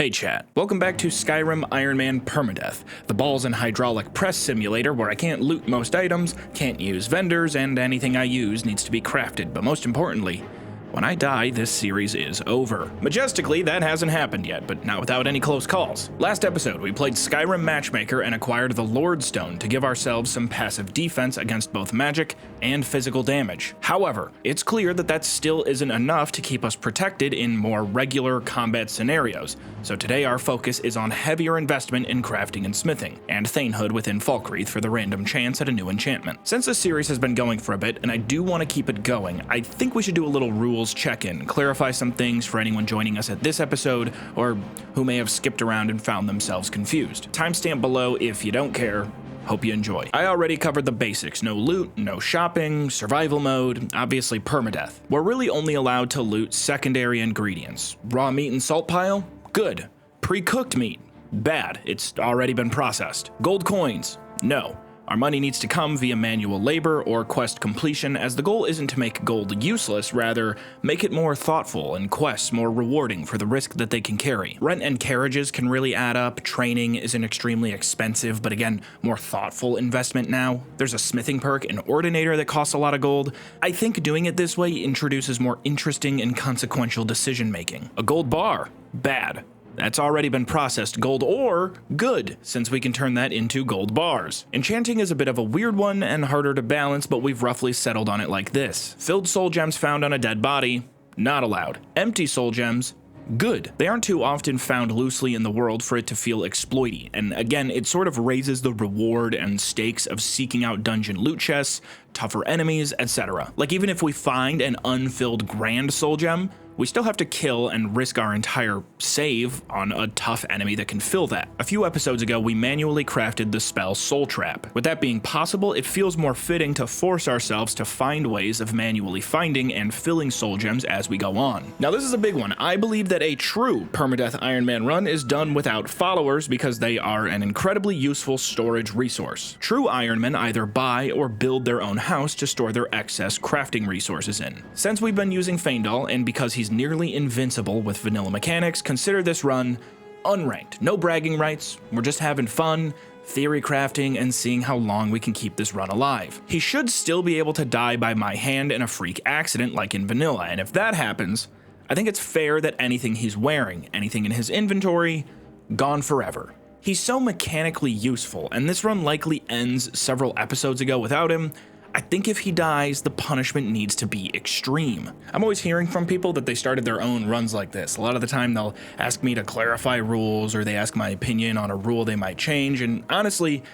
Hey chat, welcome back to Skyrim Iron Man Permadeath, the balls and hydraulic press simulator where I can't loot most items, can't use vendors, and anything I use needs to be crafted, but most importantly, when I die, this series is over. Majestically, that hasn't happened yet, but not without any close calls. Last episode, we played Skyrim Matchmaker and acquired the Lord Stone to give ourselves some passive defense against both magic and physical damage. However, it's clear that that still isn't enough to keep us protected in more regular combat scenarios, so today our focus is on heavier investment in crafting and smithing, and Thanehood within Falkreath for the random chance at a new enchantment. Since this series has been going for a bit, and I do want to keep it going, I think we should do a little rules check-in, clarify some things for anyone joining us at this episode, or who may have skipped around and found themselves confused. Timestamp below if you don't care. Hope you enjoy. I already covered the basics. No loot, no shopping, survival mode, obviously permadeath. We're really only allowed to loot secondary ingredients. Raw meat and salt pile? Good. Pre-cooked meat? Bad. It's already been processed. Gold coins? No. Our money needs to come via manual labor or quest completion, as the goal isn't to make gold useless, rather make it more thoughtful and quests more rewarding for the risk that they can carry. Rent and carriages can really add up, training is an extremely expensive but again more thoughtful investment now. There's a smithing perk, an ordinator that costs a lot of gold. I think doing it this way introduces more interesting and consequential decision making. A gold bar? Bad. That's already been processed gold, or good, since we can turn that into gold bars. Enchanting is a bit of a weird one and harder to balance, but we've roughly settled on it like this. Filled soul gems found on a dead body? Not allowed. Empty soul gems? Good. They aren't too often found loosely in the world for it to feel exploity, and again, it sort of raises the reward and stakes of seeking out dungeon loot chests, tougher enemies, etc. Like even if we find an unfilled grand soul gem, we still have to kill and risk our entire save on a tough enemy that can fill that. A few episodes ago, we manually crafted the spell Soul Trap. With that being possible, it feels more fitting to force ourselves to find ways of manually finding and filling soul gems as we go on. Now this is a big one. I believe that a true permadeath Iron Man run is done without followers because they are an incredibly useful storage resource. True Ironmen either buy or build their own house to store their excess crafting resources in. Since we've been using Faendal, and because he's nearly invincible with vanilla mechanics, consider this run unranked. No bragging rights, we're just having fun, theory crafting, and seeing how long we can keep this run alive. He should still be able to die by my hand in a freak accident like in vanilla, and if that happens, I think it's fair that anything he's wearing, anything in his inventory, gone forever. He's so mechanically useful, and this run likely ends several episodes ago without him. I think if he dies, the punishment needs to be extreme. I'm always hearing from people that they started their own runs like this. A lot of the time they'll ask me to clarify rules, or they ask my opinion on a rule they might change, and honestly,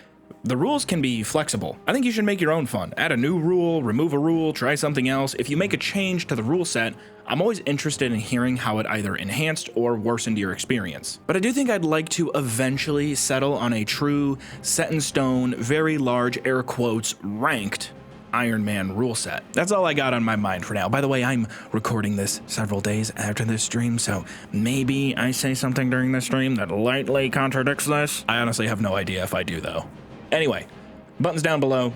the rules can be flexible. I think you should make your own fun. Add a new rule, remove a rule, try something else. If you make a change to the rule set, I'm always interested in hearing how it either enhanced or worsened your experience. But I do think I'd like to eventually settle on a true, set in stone, very large air quotes, ranked Iron Man rule set. That's all I got on my mind for now. By the way, I'm recording this several days after this stream, so maybe I say something during this stream that lightly contradicts this. I honestly have no idea if I do though. Anyway, buttons down below.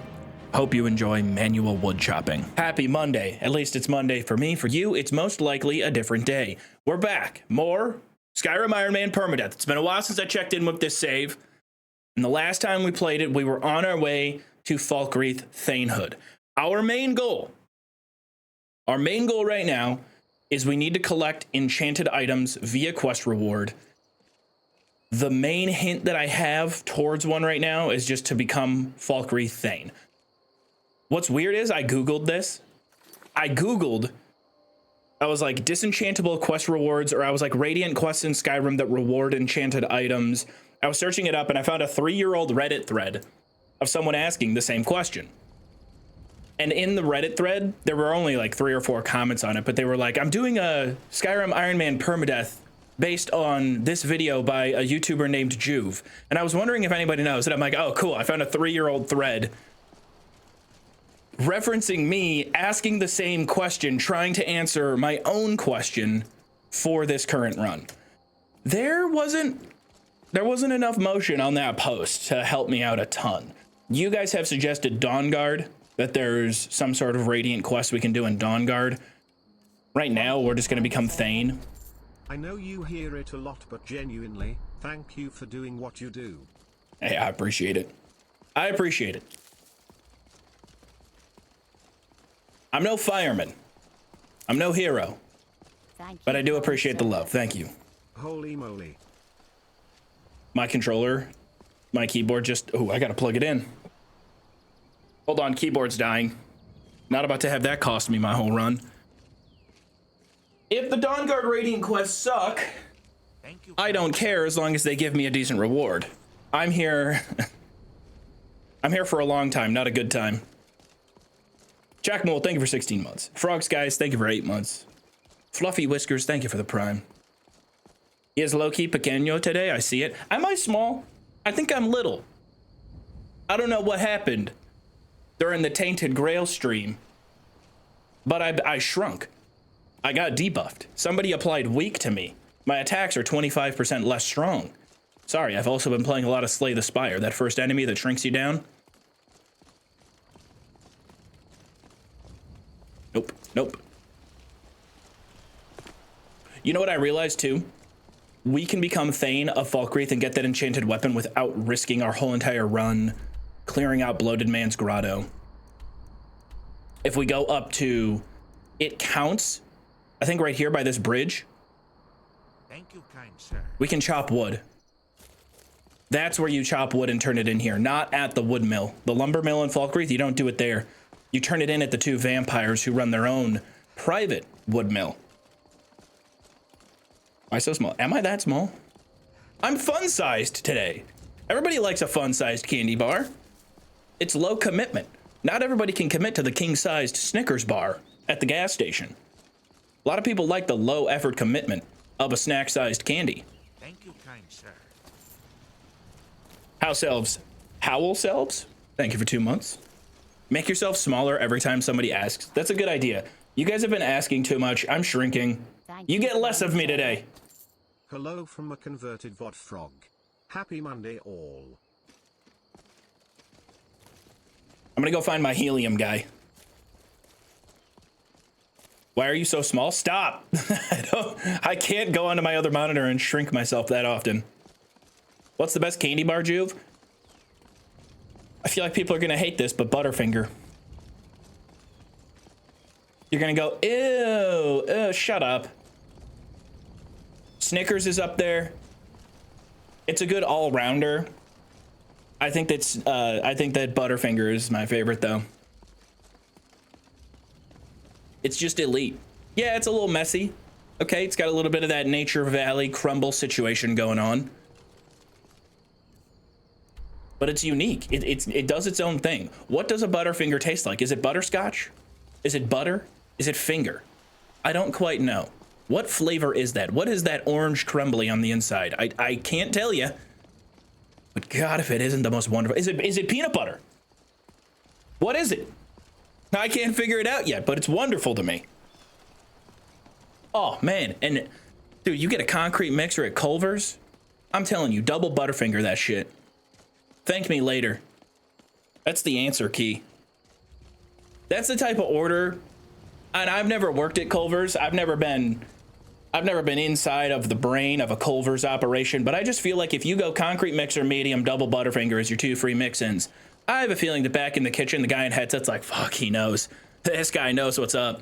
Hope you enjoy manual wood chopping. Happy Monday. At least it's Monday for me. For you, it's most likely a different day. We're back. More Skyrim Iron Man Permadeath. It's been a while since I checked in with this save. And the last time we played it, we were on our way to Falkreath Thanehood. Our main goal right now is we need to collect enchanted items via quest reward. The main hint that I have towards one right now is just to become Falkreath Thane. What's weird is I Googled this. I was like disenchantable quest rewards, or I was like radiant quests in Skyrim that reward enchanted items. I was searching it up and I found a 3-year-old Reddit thread of someone asking the same question. And in the Reddit thread, there were only like 3 or 4 comments on it, but they were like, I'm doing a Skyrim Iron Man permadeath based on this video by a YouTuber named Joov. And I was wondering if anybody knows. And I'm like, oh, cool. I found a 3-year-old thread referencing me asking the same question, trying to answer my own question for this current run. There wasn't enough motion on that post to help me out a ton. You guys have suggested Dawnguard, that there's some sort of radiant quest we can do in Dawnguard. Right now, we're just going to become Thane. I know you hear it a lot, but genuinely, thank you for doing what you do. Hey, I appreciate it. I appreciate it. I'm no fireman. I'm no hero. But I do appreciate the love. Thank you. Holy moly. My controller, my keyboard just... Oh, I gotta plug it in. Hold on, keyboard's dying. Not about to have that cost me my whole run. If the Dawnguard Radiant quests suck, I don't care as long as they give me a decent reward. I'm here... I'm here for a long time, not a good time. Jack Mole, thank you for 16 months. Frogs Guys, thank you for 8 months. Fluffy Whiskers, thank you for the prime. He is low-key pequeño today, I see it. Am I small? I think I'm little. I don't know what happened during the Tainted Grail stream, but I shrunk. I got debuffed. Somebody applied weak to me. My attacks are 25% less strong. Sorry, I've also been playing a lot of Slay the Spire, that first enemy that shrinks you down. Nope, nope. You know what I realized too? We can become Thane of Falkreath and get that enchanted weapon without risking our whole entire run clearing out Bloated Man's Grotto. If we go up to, it counts, I think right here by this bridge. Thank you, kind sir. We can chop wood. That's where you chop wood and turn it in here, not at the wood mill. The lumber mill in Falkreath, you don't do it there. You turn it in at the two vampires who run their own private wood mill. Am I so small? Am I that small? I'm fun-sized today. Everybody likes a fun-sized candy bar. It's low commitment. Not everybody can commit to the king-sized Snickers bar at the gas station. A lot of people like the low effort commitment of a snack-sized candy. Thank you, kind sir. House elves. Howl selves? Thank you for 2 months. Make yourself smaller every time somebody asks. That's a good idea. You guys have been asking too much. I'm shrinking. You get less of me today. Hello from a converted VOD frog. Happy Monday all. I'm gonna go find my helium guy. Why are you so small? Stop! I can't go onto my other monitor and shrink myself that often. What's the best candy bar, Joov? I feel like people are gonna hate this, but Butterfinger. You're gonna go, ew, shut up. Snickers is up there. It's a good all-rounder. I think that Butterfinger is my favorite though. It's just elite. Yeah, it's a little messy. Okay, it's got a little bit of that Nature Valley crumble situation going on. But it's unique. It does its own thing. What does a Butterfinger taste like? Is it butterscotch? Is it butter? Is it finger? I don't quite know. What flavor is that? What is that orange crumbly on the inside? I can't tell you. But God, if it isn't the most wonderful. Is it peanut butter? What is it? I can't figure it out yet, but it's wonderful to me. Oh, man. And, dude, you get a concrete mixer at Culver's? I'm telling you, double Butterfinger that shit. Thank me later. That's the answer key. That's the type of order. And I've never worked at Culver's. I've never been inside of the brain of a Culver's operation, but I just feel like if you go concrete mixer, medium, double Butterfinger as your 2 free mix-ins, I have a feeling that back in the kitchen, the guy in headset's like, fuck, he knows. This guy knows what's up.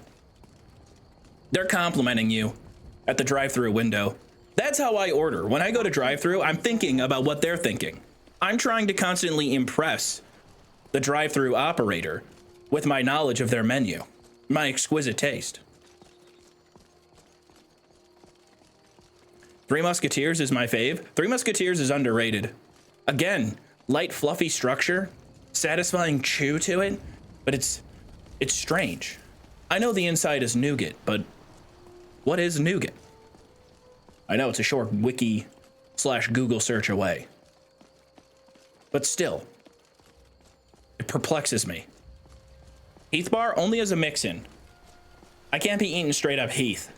They're complimenting you at the drive-thru window. That's how I order. When I go to drive-thru, I'm thinking about what they're thinking. I'm trying to constantly impress the drive-thru operator with my knowledge of their menu, my exquisite taste. Three Musketeers is my fave. Three Musketeers is underrated. Again, light, fluffy structure, satisfying chew to it, but it's strange. I know the inside is nougat, but what is nougat? I know it's a short wiki/Google search away. But still, it perplexes me. Heath bar only as a mix-in. I can't be eating straight up Heath.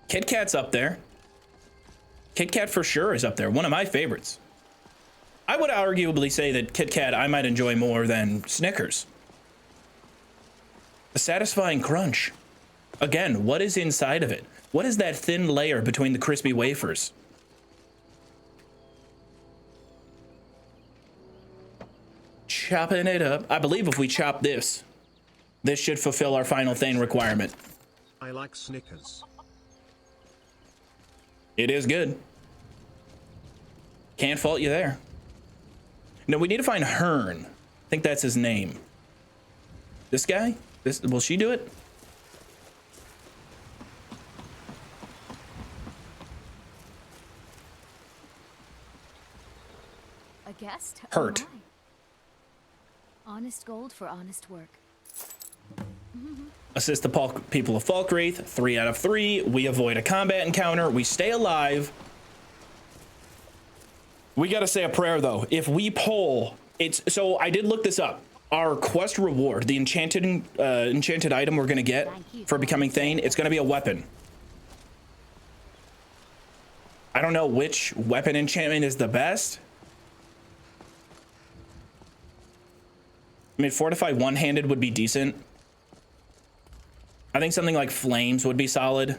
Kit Kat's up there. Kit Kat for sure is up there. One of my favorites. I would arguably say that Kit Kat I might enjoy more than Snickers. The satisfying crunch. Again, what is inside of it? What is that thin layer between the crispy wafers? Chopping it up. I believe if we chop this, this should fulfill our final thing requirement. I like Snickers. It is good. Can't fault you there. No, we need to find Hearn. I think that's his name. This guy? Will she do it? A guest? Hurt. Oh my. Honest gold for honest work. Assist the people of Falkreath. 3 out of 3. We avoid a combat encounter. We stay alive. We gotta say a prayer though. If we pull, so I did look this up. Our quest reward, the enchanted item we're gonna get for becoming Thane, it's gonna be a weapon. I don't know which weapon enchantment is the best. I mean, Fortify one-handed would be decent. I think something like Flames would be solid.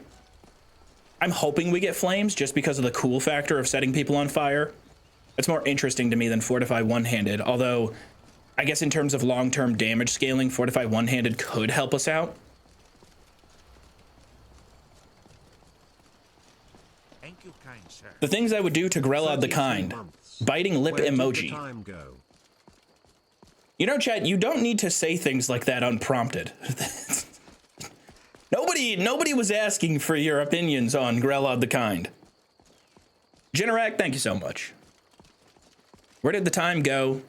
I'm hoping we get Flames just because of the cool factor of setting people on fire. It's more interesting to me than Fortify one-handed, although I guess in terms of long-term damage scaling, Fortify one-handed could help us out. Thank you, kind sir. The things I would do to Grelod the Kind. Biting lip Where did the emoji. time go? You know, chat, you don't need to say things like that unprompted. Nobody was asking for your opinions on Grelod the Kind. Generak, thank you so much. Where did the time go?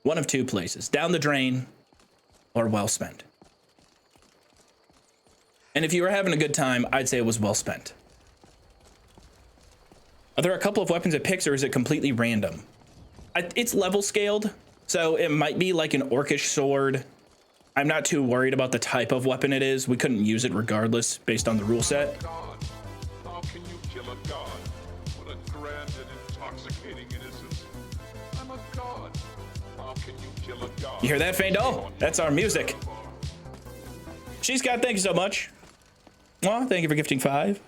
One of two places. Down the drain or well spent. And if you were having a good time, I'd say it was well spent. Are there a couple of weapons it picks or is it completely random? It's level scaled, so it might be like an orcish sword. I'm not too worried about the type of weapon it is. We couldn't use it regardless based on the rule set. God, how can you kill a god? What a grand and intoxicating innocence. I'm a god. How can you kill a god? You hear that, Faendal? That's our music. She's got, thank you so much. Well, thank you for gifting 5.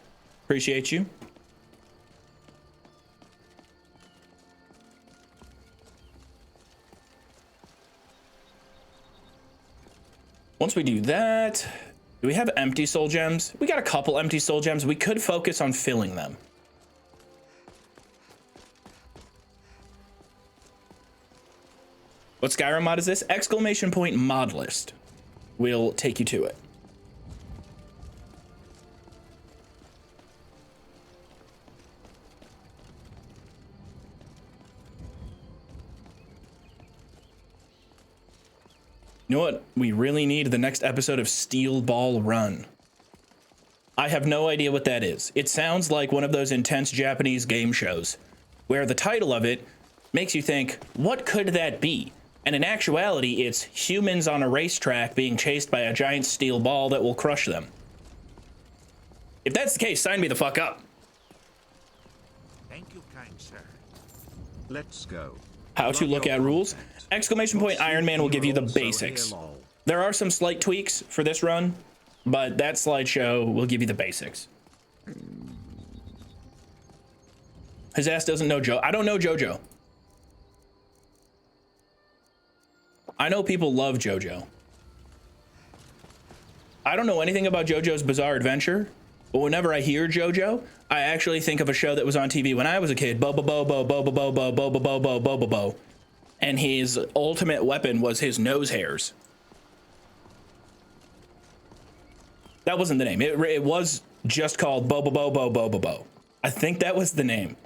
Appreciate you. Once we do that, do we have empty soul gems? We got a couple empty soul gems. We could focus on filling them. What Skyrim mod is this? Exclamation point mod list. We'll take you to it. You know what we really need? The next episode of Steel Ball Run. I have no idea what that is. It sounds like one of those intense Japanese game shows where the title of it makes you think, what could that be? And in actuality, it's humans on a racetrack being chased by a giant steel ball that will crush them. If that's the case, sign me the fuck up. Thank you, kind sir. Let's go. How to look at rules. Exclamation point Iron Man will give you the basics. There are some slight tweaks for this run, but that slideshow will give you the basics. His ass doesn't know Joe. I don't know JoJo. I know people love JoJo. I don't know anything about JoJo's Bizarre Adventure, but whenever I hear JoJo, I actually think of a show that was on TV when I was a kid. Bobo Bobo Bobo Bobo Bobo Bobo Bobo Bobo. And his ultimate weapon was his nose hairs. That wasn't the name. It was just called Bobo Bobo Bobo Bobo. I think that was the name.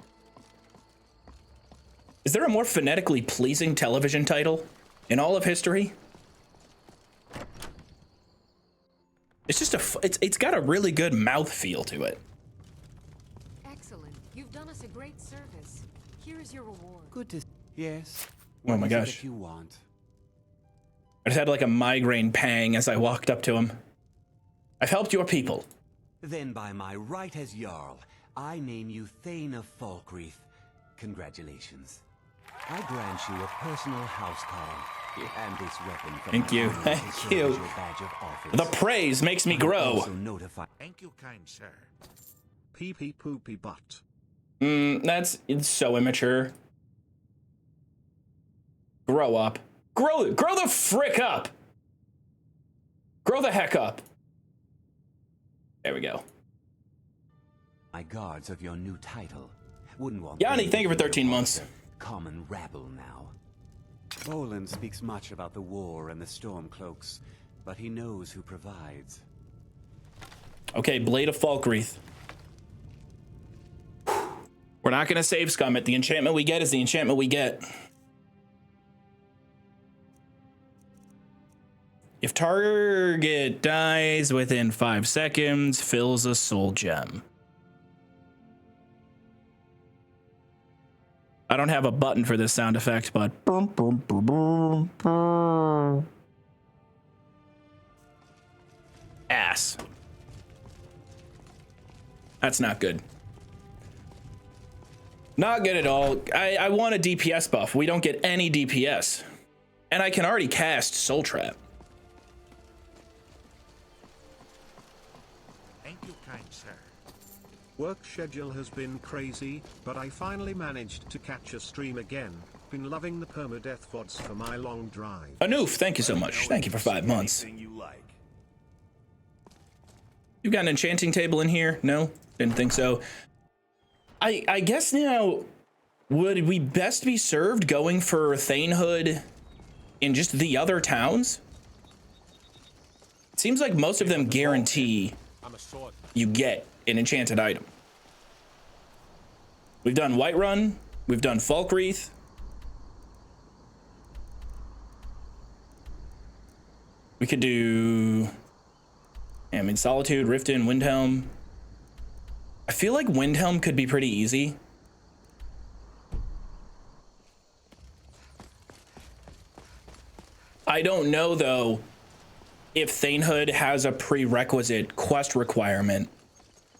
Is there a more phonetically pleasing television title in all of history? It's just it's got a really good mouth feel to it. Excellent. You've done us a great service. Here is your reward. Good to... Yes. Oh my gosh. If you want. I just had like a migraine pang as I walked up to him. I've helped your people. Then by my right as Jarl, I name you Thane of Falkreath. Congratulations. I grant you a personal house call. And this weapon from Thank my you. armor Thank will serve you. as your badge of office. The praise makes me I will grow. also notify. Thank you, kind sir. Pee pee poopy butt. It's so immature. Grow up. Grow the frick up. Grow the heck up. There we go. My guards of your new title. Wouldn't want Yanni, them thank you for to be 13 a months. Common rabble now. Bolin speaks much about the war and the Stormcloaks, but he knows who provides. Okay, Blade of Falkreath. We're not going to save scum it. The enchantment we get is the enchantment we get. If target dies within 5 seconds, fills a soul gem. I don't have a button for this sound effect, but boom, boom, boom, boom, boom. Ass. That's not good. Not good at all. I want a DPS buff. We don't get any DPS. And I can already cast Soul Trap. Thank you, kind sir. Work schedule has been crazy, but I finally managed to catch a stream again. Been loving the permadeath VODs for my long drive. Anoof, thank you so much. Thank you for 5 months. You've got an enchanting table in here? No? Didn't think so. I guess now, would we best be served going for Thanehood in just the other towns? It seems like most of them guarantee you get an enchanted item. We've done Whiterun, we've done Falkreath. We could do, I mean, Solitude, Riften, Windhelm. I feel like Windhelm could be pretty easy. I don't know, though, if Thanehood has a prerequisite quest requirement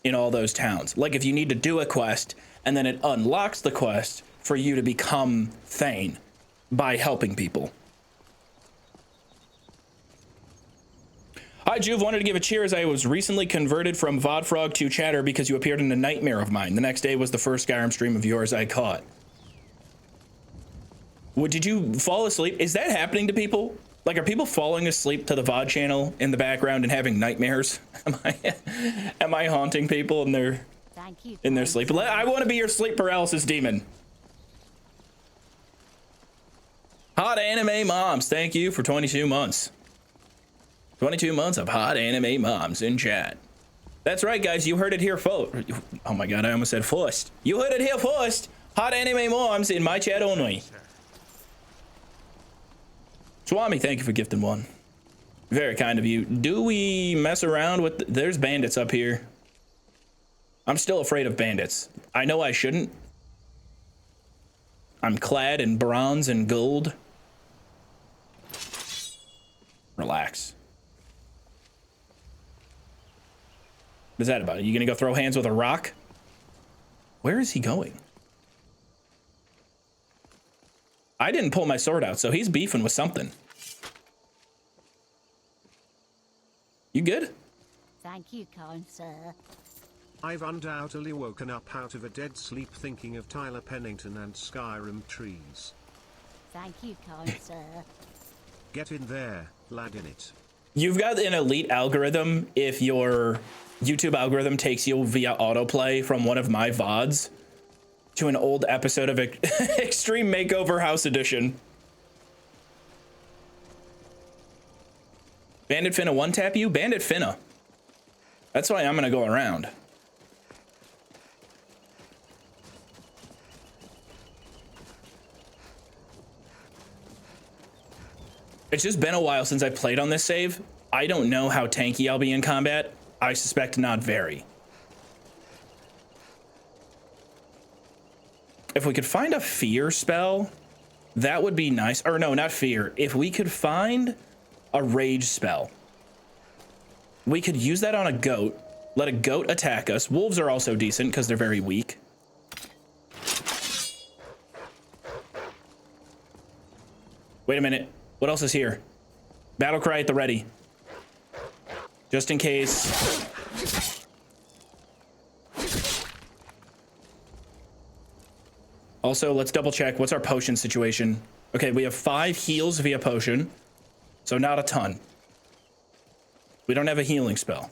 in all those towns. Like, if you need to do a quest, and then it unlocks the quest for you to become Thane by helping people. Hi, Joov. Wanted to give a cheer as I was recently converted from Vodfrog to Chatter because you appeared in a nightmare of mine. The next day was the first Skyrim stream of yours I caught. Did you fall asleep? Is that happening to people? Like, are people falling asleep to the VOD channel in the background and having nightmares? Am I haunting people in their sleep? I want to be your sleep paralysis demon. Hot anime moms, thank you for 22 months. 22 months of hot anime moms in chat. That's right, guys. You heard it here first. Oh my god, I almost said first. You heard it here first. Hot anime moms in my chat only. Swami, thank you for gifting one. Very kind of you. Do we mess around with... There's bandits up here. I'm still afraid of bandits. I know I shouldn't. I'm clad in bronze and gold. Relax. What is that about? Are you gonna go throw hands with a rock? Where is he going? I didn't pull my sword out, so he's beefing with something. You good? Thank you, kind sir. I've undoubtedly woken up out of a dead sleep thinking of Tyler Pennington and Skyrim trees. Thank you, kind sir. Get in there, lad, in it. You've got an elite algorithm if your YouTube algorithm takes you via autoplay from one of my VODs to an old episode of Extreme Makeover House Edition. Bandit Finna one-tap you? Bandit Finna. That's why I'm gonna go around. It's just been a while since I played on this save. I don't know how tanky I'll be in combat. I suspect not very. If we could find a fear spell, that would be nice. Or no, not fear. If we could find a rage spell, we could use that on a goat. Let a goat attack us. Wolves are also decent because they're very weak. Wait a minute. What else is here? Battle cry at the ready. Just in case. Also, let's double check. What's our potion situation? Okay, we have 5 heals via potion. So not a ton. We don't have a healing spell.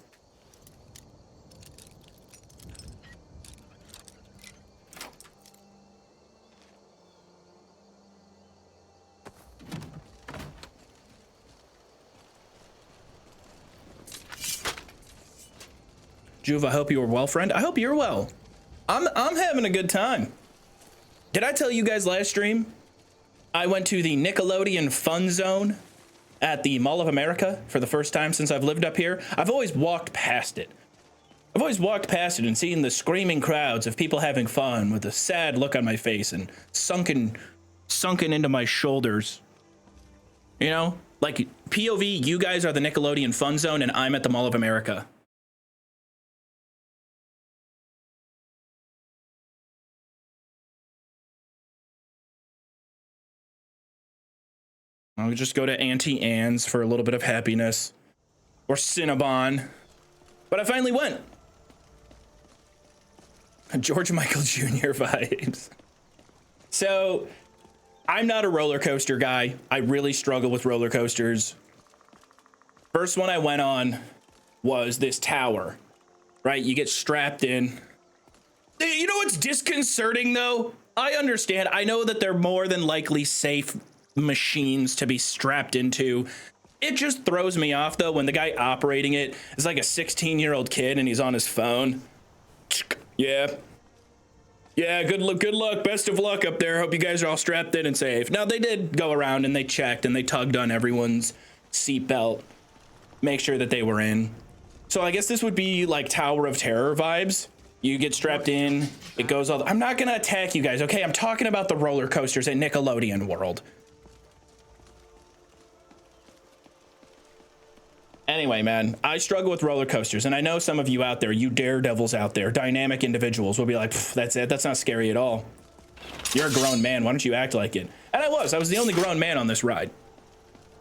Joov, I hope you are well, friend. I hope you're well. I'm having a good time. Did I tell you guys last stream? I went to the Nickelodeon Fun Zone at the Mall of America for the first time since I've lived up here. I've always walked past it. I've always walked past it and seen the screaming crowds of people having fun with a sad look on my face and sunken into my shoulders. You know, like POV, you guys are the Nickelodeon Fun Zone and I'm at the Mall of America. I'll just go to Auntie Anne's for a little bit of happiness. Or Cinnabon. But I finally went. George Michael Jr. vibes. So, I'm not a roller coaster guy. I really struggle with roller coasters. First one I went on was this tower. Right? You get strapped in. You know what's disconcerting though? I understand. I know that they're more than likely safe machines to be strapped into. It just throws me off though when the guy operating it is like a 16-year-old kid and he's on his phone. Yeah, good luck, best of luck up there. Hope you guys are all strapped in and safe. Now they did go around and they checked and they tugged on everyone's seatbelt, make sure that they were in. So I guess this would be like Tower of Terror vibes. You get strapped in, it goes all. I'm not gonna attack you guys, okay? I'm talking about the roller coasters at Nickelodeon World. Anyway, man, I struggle with roller coasters, and I know some of you out there, you daredevils out there, dynamic individuals will be like, that's it, that's not scary at all. You're a grown man, why don't you act like it? And I was the only grown man on this ride.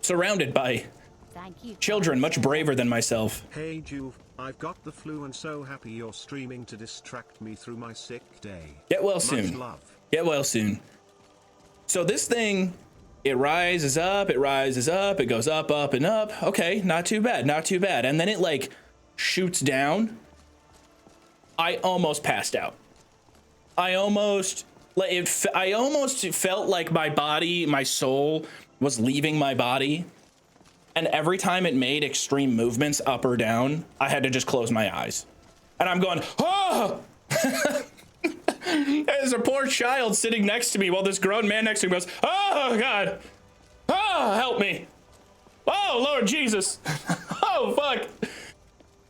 Surrounded by children much braver than myself. Hey Joov, I've got the flu and so happy you're streaming to distract me through my sick day. Get well Much soon. love. Get well soon. So this thing, it rises up, it goes up, up, and up. Okay, not too bad, not too bad. And then it like shoots down. I almost passed out. I almost felt like my body, my soul was leaving my body. And every time it made extreme movements up or down, I had to just close my eyes. And I'm going, oh! There's a poor child sitting next to me while this grown man next to me goes, oh God, oh help me, oh Lord Jesus, oh fuck.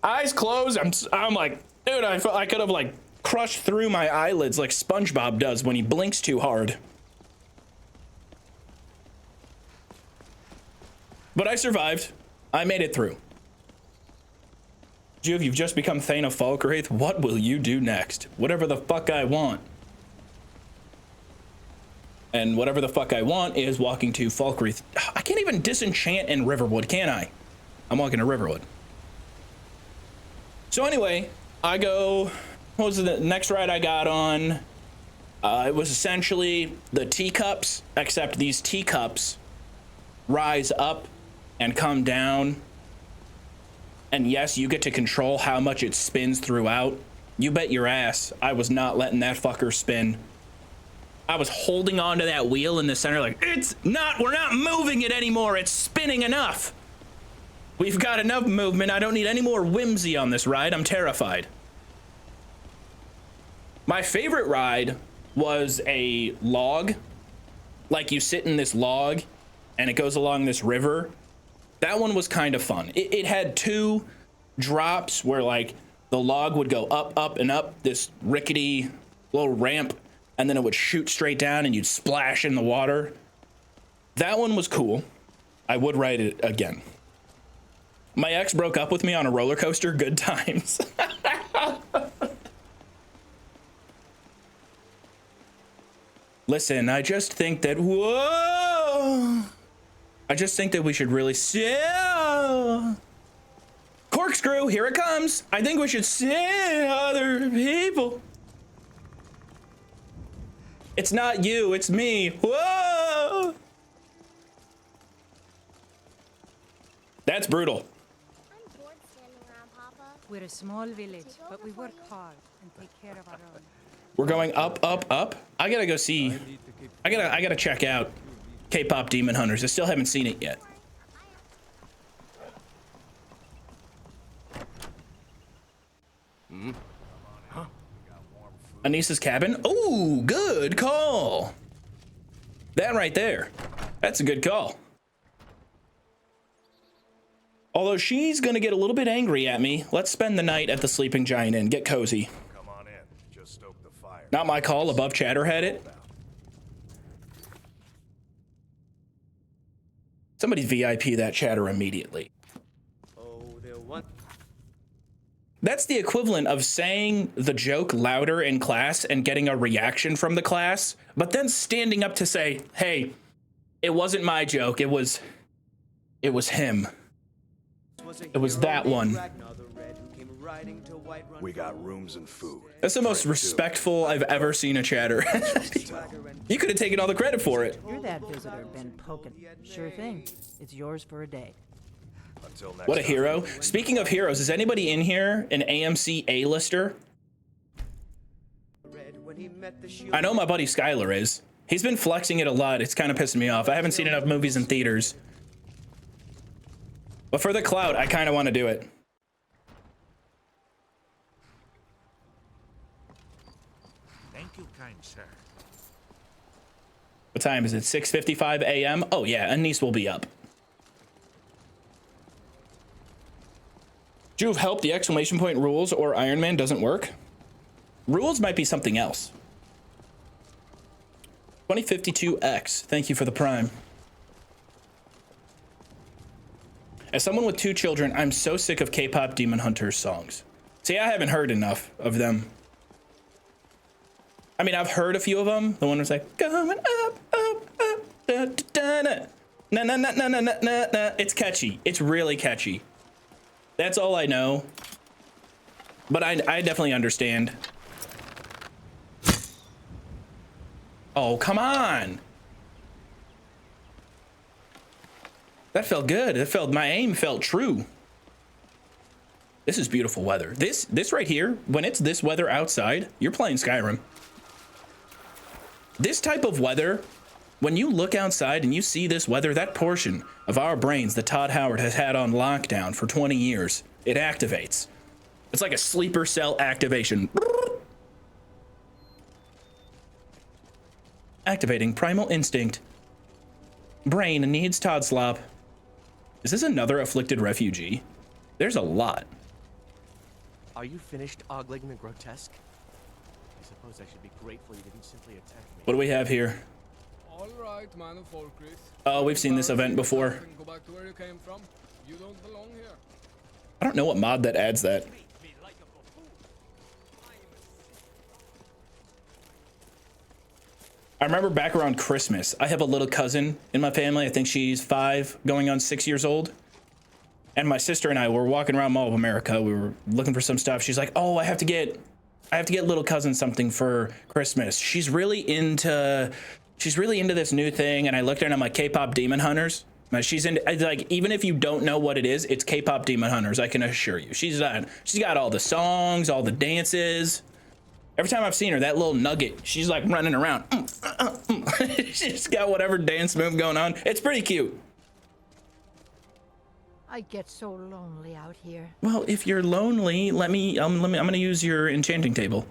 Eyes closed. I'm like, dude, I could have like crushed through my eyelids like SpongeBob does when he blinks too hard. But I survived. I made it through. Joov, you've just become Thane of Falkwraith. What will you do next? Whatever the fuck I want. And whatever the fuck I want is walking to Falkwraith. I can't even disenchant in Riverwood, can I? I'm walking to Riverwood. So anyway, I go, what was the next ride I got on? It was essentially the teacups, except these teacups rise up and come down. And yes, you get to control how much it spins throughout. You bet your ass I was not letting that fucker spin. I was holding onto that wheel in the center like, we're not moving it anymore. It's spinning enough. We've got enough movement. I don't need any more whimsy on this ride. I'm terrified. My favorite ride was a log. Like you sit in this log and it goes along this river. That one was kind of fun. It had 2 drops where like the log would go up, up, and up this rickety little ramp, and then it would shoot straight down and you'd splash in the water. That one was cool. I would ride it again. My ex broke up with me on a roller coaster. Good times. Listen, I just think that, whoa, I just think that we should really corkscrew, here it comes. I think we should see other people. It's not you, it's me. Whoa! That's brutal. I'm bored standing around, Papa. We're a small village, but we work hard and take care of our own. We're going up, up, up. I gotta go see. I gotta check out K-pop Demon Hunters. I still haven't seen it yet. Anissa's cabin. Oh, good call. That right there. That's a good call. Although she's gonna get a little bit angry at me, let's spend the night at the Sleeping Giant Inn. Get cozy. Come on in. Just stoke the fire. Not my call. Above Chatterhead it. Somebody VIP that chatter immediately. That's the equivalent of saying the joke louder in class and getting a reaction from the class, but then standing up to say, hey, it wasn't my joke, it was him. It was that one. We got rooms and food. That's the most respectful I've ever seen a chatter. You could have taken all the credit for it. You're that visitor, Ben Pokin. Sure thing. It's yours for a day. Until next What a time. hero. Speaking of heroes, is anybody in here an AMC A-lister? I know my buddy Skylar is. He's been flexing it a lot. It's kind of pissing me off. I haven't seen enough movies in theaters. But for the clout, I kind of want to do it. Thank you, kind sir. What time is it? 6:55 a.m.? Oh yeah, Anise will be up. Joov, help, the exclamation point rules or Iron Man doesn't work. Rules might be something else. 2052X, thank you for the prime. As someone with 2 children, I'm so sick of K-pop Demon Hunters songs. See, I haven't heard enough of them. I mean, I've heard a few of them. The one was like, going up, up, up, da, da, da, da. Na, na, na, na, na, na, na. It's catchy. It's really catchy. That's all I know. But I definitely understand. Oh, come on. That felt good. My aim felt true. This is beautiful weather. This right here, when it's this weather outside, you're playing Skyrim. This type of weather, when you look outside and you see this weather, that portion of our brains that Todd Howard has had on lockdown for 20 years, it activates. It's like a sleeper cell activation. Activating primal instinct. Brain needs Todd Slop. Is this another afflicted refugee? There's a lot. Are you finished ogling the grotesque? I suppose I should be grateful you didn't simply attack me. What do we have here? All right, man of Folkris. Oh, we've seen this event before. Go back to where you came from. You don't belong here. I don't know what mod that adds that. I remember back around Christmas, I have a little cousin in my family. I think she's 5, going on 6 years old. And my sister and I were walking around Mall of America. We were looking for some stuff. She's like, "Oh, I have to get little cousin something for Christmas." She's really into this new thing. And I looked at her and I'm like, K-pop Demon Hunters. She's into, like, even if you don't know what it is, it's K-pop Demon Hunters. I can assure you. She's got all the songs, all the dances. Every time I've seen her, that little nugget, she's like running around. She's got whatever dance move going on. It's pretty cute. I get so lonely out here. Well, if you're lonely, I'm gonna use your enchanting table.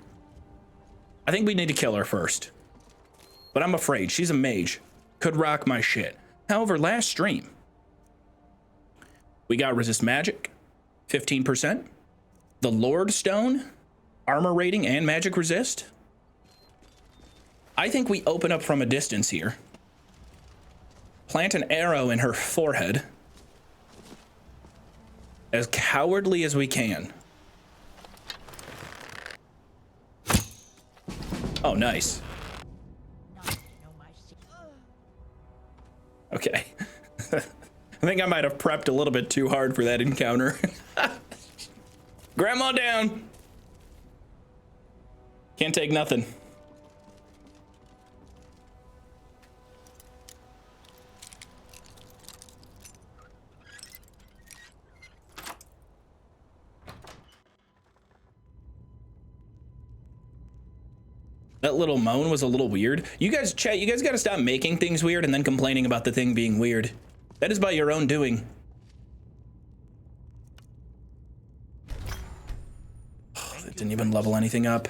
I think we need to kill her first. But I'm afraid she's a mage. Could rock my shit. However, last stream, we got resist magic, 15%. The Lord Stone, armor rating and magic resist. I think we open up from a distance here. Plant an arrow in her forehead. As cowardly as we can. Oh, nice. Okay. I think I might have prepped a little bit too hard for that encounter. Grandma down. Can't take nothing. That little moan was a little weird. You guys, chat, you guys gotta stop making things weird and then complaining about the thing being weird. That is by your own doing. Oh, that didn't even level anything up.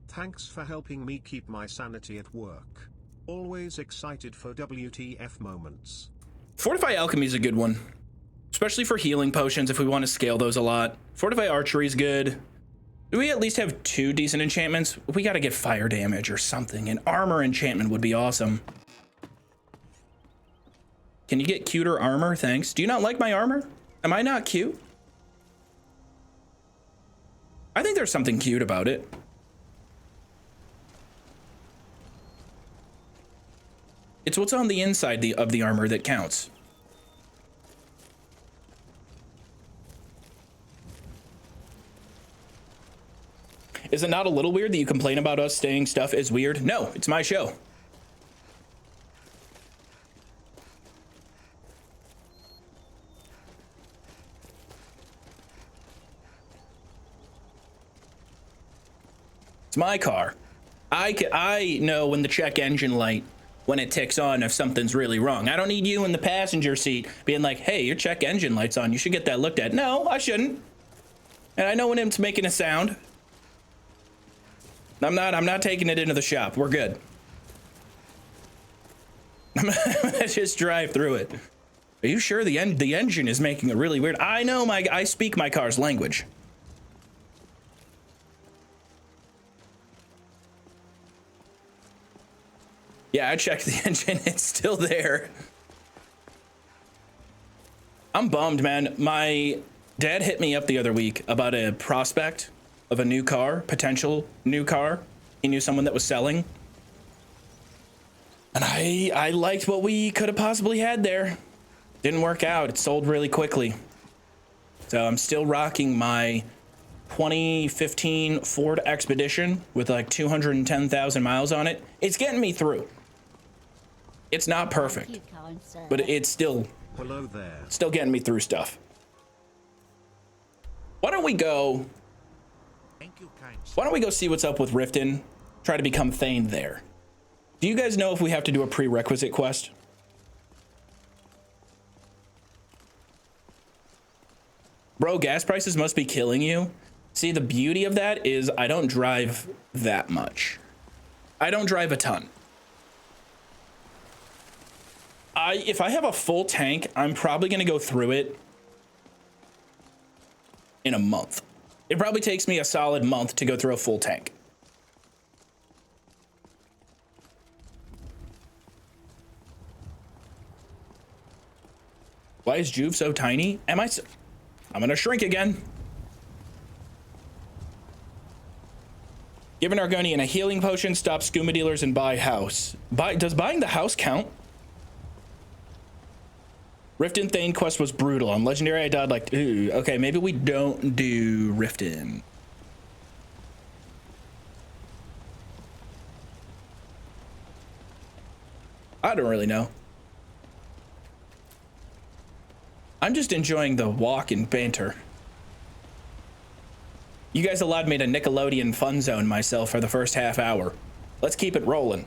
Thanks for helping me keep my sanity at work. Always excited for WTF moments. Fortify Alchemy is a good one, especially for healing potions if we want to scale those a lot. Fortify Archery is good. Do we at least have 2 decent enchantments? We gotta get fire damage or something. An armor enchantment would be awesome. Can you get cuter armor? Thanks. Do you not like my armor? Am I not cute? I think there's something cute about it. It's what's on the inside of the armor that counts. Is it not a little weird that you complain about us saying stuff is weird? No, it's my show. It's my car. I know when the check engine light, when it ticks on, if something's really wrong. I don't need you in the passenger seat being like, hey, your check engine light's on. You should get that looked at. No, I shouldn't. And I know when it's making a sound. I'm not taking it into the shop. We're good. I'm gonna just drive through it. Are you sure the engine is making a really weird? I know I speak my car's language. Yeah, I checked the engine. It's still there. I'm bummed, man. My dad hit me up the other week about a prospect of a new car, potential new car. He knew someone that was selling. And I liked what we could have possibly had there. Didn't work out. It sold really quickly. So I'm still rocking my 2015 Ford Expedition with like 210,000 miles on it. It's getting me through. It's not perfect, but it's still getting me through stuff. Why don't we go see what's up with Riften? Try to become Thane there. Do you guys know if we have to do a prerequisite quest? Bro, gas prices must be killing you. See, the beauty of that is I don't drive that much. I don't drive a ton. If I have a full tank, I'm probably gonna go through it in a month. It probably takes me a solid month to go through a full tank. Why is Joov so tiny? I'm gonna shrink again. Give an Argonian a healing potion, stop skooma dealers, and buy house. Does buying the house count? Riften Thane quest was brutal. On Legendary, I died like, ooh, okay, maybe we don't do Riften. I don't really know. I'm just enjoying the walk and banter. You guys allowed me to Nickelodeon fun zone myself for the first half hour. Let's keep it rolling.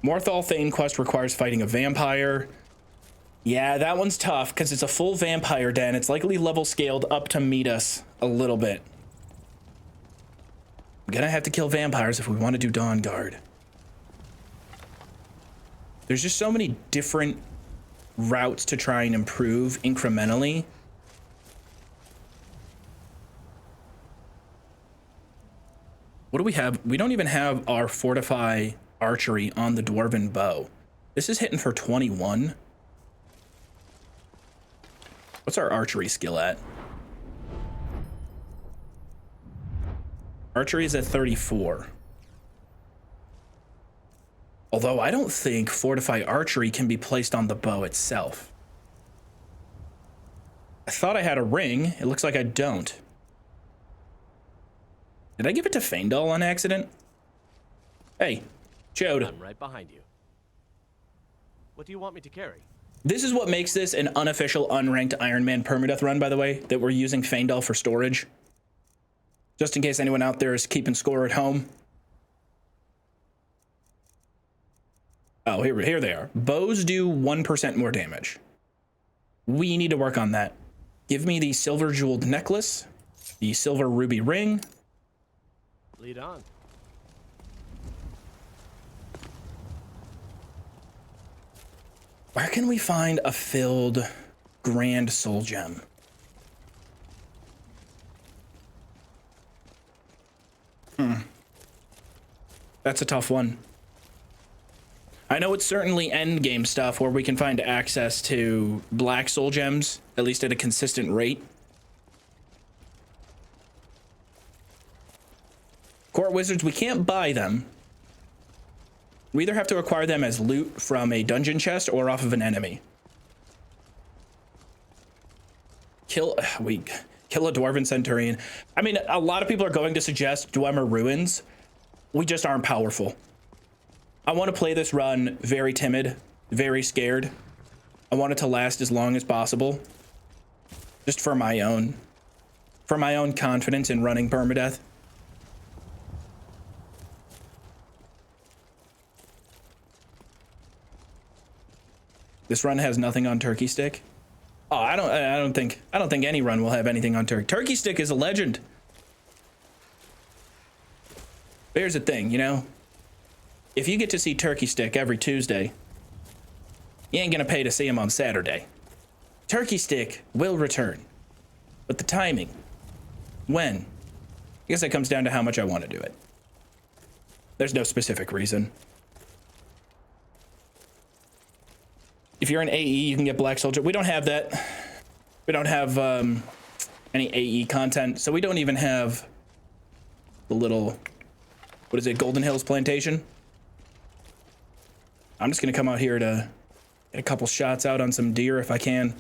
Morthal Thane quest requires fighting a vampire. Yeah, that one's tough because it's a full vampire den. It's likely level scaled up to meet us a little bit. I'm gonna have to kill vampires if we want to do Dawn Guard. There's just so many different routes to try and improve incrementally. What do we have? We don't even have our Fortify Archery on the Dwarven Bow. This is hitting for 21. What's our archery skill at? Archery is at 34. Although I don't think Fortify Archery can be placed on the bow itself. I thought I had a ring. It looks like I don't. Did I give it to Faendal on accident? Hey, Joov. I'm right behind you. What do you want me to carry? This is what makes this an unofficial unranked Iron Man permadeath run, by the way, that we're using Faendal for storage. Just in case anyone out there is keeping score at home. Oh, here they are. Bows do 1% more damage. We need to work on that. Give me the silver jeweled necklace, the silver ruby ring. Lead on. Where can we find a filled grand soul gem? That's a tough one. I know it's certainly end game stuff where we can find access to black soul gems, at least at a consistent rate. Court wizards, we can't buy them. We either have to acquire them as loot from a dungeon chest or off of an enemy. Kill a dwarven centurion. I mean, a lot of people are going to suggest Dwemer ruins. We just aren't powerful. I want to play this run very timid, very scared. I want it to last as long as possible. Just for my own confidence in running permadeath. This run has nothing on turkey stick. Oh, I don't think any run will have anything on turkey. Turkey stick is a legend. But here's the thing, you know, if you get to see turkey stick every Tuesday, you ain't gonna pay to see him on Saturday. Turkey stick will return, but the timing, when? I guess that comes down to how much I want to do it. There's no specific reason. If you're an AE, you can get Black Soldier. We don't have that. We don't have any AE content, so we don't even have the little, what is it, Golden Hills Plantation? I'm just gonna come out here to get a couple shots out on some deer if I can.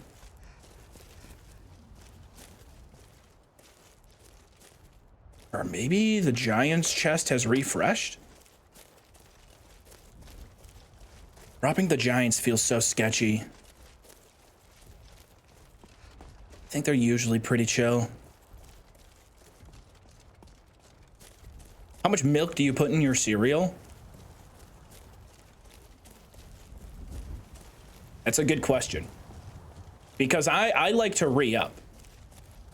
Or maybe the Giant's chest has refreshed? Dropping the Giants feels so sketchy. I think they're usually pretty chill. How much milk do you put in your cereal? That's a good question. Because I like to re-up.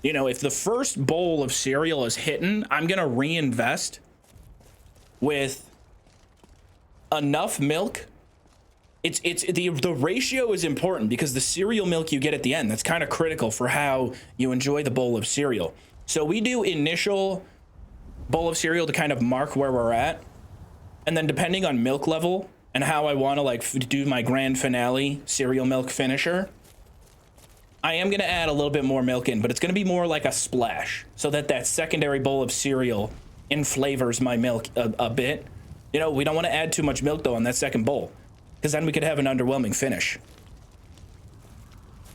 You know, if the first bowl of cereal is hitting, I'm gonna reinvest with enough milk. It's the ratio is important because the cereal milk you get at the end, that's kind of critical for how you enjoy the bowl of cereal. So we do initial bowl of cereal to kind of mark where we're at. And then depending on milk level and how I want to like do my grand finale cereal milk finisher, I am going to add a little bit more milk in, but it's going to be more like a splash so that that secondary bowl of cereal enflavors my milk a bit. You know, we don't want to add too much milk though on that second bowl, because then we could have an underwhelming finish.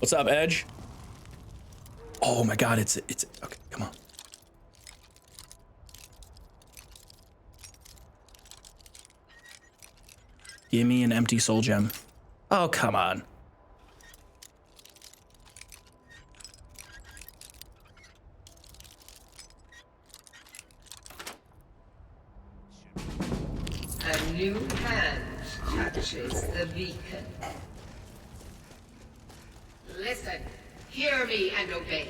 What's up, Edge? Oh my God, it's okay, come on. Give me an empty soul gem. Oh, come on. A new hand touches the beacon. Listen, hear me and obey.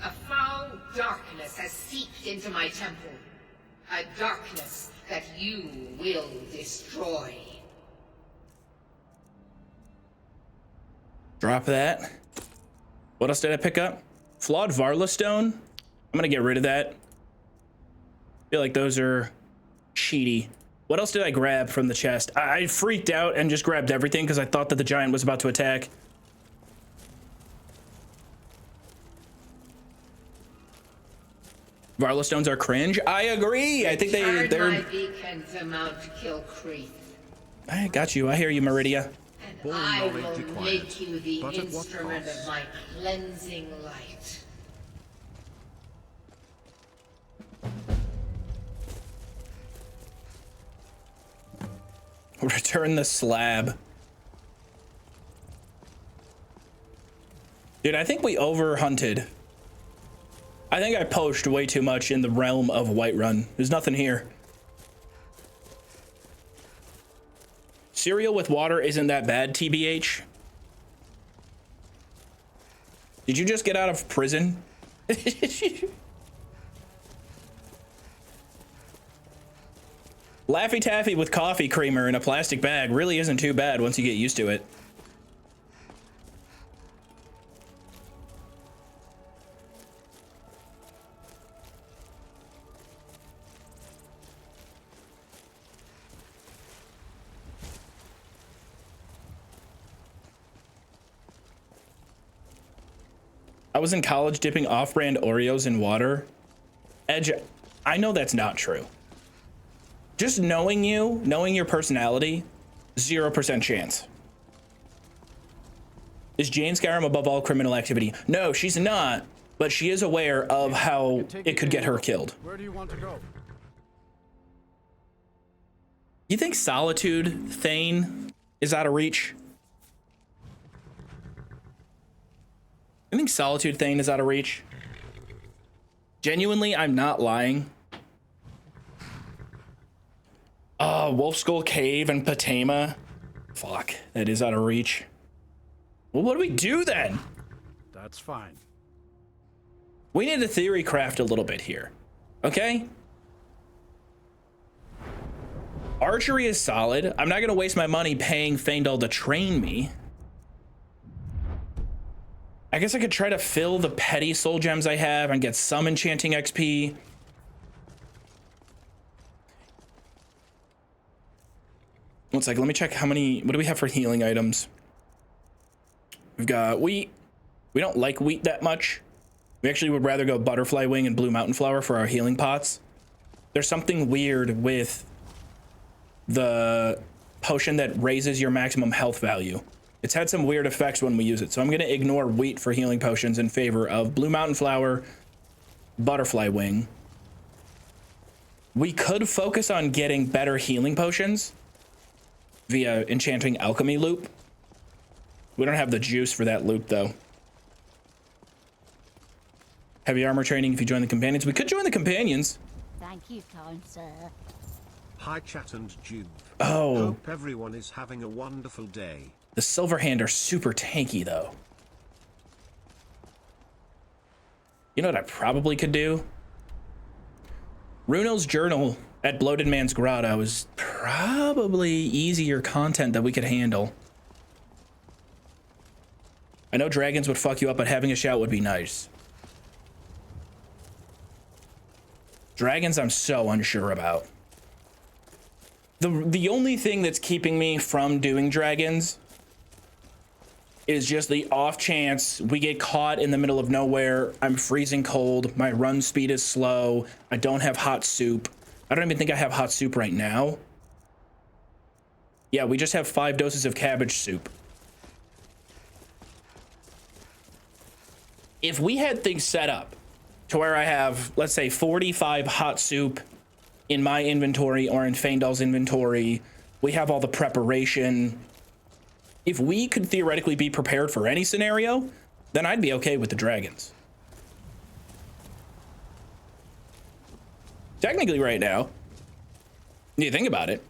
A foul darkness has seeped into my temple. A darkness that you will destroy. Drop that. What else did I pick up? Flawed Varla Stone. I'm gonna get rid of that. Feel like those are cheaty. What else did I grab from the chest? I freaked out and just grabbed everything because I thought that the giant was about to attack. Varla stones are cringe. I agree. I think they're my beacon to Mount Kilcreath. I got you. I hear you, Meridia. Ball I knowledge will acquired. make you the But at what instrument cost? of my cleansing light. Return the slab. Dude, I think we overhunted. I think I poached way too much in the realm of Whiterun. There's nothing here. Cereal with water isn't that bad, TBH. Did you just get out of prison? Laffy Taffy with coffee creamer in a plastic bag really isn't too bad once you get used to it. I was in college dipping off-brand Oreos in water. Edge, I know that's not true. Just knowing you, knowing your personality, 0% chance. Is Jane Skyrim above all criminal activity? No, she's not, but she is aware of how it could get her killed. Where do you want to go? You think Solitude Thane is out of reach? I think Solitude Thane is out of reach. Genuinely, I'm not lying. Wolf Skull Cave and Patama. Fuck, that is out of reach. Well, what do we do then? That's fine. We need to theory craft a little bit here, okay? Archery is solid. I'm not gonna waste my money paying Faendal to train me. I guess I could try to fill the petty soul gems I have and get some enchanting XP. One second, let me check how many, what do we have for healing items? We've got wheat. We don't like wheat that much. We actually would rather go butterfly wing and blue mountain flower for our healing pots. There's something weird with the potion that raises your maximum health value. It's had some weird effects when we use it. So I'm gonna ignore wheat for healing potions in favor of blue mountain flower, butterfly wing. We could focus on getting better healing potions via enchanting alchemy loop. We don't have the juice for that loop though. Heavy armor training if you join the companions. We could join the companions. Thank you, kind sir. Hi chat and Joov. Oh. Hope everyone is having a wonderful day. The Silverhand are super tanky though. You know what I probably could do? Runo's Journal at Bloated Man's Grotto is probably easier content that we could handle. I know dragons would fuck you up, but having a shout would be nice. Dragons I'm so unsure about. The only thing that's keeping me from doing dragons is just the off chance we get caught in the middle of nowhere. I'm freezing cold. My run speed is slow. I don't have hot soup. I don't even think I have hot soup right now. Yeah, we just have 5 doses of cabbage soup. If we had things set up to where I have, let's say, 45 hot soup in my inventory or in Faendal's inventory, we have all the preparation. If we could theoretically be prepared for any scenario, then I'd be okay with the dragons. Technically right now, you think about it,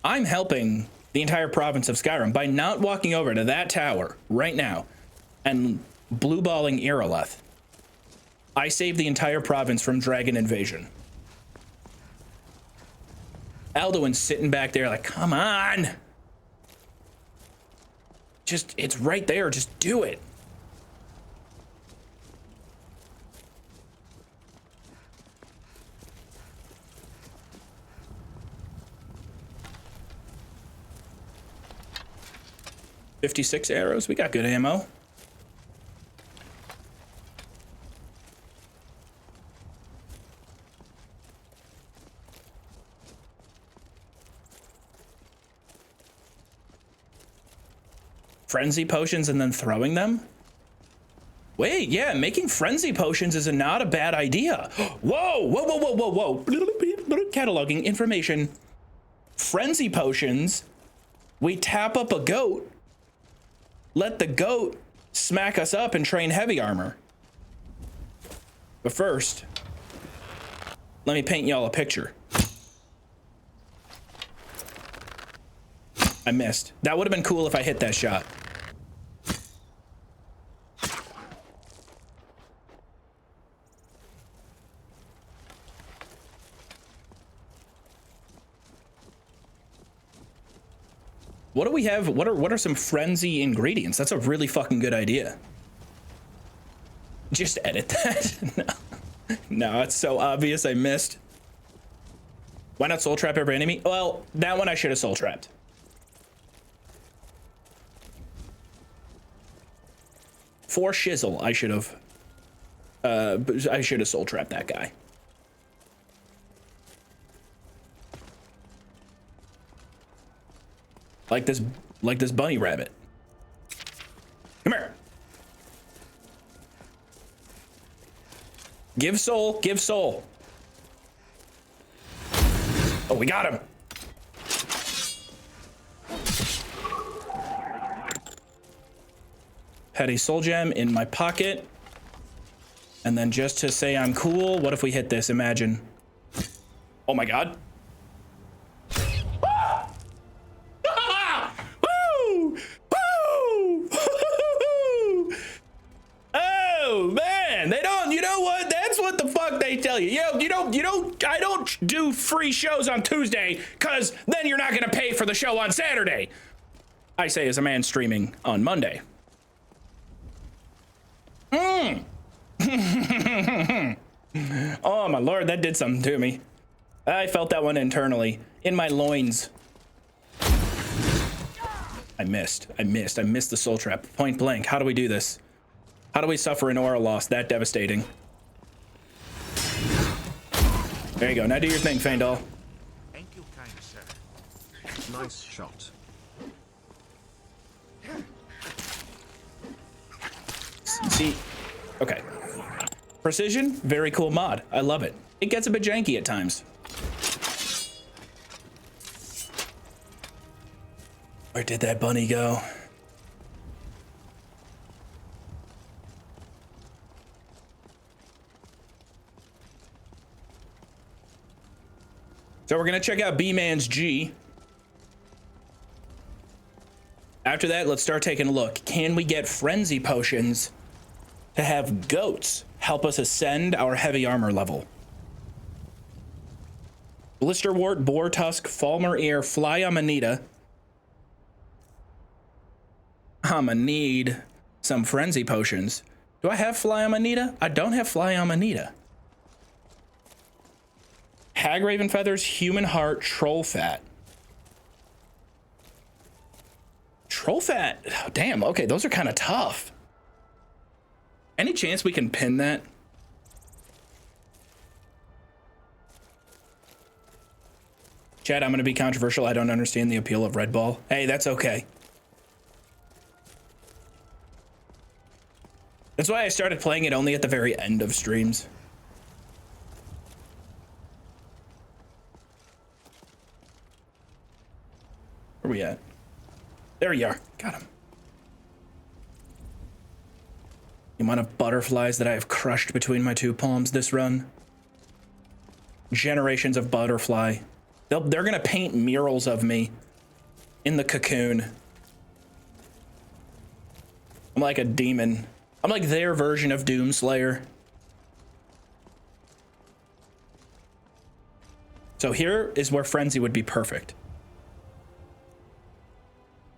I'm helping the entire province of Skyrim by not walking over to that tower right now and blue balling Irileth. I saved the entire province from dragon invasion. Alduin's sitting back there like, come on. Just, it's right there. Just do it. $56 arrows. We got good ammo. Frenzy potions and then throwing them? Wait, yeah, making frenzy potions is not a bad idea. Whoa, whoa, whoa, whoa, whoa, whoa. Cataloging information. Frenzy potions, we tap up a goat, let the goat smack us up and train heavy armor. But first, let me paint y'all a picture. I missed. That would have been cool if I hit that shot. What do we have? What are some frenzy ingredients? That's a really fucking good idea. Just edit that. No, it's so obvious I missed. Why not soul trap every enemy? Well, that one I should have soul trapped. For shizzle, I should have soul trapped that guy. Like this bunny rabbit. Come here. Give soul, give soul. Oh, we got him. Had a soul gem in my pocket. And then just to say I'm cool, what if we hit this? Imagine. Oh my God. Oh man, they don't, you know what? That's what the fuck they tell you. I don't do free shows on Tuesday because then you're not gonna pay for the show on Saturday. I say as a man streaming on Monday. Oh my Lord, that did something to me. I felt that one internally in my loins. I missed the soul trap. Point blank. How do we do this? How do we suffer an aura loss that devastating? There you go. Now do your thing, Faendal. Thank you, kind sir. Nice shot. See, okay. Precision, very cool mod. I love it. It gets a bit janky at times. Where did that bunny go? So we're gonna check out B-Man's G. After that, let's start taking a look. Can we get frenzy potions to have goats help us ascend our heavy armor level? Blisterwort, Boar Tusk, Falmer Ear, Fly Amanita. I'ma need some frenzy potions. Do I have Fly Amanita? I don't have Fly Amanita. Hag Raven Feathers, Human Heart, Troll Fat. Troll Fat, oh, damn, okay, those are kind of tough. Any chance we can pin that? Chad, I'm gonna be controversial. I don't understand the appeal of Red Ball. Hey, that's okay. That's why I started playing it only at the very end of streams. Where we at? There you are. Got him. The amount of butterflies that I have crushed between my two palms this run. Generations of butterfly. They're gonna paint murals of me in the cocoon. I'm like a demon. I'm like their version of Doomslayer. So here is where Frenzy would be perfect.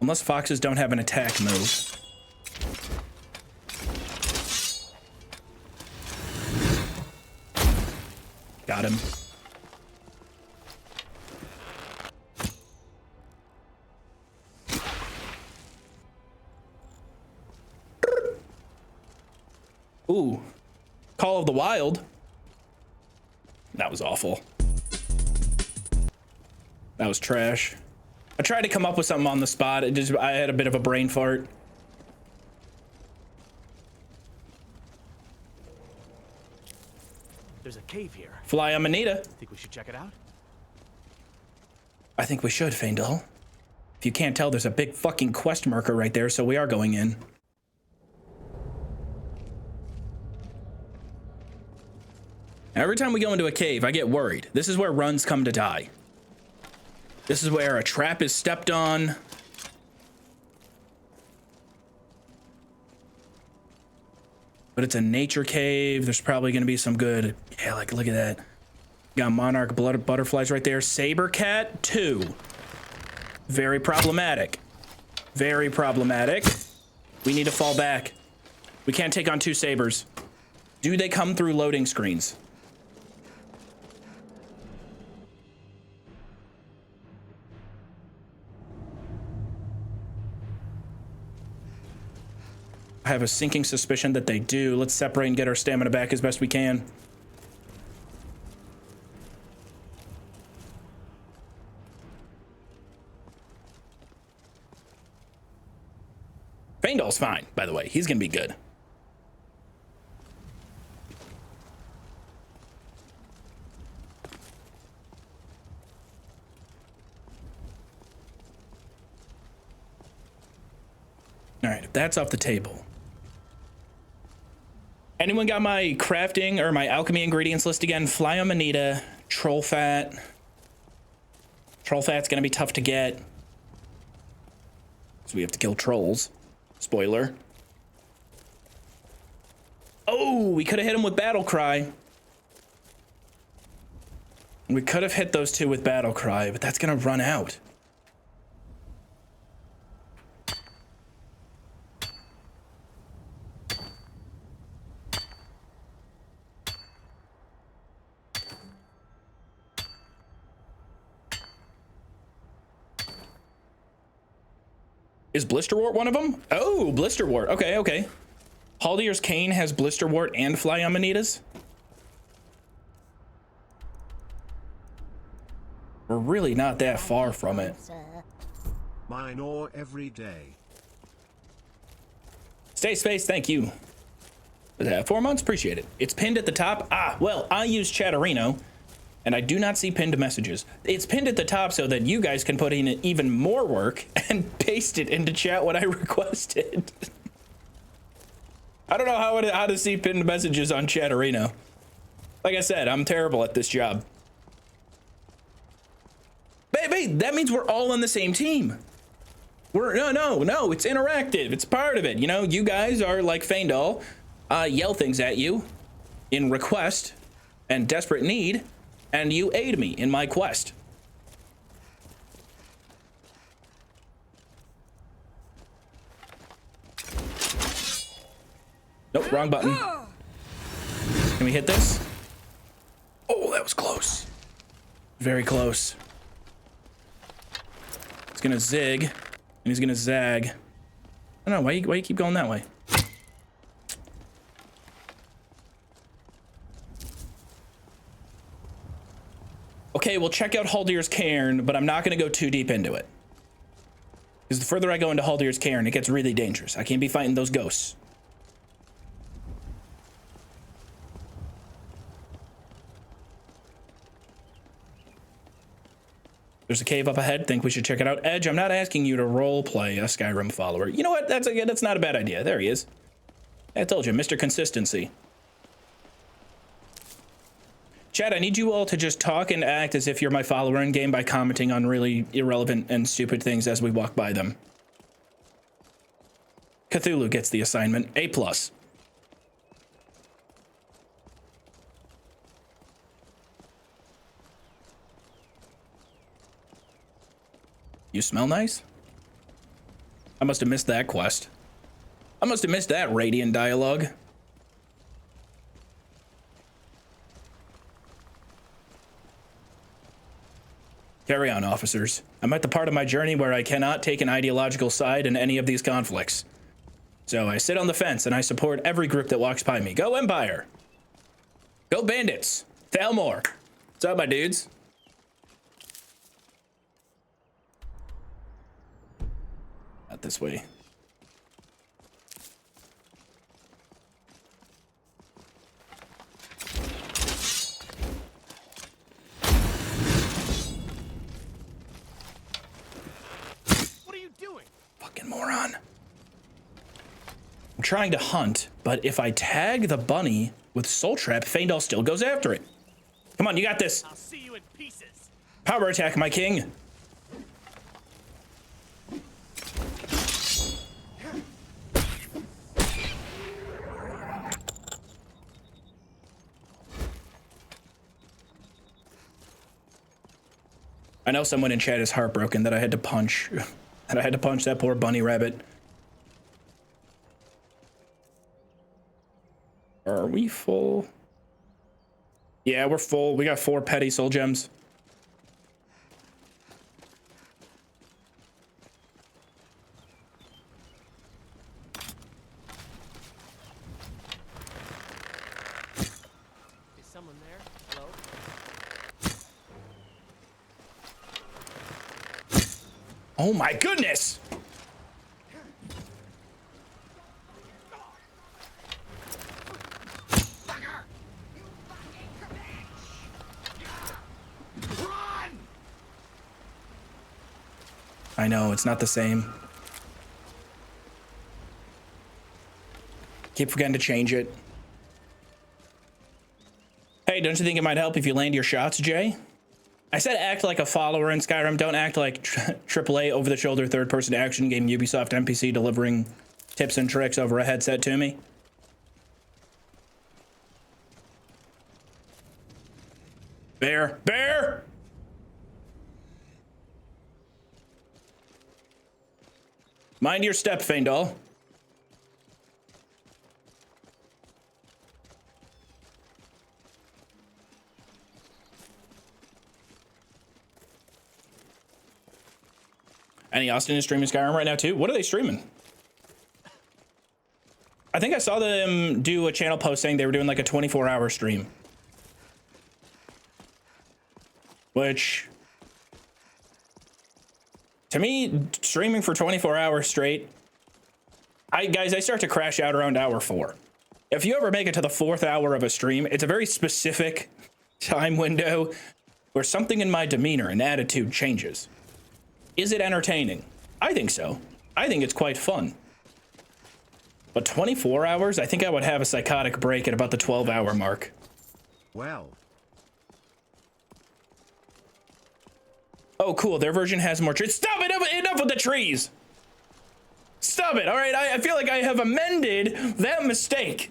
Unless foxes don't have an attack move. Got him. Ooh. Call of the Wild. That was awful. That was trash. I tried to come up with something on the spot. I had a bit of a brain fart. There's a cave here. Fly on Manita. Think we should check it out? I think we should, Faendal. If you can't tell, there's a big fucking quest marker right there, so we are going in. Every time we go into a cave, I get worried. This is where runs come to die. This is where a trap is stepped on. But it's a nature cave. There's probably going to be some good... Yeah, like, look at that. Got monarch blood butterflies right there. Saber cat 2. Very problematic. Very problematic. We need to fall back. We can't take on 2 sabers. Do they come through loading screens? I have a sinking suspicion that they do. Let's separate and get our stamina back as best we can. Faendal's fine, by the way. He's gonna be good. All right, if that's off the table. Anyone got my crafting or my alchemy ingredients list again? Fly on Manita, troll fat. Troll fat's gonna be tough to get. So we have to kill trolls. Spoiler. Oh, we could have hit him with battle cry. We could have hit those 2 with battle cry, but that's gonna run out. Is Blisterwort one of them? Oh, Blisterwort. Okay, okay. Haldier's Cane has Blisterwort and Fly on Manitas. We're really not that far from it. Mine ore every day. Stay space, thank you. 4 months, appreciate it. It's pinned at the top. Ah, well, I use Chatterino, and I do not see pinned messages. It's pinned at the top so that you guys can put in even more work and paste it into chat what I requested. I don't know how to see pinned messages on Chatterino. Like I said, I'm terrible at this job. Baby, that means we're all on the same team. No, it's interactive. It's part of it. You know, you guys are like Faendal, yell things at you in request and desperate need, and you aid me in my quest. Nope, wrong button. Can we hit this? Oh, that was close. Very close. He's gonna zig, and he's gonna zag. I don't know, why you keep going that way? Okay, we'll check out Haldier's Cairn, but I'm not gonna go too deep into it. Because the further I go into Haldier's Cairn, it gets really dangerous. I can't be fighting those ghosts. There's a cave up ahead. Think we should check it out. Edge, I'm not asking you to role play a Skyrim follower. You know what? That's not a bad idea. There he is. I told you, Mr. Consistency. Chad, I need you all to just talk and act as if you're my follower in game by commenting on really irrelevant and stupid things as we walk by them. Cthulhu gets the assignment. A+. You smell nice? I must have missed that quest. I must have missed that radiant dialogue. Carry on, officers. I'm at the part of my journey where I cannot take an ideological side in any of these conflicts. So I sit on the fence and I support every group that walks by me. Go Empire! Go Bandits! Thalmor! What's up, my dudes? Not this way. on. I'm trying to hunt, but if I tag the bunny with Soul Trap, Faendal still goes after it. Come on, you got this. I'll see you in pieces. Power attack, my king. I know someone in chat is heartbroken that I had to punch that poor bunny rabbit. Are we full? Yeah, we're full. We got 4 petty soul gems. Is someone there? Hello? Oh my goodness! I know, it's not the same. Keep forgetting to change it. Hey, don't you think it might help if you land your shots, Jay? I said act like a follower in Skyrim. Don't act like AAA over-the-shoulder third-person action game Ubisoft NPC delivering tips and tricks over a headset to me. Bear! Bear! Mind your step, Faendal. Any Austin is streaming Skyrim right now too? What are they streaming? I think I saw them do a channel post saying they were doing like a 24-hour stream. Which, to me, streaming for 24 hours straight, guys, I start to crash out around hour 4. If you ever make it to the 4th hour of a stream, it's a very specific time window where something in my demeanor and attitude changes. Is it entertaining? I think so. I think it's quite fun. But 24 hours, I think I would have a psychotic break at about the 12-hour mark. Well. Oh, cool. Their version has more trees. Stop it! Enough with the trees! Stop it! All right, I feel like I have amended that mistake.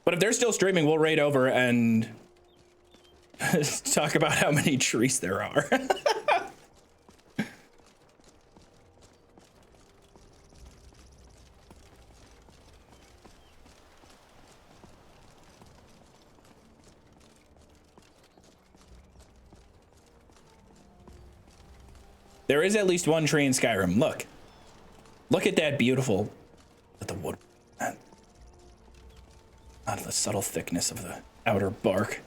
But if they're still streaming, we'll raid over and talk about how many trees there are. There is at least one tree in Skyrim. Look. Look at that beautiful, at the wood. Not the subtle thickness of the outer bark.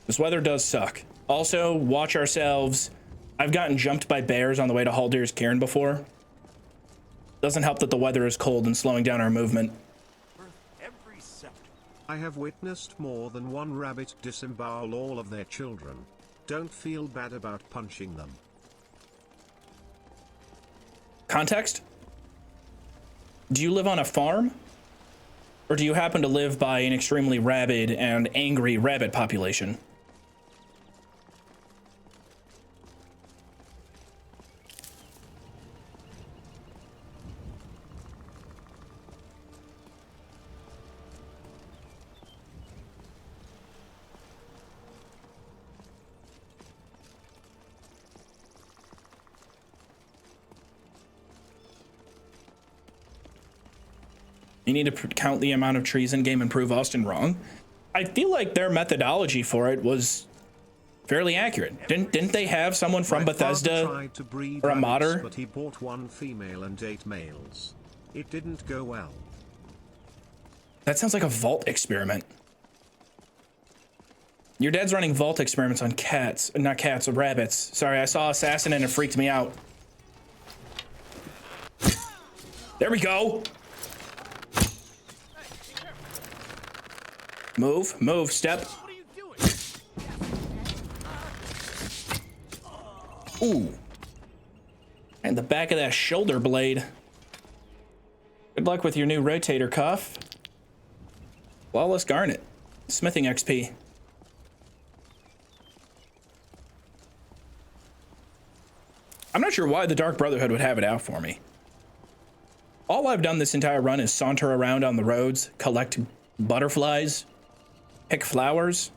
This weather does suck. Also, watch ourselves. I've gotten jumped by bears on the way to Haldir's Cairn before. Doesn't help that the weather is cold and slowing down our movement. I have witnessed more than one rabbit disembowel all of their children. Don't feel bad about punching them. Context? Do you live on a farm? Or do you happen to live by an extremely rabid and angry rabbit population? You need to count the amount of trees in game and prove Austin wrong. I feel like their methodology for it was fairly accurate. Didn't they have someone from Bethesda tried to breed or a rabbits, modder? but he bought 1 female and 8 males. It didn't go well. That sounds like a vault experiment. Your dad's running vault experiments on cats, not cats, rabbits. Sorry, I saw Assassin and it freaked me out. There we go. Move, step. Ooh. And the back of that shoulder blade. Good luck with your new rotator cuff. Flawless garnet. Smithing XP. I'm not sure why the Dark Brotherhood would have it out for me. All I've done this entire run is saunter around on the roads, collect butterflies, pick flowers.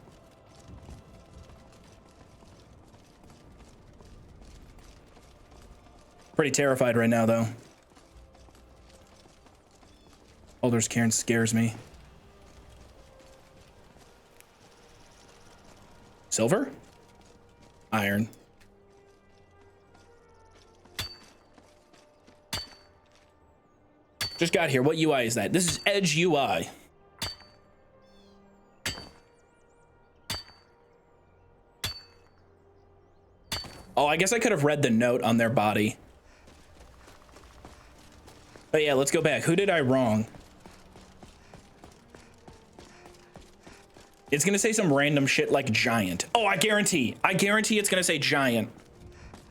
Pretty terrified right now, though. Alder's Cairn scares me. Silver? Iron. Just got here. What UI is that? This is Edge UI. Oh, I guess I could have read the note on their body. But yeah, let's go back. Who did I wrong? It's gonna say some random shit like giant. Oh, I guarantee it's gonna say giant.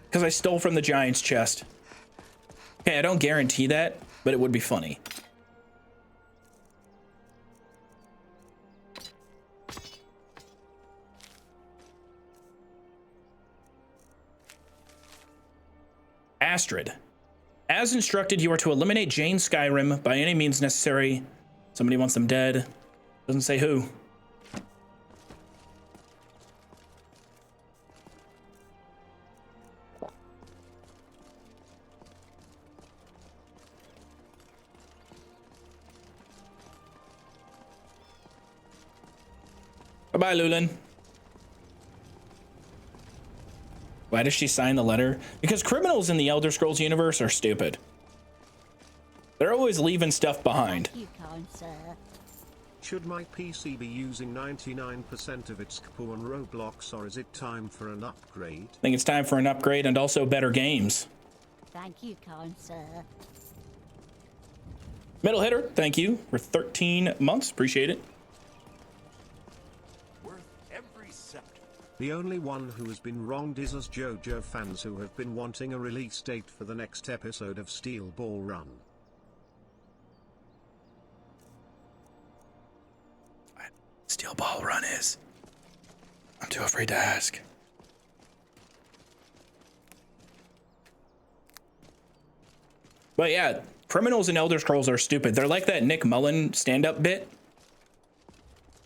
Because I stole from the giant's chest. Okay, I don't guarantee that, but it would be funny. Astrid. As instructed, you are to eliminate Jane Skyrim by any means necessary. Somebody wants them dead. Doesn't say who. Bye-bye, Lulin. Why does she sign the letter? Because criminals in the Elder Scrolls universe are stupid. They're always leaving stuff behind. You can't, sir. Should my PC be using 99% of its CPU on Roblox, or is it time for an upgrade? I think it's time for an upgrade and also better games. Thank you, kind sir. Middle hitter, thank you for 13 months. Appreciate it. The only one who has been wronged is us JoJo fans who have been wanting a release date for the next episode of Steel Ball Run. Steel Ball Run is. I'm too afraid to ask. But yeah, criminals in Elder Scrolls are stupid. They're like that Nick Mullen stand-up bit.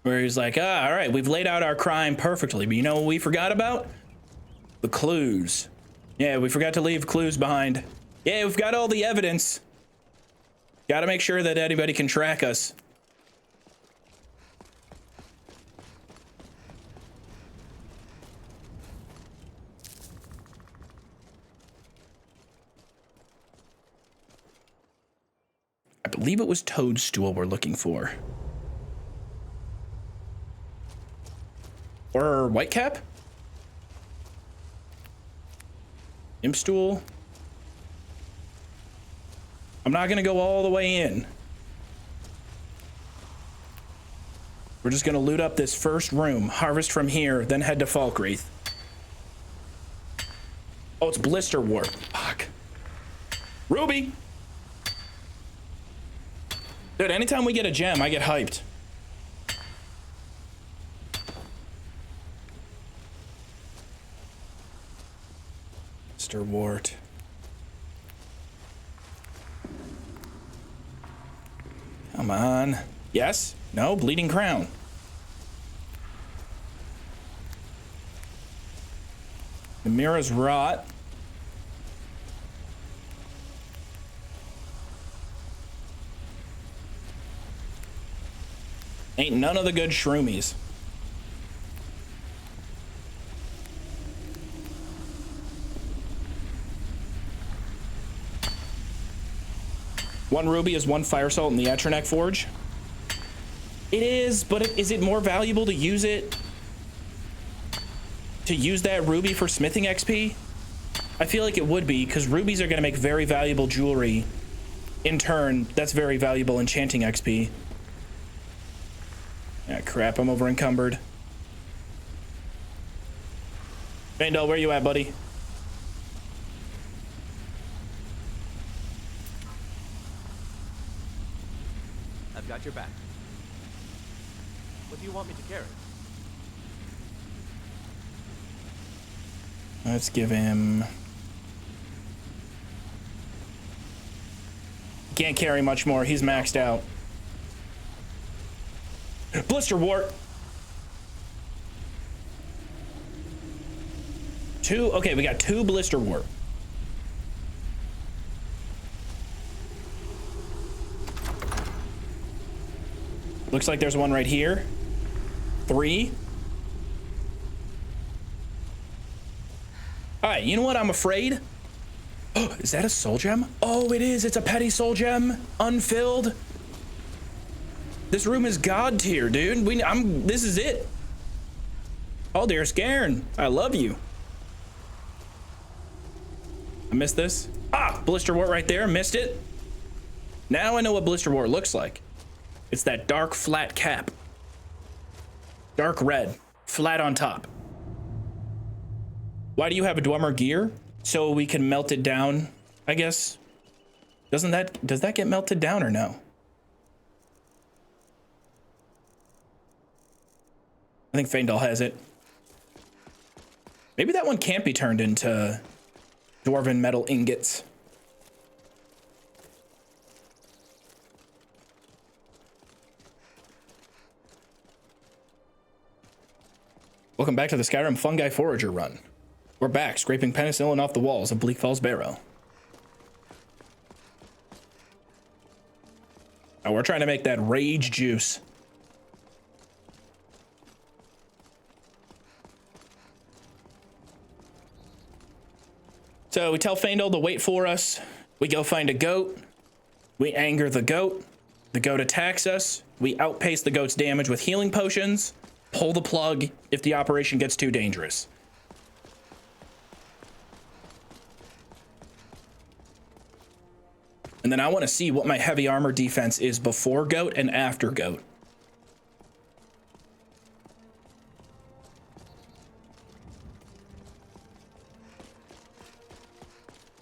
Where he's like, all right, we've laid out our crime perfectly, but you know what we forgot about? The clues. Yeah, we forgot to leave clues behind. Yeah, we've got all the evidence. Gotta make sure that anybody can track us. I believe it was Toadstool we're looking for. Or Whitecap? Impstool? I'm not gonna go all the way in. We're just gonna loot up this first room, harvest from here, then head to Falkreath. Oh, it's Blister Warp. Fuck. Ruby! Dude, anytime we get a gem, I get hyped. Mr. Wart. Come on. Yes? No? Bleeding Crown. Namira's Rot. Ain't none of the good shroomies. One ruby is one fire salt in the Atronek Forge. It is, but is it more valuable to use it? To use that ruby for smithing XP? I feel like it would be, because rubies are going to make very valuable jewelry. In turn, that's very valuable enchanting XP. Ah, crap, I'm over encumbered. Vandal, where you at, buddy? got your back. What do you want me to carry? Let's give him... Can't carry much more. He's maxed out. Blister wart. 2. Okay, we got 2 blister wart. Looks like there's one right here. 3. All right, you know what? I'm afraid. Oh, is that a soul gem? Oh, it is. It's a petty soul gem, unfilled. This room is god tier, dude. This is it. Oh, dear Scairn. I love you. I missed this. Ah, blister wart right there. Missed it. Now I know what blister wart looks like. It's that dark, flat cap. Dark red, flat on top. Why do you have a Dwemer gear? So we can melt it down, I guess. Does that get melted down or no? I think Faendal has it. Maybe that one can't be turned into dwarven metal ingots. Welcome back to the Skyrim Fungi Forager run. We're back, scraping penicillin off the walls of Bleak Falls Barrow. Now we're trying to make that rage juice. So we tell Faendal to wait for us. We go find a goat. We anger the goat. The goat attacks us. We outpace the goat's damage with healing potions. Pull the plug if the operation gets too dangerous. And then I want to see what my heavy armor defense is before goat and after goat.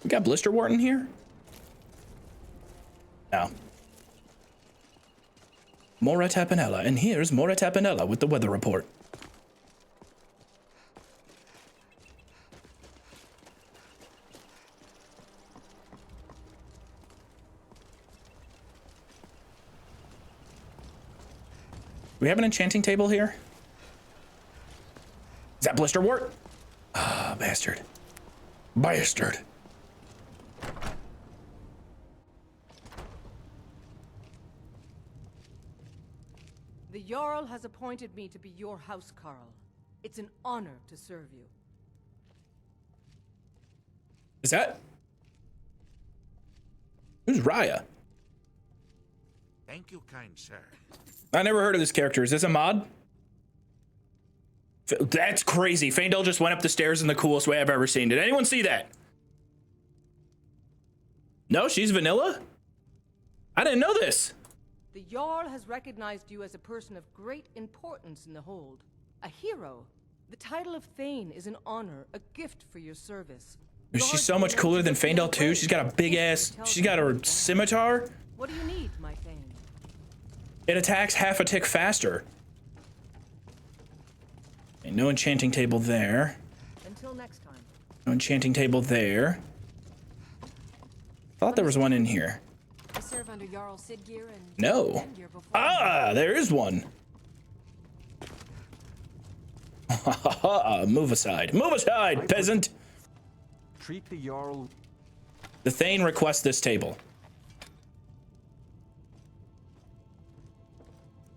We got blister wart in here? No. Mora Tapanella, and here's Mora Tapanella with the weather report. We have an enchanting table here? Is that blister wart? Ah, bastard. Bastard. The Jarl has appointed me to be your housecarl. It's an honor to serve you. Is that? Who's Raya? Thank you, kind sir. I never heard of this character. Is this a mod? That's crazy. Faendal just went up the stairs in the coolest way I've ever seen. Did anyone see that? No, she's vanilla? I didn't know this. The Jarl has recognized you as a person of great importance in the Hold. A hero. The title of Thane is an honor, a gift for your service. She's so much cooler than Faendal too. She's got a big ass, she's got her scimitar. What do you need, my Thane? It attacks half a tick faster. Okay, no enchanting table there. Until next time. No enchanting table there. Thought there was one in here. I serve under Jarl Siggeir and No. Ah, there is one. Move aside. Move aside, peasant. Treat the Jarl. The Thane requests this table.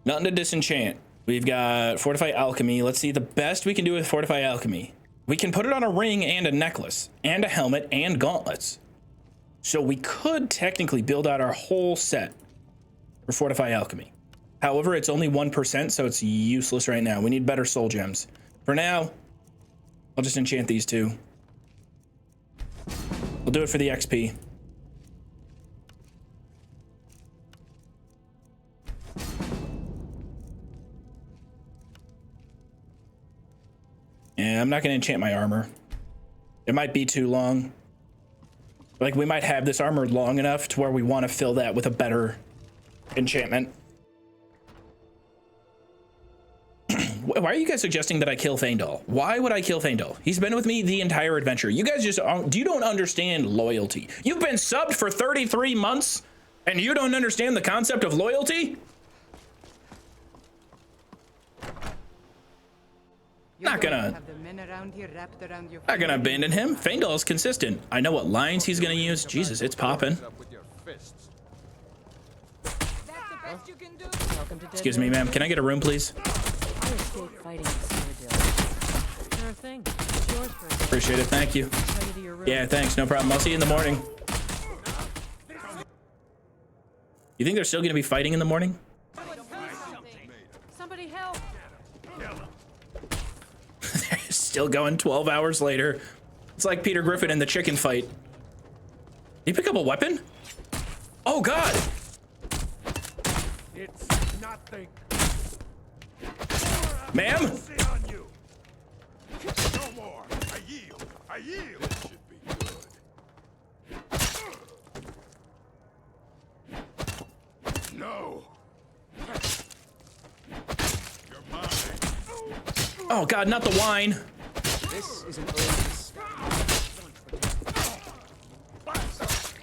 Nothing to disenchant. We've got Fortify Alchemy. Let's see the best we can do with Fortify Alchemy. We can put it on a ring and a necklace and a helmet and gauntlets. So we could technically build out our whole set for Fortify Alchemy. However, it's only 1%, so it's useless right now. We need better soul gems. For now, I'll just enchant these two. We'll do it for the XP. Yeah, I'm not gonna enchant my armor. It might be too long. Like, we might have this armor long enough to where we want to fill that with a better enchantment. Why are you guys suggesting that I kill Faendal? Why would I kill Faendal? He's been with me the entire adventure. You guys just you don't understand loyalty. You've been subbed for 33 months and you don't understand the concept of loyalty? Not gonna abandon him. Faendal is consistent. I know what lines he's gonna use. Jesus, it's popping. Excuse me, ma'am. Can I get a room, please? Appreciate it. Thank you. Yeah, thanks. No problem. I'll see you in the morning. You think they're still gonna be fighting in the morning? Somebody help! Still going 12 hours later. It's like Peter Griffin in the chicken fight. Did he pick up a weapon? Oh God! It's nothing. Ma'am? No more. I yield. I yield. This should be good. No. You're mine. Oh God, not the wine. This is an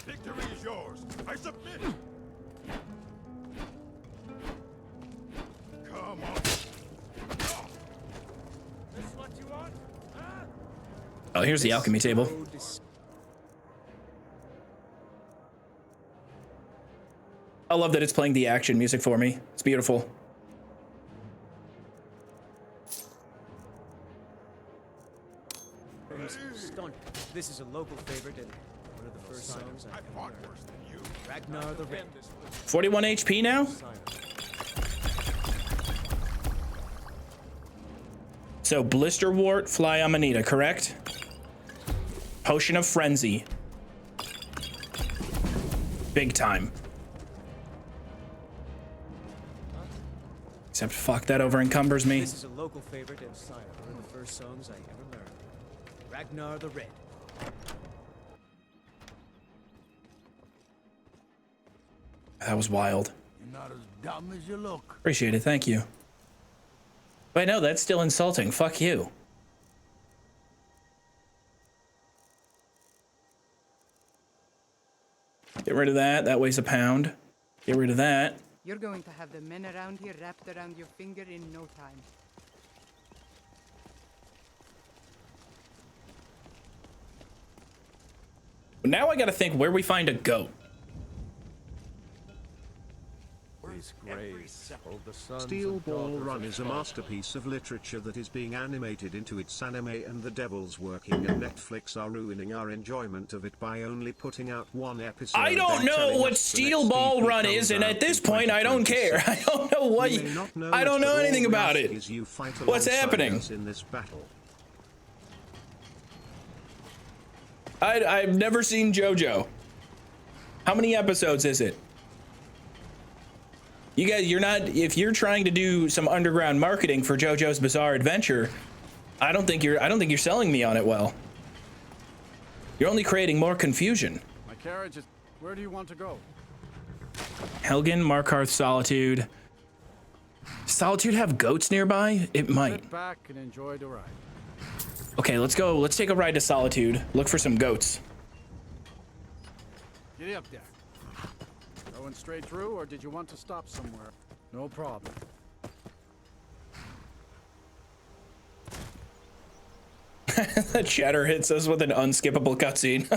Victory is yours. I submit. Come on. This what you want? Huh? Oh, here's the alchemy table. I love that it's playing the action music for me. It's beautiful. Stunt. This is a local favorite and one of the first songs I fought worse than you. Ragnar the Red. 41 HP now? So Blisterwort, Fly Amanita, correct? Potion of Frenzy. Big time. Except fuck, that over encumbers me. This is a local favorite and silent. One of the first songs I ever learned. Ragnar the Red. That was wild. You're not as dumb as you look. Appreciate it, thank you. Wait, no, that's still insulting. Fuck you. Get rid of that. That weighs a pound. Get rid of that. You're going to have the men around here wrapped around your finger in no time. Now I gotta think where we find a goat. Steel Ball Run is a masterpiece of literature that is being animated into its anime, and the devil's working and Netflix are ruining our enjoyment of it by only putting out one episode. I don't know what Steel Ball Run is, and at this point I don't care. I don't know what I don't know anything about it. What's happening? In this battle. I've never seen JoJo. How many episodes is it? You guys, you're not, if you're trying to do some underground marketing for JoJo's Bizarre Adventure, I don't think you're selling me on it well. You're only creating more confusion. My carriage is, where do you want to go? Helgen, Markarth, Solitude. Solitude have goats nearby? It might. Sit back and enjoy the ride. Okay, let's go. Let's take a ride to Solitude. Look for some goats. Get up there. Going straight through, or did you want to stop somewhere? No problem. The chatter hits us with an unskippable cutscene.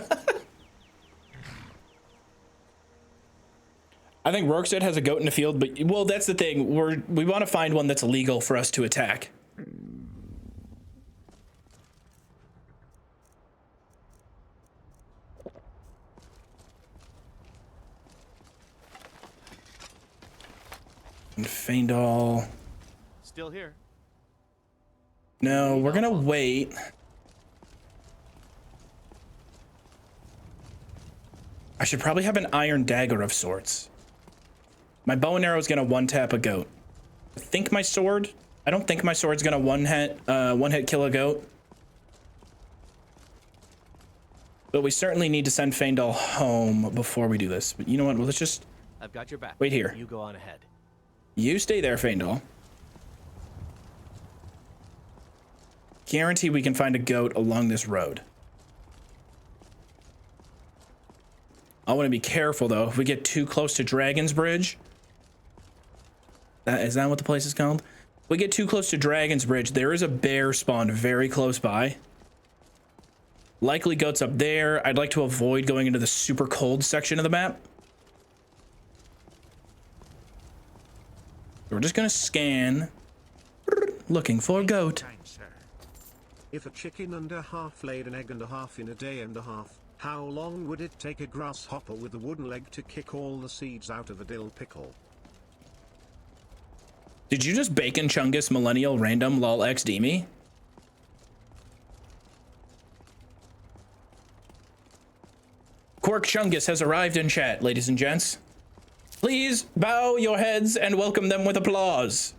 I think Rorkstead has a goat in the field, but well, that's the thing. We want to find one that's illegal for us to attack. And Faendal. Still here. No, we're gonna wait. I should probably have an iron dagger of sorts. My bow and arrow is gonna one-tap a goat. I think my sword. I don't think my sword's gonna one-hit kill a goat. But we certainly need to send Faendal home before we do this. But you know what? Well, let's just. I've got your back. Wait here. You go on ahead. You stay there, Faendal. guarantee we can find a goat along this road. I want to be careful though. If we get too close to Dragon's Bridge, is that what the place is called? If we get too close to Dragon's Bridge, there is a bear spawned very close by. Likely goats up there. I'd like to avoid going into the super cold section of the map. We're just gonna scan, looking for a goat. If a chicken and a half laid an egg and a half in a day and a half, how long would it take a grasshopper with a wooden leg to kick all the seeds out of a dill pickle? Did you just bacon chungus millennial random lol xd me? Quark Chungus has arrived in chat, ladies and gents. Please bow your heads and welcome them with applause.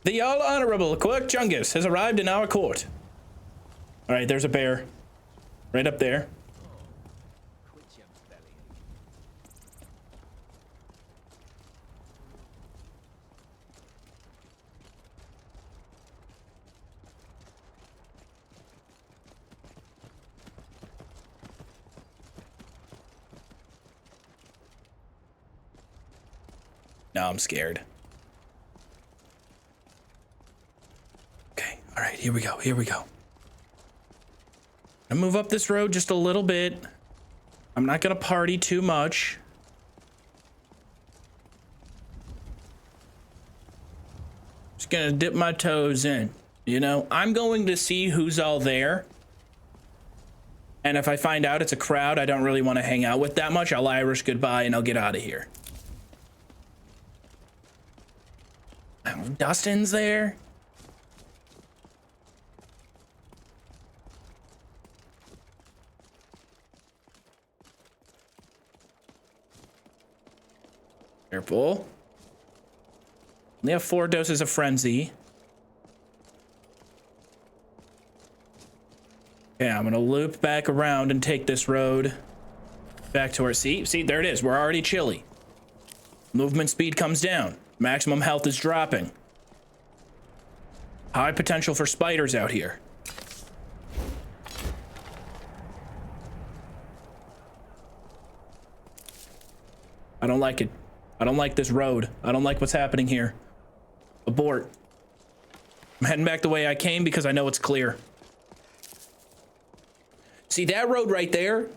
The all honorable Quark Chungus has arrived in our court. All right, there's a bear right up there. Now I'm scared. Okay, all right, here we go, here we go. I'm gonna move up this road just a little bit. I'm not gonna party too much. Just gonna dip my toes in. You know, I'm going to see who's all there. And if I find out it's a crowd I don't really want to hang out with that much, I'll Irish goodbye and I'll get out of here. Dustin's there. Careful. They have 4 doses of frenzy. Yeah, I'm gonna loop back around and take this road back to our seat. See, there it is. We're already chilly. Movement speed comes down. Maximum health is dropping. High potential for spiders out here. I don't like it. I don't like this road. I don't like what's happening here. Abort. I'm heading back the way I came because I know it's clear. See that road right there?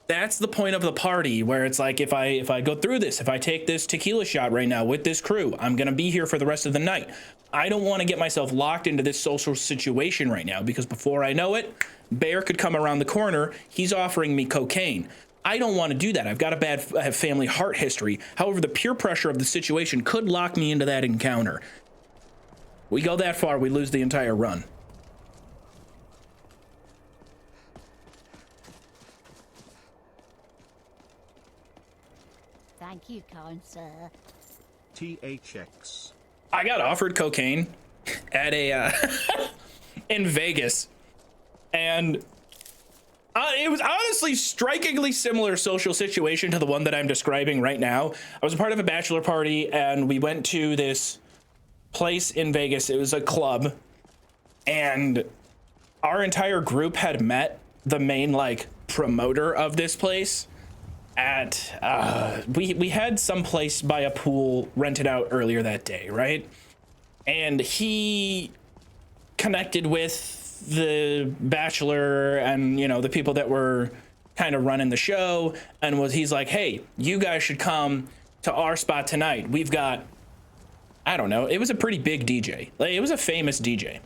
That's the point of the party where it's like, if I go through this, if I take this tequila shot right now with this crew, I'm gonna be here for the rest of the night. I don't want to get myself locked into this social situation right now because before I know it, Bear could come around the corner. He's offering me cocaine. I don't want to do that. I've got a bad family heart history. However, the peer pressure of the situation could lock me into that encounter. We go that far, we lose the entire run. Thank you, kind sir. THX. I got offered cocaine at a in Vegas, and it was honestly strikingly similar social situation to the one that I'm describing right now. I was a part of a bachelor party, and we went to this place in Vegas. It was a club, and our entire group had met the main like promoter of this place at we had some place by a pool rented out earlier that day, right? And he connected with the bachelor and, you know, the people that were kind of running the show, and he's like, hey, you guys should come to our spot tonight. We've got, I don't know, it was a pretty big DJ. Like, it was a famous DJ.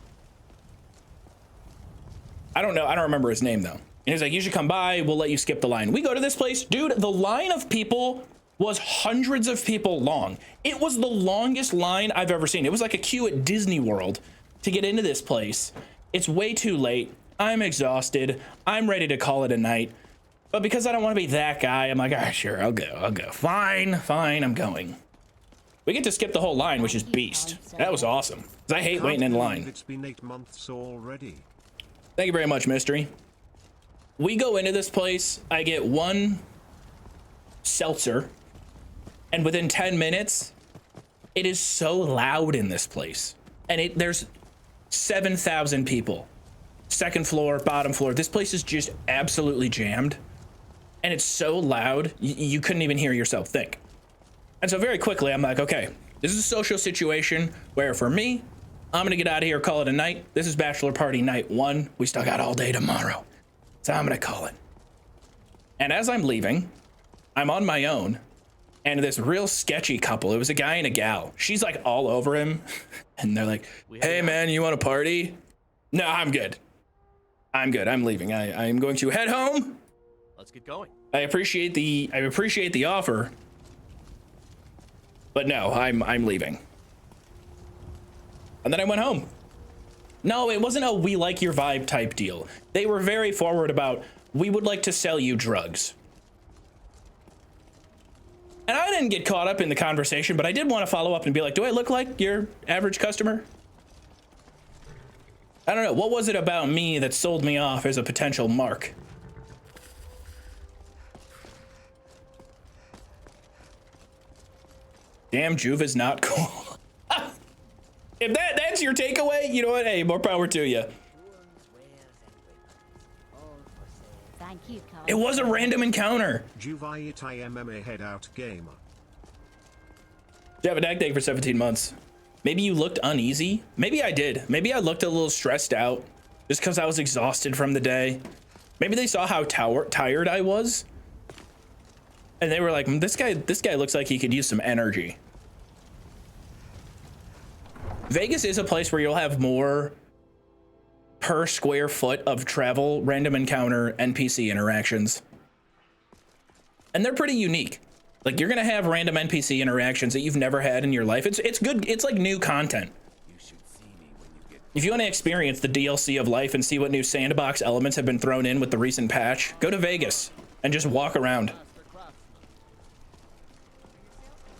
I don't remember his name though. And he's like, you should come by, we'll let you skip the line. We go to this place, dude, the line of people was hundreds of people long. It was the longest line I've ever seen. It was like a queue at Disney World to get into this place. It's way too late. I'm exhausted. I'm ready to call it a night. But because I don't want to be that guy, I'm like, ah, sure, I'll go. Fine, I'm going. We get to skip the whole line, which is beast. That was awesome. 'Cause I hate waiting in line. It's been 8 months already. Thank you very much, Mystery. We go into this place, I get 1 seltzer, and within 10 minutes, it is so loud in this place. And there's 7,000 people second floor, bottom floor. This place is just absolutely jammed. And it's so loud, you couldn't even hear yourself think. And so very quickly, I'm like, okay, this is a social situation where for me, I'm gonna get out of here, call it a night. This is bachelor party night 1. We still got all day tomorrow. So I'm gonna call it. And as I'm leaving, I'm on my own. And this real sketchy couple, it was a guy and a gal. She's like all over him. And they're like, hey man, you wanna party? No, I'm good. I'm good, I'm leaving. I'm going to head home. Let's get going. I appreciate the offer. But no, I'm leaving. And then I went home. No, it wasn't a we like your vibe type deal. They were very forward about, we would like to sell you drugs. And I didn't get caught up in the conversation, but I did want to follow up and be like, do I look like your average customer? I don't know. What was it about me that sold me off as a potential mark? Damn, Joov is not cool. If that's your takeaway, you know what? Hey, more power to you. Thank you, Carl. It was a random encounter. Juvite MMA head out gamer. You have a neck day for 17 months. Maybe you looked uneasy. Maybe I did. Maybe I looked a little stressed out just because I was exhausted from the day. Maybe they saw how tired I was. And they were like, this guy looks like he could use some energy. Vegas is a place where you'll have more per square foot of travel, random encounter, NPC interactions. And they're pretty unique. Like, you're gonna have random NPC interactions that you've never had in your life. It's good, it's like new content. If you want to experience the DLC of life and see what new sandbox elements have been thrown in with the recent patch, go to Vegas and just walk around.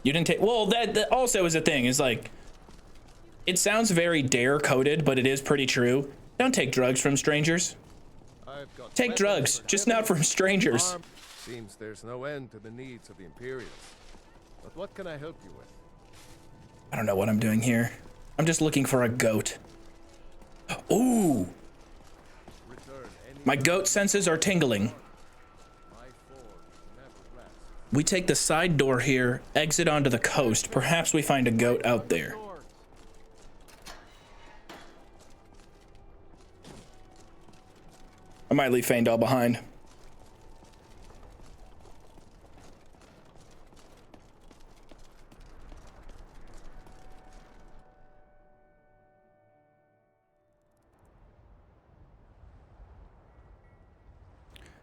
You didn't take, well, that also is a thing, is like, it sounds very dare coded, but it is pretty true. Don't take drugs from strangers. Take drugs, just not from strangers. Seems there's no end to the needs of the Imperials. But what can I help you with? I don't know what I'm doing here. I'm just looking for a goat. Ooh! My goat senses are tingling. We take the side door here, exit onto the coast. Perhaps we find a goat out there. I might leave Faendal behind.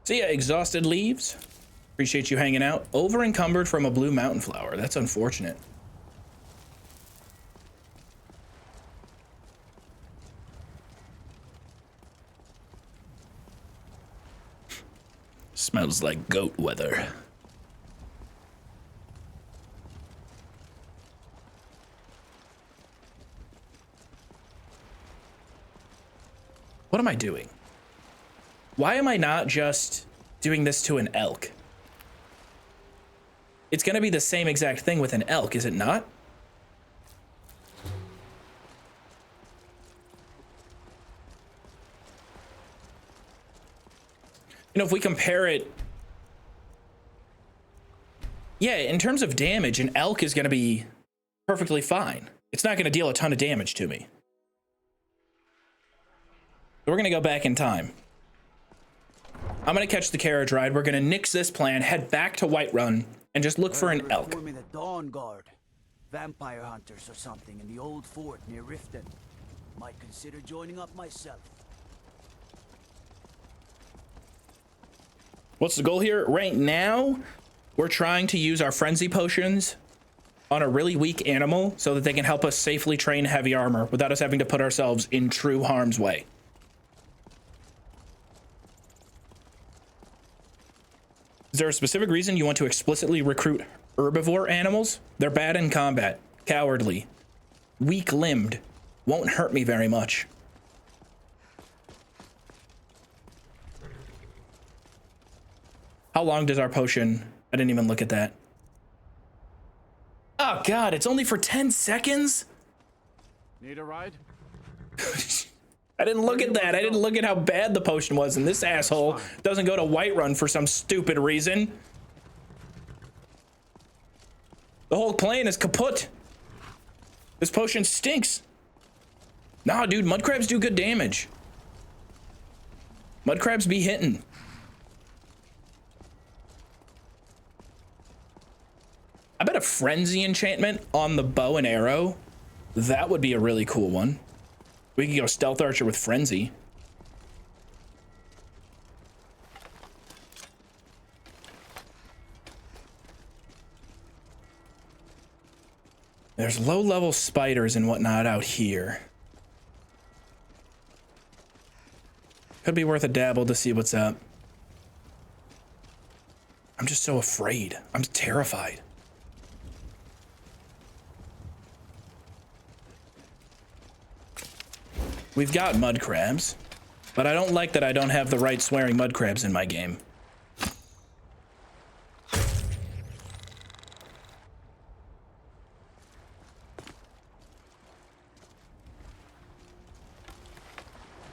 So yeah, exhausted leaves. Appreciate you hanging out. Over encumbered from a blue mountain flower. That's unfortunate. Smells like goat weather. What am I doing? Why am I not just doing this to an elk? It's gonna be the same exact thing with an elk, is it not? You know, if we compare it, yeah, in terms of damage, an elk is gonna be perfectly fine. It's not gonna deal a ton of damage to me. So we're gonna go back in time. I'm gonna catch the carriage ride. We're gonna nix this plan, head back to Whiterun, and just look for an elk. Forming the Dawn Guard, vampire hunters or something in the old fort near Riften. Might consider joining up myself. What's the goal here? Right now, we're trying to use our frenzy potions on a really weak animal so that they can help us safely train heavy armor without us having to put ourselves in true harm's way. Is there a specific reason you want to explicitly recruit herbivore animals? They're bad in combat, cowardly, weak-limbed, won't hurt me very much. How long does our potion? I didn't even look at that. Oh God, it's only for 10 seconds? Need a ride? I didn't look at that. I didn't look at how bad the potion was, and this asshole doesn't go to Whiterun for some stupid reason. The whole plan is kaput. This potion stinks. Nah, dude, mud crabs do good damage. Mud crabs be hitting. I bet a frenzy enchantment on the bow and arrow, that would be a really cool one. We could go stealth archer with frenzy. There's low-level spiders and whatnot out here. Could be worth a dabble to see what's up. I'm just so afraid. I'm terrified. We've got mud crabs, but I don't like that I don't have the right swearing mud crabs in my game.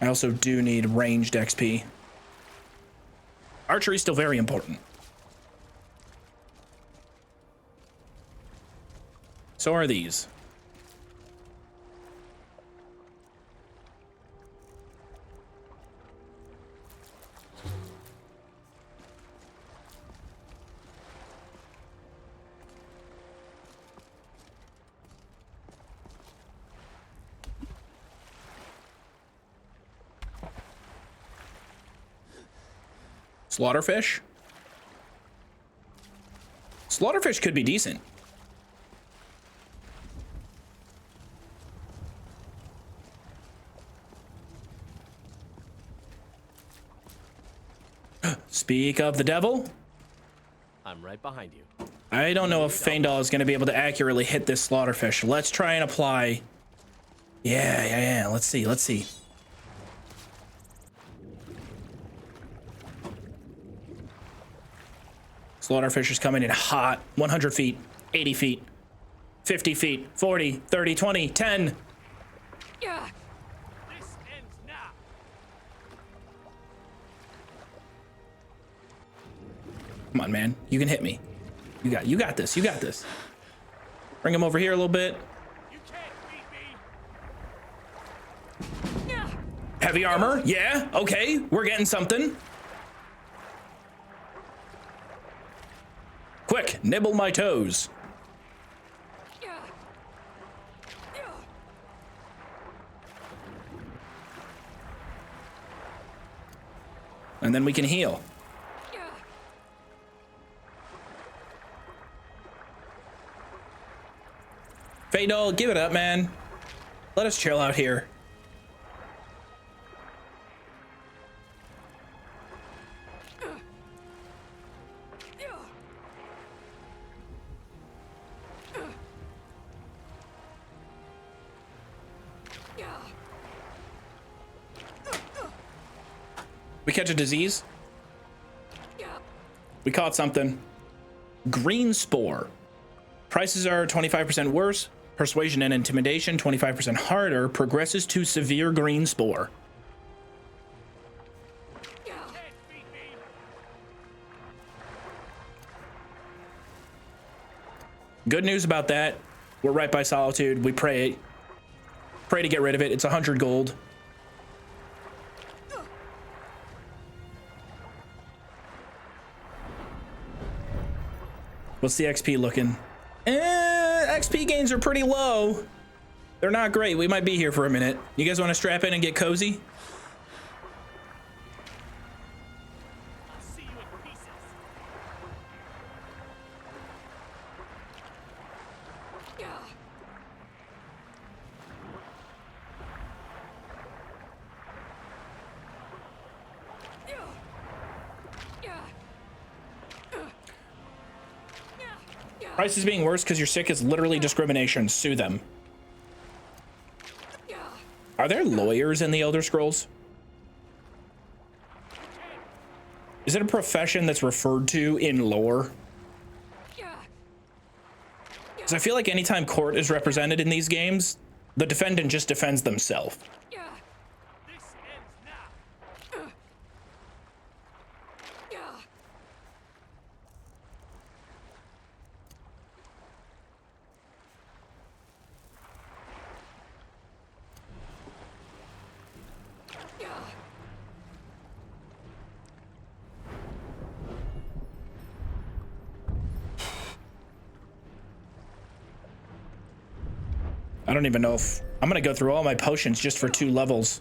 I also do need ranged XP. Archery is still very important. So are these. Slaughterfish? Slaughterfish could be decent. Speak of the devil. I'm right behind you. I don't know if Feindal is going to be able to accurately hit this slaughterfish. Let's try and apply. Yeah. Let's see. Slaughterfish is coming in hot. 100 feet, 80 feet, 50 feet, 40, 30, 20, 10. Yeah. This ends now. Come on, man. You can hit me. You got this. You got this. Bring him over here a little bit. You can't beat me. Heavy armor. Yeah. Okay. We're getting something. Quick, nibble my toes. And then we can heal. Feindal, give it up, man. Let us chill out here. We catch a disease? We caught something. Green spore. Prices are 25% worse. Persuasion and intimidation 25% harder. Progresses to severe green spore. Good news about that. We're right by Solitude. We pray to get rid of it. It's 100 gold. What's the XP looking? XP gains are pretty low. They're not great. We might be here for a minute. You guys want to strap in and get cozy? I'll see you in pieces. Price is being worse because you're sick is literally discrimination. Sue them. Are there lawyers in the Elder Scrolls? Is it a profession that's referred to in lore? Because I feel like anytime court is represented in these games, the defendant just defends themselves. This I don't even know if I'm gonna go through all my potions just for 2 levels.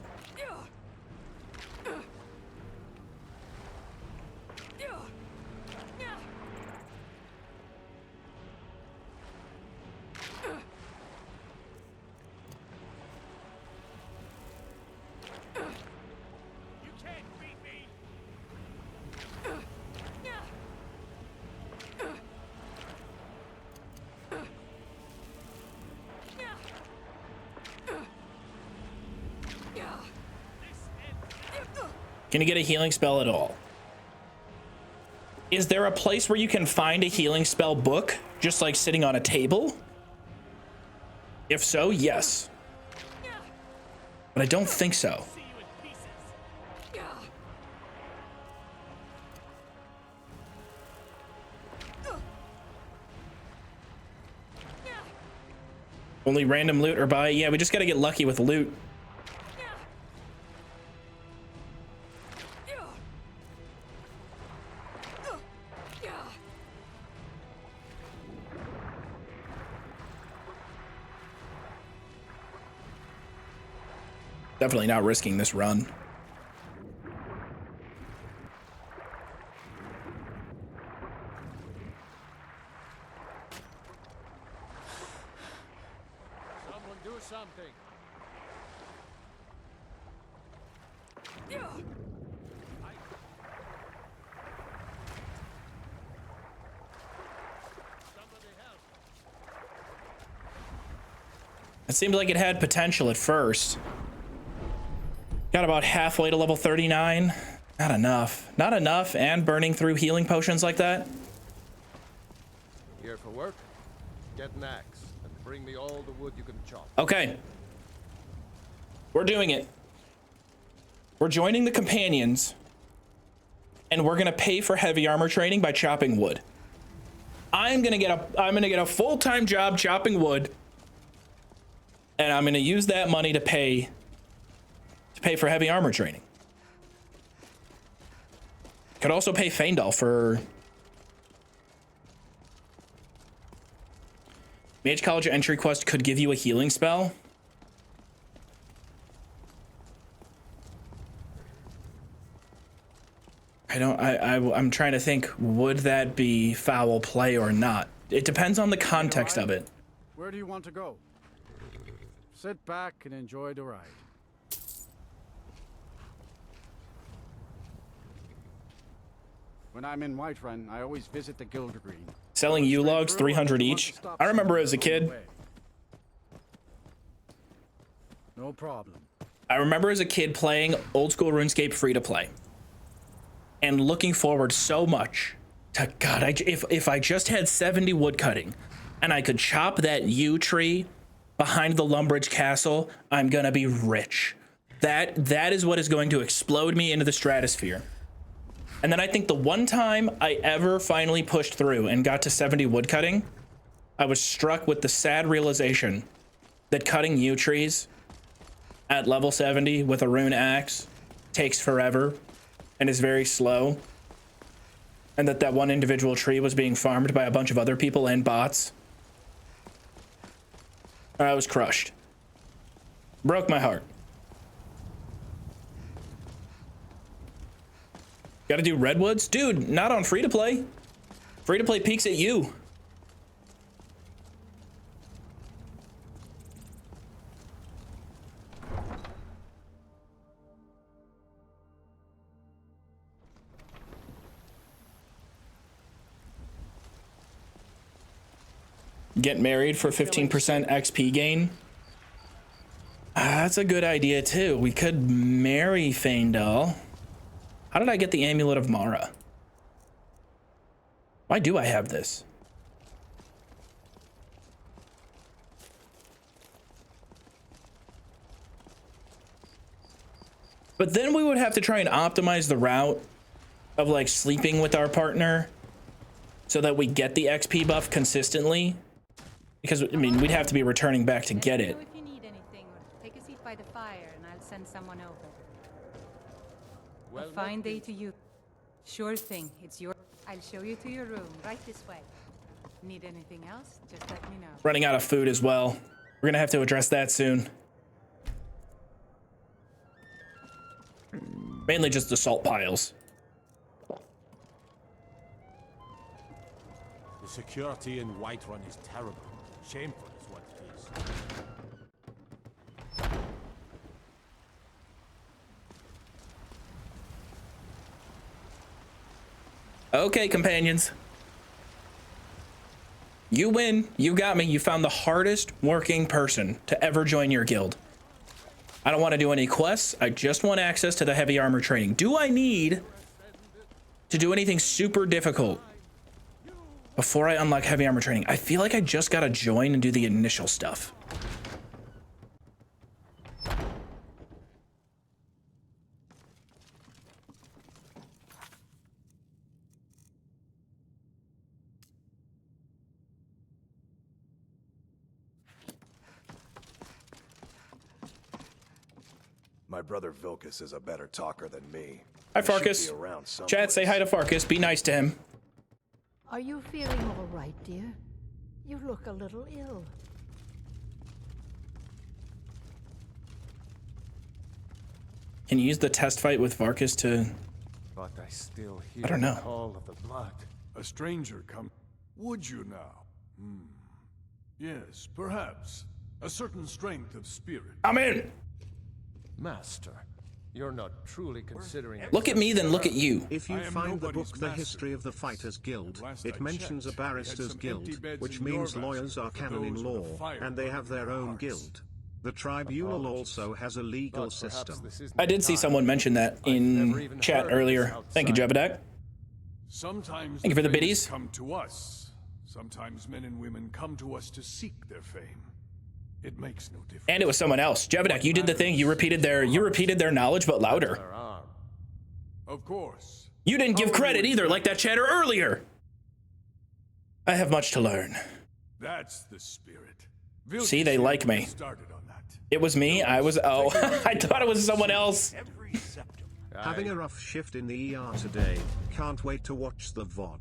Can you get a healing spell at all? Is there a place where you can find a healing spell book just like sitting on a table? If so, yes. But I don't think so. Only random loot or buy? Yeah, we just gotta get lucky with loot. Definitely not risking this run. Someone do something. It seemed like it had potential at first. Got about halfway to level 39. Not enough. Not enough, and burning through healing potions like that. Here for work? Get an axe and bring me all the wood you can chop. Okay. We're doing it. We're joining the companions, and we're gonna pay for heavy armor training by chopping wood. I'm gonna get a full-time job chopping wood, and I'm gonna use that money to pay for heavy armor training. Could also pay Faendal for Mage College entry quest. Could give you a healing spell. I'm trying to think, would that be foul play or not? It depends on the context of it. Where do you want to go? Sit back and enjoy the ride. When I'm in Whiterun, I always visit the Guild Green. Selling U-logs, 300 each. I remember as a kid. No problem. I remember as a kid playing old school RuneScape free to play, and looking forward so much to God. If I just had 70 wood cutting, and I could chop that yew tree behind the Lumbridge Castle, I'm gonna be rich. That is what is going to explode me into the stratosphere. And then I think the one time I ever finally pushed through and got to 70 wood cutting, I was struck with the sad realization that cutting yew trees at level 70 with a rune axe takes forever and is very slow. And that one individual tree was being farmed by a bunch of other people and bots. I was crushed. Broke my heart. Gotta do redwoods? Dude, not on free to play. Free to play peaks at you. Get married for 15% XP gain. That's a good idea too. We could marry Faendal. How did I get the Amulet of Mara? Why do I have this? But then we would have to try and optimize the route of like sleeping with our partner so that we get the XP buff consistently. Because, I mean, we'd have to be returning back to get it. If you need anything, or take a seat by the fire and I'll send someone over. A fine day to you. Sure thing, it's your... I'll show you to your room, right this way. Need anything else? Just let me know. Running out of food as well. We're gonna have to address that soon. Mainly just the salt piles. The security in Whiterun is terrible. Shameful is what it is. Okay, companions. You win. You got me. You found the hardest working person to ever join your guild. I don't want to do any quests. I just want access to the heavy armor training. Do I need to do anything super difficult before I unlock heavy armor training? I feel like I just got to join and do the initial stuff. My brother Vilcus is a better talker than me. Hi, He should Farkas. be around someplace. Chat, say hi to Farkas. Be nice to him. Are you feeling all right, dear? You look a little ill. Can you use the test fight with Farkas to... But I still hear I don't know. the call of the blood. A stranger come. Would you now? Yes, perhaps. A certain strength of spirit. I'm in. Master, you're not truly considering... Look at me, then look at you. If you I am find the nobody's book The master. History of the Fighters Guild, Last it I mentions a checked, we had barristers some guild, empty beds which in your means lawyers master are for canon in those with law, a fire and they have their burning in own hearts. guild. The tribunal also has a legal But perhaps system. this isn't I did the see time. someone mention that I've never even in chat heard of this earlier. Thank you, outside. Jebedak. Sometimes Thank you for the fames biddies. come to us. Sometimes men and women come to us to seek their fame. It makes no difference. And it was someone else. Jebedak, you did the thing. You repeated their knowledge, but louder. Our arm. Of course. You didn't give How credit would either, you- like that chatter earlier. I have much to learn. That's the spirit. See, they like me. Started on that. It was me. I was... Oh, I thought it was someone else. Every septum. Having a rough shift in the ER today. Can't wait to watch the VOD.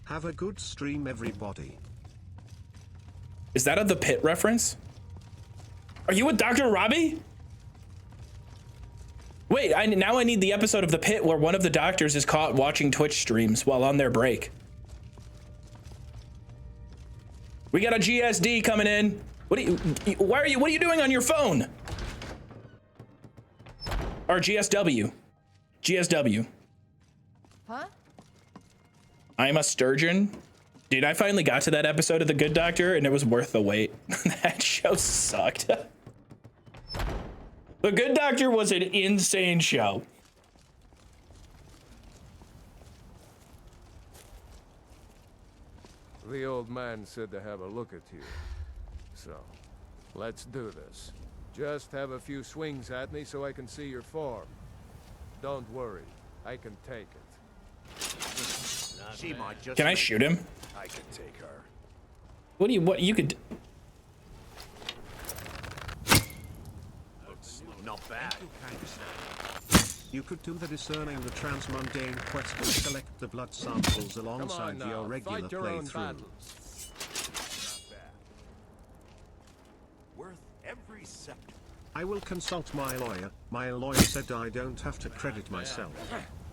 Have a good stream, everybody. Is that a The Pit reference? Are you with Dr. Robbie? Wait, now I need the episode of The Pit where one of the doctors is caught watching Twitch streams while on their break. We got a GSD coming in. What are you doing on your phone? Or GSW. GSW. Huh? I'm a sturgeon. Dude, I finally got to that episode of The Good Doctor and it was worth the wait. That show sucked. The Good Doctor was an insane show. The old man said to have a look at you. So, let's do this. Just have a few swings at me so I can see your form. Don't worry, I can take it. She might just Can I shoot him? I can take her. What you could... not bad. You could do the discerning the transmundane quest and collect the blood samples alongside Come on your now, regular fight your own playthrough. battles. Not bad. Worth every septum. I will consult my lawyer. My lawyer said I don't have to credit myself.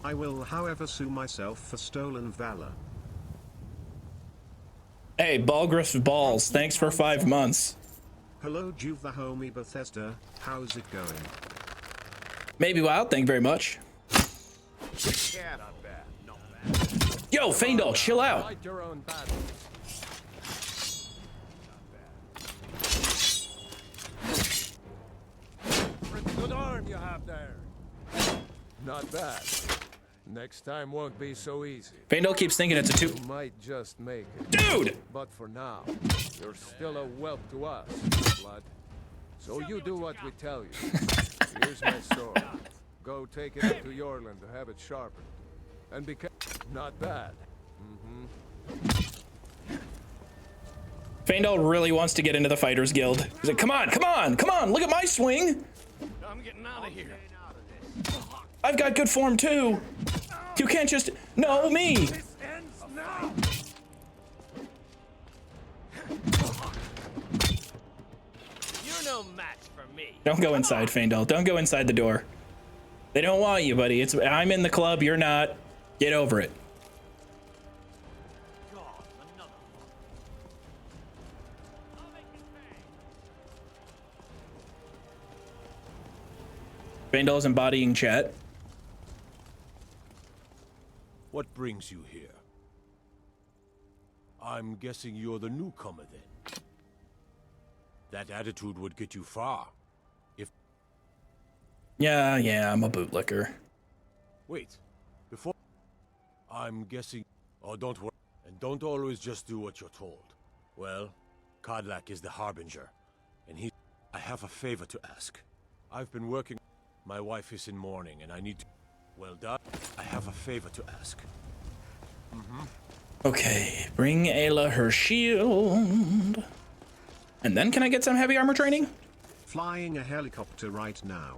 I will, however, sue myself for stolen valor. Hey, Balgriff Balls, thanks for 5 months. Hello, Joov the homie Bethesda. How's it going? Maybe Wild, thank you very much. Yeah, not bad. Not bad. Yo, Feindal, chill out. Fight your own battles. Pretty good arm you have there. Not bad. Next time won't be so easy. Feindal keeps thinking it's a 2. You might just make it. Dude! But for now, you're still a whelp to us, Blood. So you do what we tell you. Here's my sword. Go take it up to Yorland to have it sharpened. And not bad. Feindal really wants to get into the Fighters Guild. He's like, come on, come on, come on, look at my swing. I'm getting out of here. I've got good form too. You can't just, no, me. This ends now. no match for me. Don't go inside, Faendal. Don't go inside the door. They don't want you, buddy. I'm in the club. You're not. Get over it. Faendal is embodying chat. What brings you here? I'm guessing you're the newcomer then. That attitude would get you far. If... Yeah, I'm a bootlicker. Wait, before... I'm guessing... Oh, don't worry. And don't always just do what you're told. Well, Kodlak is the Harbinger, and I have a favor to ask. I've been working... My wife is in mourning, and I need to... Well done. I have a favor to ask. Okay, bring Ayla her shield. And then can I get some heavy armor training? Flying a helicopter right now.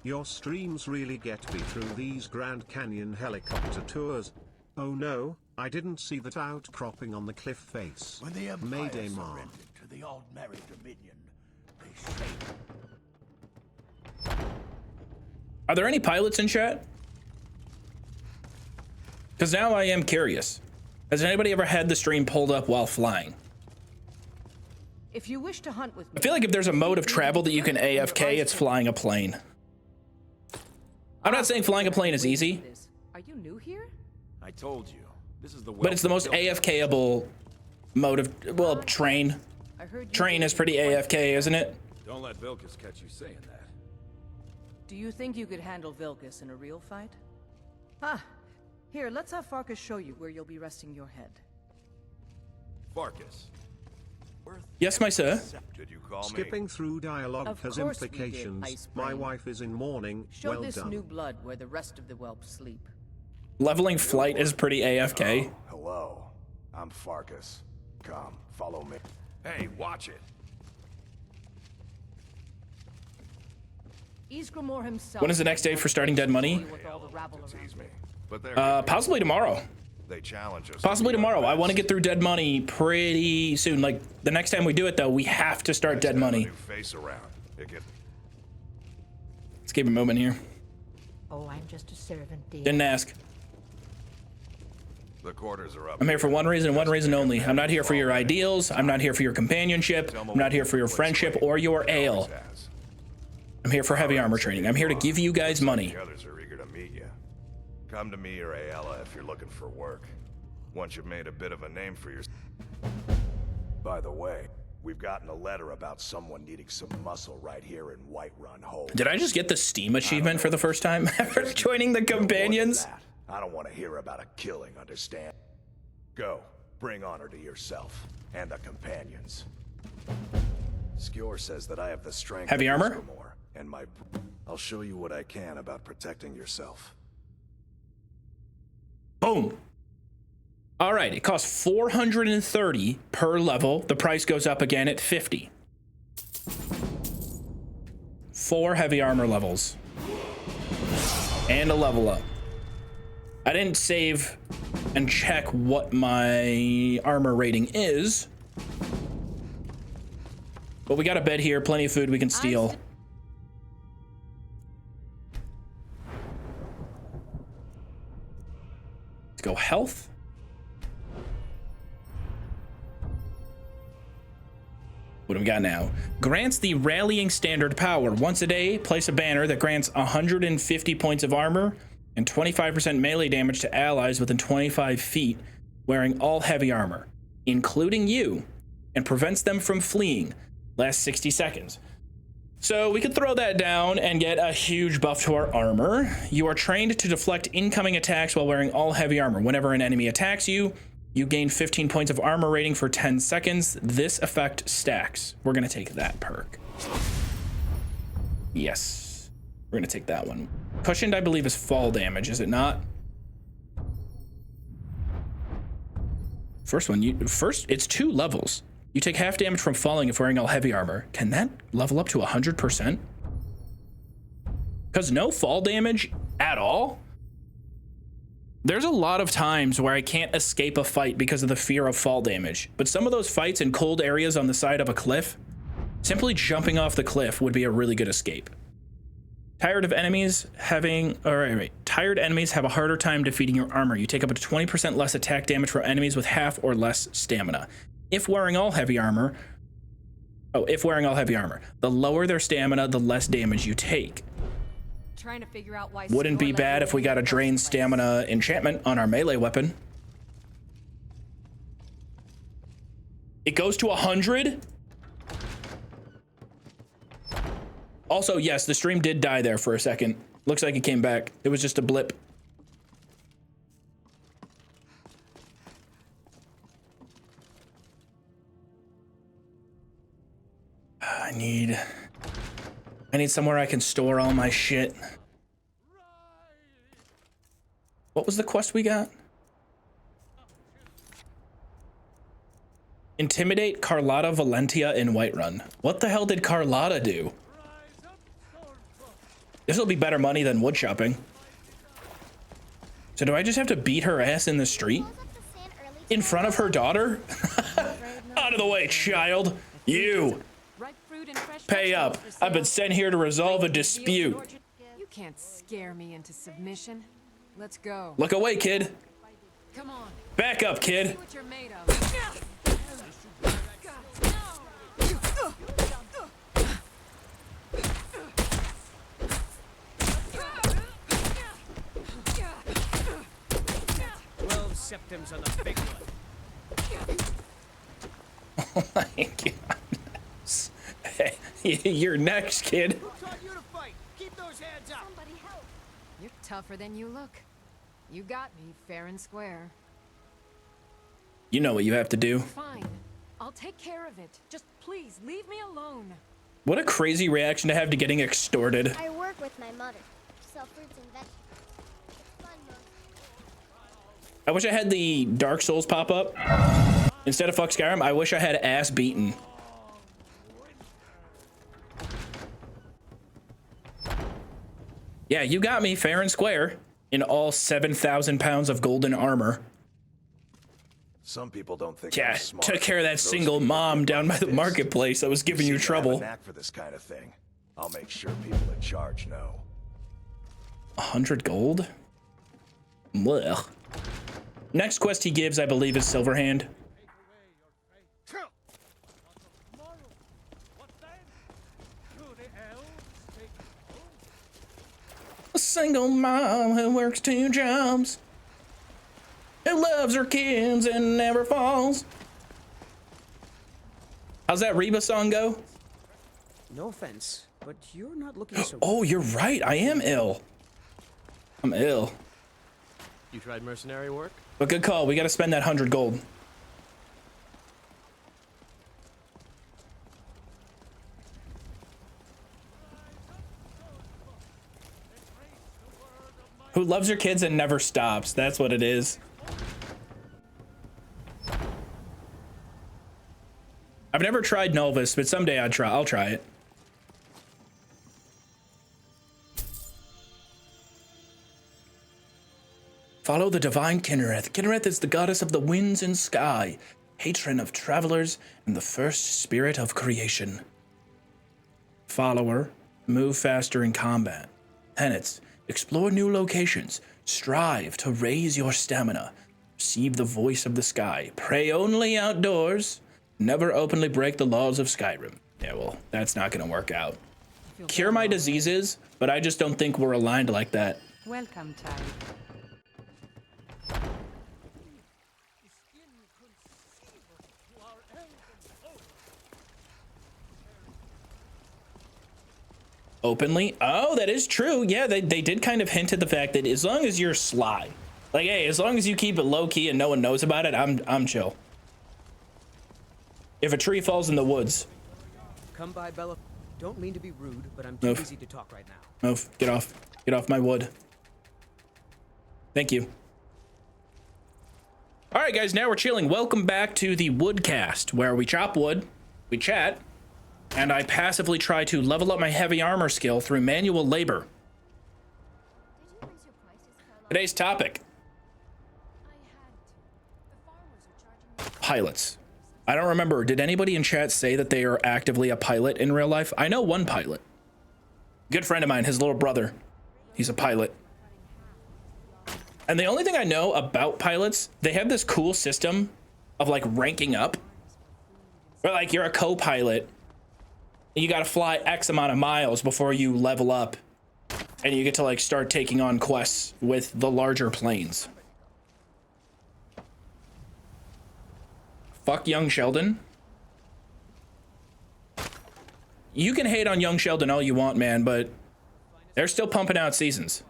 Your streams really get me through these Grand Canyon helicopter tours. Oh no, I didn't see that outcropping on the cliff face. When the Empire Mayday Ma. surrendered to the Aldmeri Dominion, they shaped. Are there any pilots in chat? Because now I am curious. Has anybody ever had the stream pulled up while flying? If you wish to hunt with me, I feel like if there's a mode of travel that you can AFK, it's flying a plane. I'm not saying flying a plane is easy, are you new here? I told you. This is the but it's the most AFK-able mode of, well, train. Train is pretty AFK, isn't it? Don't let Vilkas catch you saying that. Do you think you could handle Vilkas in a real fight? Ah, here, let's have Farkas show you where you'll be resting your head. Farkas. Yes, my sir. Did you call Skipping me? through dialogue Of has course we did, implications. Ice My Brain. wife is in mourning. Show Well this done. new blood where the rest of the whelps sleep. Leveling flight is pretty AFK. Oh, hello. I'm Farkas. Come, follow me. Hey, watch it. Ysgramor himself. When is the next day for starting Dead Money? Tease me. But they're Possibly tomorrow. They challenge us. Possibly tomorrow. I want to get through Dead Money pretty soon. Like, the next time we do it, though, we have to start Dead Money. Face around. Let's give a moment here. Oh, I'm just a servant, dear. Didn't ask. The quarters are up. I'm here for one reason and one reason only. I'm not here for your ideals. I'm not here for your companionship. I'm not here for your friendship or your ale. I'm here for heavy armor training. I'm here to give you guys money. The others are eager to meet you. Come to me or Ayala if you're looking for work. Once you've made a bit of a name for yourself. By the way, we've gotten a letter about someone needing some muscle right here in Whiterun Hold. Did I just get the Steam achievement for the first time ever joining the companions? I don't want to hear about a killing, understand? Go, bring honor to yourself and the companions. Skjor says that I have the strength. Heavy of armor? Ysgramor, and I'll show you what I can about protecting yourself. Boom. All right, it costs 430 per level. The price goes up again at 50. 4 heavy armor levels. And a level up. I didn't save and check what my armor rating is. But we got a bed here, plenty of food we can steal. Let's go health. What do we got now? Grants the rallying standard power. Once a day, place a banner that grants 150 points of armor and 25% melee damage to allies within 25 feet wearing all heavy armor, including you, and prevents them from fleeing. Lasts 60 seconds. So we could throw that down and get a huge buff to our armor. You are trained to deflect incoming attacks while wearing all heavy armor. Whenever an enemy attacks you, you gain 15 points of armor rating for 10 seconds. This effect stacks. We're gonna take that perk. Yes, we're gonna take that one. Cushioned, I believe, is fall damage, is it not? First one, it's 2 levels. You take half damage from falling if wearing all heavy armor. Can that level up to 100%? Because no fall damage at all? There's a lot of times where I can't escape a fight because of the fear of fall damage. But some of those fights in cold areas on the side of a cliff, Simply jumping off the cliff would be a really good escape. Tired enemies have a harder time defeating your armor. You take up to 20% less attack damage for enemies with half or less stamina. If wearing all heavy armor, the lower their stamina, the less damage you take. Trying to figure out why Wouldn't be bad if we got a drained stamina enchantment on our melee weapon. It goes to 100. Also, yes, the stream did die there for a second. Looks like it came back. It was just a blip. I need somewhere I can store all my shit. What was the quest we got? Intimidate Carlotta Valentia in Whiterun. What the hell did Carlotta do? This will be better money than woodchopping. So do I just have to beat her ass in the street? In front of her daughter? Out of the way, child. You. Pay up. I've been sent here to resolve a dispute. You can't scare me into submission. Let's go. Look away, kid. Come on. Back up, kid. See what you're made of. Symptoms on the big one. Oh my god. Hey, you're next, kid. Who taught you to fight? Keep those hands up. Somebody help. You're tougher than you look. You got me fair and square. You know what you have to do. Fine. I'll take care of it. Just please leave me alone. What a crazy reaction to have to getting extorted. I work with my mother. Sell fruits and vegetables. I wish I had the Dark Souls pop up. Instead of fuck Skyrim, I wish I had ass beaten. Yeah, you got me fair and square in all 7,000 pounds of golden armor. Some people don't think yeah, I'm smart. Took care of that single mom down by the marketplace that was giving you trouble. I have a knack for this kind of thing. I'll make sure people in charge know. 100 gold? Blech. Next quest he gives, I believe, is Silverhand. A single mom who works 2 jobs, who loves her kids and never falls. How's that Reba song go? No offense, but you're not looking so. Oh, you're right. I am ill. I'm ill. You tried mercenary work? But good call. We got to spend that 100 gold. Who loves her kids and never stops. That's what it is. I've never tried Novus, but someday I'll try it. Follow the divine Kinnereth. Kinnereth is the goddess of the winds and sky, patron of travelers, and the first spirit of creation. Follower, move faster in combat. Tenets, explore new locations. Strive to raise your stamina. Receive the voice of the sky. Pray only outdoors. Never openly break the laws of Skyrim. Yeah, well, that's not gonna work out. Cure my diseases, but I just don't think we're aligned like that. Welcome, Ty. Openly? Oh, that is true. Yeah, they did kind of hint at the fact that as long as you're sly, like, hey, as long as you keep it low key and no one knows about it, I'm chill. If a tree falls in the woods. Come by, Bella. Don't mean to be rude, but I'm too busy to talk right now. Move. Get off. Get off my wood. Thank you. All right, guys, now we're chilling. Welcome back to the Woodcast, where we chop wood, we chat, and I passively try to level up my heavy armor skill through manual labor. Today's topic. Pilots. I don't remember. Did anybody in chat say that they are actively a pilot in real life? I know one pilot. Good friend of mine, his little brother. He's a pilot. And the only thing I know about pilots, they have this cool system of like ranking up. Where like you're a co-pilot. You got to fly X amount of miles before you level up. And you get to like start taking on quests with the larger planes. Fuck Young Sheldon. You can hate on Young Sheldon all you want, man, but they're still pumping out seasons.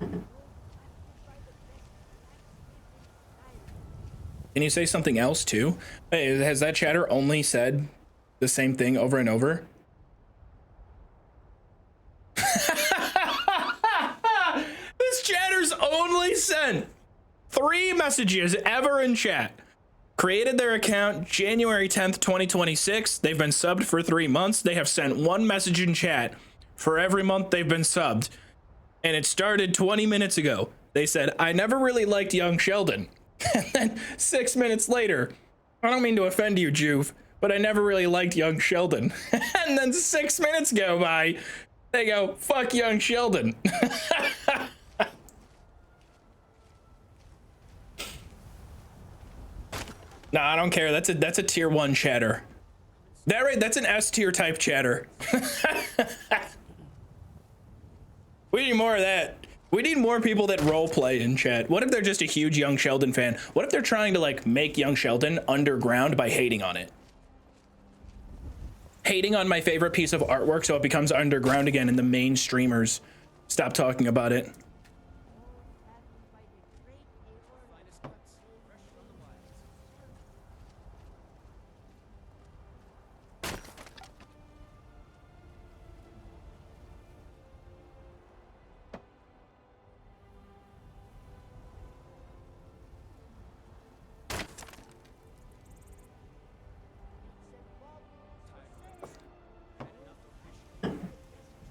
Can you say something else too? Hey, has that chatter only said the same thing over and over? This chatter's only sent 3 messages ever in chat. Created their account January 10th, 2026. They've been subbed for 3 months. They have sent 1 message in chat for every month they've been subbed. And it started 20 minutes ago. They said, I never really liked Young Sheldon. And then 6 minutes later, I don't mean to offend you, Joov, but I never really liked Young Sheldon. And then 6 minutes go by, they go, fuck Young Sheldon. Nah, I don't care. That's a tier 1 chatter. That's an S tier type chatter. We need more of that. We need more people that role play in chat. What if they're just a huge Young Sheldon fan? What if they're trying to like make Young Sheldon underground by hating on it? Hating on my favorite piece of artwork so it becomes underground again and the main streamers stop talking about it.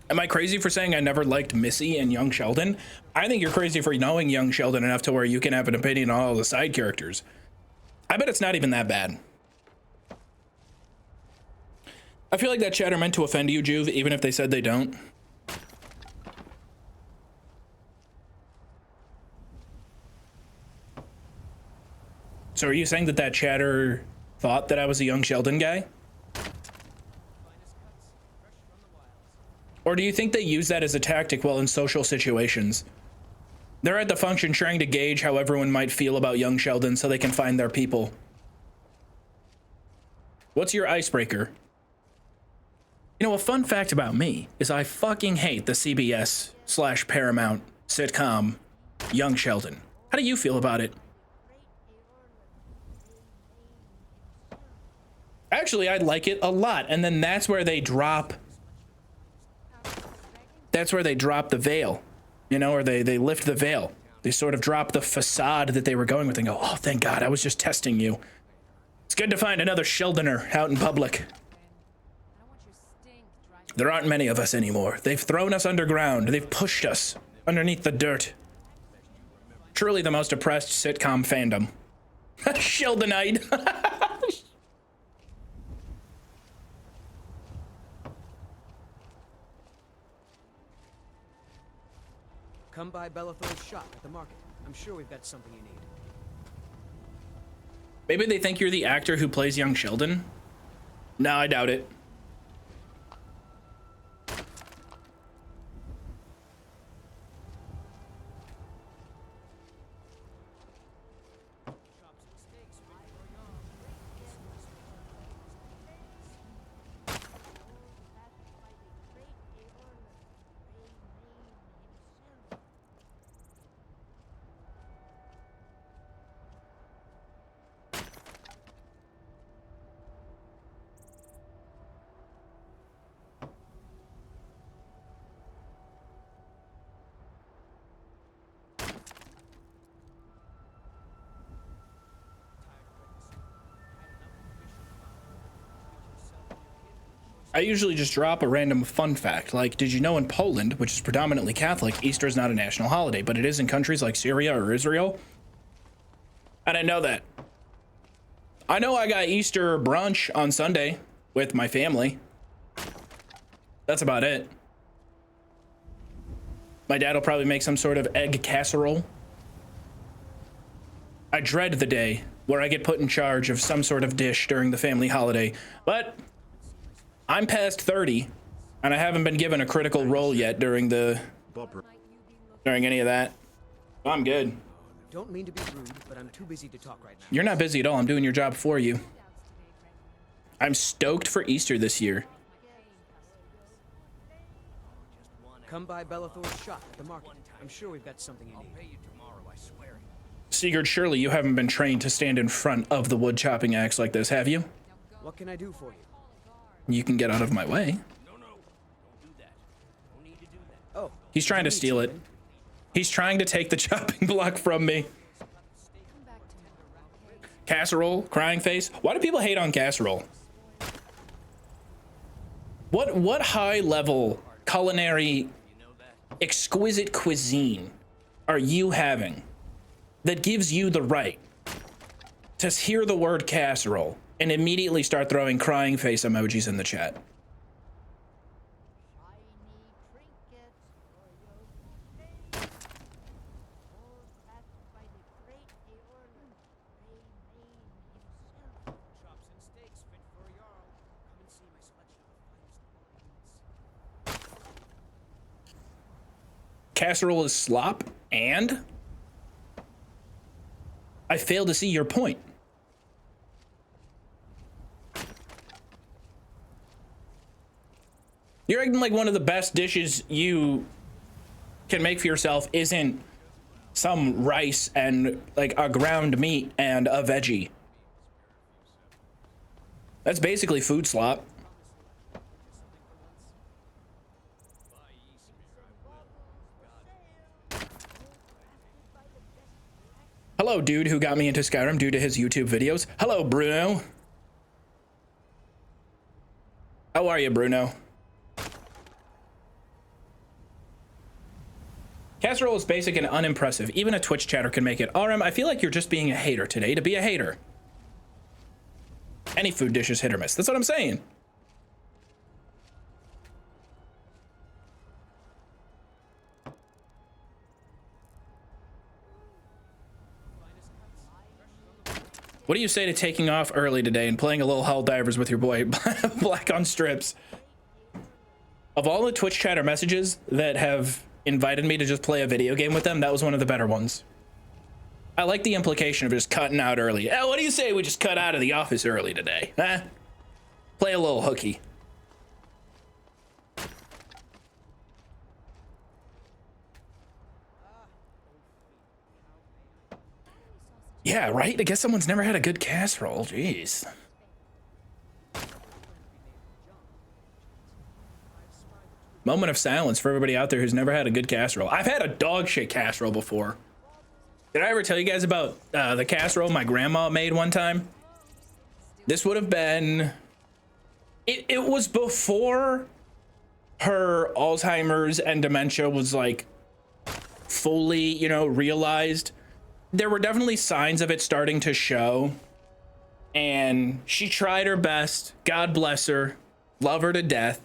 Am I crazy for saying I never liked Missy and Young Sheldon? I think you're crazy for knowing Young Sheldon enough to where you can have an opinion on all the side characters. I bet it's not even that bad. I feel like that chatter meant to offend you, Joov, even if they said they don't. So are you saying that chatter thought that I was a Young Sheldon guy? Or do you think they use that as a tactic while in social situations? They're at the function trying to gauge how everyone might feel about Young Sheldon so they can find their people. What's your icebreaker? You know, a fun fact about me is I fucking hate the CBS/Paramount sitcom Young Sheldon. How do you feel about it? Actually, I like it a lot, and then that's where they drop the veil, you know, or they lift the veil. They sort of drop the facade that they were going with and go, oh, thank God, I was just testing you. It's good to find another Sheldoner out in public. There aren't many of us anymore. They've thrown us underground. They've pushed us underneath the dirt. Truly the most oppressed sitcom fandom. Sheldonite. Come by Bellathor's shop at the market. I'm sure we've got something you need. Maybe they think you're the actor who plays Young Sheldon? No, I doubt it. I usually just drop a random fun fact, like, did you know in Poland, which is predominantly Catholic, Easter is not a national holiday, but it is in countries like Syria or Israel? I didn't know that. I know I got Easter brunch on Sunday with my family. That's about it. My dad will probably make some sort of egg casserole. I dread the day where I get put in charge of some sort of dish during the family holiday, but I'm past 30 and I haven't been given a critical role yet during any of that. I'm good. Don't mean to be rude, but I'm too busy to talk right now. You're not busy at all. I'm doing your job for you. I'm stoked for Easter this year. Come by Bellathor's shop at the market. I'm sure we've got something you need. I'll pay you tomorrow, I swear. Sigurd, surely you haven't been trained to stand in front of the wood chopping axe like this, have you? What can I do for you? You can get out of my way. Oh, he's trying to steal it. He's trying to take the chopping block from me. Casserole, crying face. Why do people hate on casserole? What high level culinary exquisite cuisine are you having that gives you the right to hear the word casserole and immediately start throwing crying face emojis in the chat? Casserole is slop, and I fail to see your point. You're acting like one of the best dishes you can make for yourself isn't some rice and like a ground meat and a veggie. That's basically food slop. Hello, dude who got me into Skyrim due to his YouTube videos. Hello, Bruno. How are you, Bruno? Casserole is basic and unimpressive. Even a Twitch chatter can make it. RM, I feel like you're just being a hater today to be a hater. Any food dish is hit or miss. That's what I'm saying. What do you say to taking off early today and playing a little Helldivers with your boy, Black on Strips? Of all the Twitch chatter messages that have invited me to just play a video game with them, that was one of the better ones. I like the implication of just cutting out early. Oh, what do you say we just cut out of the office early today? Huh? Play a little hooky. Yeah, right? I guess someone's never had a good casserole. Jeez. Moment of silence for everybody out there who's never had a good casserole. I've had a dog shit casserole before. Did I ever tell you guys about the casserole my grandma made one time? This would have been... It was before her Alzheimer's and dementia was like fully, you know, realized. There were definitely signs of it starting to show, and she tried her best. God bless her. Love her to death.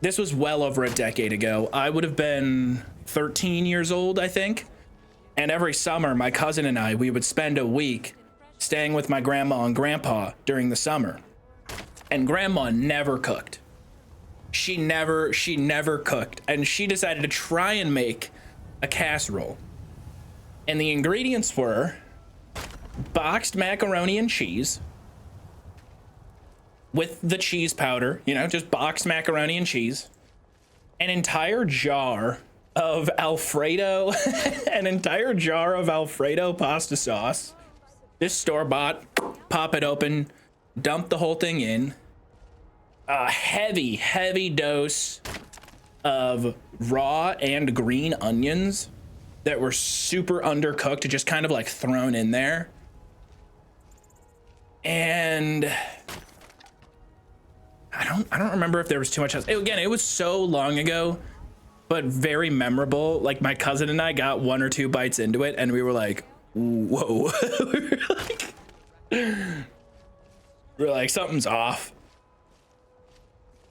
This was well over a decade ago. I would have been 13 years old, I think. And every summer, my cousin and I, we would spend a week staying with my grandma and grandpa during the summer. And grandma never cooked. She never cooked. And she decided to try and make a casserole. And the ingredients were boxed macaroni and cheese with the cheese powder, you know, just boxed macaroni and cheese, an entire jar of Alfredo, an entire jar of Alfredo pasta sauce, this store-bought, pop it open, dump the whole thing in, a heavy dose of raw and green onions that were super undercooked, just kind of like thrown in there. And I don't remember if there was too much else. Again, it was so long ago, but very memorable. Like my cousin and I got 1 or 2 bites into it and we were like, whoa. we were like, something's off.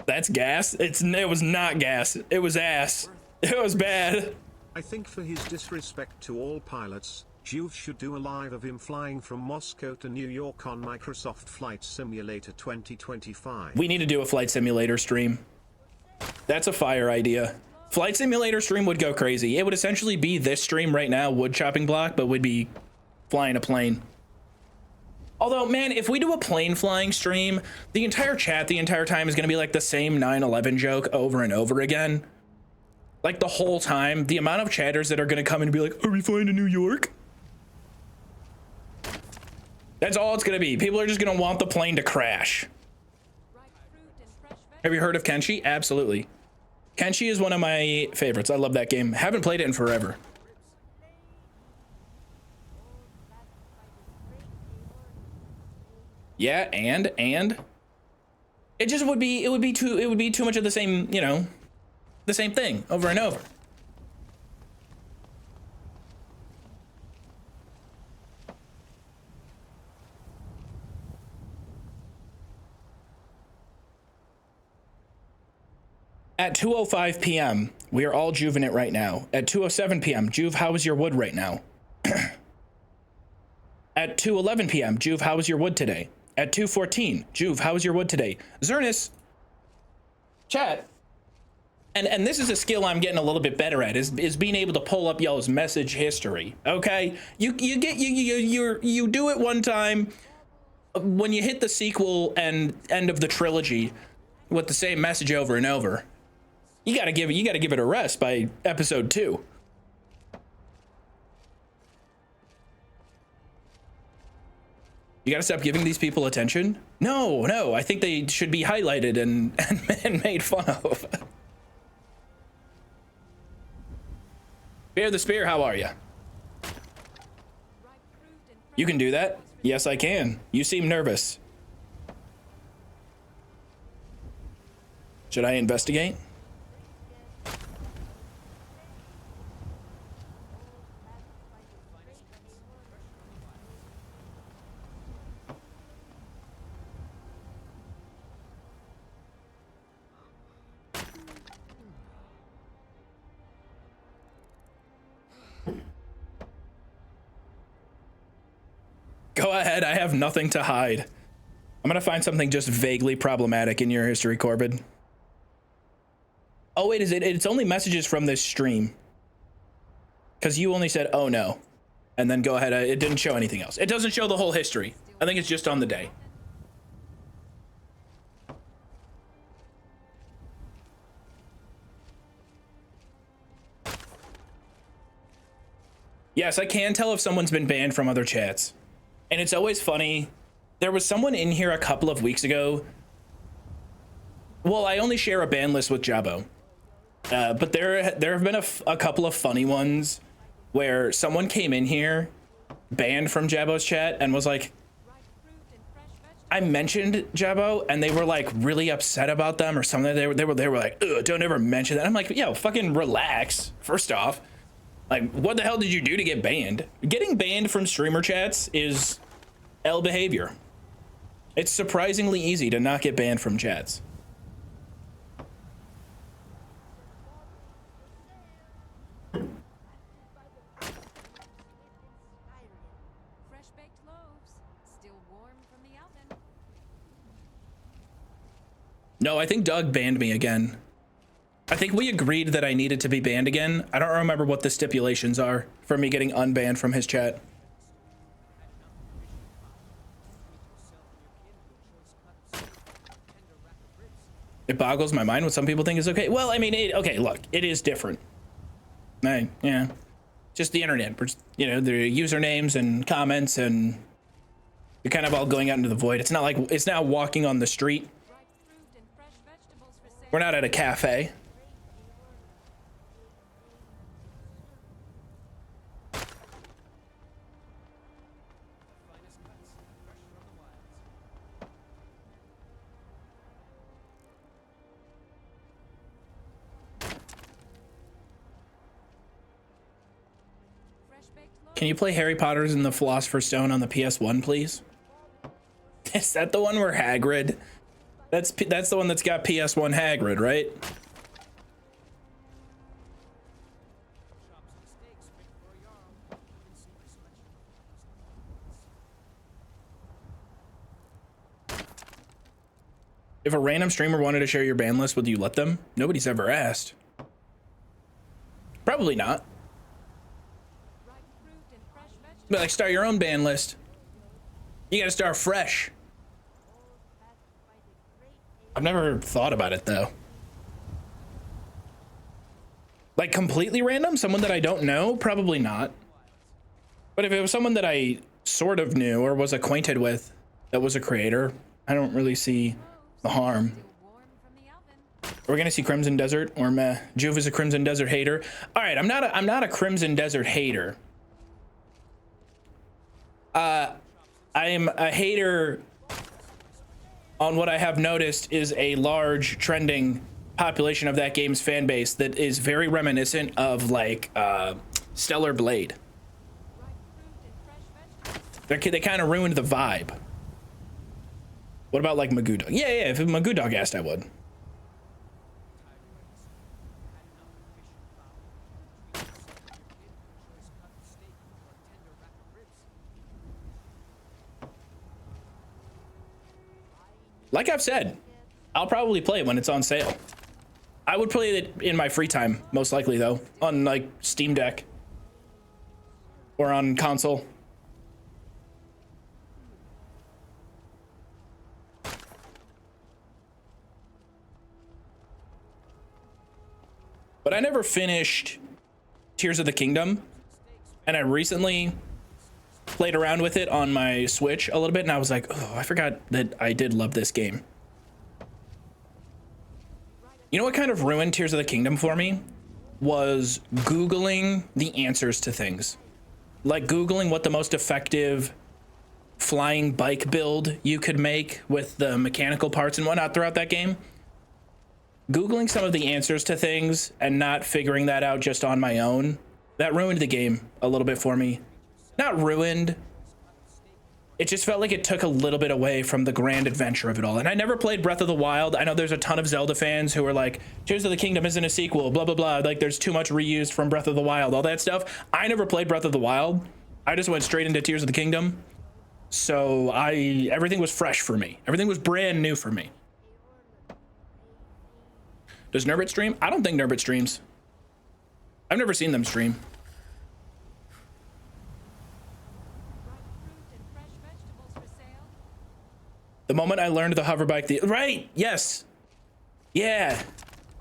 That's gas. It was not gas. It was ass. It was bad. I think for his disrespect to all pilots, Joov should do a live of him flying from Moscow to New York on Microsoft Flight Simulator 2025. We need to do a flight simulator stream. That's a fire idea. Flight simulator stream would go crazy. It would essentially be this stream right now, wood chopping block, but would be flying a plane. Although, man, if we do a plane flying stream, the entire chat the entire time is going to be like the same 9/11 joke over and over again. Like the whole time, the amount of chatters that are going to come and be like, are we flying to New York? That's all it's going to be. People are just going to want the plane to crash. Have you heard of Kenshi? Absolutely. Kenshi is one of my favorites. I love that game. Haven't played it in forever. Yeah, and it just would be too much of the same, you know, the same thing over and over. At 2:05 p.m., we are all juvenate right now. At 2:07 p.m., Joov, how is your wood right now? At 2:11 p.m., Joov, how is your wood today? At 2:14, Joov, how is your wood today? Zernus, chat. And this is a skill I'm getting a little bit better at, is being able to pull up y'all's message history. Okay, you do it one time. When you hit the sequel and end of the trilogy with the same message over and over, you gotta give it a rest by episode 2. You gotta stop giving these people attention. No, I think they should be highlighted and made fun of. Bear the Spear, how are you? You can do that? Yes, I can. You seem nervous. Should I investigate? Go ahead, I have nothing to hide. I'm gonna find something just vaguely problematic in your history, Corbin. Oh wait, it's only messages from this stream. Because you only said, oh no. And then go ahead, it didn't show anything else. It doesn't show the whole history. I think it's just on the day. Yes, I can tell if someone's been banned from other chats. And it's always funny. There was someone in here a couple of weeks ago. Well, I only share a ban list with Jabo. But there have been a couple of funny ones where someone came in here, banned from Jabo's chat, and was like, I mentioned Jabo, and they were like really upset about them or something. They were like, ugh, don't ever mention that. I'm like, yo, fucking relax. First off, like, what the hell did you do to get banned? Getting banned from streamer chats is L behavior. It's surprisingly easy to not get banned from chats. No, I think Doug banned me again. I think we agreed that I needed to be banned again. I don't remember what the stipulations are for me getting unbanned from his chat. It boggles my mind what some people think is okay. Well, I mean, okay, look, it is different. Yeah, just the internet, you know, the usernames and comments, and you're kind of all going out into the void. It's not like it's now walking on the street. We're not at a cafe. Can you play Harry Potter's and the Philosopher's Stone on the PS1, please? Is that the one where Hagrid? That's the one that's got PS1 Hagrid, right? If a random streamer wanted to share your ban list, would you let them? Nobody's ever asked. Probably not. But like, start your own ban list. You gotta start fresh. I've never thought about it though. Like completely random? Someone that I don't know? Probably not. But if it was someone that I sort of knew or was acquainted with that was a creator, I don't really see the harm. We're gonna see Crimson Desert or meh. Joov is a Crimson Desert hater. All right, I'm not a Crimson Desert hater. I'm a hater on what I have noticed is a large trending population of that game's fan base that is very reminiscent of like Stellar Blade. They kind of ruined the vibe. What about like Magoo Dog? Yeah, if Magoo Dog asked, I would. Like I've said, I'll probably play it when it's on sale. I would play it in my free time, most likely though, on like Steam Deck or on console. But I never finished Tears of the Kingdom, and I recently played around with it on my Switch a little bit, and I was like, oh, I forgot that I did love this game. You know what kind of ruined Tears of the Kingdom for me? Was Googling the answers to things. Like Googling what the most effective flying bike build you could make with the mechanical parts and whatnot throughout that game. Googling some of the answers to things and not figuring that out just on my own, that ruined the game a little bit for me. Not ruined. It just felt like it took a little bit away from the grand adventure of it all. And I never played Breath of the Wild. I know there's a ton of Zelda fans who are like, Tears of the Kingdom isn't a sequel, blah, blah, blah. Like there's too much reused from Breath of the Wild, all that stuff. I never played Breath of the Wild. I just went straight into Tears of the Kingdom. So everything was fresh for me. Everything was brand new for me. Does Nurbit stream? I don't think Nurbit streams. I've never seen them stream. The moment I learned the hoverbike, right, yes. Yeah,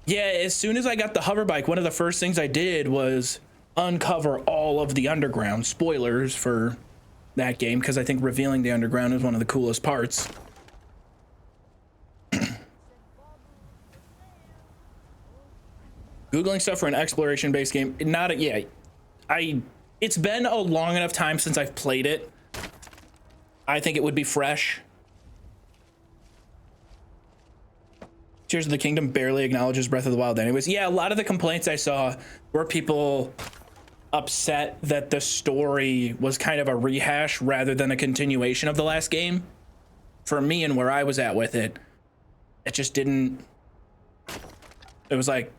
as soon as I got the hoverbike, one of the first things I did was uncover all of the underground. Spoilers for that game, because I think revealing the underground is one of the coolest parts. Googling stuff for an exploration-based game, it's been a long enough time since I've played it. I think it would be fresh. Tears of the Kingdom barely acknowledges Breath of the Wild anyways. Yeah, a lot of the complaints I saw were people upset that the story was kind of a rehash rather than a continuation of the last game. For me and where I was at with it, it just didn't... It was like,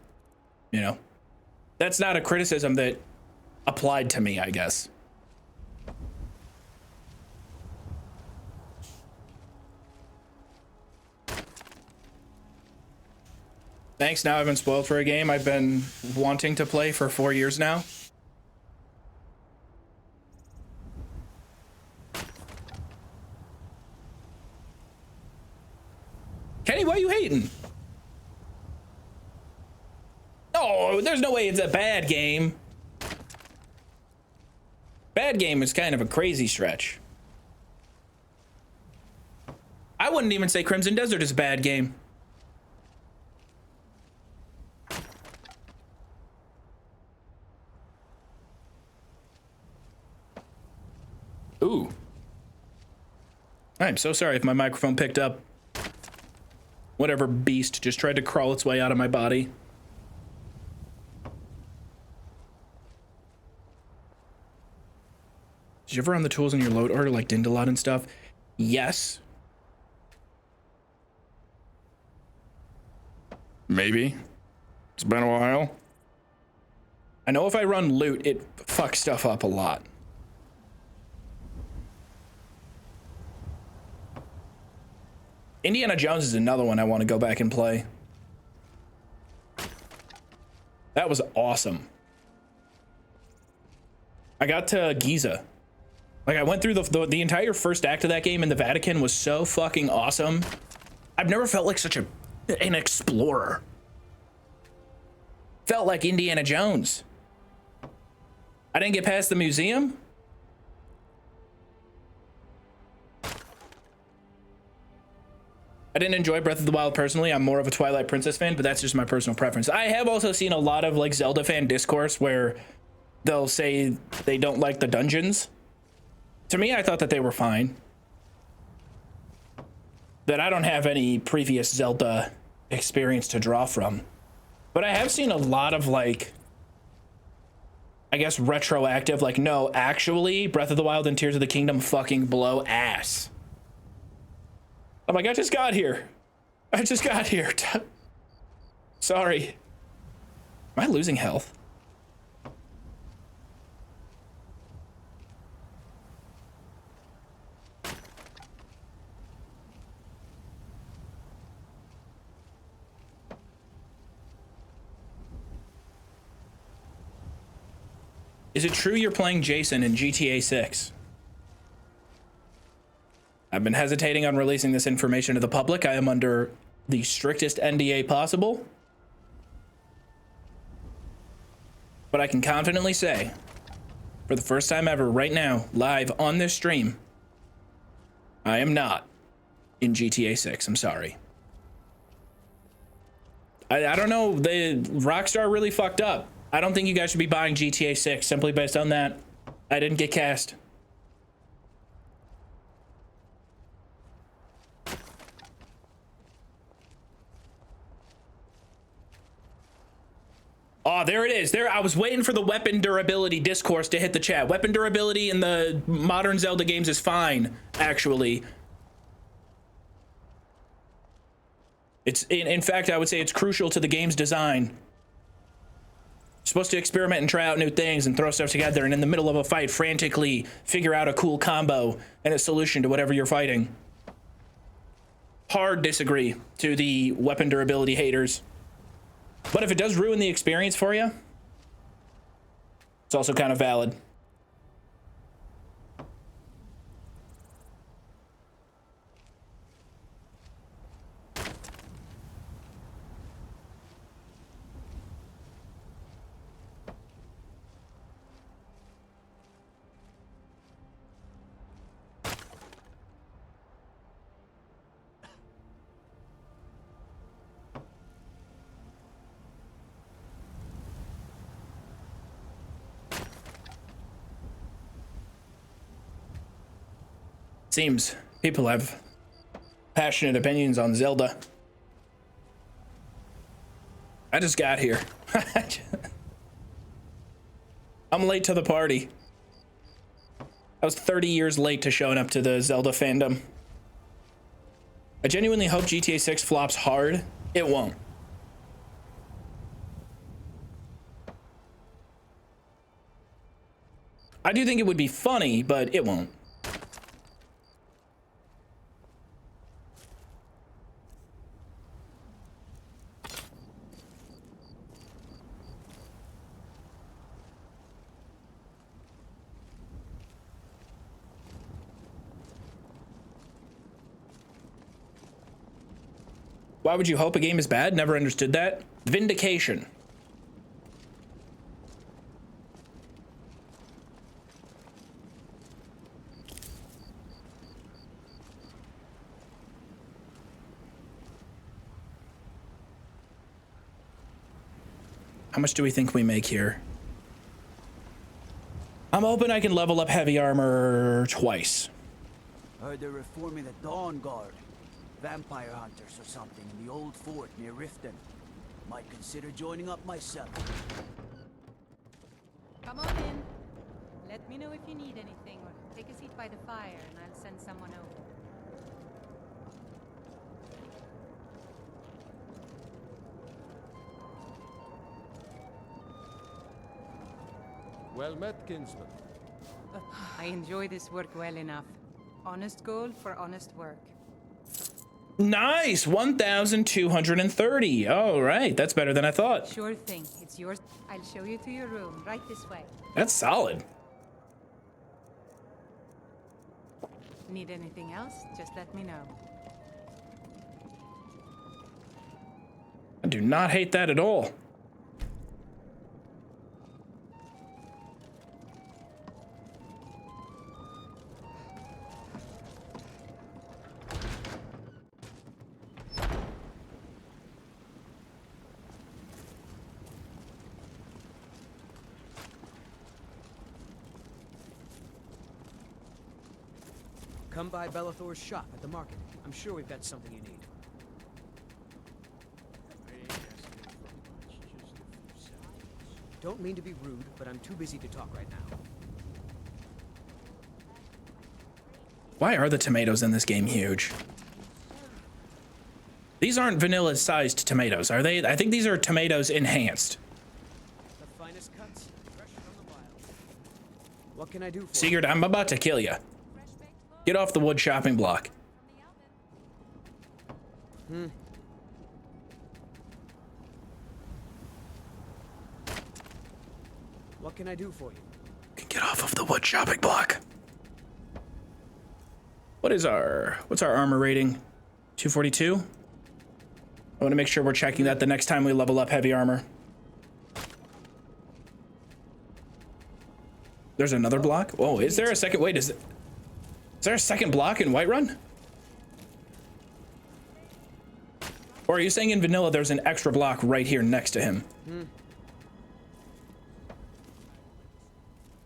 you know, that's not a criticism that applied to me, I guess. Thanks, now I've been spoiled for a game I've been wanting to play for 4 years now. Kenny, why are you hating? Oh, there's no way it's a bad game. Bad game is kind of a crazy stretch. I wouldn't even say Crimson Desert is a bad game. Ooh. I'm so sorry if my microphone picked up whatever beast just tried to crawl its way out of my body. Did you ever run the tools in your load order like Dindalot and stuff? Yes. Maybe. It's been a while. I know if I run loot, it fucks stuff up a lot. Indiana Jones is another one I want to go back and play. That was awesome. I got to Giza. Like, I went through the entire first act of that game, and the Vatican was so fucking awesome. I've never felt like such an explorer. Felt like Indiana Jones. I didn't get past the museum. I didn't enjoy Breath of the Wild personally. I'm more of a Twilight Princess fan, but that's just my personal preference. I have also seen a lot of like Zelda fan discourse where they'll say they don't like the dungeons. To me, I thought that they were fine. That I don't have any previous Zelda experience to draw from. But I have seen a lot of like, I guess retroactive, like, no, actually, Breath of the Wild and Tears of the Kingdom fucking blow ass. I'm like, I just got here. Sorry. Am I losing health? Is it true you're playing Jason in GTA 6? I've been hesitating on releasing this information to the public. I am under the strictest NDA possible. But I can confidently say, for the first time ever right now, live on this stream, I am not in GTA 6. I'm sorry. I don't know. Rockstar really fucked up. I don't think you guys should be buying GTA 6 simply based on that. I didn't get cast. Oh, there it is. There, I was waiting for the weapon durability discourse to hit the chat. Weapon durability in the modern Zelda games is fine, actually. It's, in fact, I would say it's crucial to the game's design. You're supposed to experiment and try out new things and throw stuff together, and in the middle of a fight, frantically figure out a cool combo and a solution to whatever you're fighting. Hard disagree to the weapon durability haters. But if it does ruin the experience for you, it's also kind of valid. Seems people have passionate opinions on Zelda. I just got here. I'm late to the party. I was 30 years late to showing up to the Zelda fandom. I genuinely hope GTA 6 flops hard. It won't. I do think it would be funny, but it won't. Why would you hope a game is bad? Never understood that. Vindication. How much do we think we make here? I'm hoping I can level up heavy armor twice. Heard they're reforming the Dawn Guard. Vampire hunters or something in the old fort near Riften. Might consider joining up myself. Come on in. Let me know if you need anything, or take a seat by the fire, and I'll send someone over. Well met, kinsman. I enjoy this work well enough. Honest gold for honest work. Nice, 1,230. All right, that's better than I thought. Sure thing, it's yours. I'll show you to your room, right this way. That's solid. Need anything else? Just let me know. I do not hate that at all. Come by Bellathor's shop at the market. I'm sure we've got something you need. Don't mean to be rude, but I'm too busy to talk right now. Why are the tomatoes in this game huge? These aren't vanilla-sized tomatoes, are they? I think these are tomatoes enhanced. The finest cuts, fresh from the wild. What can I do for you? Sigurd, I'm about to kill you. Get off the wood chopping block. What can I do for you? Get off of the wood chopping block. What's our armor rating? 242? I want to make sure we're checking that the next time we level up heavy armor. There's another block? Whoa, is there a second? Wait, is there a second block in Whiterun? Or are you saying in vanilla there's an extra block right here next to him?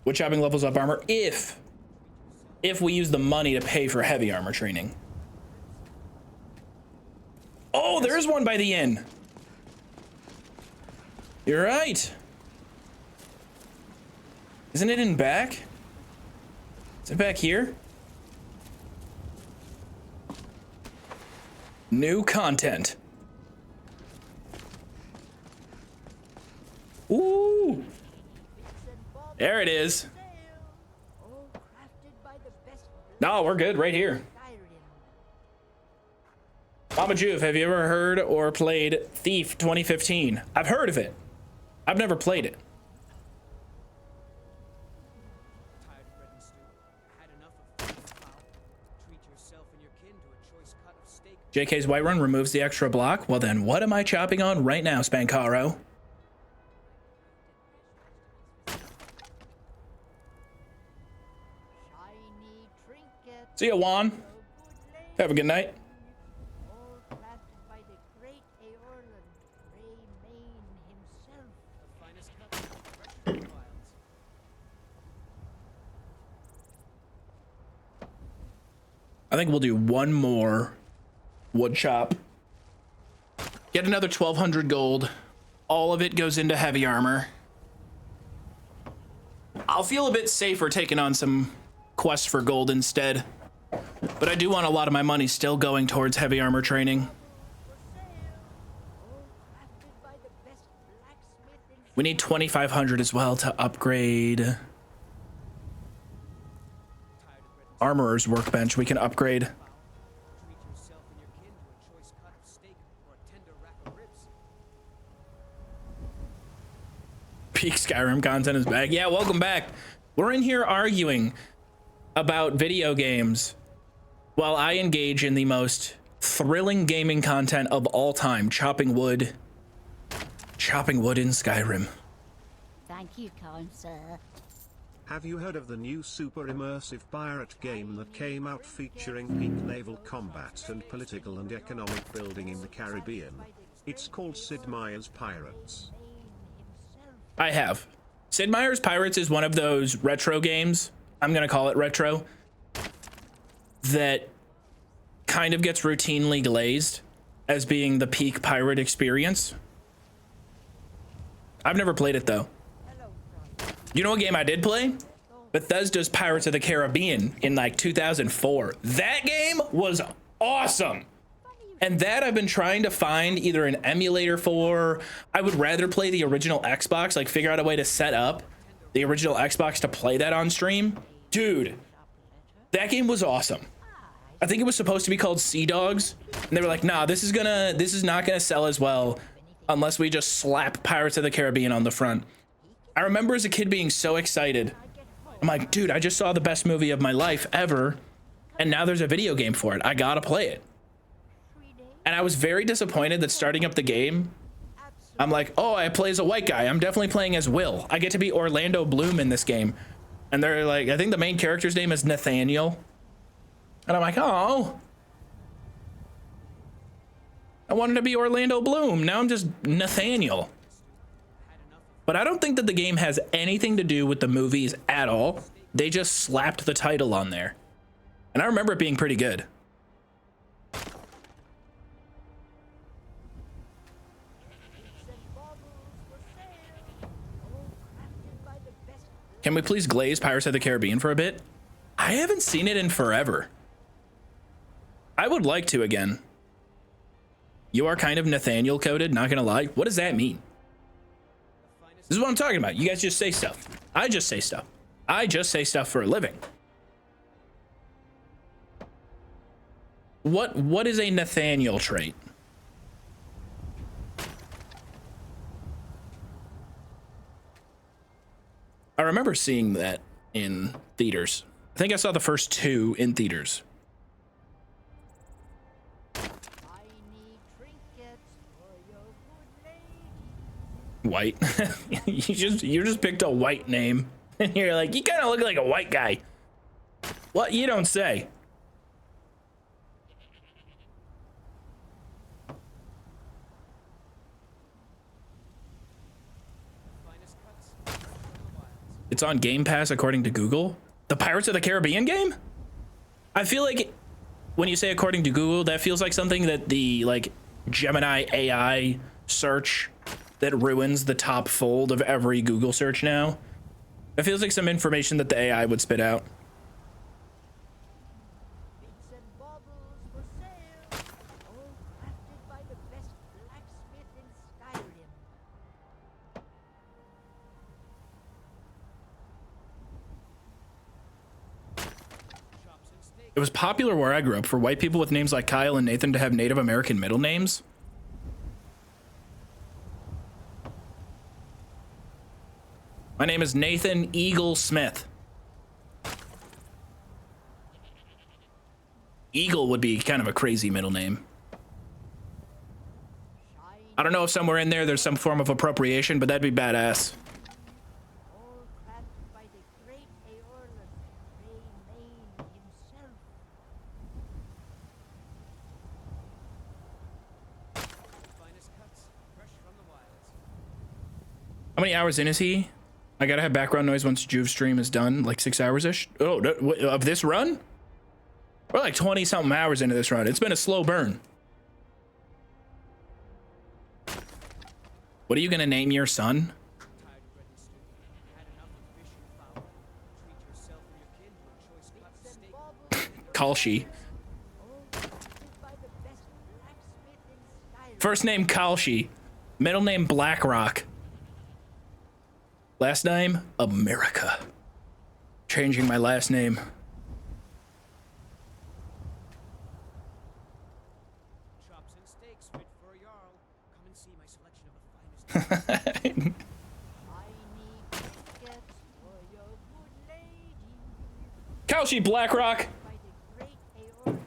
Wood chopping levels up armor if we use the money to pay for heavy armor training. Oh, there is one by the inn. You're right. Isn't it in back? Is it back here? New content. Ooh. There it is. No, we're good right here. Mama Joov, have you ever heard or played Thief 2015? I've heard of it. I've never played it. JK's Whiterun removes the extra block. Well then, what am I chopping on right now, Spankaro? See ya, Juan. Have a good night. I think we'll do one more wood chop. Get another 1,200 gold. All of it goes into heavy armor. I'll feel a bit safer taking on some quests for gold instead. But I do want a lot of my money still going towards heavy armor training. We need 2,500 as well to upgrade Armorer's Workbench. We can upgrade. Peak Skyrim content is back. Yeah, welcome back. We're in here arguing about video games while I engage in the most thrilling gaming content of all time, chopping wood. Chopping wood in Skyrim. Thank you, kind sir. Have you heard of the new super immersive pirate game that came out featuring peak naval combat and political and economic building in the Caribbean? It's called Sid Meier's Pirates. I have. Sid Meier's Pirates is one of those retro games, I'm gonna call it retro, that kind of gets routinely glazed as being the peak pirate experience. I've never played it though. You know what game I did play? Bethesda's Pirates of the Caribbean in like 2004. That game was awesome. And that I've been trying to find either an emulator for. I would rather play the original Xbox, like figure out a way to set up the original Xbox to play that on stream. Dude, that game was awesome. I think it was supposed to be called Sea Dogs. And they were like, nah, this is not gonna sell as well unless we just slap Pirates of the Caribbean on the front. I remember as a kid being so excited. I'm like, dude, I just saw the best movie of my life ever. And now there's a video game for it. I gotta play it. And I was very disappointed that starting up the game, I'm like, oh, I play as a white guy. I'm definitely playing as Will. I get to be Orlando Bloom in this game. And they're like, I think the main character's name is Nathaniel. And I'm like, oh. I wanted to be Orlando Bloom. Now I'm just Nathaniel. But I don't think that the game has anything to do with the movies at all. They just slapped the title on there. And I remember it being pretty good. Can we please glaze Pirates of the Caribbean for a bit? I haven't seen it in forever. I would like to again. You are kind of Nathaniel coded, not gonna lie. What does that mean? This is what I'm talking about. You guys just say stuff. I just say stuff. I just say stuff for a living. What is a Nathaniel trait? I remember seeing that in theaters. I think I saw the first two in theaters. White. you just picked a white name and you're like, you kind of look like a white guy. What? You don't say. It's on Game Pass according to Google. The Pirates of the Caribbean game? I feel like when you say according to Google, that feels like something that the like Gemini AI search that ruins the top fold of every Google search now. It feels like some information that the AI would spit out. It was popular where I grew up for white people with names like Kyle and Nathan to have Native American middle names. My name is Nathan Eagle Smith. Eagle would be kind of a crazy middle name. I don't know if somewhere in there there's some form of appropriation, but that'd be badass. How many hours in is he? I gotta have background noise once Joov's stream is done, like 6 hours-ish. Oh, of this run? We're like 20-something hours into this run. It's been a slow burn. What are you gonna name your son? Kalshi. First name Kalshi. Middle name Blackrock. Last name, America. Changing my last name. Chops and steaks fit for a jarl. Come and see my selection of the finest. Kalshi Blackrock.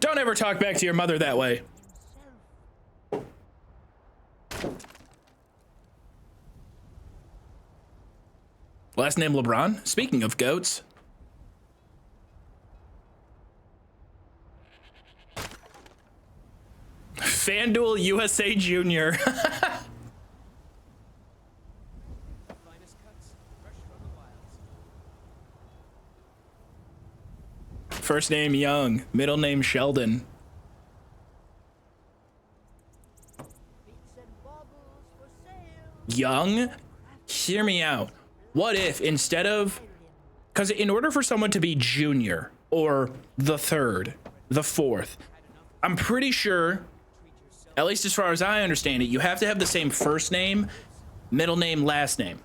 Don't ever talk back to your mother that way. Last name LeBron. Speaking of goats. FanDuel USA Junior. First name Young, middle name Sheldon. Young? Hear me out. What if instead of Because in order for someone to be junior or the third, the fourth, I'm pretty sure, at least as far as I understand it, you have to have the same first name, middle name, last name.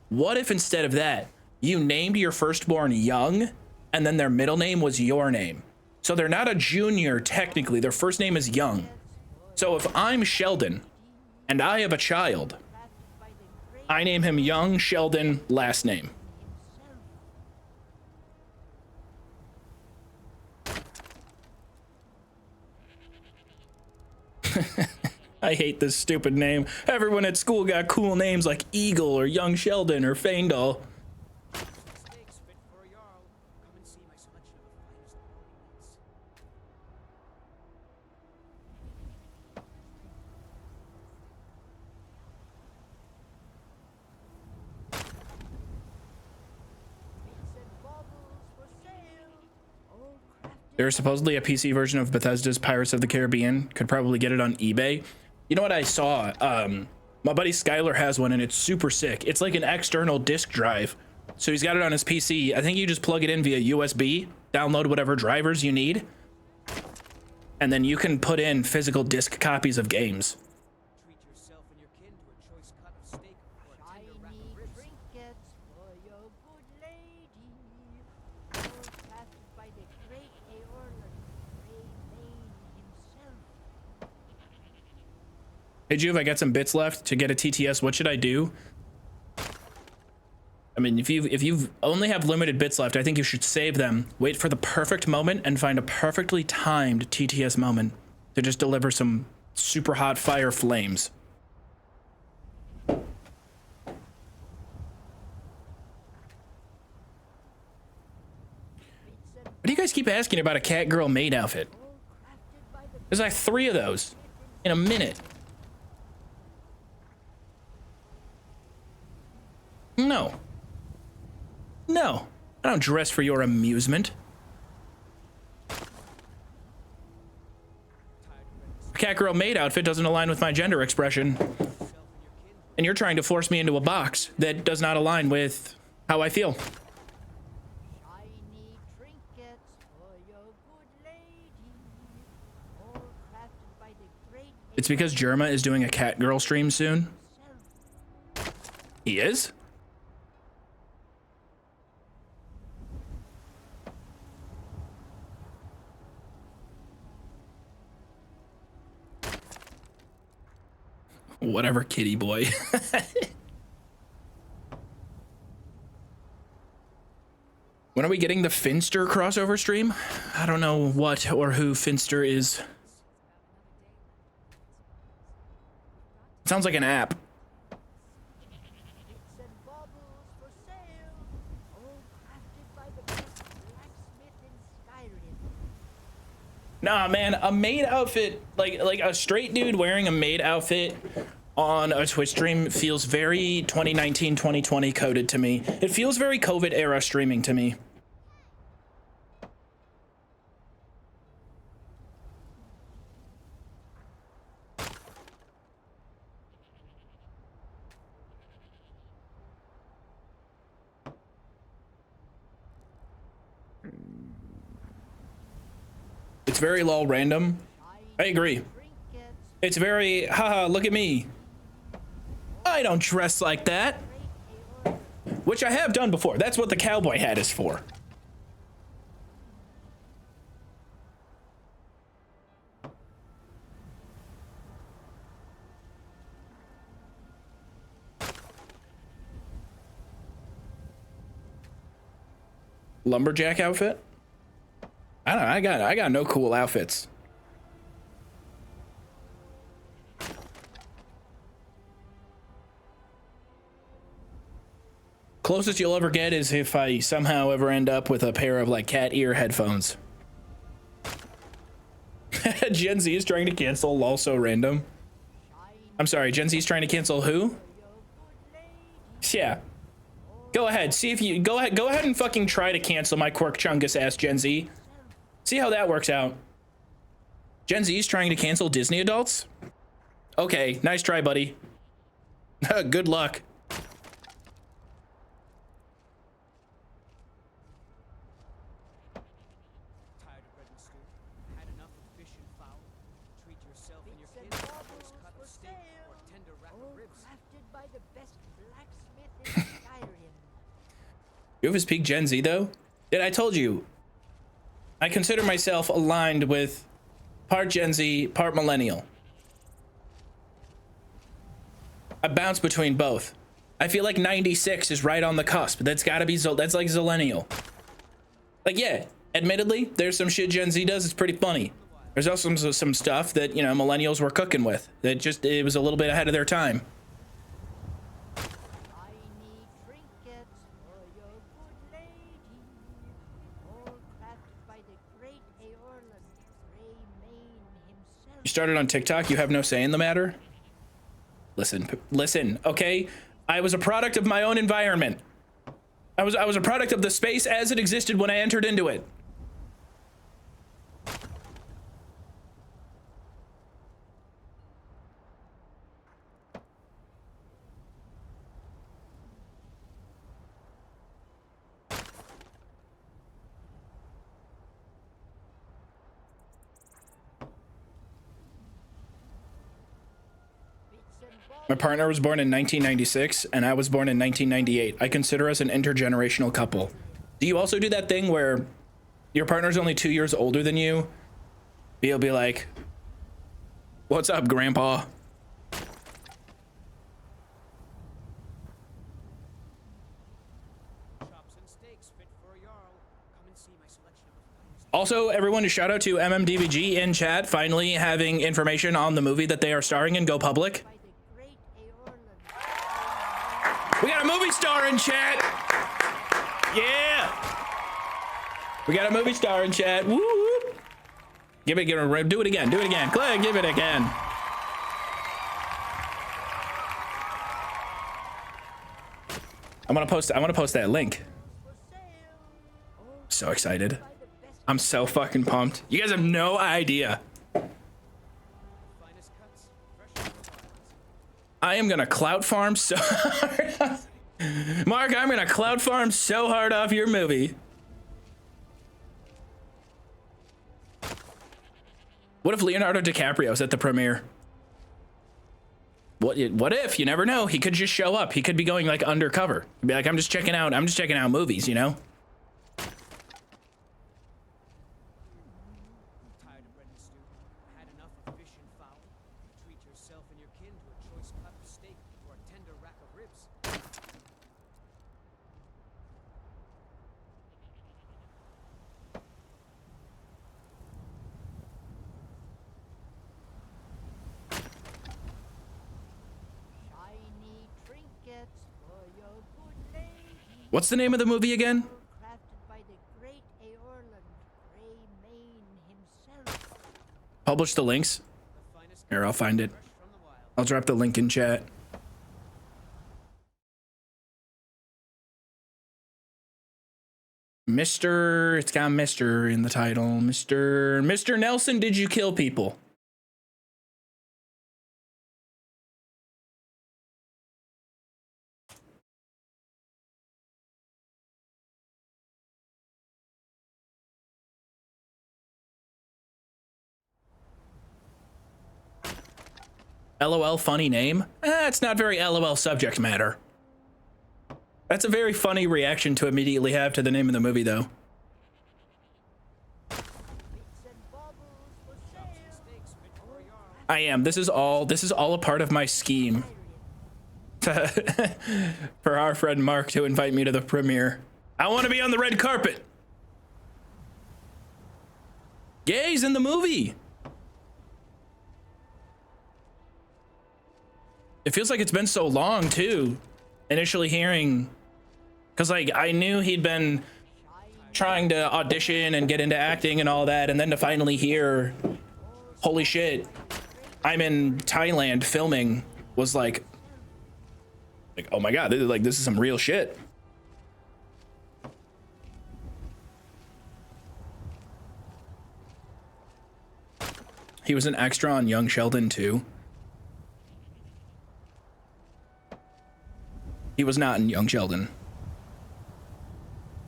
What if instead of that, you named your firstborn Young and then their middle name was your name? So they're not a junior technically, their first name is Young. So if I'm Sheldon and I have a child, I name him Young Sheldon, last name. I hate this stupid name. Everyone at school got cool names like Eagle or Young Sheldon or Faendal. There's supposedly a PC version of Bethesda's Pirates of the Caribbean. Could probably get it on eBay. You know what I saw? My buddy Skylar has one and it's super sick. It's like an external disk drive. So he's got it on his PC. I think you just plug it in via USB, download whatever drivers you need, and then you can put in physical disc copies of games. Hey Joov, I got some bits left to get a TTS. What should I do? I mean, if you only have limited bits left, I think you should save them, wait for the perfect moment, and find a perfectly timed TTS moment to just deliver some super hot fire flames. Why do you guys keep asking about a cat girl maid outfit? There's like 3 of those in a minute. No. No, I don't dress for your amusement. Cat girl maid outfit doesn't align with my gender expression. And you're trying to force me into a box that does not align with how I feel. It's because Jerma is doing a cat girl stream soon. He is? Whatever, kitty boy. When are we getting the Finster crossover stream? I don't know what or who Finster is. It sounds like an app. Nah, man, a maid outfit, like a straight dude wearing a maid outfit on a Twitch stream feels very 2019, 2020 coded to me. It feels very COVID era streaming to me. It's very lol random. I agree. It's very, haha, look at me. I don't dress like that. Which I have done before. That's what the cowboy hat is for. Lumberjack outfit? I don't know, I got no cool outfits. Closest you'll ever get is if I somehow ever end up with a pair of like cat ear headphones. Gen Z is trying to cancel also random. I'm sorry, Gen Z is trying to cancel who? Yeah. Go ahead, see if you go ahead and fucking try to cancel my Quirk Chungus ass Gen Z. See how that works out. Gen Z is trying to cancel Disney adults? Okay, nice try, buddy. Good luck. Joov is peak Gen Z though. Did I told you? I consider myself aligned with part Gen Z, part millennial. I bounce between both. I feel like 96 is right on the cusp. That's gotta be, that's like Zillennial. Like, yeah, admittedly, there's some shit Gen Z does, it's pretty funny. There's also some stuff that, you know, millennials were cooking with. That just, it was a little bit ahead of their time. You started on TikTok, you have no say in the matter? Listen, okay? I was a product of my own environment. I was a product of the space as it existed when I entered into it. My partner was born in 1996 and I was born in 1998. I consider us an intergenerational couple. Do you also do that thing where your partner's only 2 years older than you? You'll be like, "What's up, Grandpa?" Also, everyone, a shout out to MMDVG in chat, finally having information on the movie that they are starring in go public. We got a movie star in chat. Yeah. We got a movie star in chat. Woo. Give it, do it again. Do it again. Clay, give it again. I want to post that link. So excited. I'm so fucking pumped. You guys have no idea. I am gonna clout farm so hard. Mark, I'm gonna clout farm so hard off your movie. What if Leonardo DiCaprio's at the premiere? What if? You never know. He could just show up. He could be going like undercover. He'd be like, I'm just checking out movies, you know? What's the name of the movie again? Publish the links. Here, I'll find it. I'll drop the link in chat. Mr. It's got Mr. in the title. Mr. Nelson, did you kill people? LOL funny name? It's not very LOL subject matter. That's a very funny reaction to immediately have to the name of the movie, though. I am. This is all a part of my scheme for our friend Mark to invite me to the premiere. I want to be on the red carpet. Gay's in the movie. It feels like it's been so long too. Initially hearing, because like I knew he'd been trying to audition and get into acting and all that, and then to finally hear, holy shit, I'm in Thailand filming, was like oh my god, this is some real shit. He was an extra on Young Sheldon too. He was not in Young Sheldon.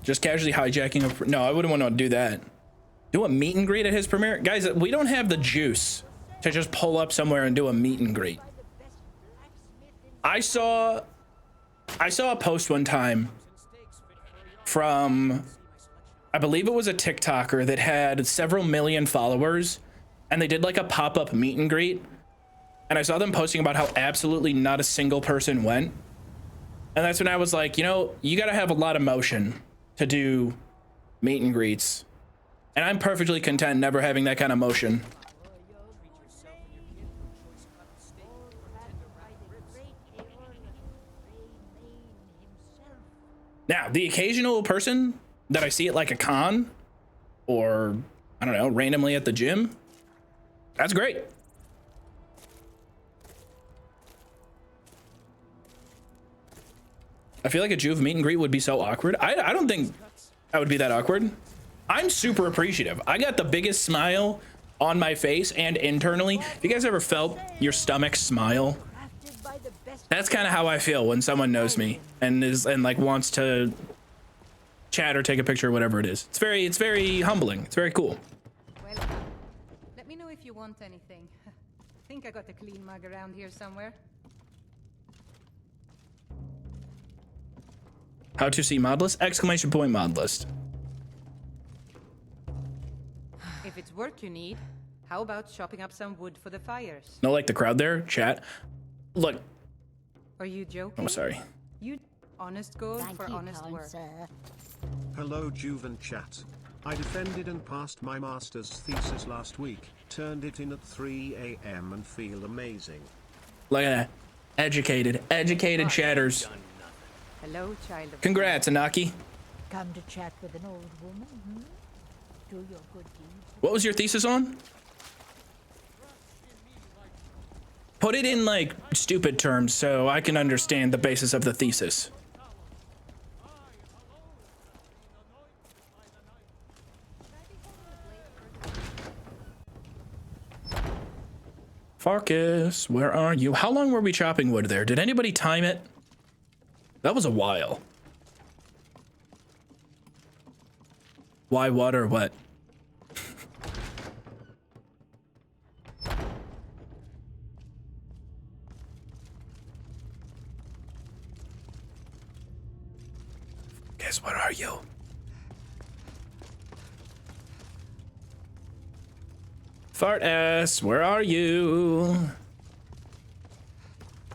Just casually hijacking a... No, I wouldn't want to do that. Do a meet and greet at his premiere? Guys, we don't have the juice to just pull up somewhere and do a meet and greet. I saw a post one time from, I believe it was a TikToker that had several million followers, and they did like a pop-up meet and greet. And I saw them posting about how absolutely not a single person went. And that's when I was like, you know, you gotta have a lot of motion to do meet and greets. And I'm perfectly content never having that kind of motion. Now, the occasional person that I see at like a con or, I don't know, randomly at the gym, that's great. I feel like a Joov meet and greet would be so awkward. I don't think that would be that awkward. I'm super appreciative. I got the biggest smile on my face and internally. Have you guys ever felt your stomach smile? That's kind of how I feel when someone knows me and like wants to chat or take a picture or whatever it is. It's very humbling. It's very cool. Welcome. Let me know if you want anything. I think I got a clean mug around here somewhere. How to see mod list? Exclamation point mod list. If it's work you need, how about chopping up some wood for the fires? No, like the crowd there, chat. Look. Are you joking? Oh, sorry. You honest gold for honest work. Hello Joov and chat. I defended and passed my master's thesis last week, turned it in at 3 AM and feel amazing. Look at that. Educated chatters. Hello, child of Congrats, Anaki. Come to chat with an old woman, hmm? Do your good deeds. What was your thesis on? Put it in like stupid terms so I can understand the basis of the thesis. Farkas, where are you? How long were we chopping wood there? Did anybody time it? That was a while. Why, what, or what? Guess what are you? Fart ass, where are you?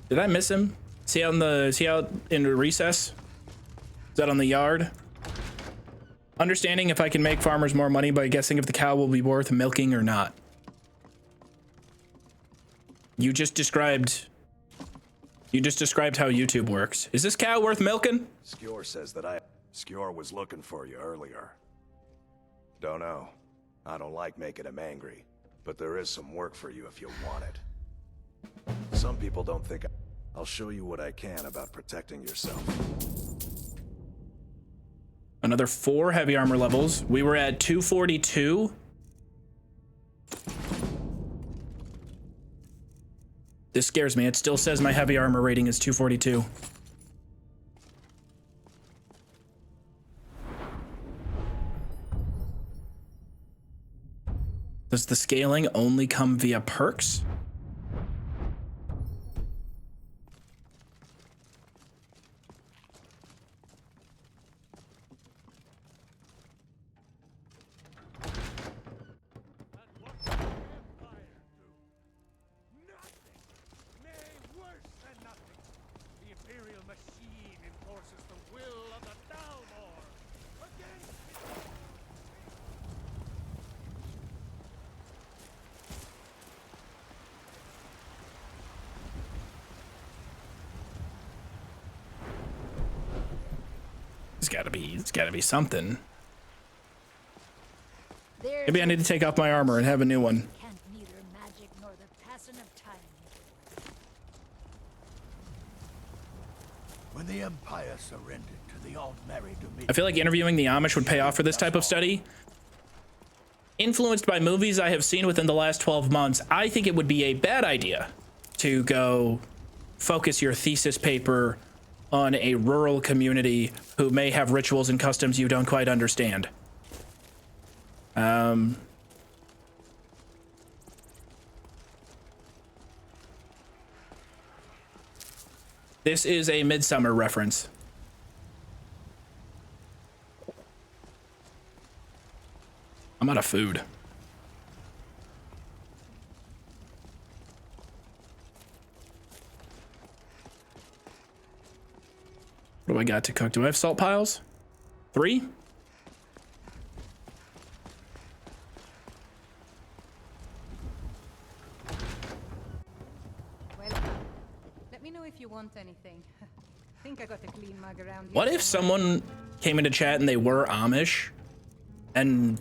Did I miss him? Is he out in the recess? Is that on the yard? Understanding if I can make farmers more money by guessing if the cow will be worth milking or not. You just described how YouTube works. Is this cow worth milking? Skjor says that Skjor was looking for you earlier. Don't know. I don't like making him angry, but there is some work for you if you want it. Some people don't think I'll show you what I can about protecting yourself. Another 4 heavy armor levels. We were at 242. This scares me. It still says my heavy armor rating is 242. Does the scaling only come via perks? It's gotta be something. Maybe I need to take off my armor and have a new one. When the Empire surrendered to the Alt-Mary Dominion, I feel like interviewing the Amish would pay off for this type of study. Influenced by movies I have seen within the last 12 months, I think it would be a bad idea to go focus your thesis paper on a rural community who may have rituals and customs you don't quite understand. This is a Midsummer reference. I'm out of food. What do I got to cook? Do I have salt piles? 3? Well, let me know if you want anything. Think I got a clean mug around here. What if someone came into chat and they were Amish and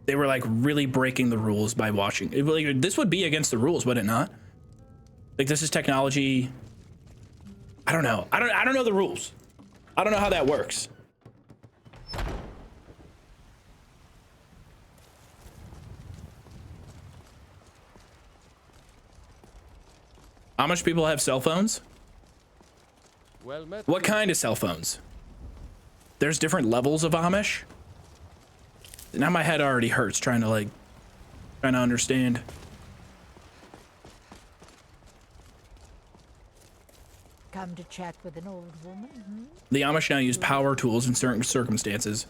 they were like really breaking the rules by watching? Like, this would be against the rules, would it not? Like, this is technology. I don't know. I don't know the rules. I don't know how that works. Amish people have cell phones? Well met. What kind of cell phones? There's different levels of Amish? Now my head already hurts trying to understand. Come to chat with an old woman, hmm? The Amish now use power tools in certain circumstances.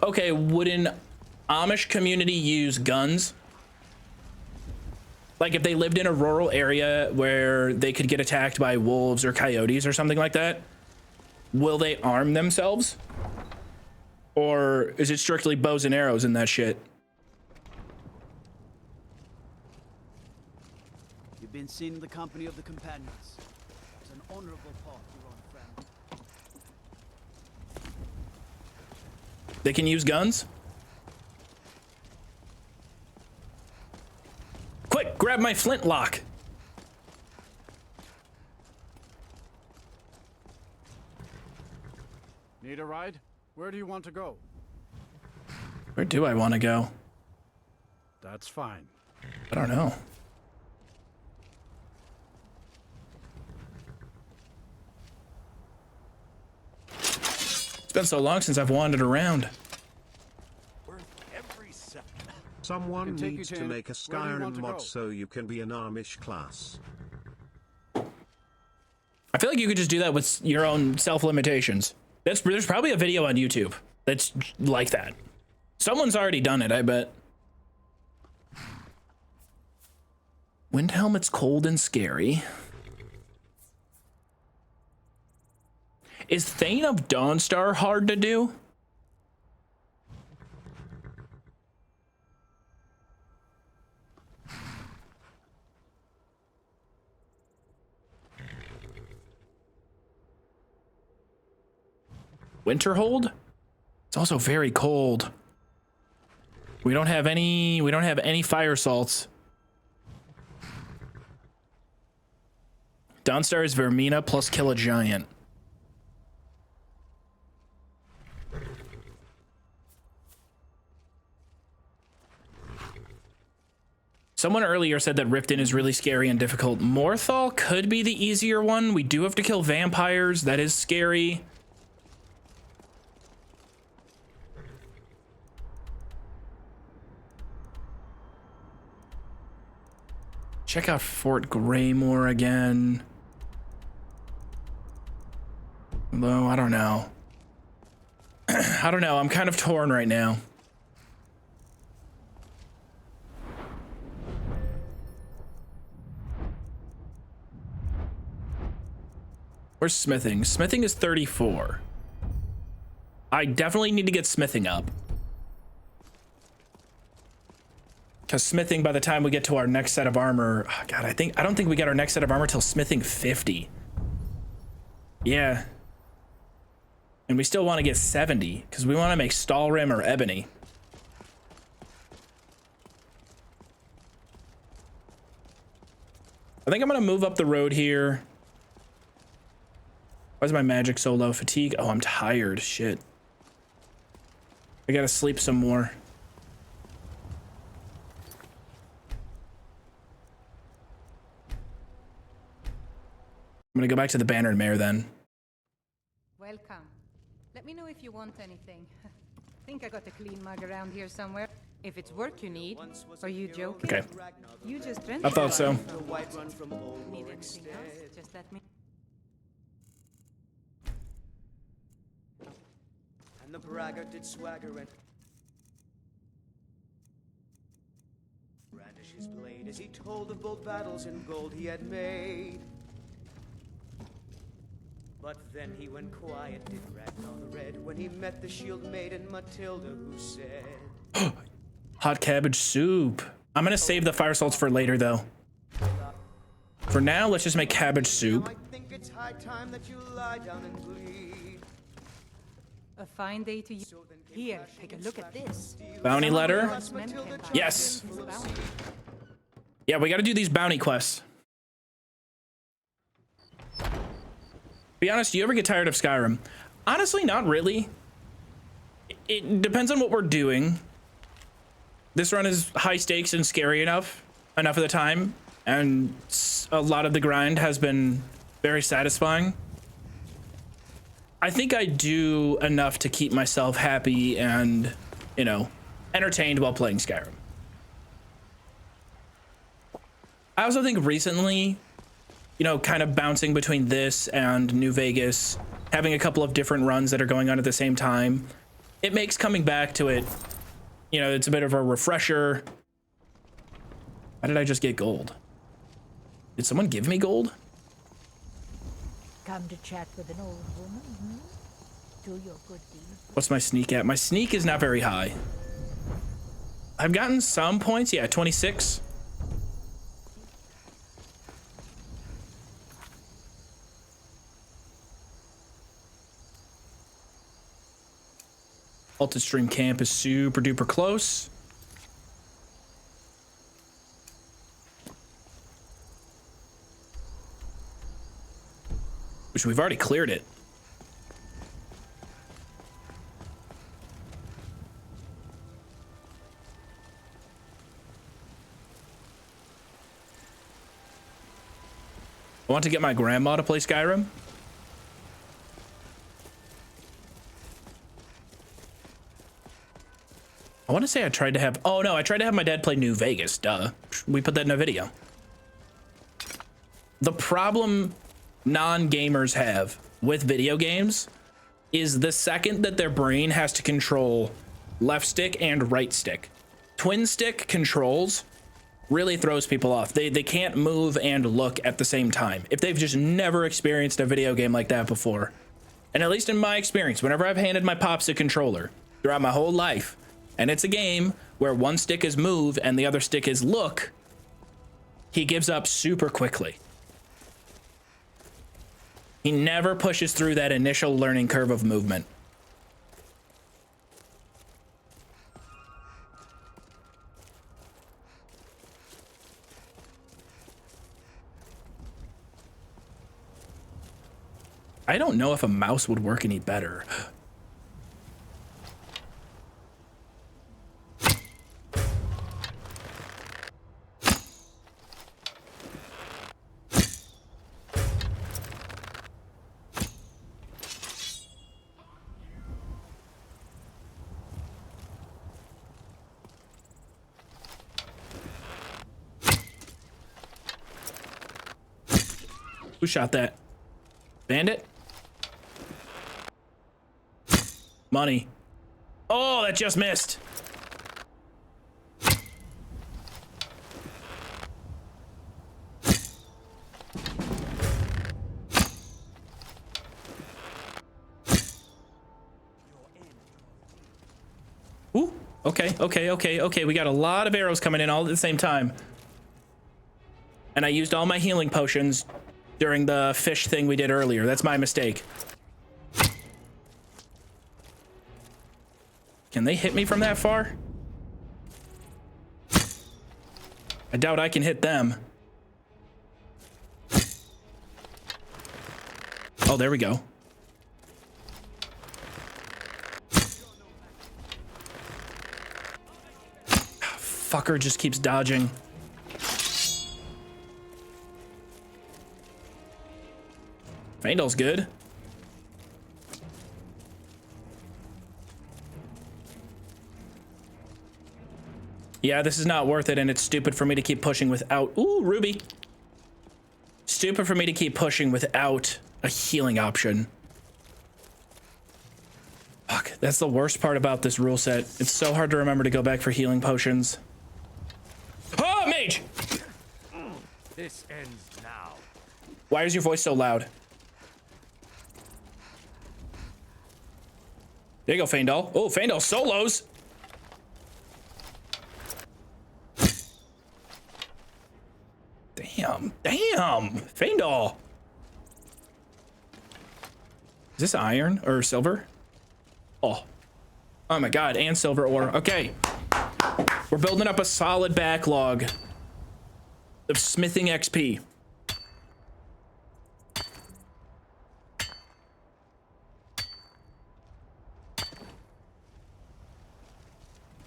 Okay, would an Amish community use guns? Like if they lived in a rural area where they could get attacked by wolves or coyotes or something like that, will they arm themselves? Or is it strictly bows and arrows and that shit? You've been seen in the company of the companions. It's an honorable path you're on, friend. They can use guns? Quick, grab my flintlock. Need a ride? Where do you want to go? Where do I want to go? That's fine. I don't know. It's been so long since I've wandered around. Someone needs to make a Skyrim mod so you can be an Amish class. I feel like you could just do that with your own self-limitations. There's probably a video on YouTube that's like that. Someone's already done it, I bet. Windhelm, it's cold and scary. Is Thane of Dawnstar hard to do? Winterhold? It's also very cold. We don't have any fire salts. Dawnstar is Vermina plus kill a giant. Someone earlier said that Riften is really scary and difficult. Morthal could be the easier one. We do have to kill vampires. That is scary. Check out Fort Greymore again. Although, I don't know. I don't know. I'm kind of torn right now. Where's smithing? Smithing is 34. I definitely need to get smithing up. Because smithing, by the time we get to our next set of armor, oh God, I don't think we get our next set of armor till smithing 50. Yeah. And we still want to get 70 because we want to make Stalrim or Ebony. I think I'm going to move up the road here. Why is my magic so low? Fatigue? Oh, I'm tired. Shit. I got to sleep some more. I'm gonna go back to the Bannered Mare then. Welcome. Let me know if you want anything. Think I got a clean mug around here somewhere. If it's work you need, are you joking? Okay. You just I thought so. Need anything else? Just let me. the braggart did swagger and brandish his blade as he told of bold battles and gold he had made. But then he went quiet, did Ragnar the Red, when he met the shield maiden Matilda, who said, Hot cabbage soup. I'm gonna save the fire salts for later though. For now, let's just make cabbage soup. I think it's high time that you lie down and bleed. A fine day to you. Here, take a look at this. Bounty letter. Yes. Yeah, we gotta do these bounty quests. Be honest, do you ever get tired of Skyrim? Honestly, not really. It depends on what we're doing. This run is high stakes and scary enough of the time, and a lot of the grind has been very satisfying. I think I do enough to keep myself happy and, you know, entertained while playing Skyrim. I also think recently, you know, kind of bouncing between this and New Vegas, having a couple of different runs that are going on at the same time, it makes coming back to it, you know, it's a bit of a refresher. How did I just get gold? Did someone give me gold? Come to chat with an old woman, hmm? Do your good deeds. What's my sneak at? My sneak is not very high. I've gotten some points, yeah, 26. Alted Stream Camp is super duper close. Which we've already cleared it. I want to get my grandma to play Skyrim. I want to say I tried to have, oh no, I tried to have my dad play New Vegas, duh. We put that in a video. The problem non-gamers have with video games is the second that their brain has to control left stick and right stick. Twin stick controls really throws people off. They can't move and look at the same time. If they've just never experienced a video game like that before. And at least in my experience, whenever I've handed my pops a controller throughout my whole life, and it's a game where one stick is move and the other stick is look, he gives up super quickly. He never pushes through that initial learning curve of movement. I don't know if a mouse would work any better. Who shot that? Bandit? Money. Oh, that just missed. Ooh, okay. We got a lot of arrows coming in all at the same time. And I used all my healing potions during the fish thing we did earlier. That's my mistake. Can they hit me from that far? I doubt I can hit them. Oh, there we go. Fucker just keeps dodging. Vandal's good. Yeah, this is not worth it, and it's stupid for me to keep pushing without... Ooh, Ruby. Stupid for me to keep pushing without a healing option. Fuck, That's the worst part about this rule set. It's so hard to remember to go back for healing potions. Oh, mage! This ends now. Why is your voice so loud? There you go, Faendal. Oh, Faendal solos. Damn. Faendal. Is this iron or silver? Oh my god, and silver ore. Okay. We're building up a solid backlog of smithing XP.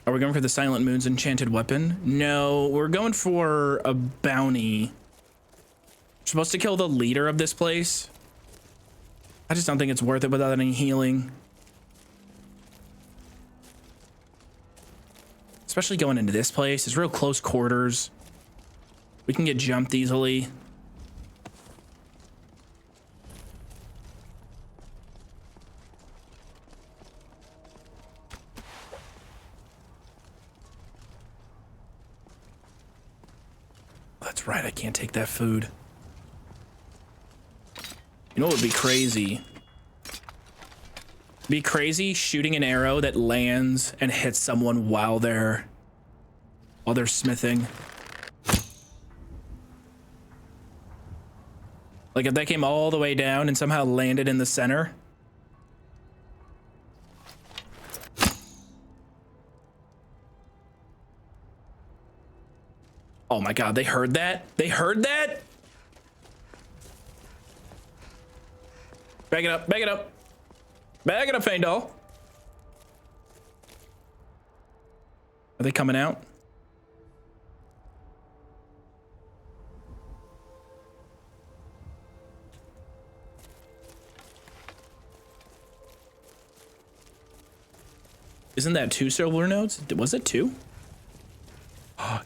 Are we going for the Silent Moon's enchanted weapon? No, we're going for a bounty. We're supposed to kill the leader of this place. I just don't think it's worth it without any healing. Especially going into this place. It's real close quarters. We can get jumped easily. That's right, I can't take that food. You know what would be crazy? Be crazy shooting an arrow that lands and hits someone while they're smithing. Like if that came all the way down and somehow landed in the center. Oh my god, they heard that? They heard that? Back it up, back it up. Back it up, Faendal. Are they coming out? Isn't that 2 silver nodes? Was it 2?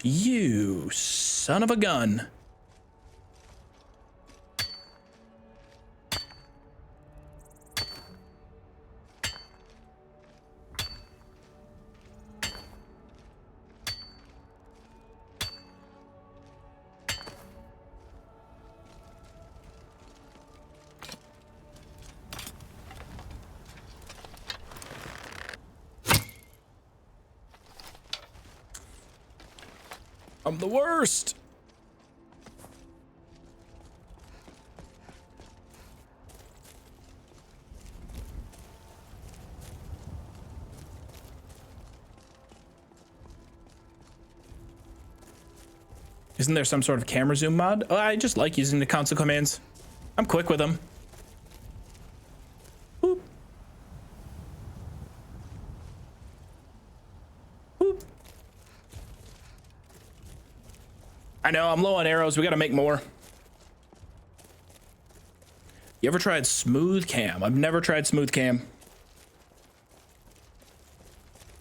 You son of a gun. I'm the worst. Isn't there some sort of camera zoom mod? Oh, I just like using the console commands. I'm quick with them. Boop. Boop. I know, I'm low on arrows. We gotta make more. You ever tried smooth cam? I've never tried smooth cam.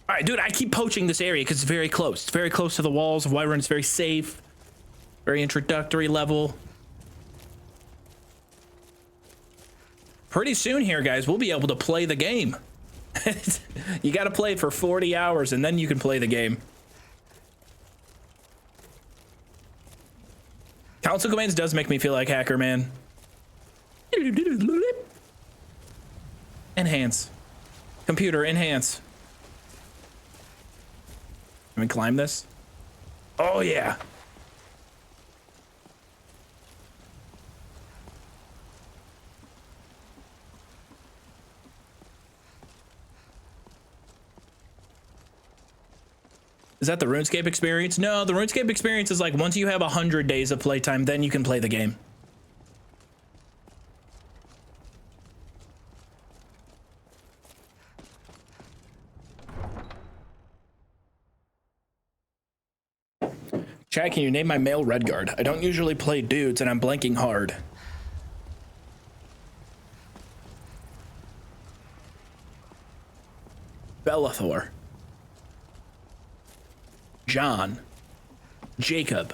All right, dude, I keep poaching this area because it's very close. It's very close to the walls of Whiterun. It's very safe. Very introductory level. Pretty soon here, guys, we'll be able to play the game. You gotta play it for 40 hours and then you can play the game. Console commands does make me feel like Hacker Man. Enhance. Computer, enhance. Can we climb this? Oh, yeah. Is that the RuneScape experience? No, the RuneScape experience is like once you have 100 days of playtime, then you can play the game. Chad, can you name my male Redguard? I don't usually play dudes and I'm blanking hard. Bellathor. John, Jacob,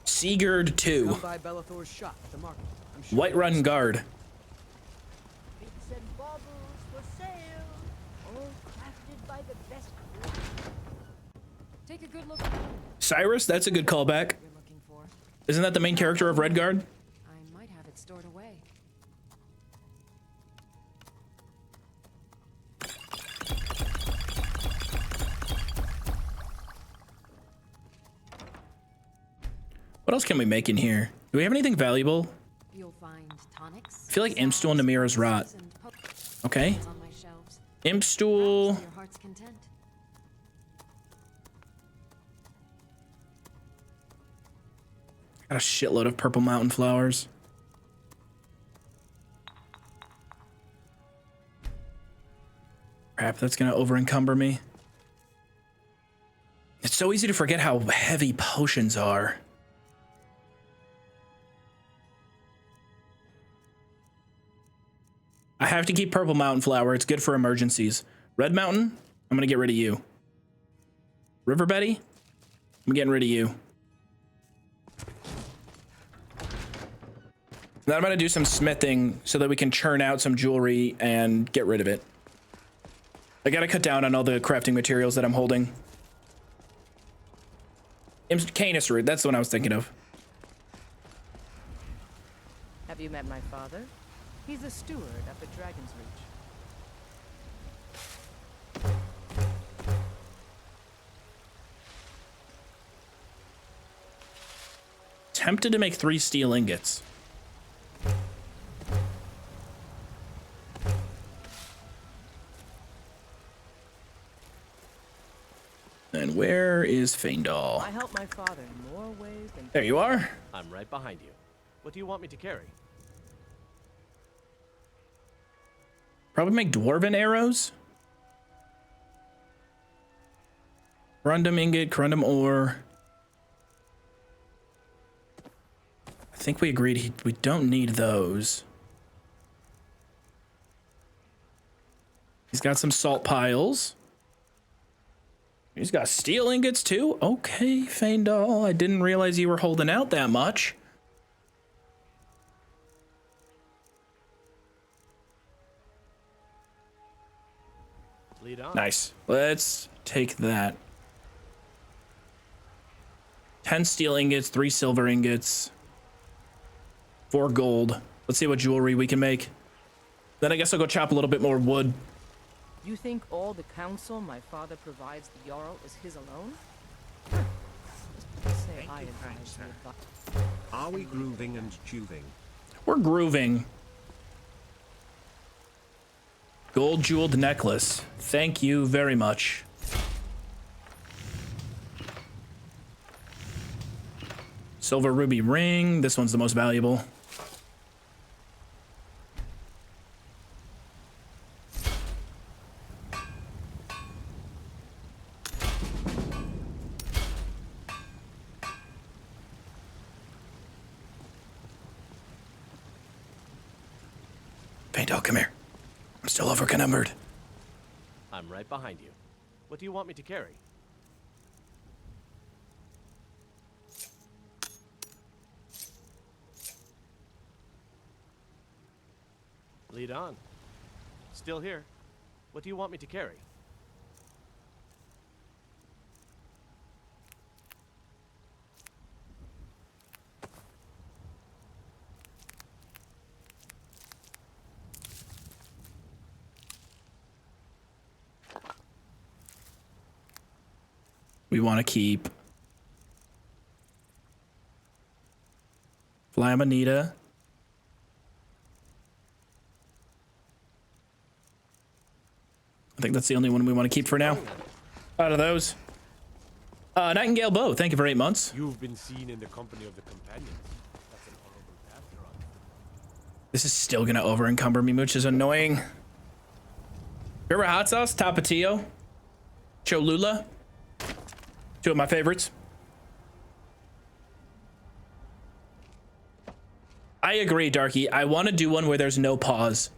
Sigurd 2, Whiterun Guard, Take a good look. Cyrus? That's a good callback. You're looking for. Isn't that the main character of Redguard? I might have it stored away. What else can we make in here? Do we have anything valuable? You'll find tonics. I feel like Imp Stool and Namira's Rot. Okay. On my shelves. Imp Stool. To your heart's content. Got a shitload of purple mountain flowers. Crap, that's gonna over encumber me. It's so easy to forget how heavy potions are. I have to keep purple mountain flower. It's good for emergencies. Red mountain, I'm gonna get rid of you. River Betty, I'm getting rid of you. Then I'm gonna do some smithing so that we can churn out some jewelry and get rid of it. I gotta cut down on all the crafting materials that I'm holding. Canis root, that's the one I was thinking of. Have you met my father? He's a steward up at Dragon's Reach. Tempted to make 3 steel ingots. And where is Faendal? I help my father in more ways than... There you are. I'm right behind you. What do you want me to carry? Probably make dwarven arrows. Corundum ingot, corundum ore. I think we agreed we don't need those. He's got some salt piles. He's got steel ingots too. Okay, Faendal. I didn't realize you were holding out that much. Lead on. Nice. Let's take that. 10 steel ingots, 3 silver ingots, 4 gold. Let's see what jewelry we can make. Then I guess I'll go chop a little bit more wood. You think all the counsel my father provides the Jarl is his alone? Say I advise the advice. Are we grooving and juving? We're grooving. Gold jeweled necklace. Thank you very much. Silver ruby ring. This one's the most valuable. Faendal, come here. I'm still overcumbered. I'm right behind you. What do you want me to carry? Lead on. Still here. What do you want me to carry? We want to keep Flamanita. I think that's the only one we want to keep for now. Out of those. Nightingale bow. Thank you for 8 months. You've been seen in the company of the companions. That's an honorable path you're on. This is still gonna over encumber me, which is annoying. Remember hot sauce, Tapatio, Cholula? 2 of my favorites. I agree, Darky. I want to do one where there's no pause.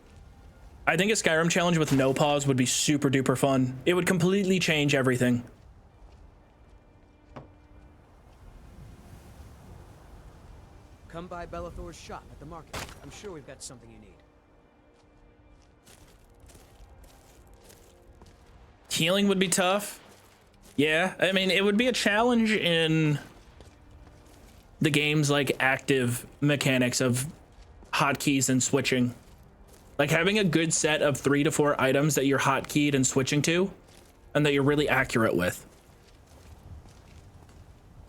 I think a Skyrim challenge with no pause would be super duper fun. It would completely change everything. Come by Bellathor's shop at the market. I'm sure we've got something you need. Healing would be tough. Yeah, I mean, it would be a challenge in the game's like active mechanics of hotkeys and switching. Like having a good set of 3 to 4 items that you're hotkeyed and switching to, and that you're really accurate with.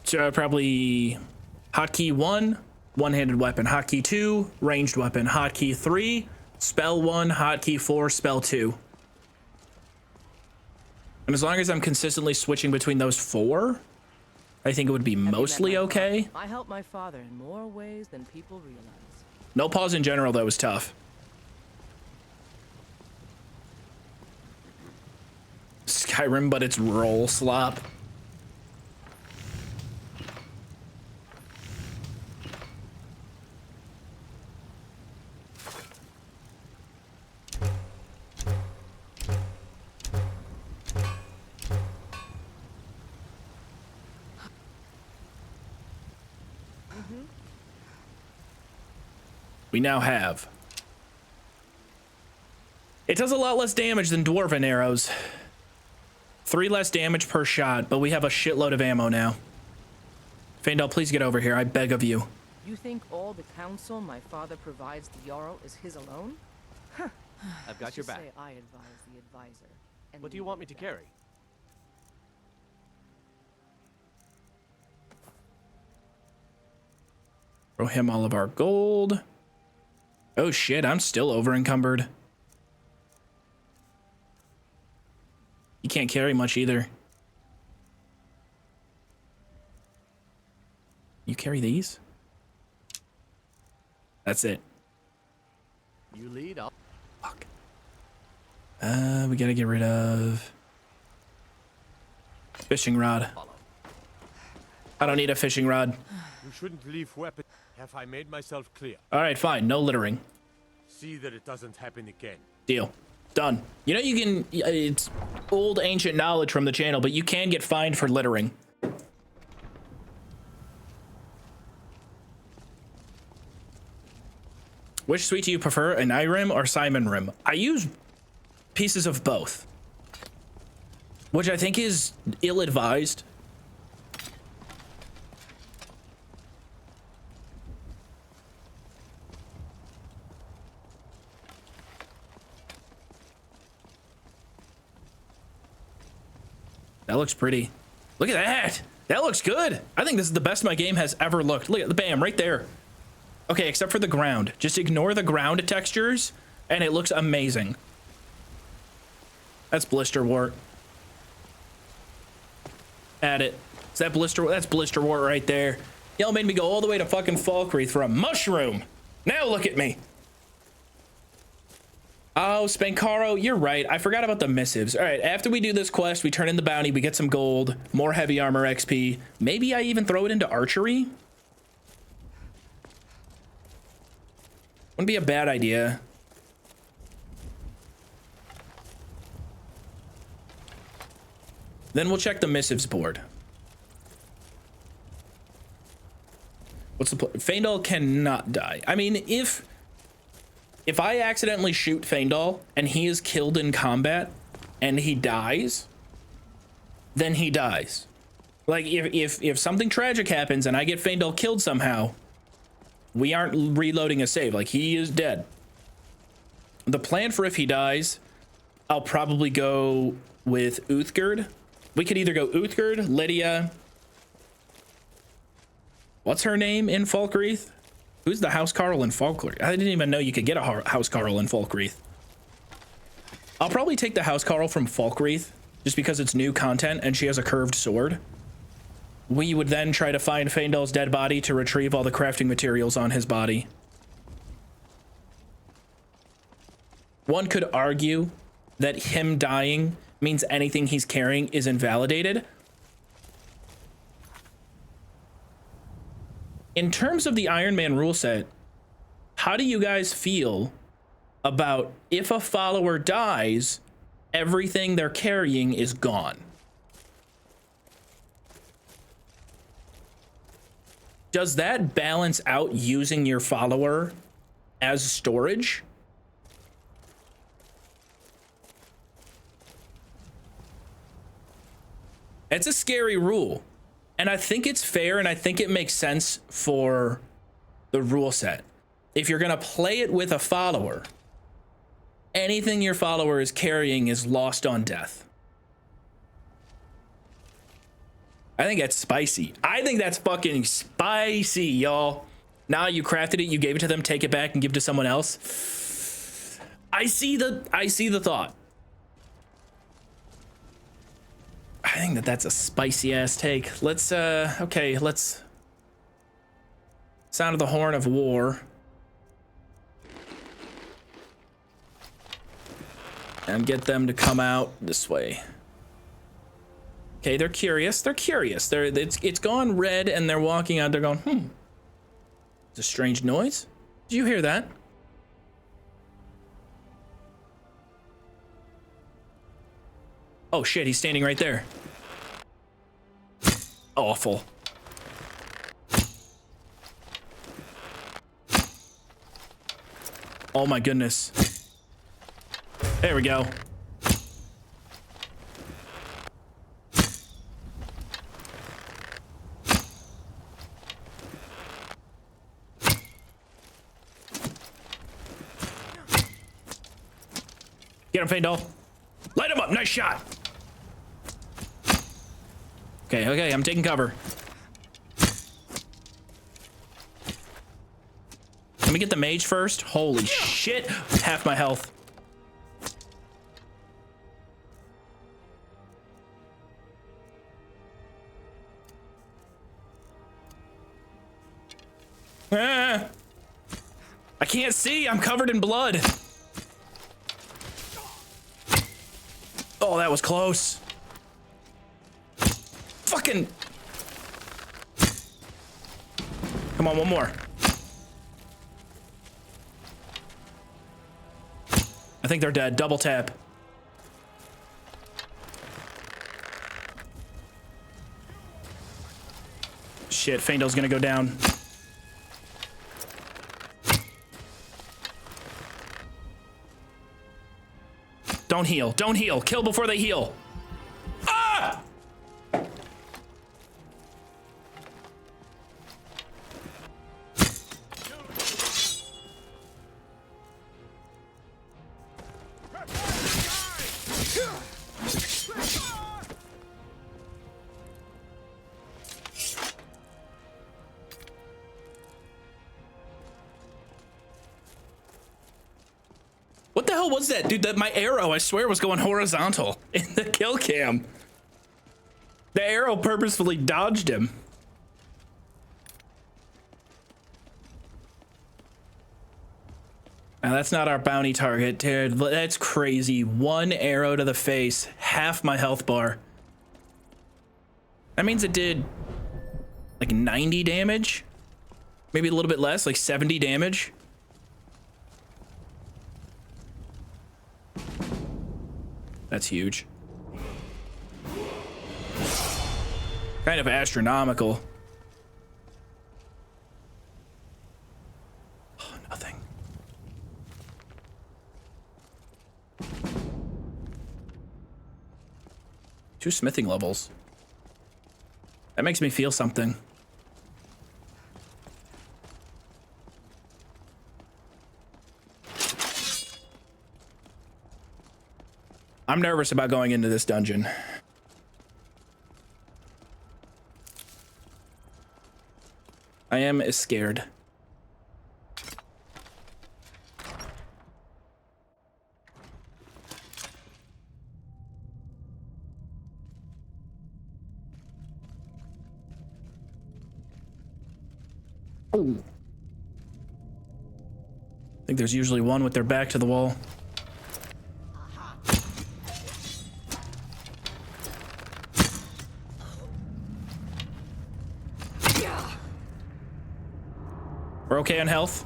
So probably hotkey 1, one-handed weapon. Hotkey 2, ranged weapon. Hotkey 3, spell 1. Hotkey 4, spell 2. And as long as I'm consistently switching between those 4, I think it would be mostly okay. I help my father in more ways than people realize. No pause in general, though, was tough. Skyrim, but it's roll slop. We now have. It does a lot less damage than dwarven arrows. 3 less damage per shot, but we have a shitload of ammo now. Faendal, please get over here, I beg of you. You think all the counsel my father provides the Jarl is his alone? Huh. I've got your back. Say I advise the advisor. What do you want me to carry? Throw him all of our gold. Oh shit, I'm still over encumbered. You can't carry much either. You carry these? That's it. You lead up. Fuck. We gotta get rid of fishing rod. I don't need a fishing rod. You shouldn't leave weapons. Have I made myself clear? All right, fine. No littering. See that it doesn't happen again. Deal. Done. You know, you can, it's old ancient knowledge from the channel, but you can get fined for littering. Which suite do you prefer, an Irem or Simon Rim? I use pieces of both, which I think is ill-advised. That looks pretty. Look at that. That looks good. I think this is the best my game has ever looked. Look at the bam right there. Okay, except for the ground. Just ignore the ground textures and it looks amazing. That's blister wart. Add it. Is that blister? That's blister wart right there. Y'all made me go all the way to fucking Falkreath for a mushroom. Now look at me. Oh, Spankaro, you're right. I forgot about the missives. All right, after we do this quest, we turn in the bounty, we get some gold, more heavy armor XP. Maybe I even throw it into archery? Wouldn't be a bad idea. Then we'll check the missives board. What's the point? Faendal cannot die. I mean, if I accidentally shoot Faendal and he is killed in combat and he dies, then he dies. Like if something tragic happens and I get Faendal killed somehow, we aren't reloading a save. Like, he is dead. The plan for if he dies, I'll probably go with Uthgerd. We could either go Uthgerd, Lydia. What's her name in Falkreath? Who's the House Carl in Falkreath? I didn't even know you could get a House Carl in Falkreath. I'll probably take the House Carl from Falkreath just because it's new content and she has a curved sword. We would then try to find Faendal's dead body to retrieve all the crafting materials on his body. One could argue that him dying means anything he's carrying is invalidated. In terms of the Iron Man rule set, how do you guys feel about if a follower dies, everything they're carrying is gone? Does that balance out using your follower as storage? It's a scary rule. And I think it's fair, and I think it makes sense for the rule set. If you're gonna play it with a follower, anything your follower is carrying is lost on death. I think that's spicy. I think that's fucking spicy, y'all. Now you crafted it, you gave it to them, take it back and give it to someone else. I see the thought. I think that's a spicy ass take. Let's okay, let's sound of the horn of war. And get them to come out this way. Okay, they're curious. They're curious. It's gone red and they're walking out. They're going, It's a strange noise. Did you hear that? Oh shit, he's standing right there. Awful. Oh my goodness. There we go. Get him, Faendal. Light him up. Nice shot. Okay, I'm taking cover. Let me get the mage first. Holy shit. Half my health. Ah! I can't see. I'm covered in blood. Oh, that was close. Fucking. Come on, one more. I think they're dead. Double tap. Shit, Faendal's gonna go down. Don't heal. Don't heal. Kill before they heal. Ah! What the hell was that, dude? That my arrow, I swear, was going horizontal in the kill cam. The arrow purposefully dodged him. Now that's not our bounty target, dude. That's crazy. One arrow to the face, half my health bar. That means it did like 90 damage, maybe a little bit less, like 70 damage. That's huge. Kind of astronomical. Oh, nothing. Two smithing levels. That makes me feel something. I'm nervous about going into this dungeon. I am scared. I think there's usually one with their back to the wall. We're okay on health.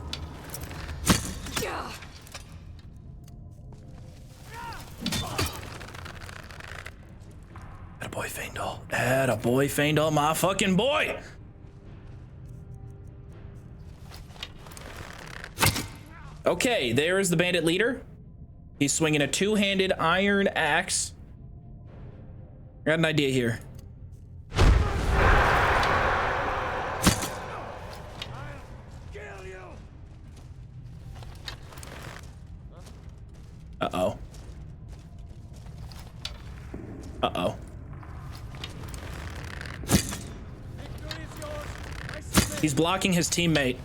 Attaboy, Faendal. Attaboy, Faendal, my fucking boy! Okay, there is the bandit leader. He's swinging a two-handed iron axe. I got an idea here. Uh-oh. Uh-oh. He's blocking his teammate.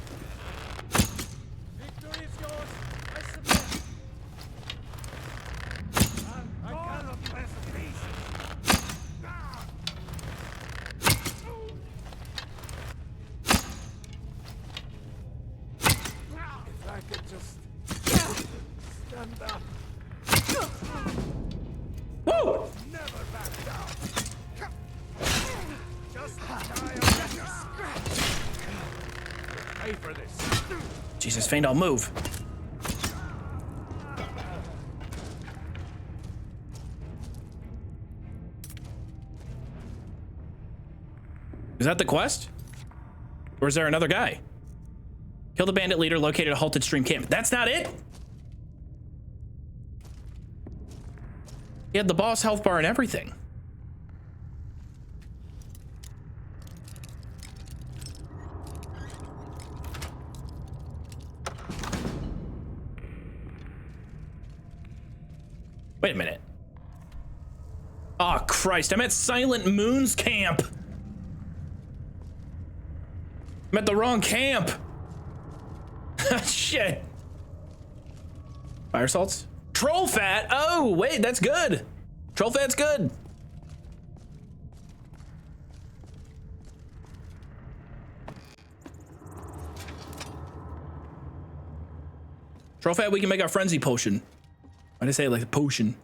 Woo! Pay for this. Jesus, Faendal, move. Is that the quest? Or is there another guy? Kill the bandit leader located a halted stream camp. That's not it? He had the boss health bar and everything. Wait a minute. Oh, Christ, I'm at Silent Moon's camp. I'm at the wrong camp. Shit. Fire salts? Troll fat? Oh, wait, that's good. Troll fat's good. Troll fat, we can make our frenzy potion. Why did I say it like a potion?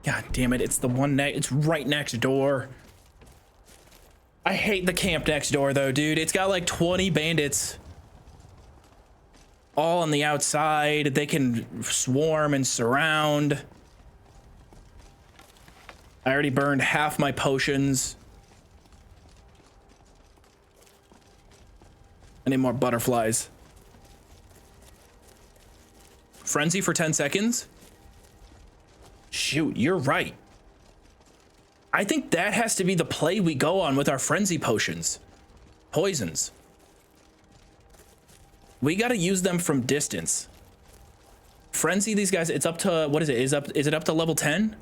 God damn it, it's the one it's right next door. I hate the camp next door though, dude. It's got like 20 bandits. All on the outside. They can swarm and surround. I already burned half my potions. I need more butterflies. Frenzy for 10 seconds? Shoot, you're right. I think that has to be the play we go on with our frenzy potions. Poisons. We gotta use them from distance. Frenzy these guys, it's up to, what is it? Is it up to level 10?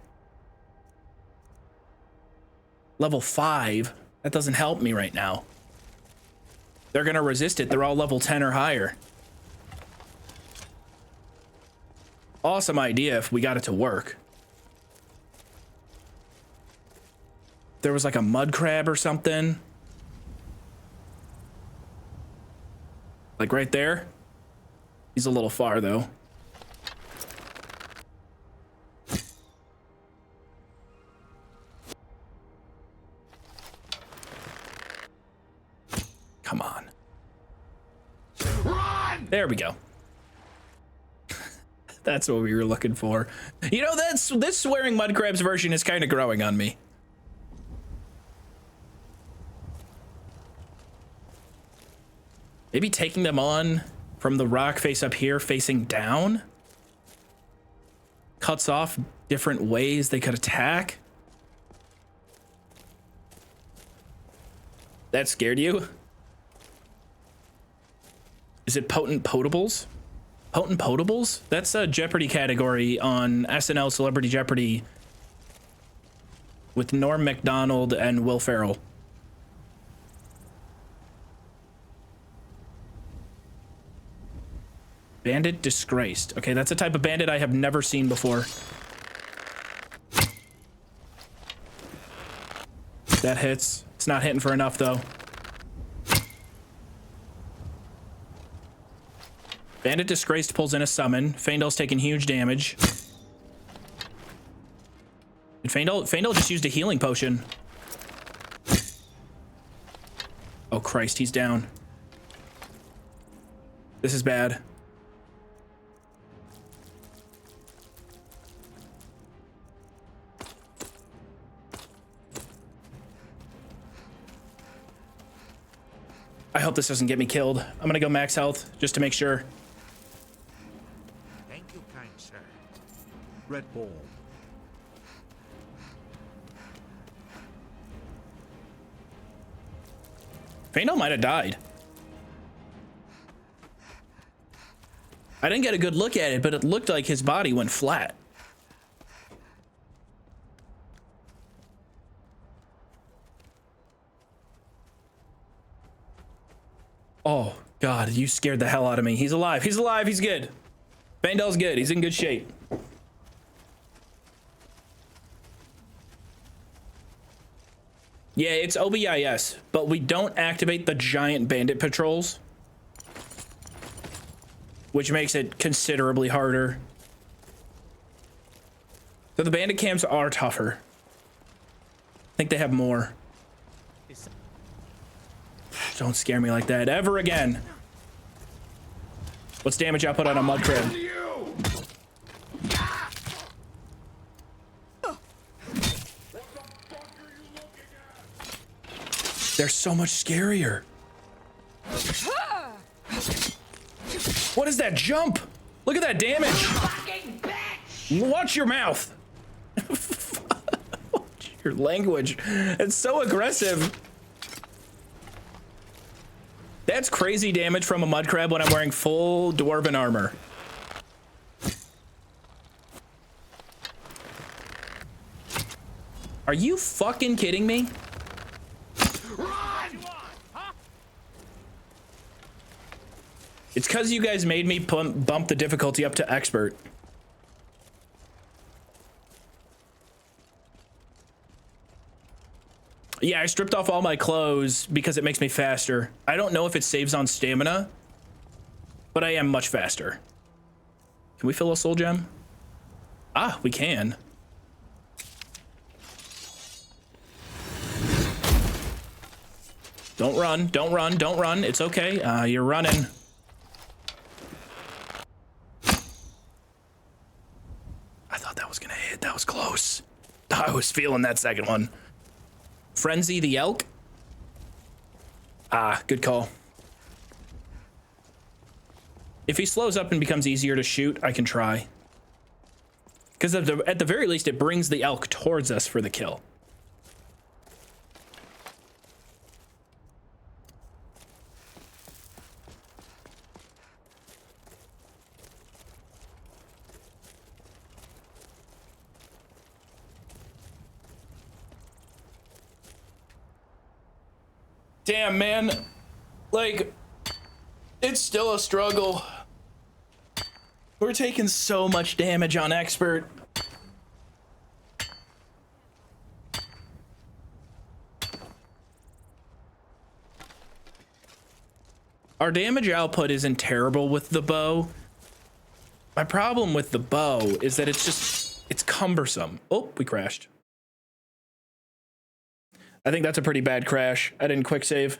Level 5. That doesn't help me right now. They're gonna resist it. They're all level 10 or higher. Awesome idea if we got it to work. There was like a mud crab or something. Like right there. He's a little far though. Come on. Run! There we go. That's what we were looking for. You know, this swearing mud crabs version is kind of growing on me. Maybe taking them on from the rock face up here facing down cuts off different ways they could attack. That scared you? Is it Potent Potables? Potent Potables? That's a Jeopardy category on SNL Celebrity Jeopardy with Norm Macdonald and Will Ferrell. Bandit Disgraced. Okay, that's a type of bandit I have never seen before. That hits. It's not hitting for enough, though. Bandit Disgraced pulls in a summon. Faendal's taking huge damage. And Faendal just used a healing potion. Oh, Christ, he's down. This is bad. I hope this doesn't get me killed. I'm gonna go max health just to make sure. Thank you, kind sir. Red ball. Faendal might have died. I didn't get a good look at it, but it looked like his body went flat. Oh, God, you scared the hell out of me. He's alive. He's alive. He's good. Faendal's good. He's in good shape. Yeah, it's OBIS, but we don't activate the giant bandit patrols, which makes it considerably harder. So the bandit camps are tougher. I think they have more. Don't scare me like that ever again. What's damage output on a mud crab? They're so much scarier. What is that jump? Look at that damage. Watch your mouth. Watch your language. It's so aggressive. That's crazy damage from a mud crab when I'm wearing full dwarven armor. Are you fucking kidding me? It's because you guys made me bump the difficulty up to expert. Yeah, I stripped off all my clothes because it makes me faster. I don't know if it saves on stamina, but I am much faster. Can we fill a soul gem? Ah, we can. Don't run, don't run, don't run. It's okay. You're running. I thought that was gonna hit. That was close. I was feeling that second one. Frenzy the elk. Ah, good call. If he slows up and becomes easier to shoot, I can try. Because at the very least, it brings the elk towards us for the kill. Damn, man. Like, it's still a struggle. We're taking so much damage on expert. Our damage output isn't terrible with the bow. My problem with the bow is that it's cumbersome. Oh, we crashed. I think that's a pretty bad crash. I didn't quick save.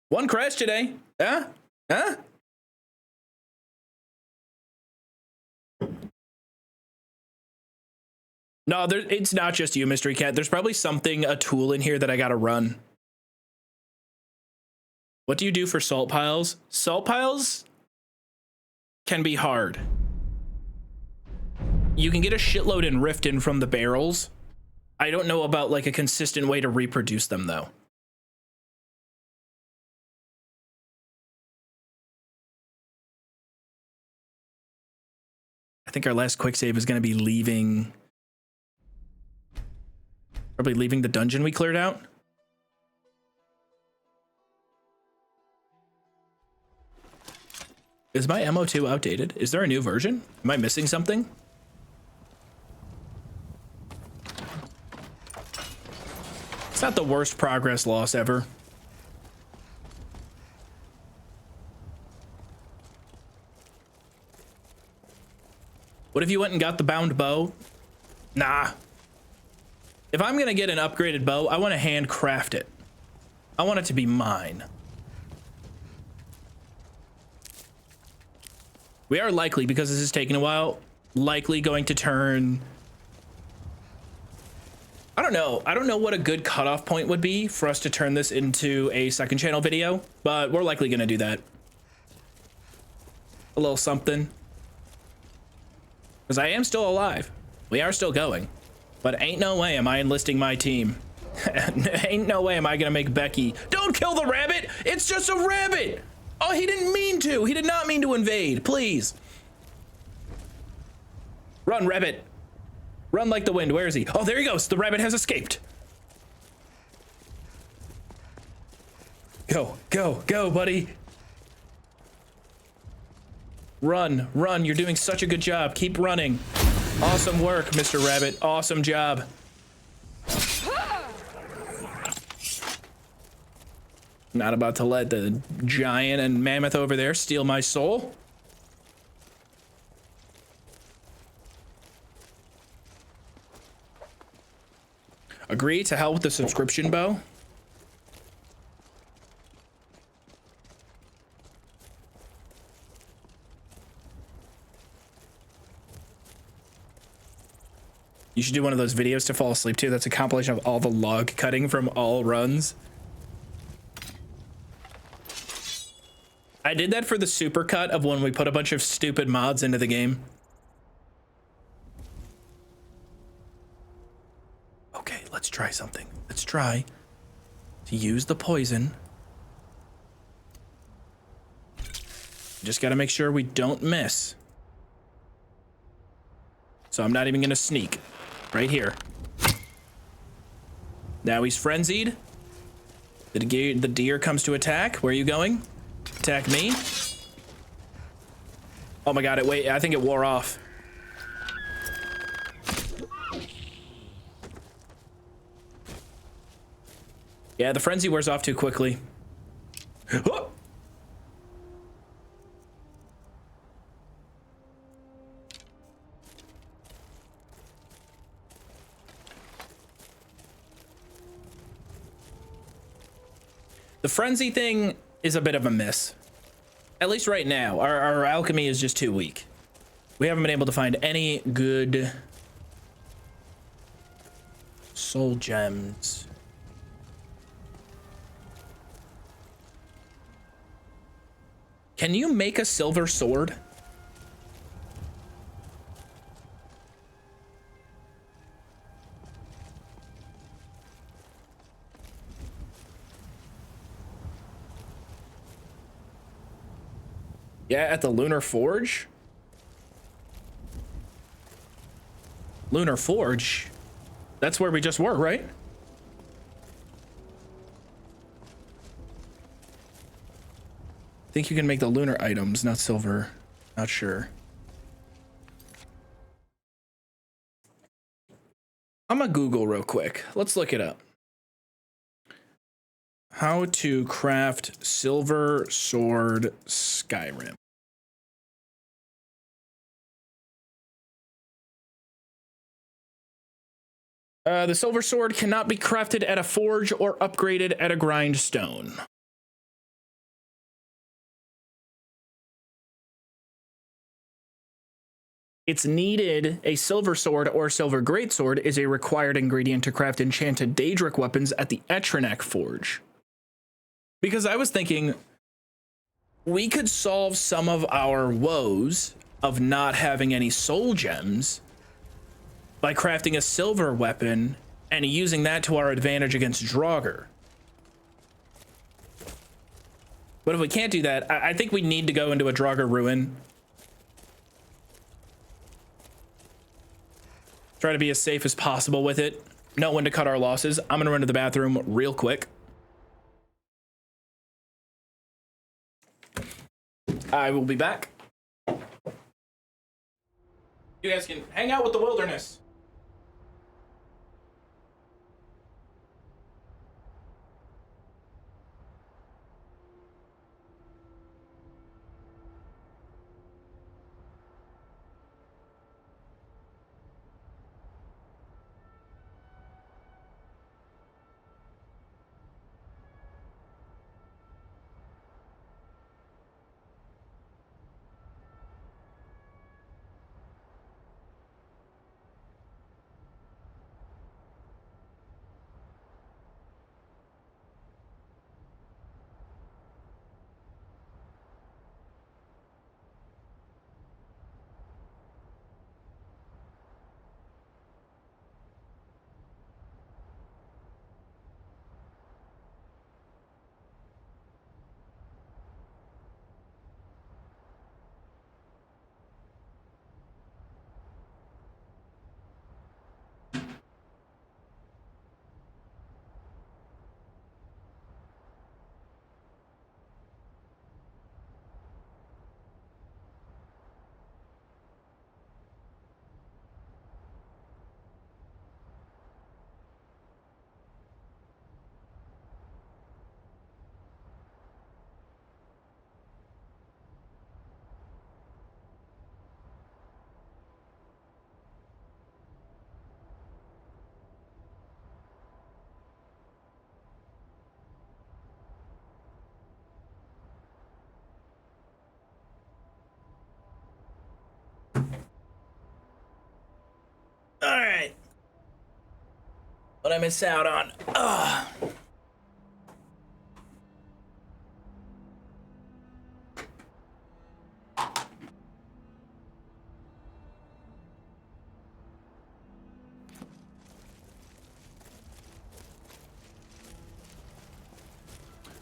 One crash today. Huh? Huh? No, it's not just you, Mystery Cat. There's probably a tool in here that I gotta run. What do you do for salt piles? Salt piles can be hard. You can get a shitload in Riften from the barrels. I don't know about like a consistent way to reproduce them though. I think our last quick save is going to be leaving. Probably leaving the dungeon we cleared out. Is my MO2 outdated? Is there a new version? Am I missing something? It's not the worst progress loss ever. What if you went and got the bound bow? Nah. If I'm gonna get an upgraded bow, I want to handcraft it. I want it to be mine. We are likely, because this is taking a while, likely going to turn... I don't know what a good cutoff point would be for us to turn this into a second channel video, but we're likely gonna do that. A little something. Because I am still alive. We are still going. But ain't no way am I enlisting my team Ain't no way am I gonna make Becky. Don't kill the rabbit! It's just a rabbit! Oh, he didn't mean to. He did not mean to invade. Please. Run, rabbit. Run like the wind. Where is he? Oh, there he goes. The rabbit has escaped. Go, go, go, buddy. Run, run. You're doing such a good job. Keep running. Awesome work, Mr. Rabbit. Awesome job. Not about to let the giant and mammoth over there steal my soul. Agree to hell with the subscription, Bo. You should do one of those videos to fall asleep to. That's a compilation of all the log cutting from all runs. I did that for the supercut of when we put a bunch of stupid mods into the game. Okay, let's try something. Let's try to use the poison. Just gotta make sure we don't miss. So I'm not even gonna sneak. Right here. Now he's frenzied. The deer comes to attack. Where are you going? Attack me. Oh my god, wait, I think it wore off. Yeah, the frenzy wears off too quickly. Oh! The frenzy thing is a bit of a miss. At least right now, our alchemy is just too weak. We haven't been able to find any good soul gems. Can you make a silver sword? Yeah, at the Lunar Forge? Lunar Forge? That's where we just were, right? I think you can make the lunar items, not silver. Not sure. I'm gonna Google real quick. Let's look it up. How to craft silver sword Skyrim. The silver sword cannot be crafted at a forge or upgraded at a grindstone. It's needed. A silver sword or silver greatsword is a required ingredient to craft enchanted Daedric weapons at the Etrinek Forge. Because I was thinking, we could solve some of our woes of not having any soul gems by crafting a silver weapon and using that to our advantage against Draugr. But if we can't do that, I think we need to go into a Draugr ruin. Try to be as safe as possible with it. Know when to cut our losses. I'm gonna run to the bathroom real quick. I will be back. You guys can hang out with the wilderness. What I miss out on? Ugh.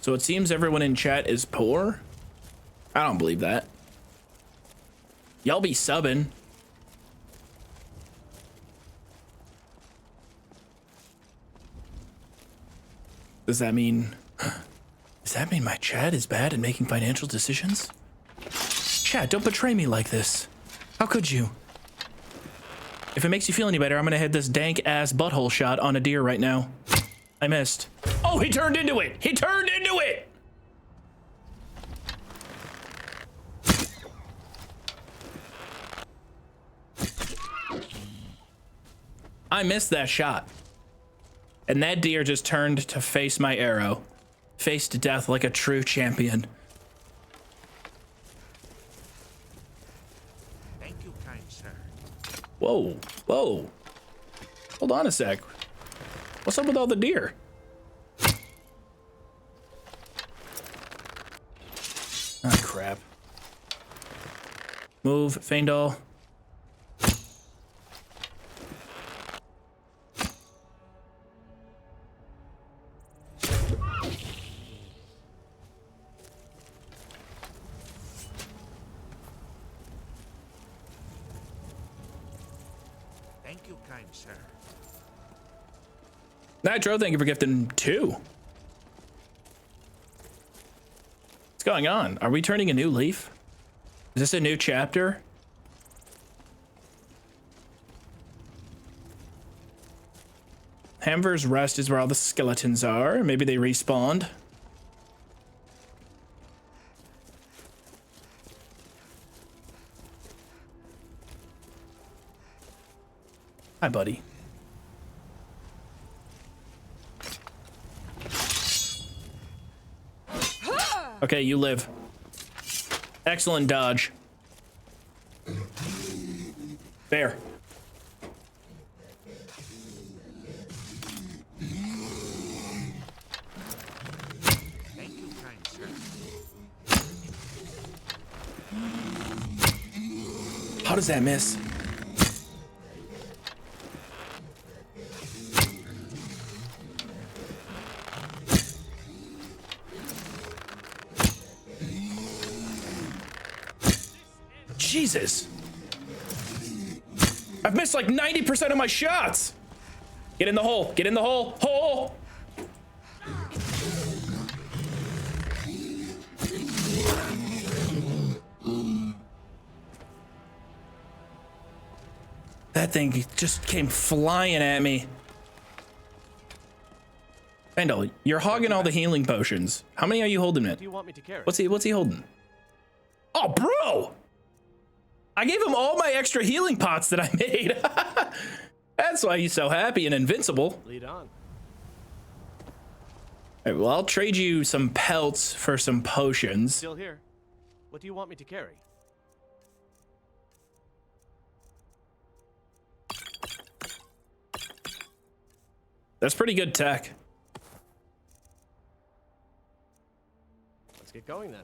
So it seems everyone in chat is poor? I don't believe that. Y'all be subbing. Does that mean my chat is bad at making financial decisions? Chat, don't betray me like this. How could you? If it makes you feel any better, I'm gonna hit this dank ass butthole shot on a deer right now. I missed. Oh, he turned into it! He turned into it! I missed that shot. And that deer just turned to face my arrow. Faced death like a true champion. Thank you, kind sir. Whoa, whoa. Hold on a sec. What's up with all the deer? Ah, crap. Move, Feindal. Thank you, kind sir. Nitro, thank you for gifting 2. What's going on? Are we turning a new leaf? Is this a new chapter? Hamver's Rest is where all the skeletons are. Maybe they respawned. Hi, buddy. Okay, you live. Excellent dodge. There. Thank you, kind sir. How does that miss? Jesus. I've missed like 90% of my shots. Get in the hole. Get in the hole. Hole. That thing just came flying at me. Feindal, you're hogging all the healing potions. How many are you holding it? What do you want me to carry? What's he holding? Oh, bro! I gave him all my extra healing pots that I made. That's why he's so happy and invincible. Lead on. All right, well, I'll trade you some pelts for some potions. Still here. What do you want me to carry? That's pretty good tech. Let's get going then.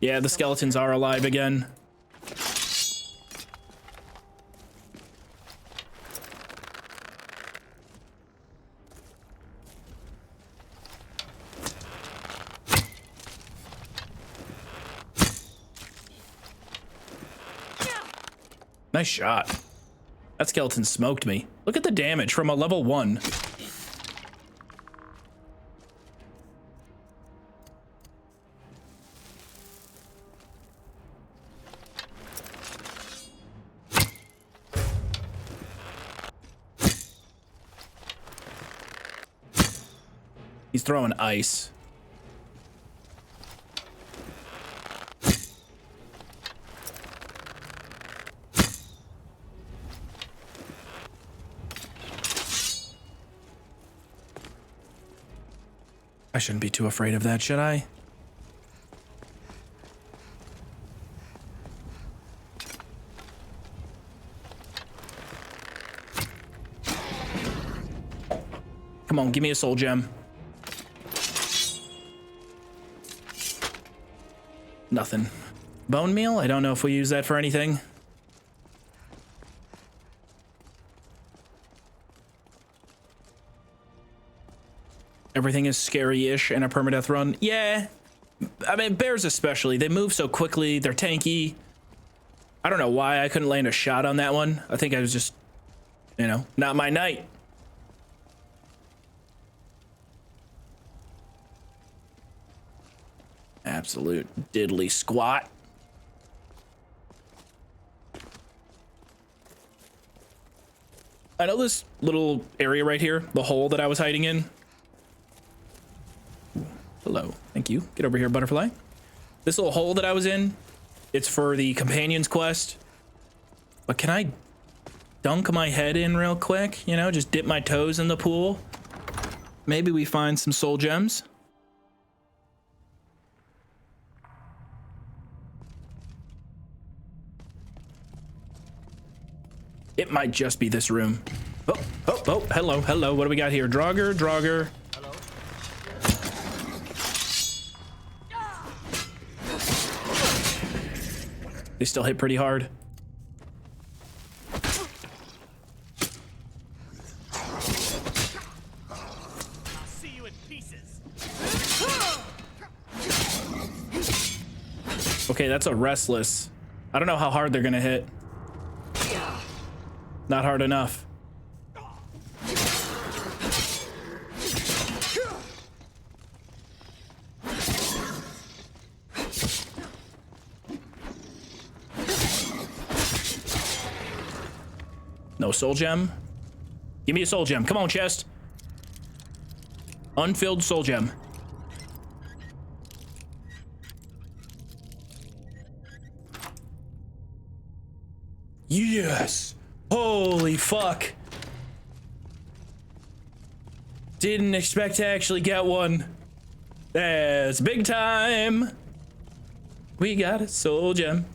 Yeah, the skeletons are alive again. Nice shot. That skeleton smoked me. Look at the damage from a level 1. He's throwing ice. I shouldn't be too afraid of that, should I? Come on, give me a soul gem. Nothing. Bone meal? I don't know if we use that for anything. Everything is scary-ish in a permadeath run. Yeah. I mean, bears especially. They move so quickly. They're tanky. I don't know why I couldn't land a shot on that one. I think I was just, you know, not my night. Absolute diddly squat. I know this little area right here, the hole that I was hiding in. Hello, thank you. Get over here, butterfly. This little hole that I was in, it's for the companions quest. But can I dunk my head in real quick? You know, just dip my toes in the pool. Maybe we find some soul gems. It might just be this room. Oh, hello. What do we got here? Draugr. They still hit pretty hard. I'll see you in pieces. Okay, that's a restless. I don't know how hard they're gonna hit. Not hard enough. No soul gem? Give me a soul gem. Come on, chest. Unfilled soul gem. Yes. Holy fuck. Didn't expect to actually get one. That's big time. We got a soul gem.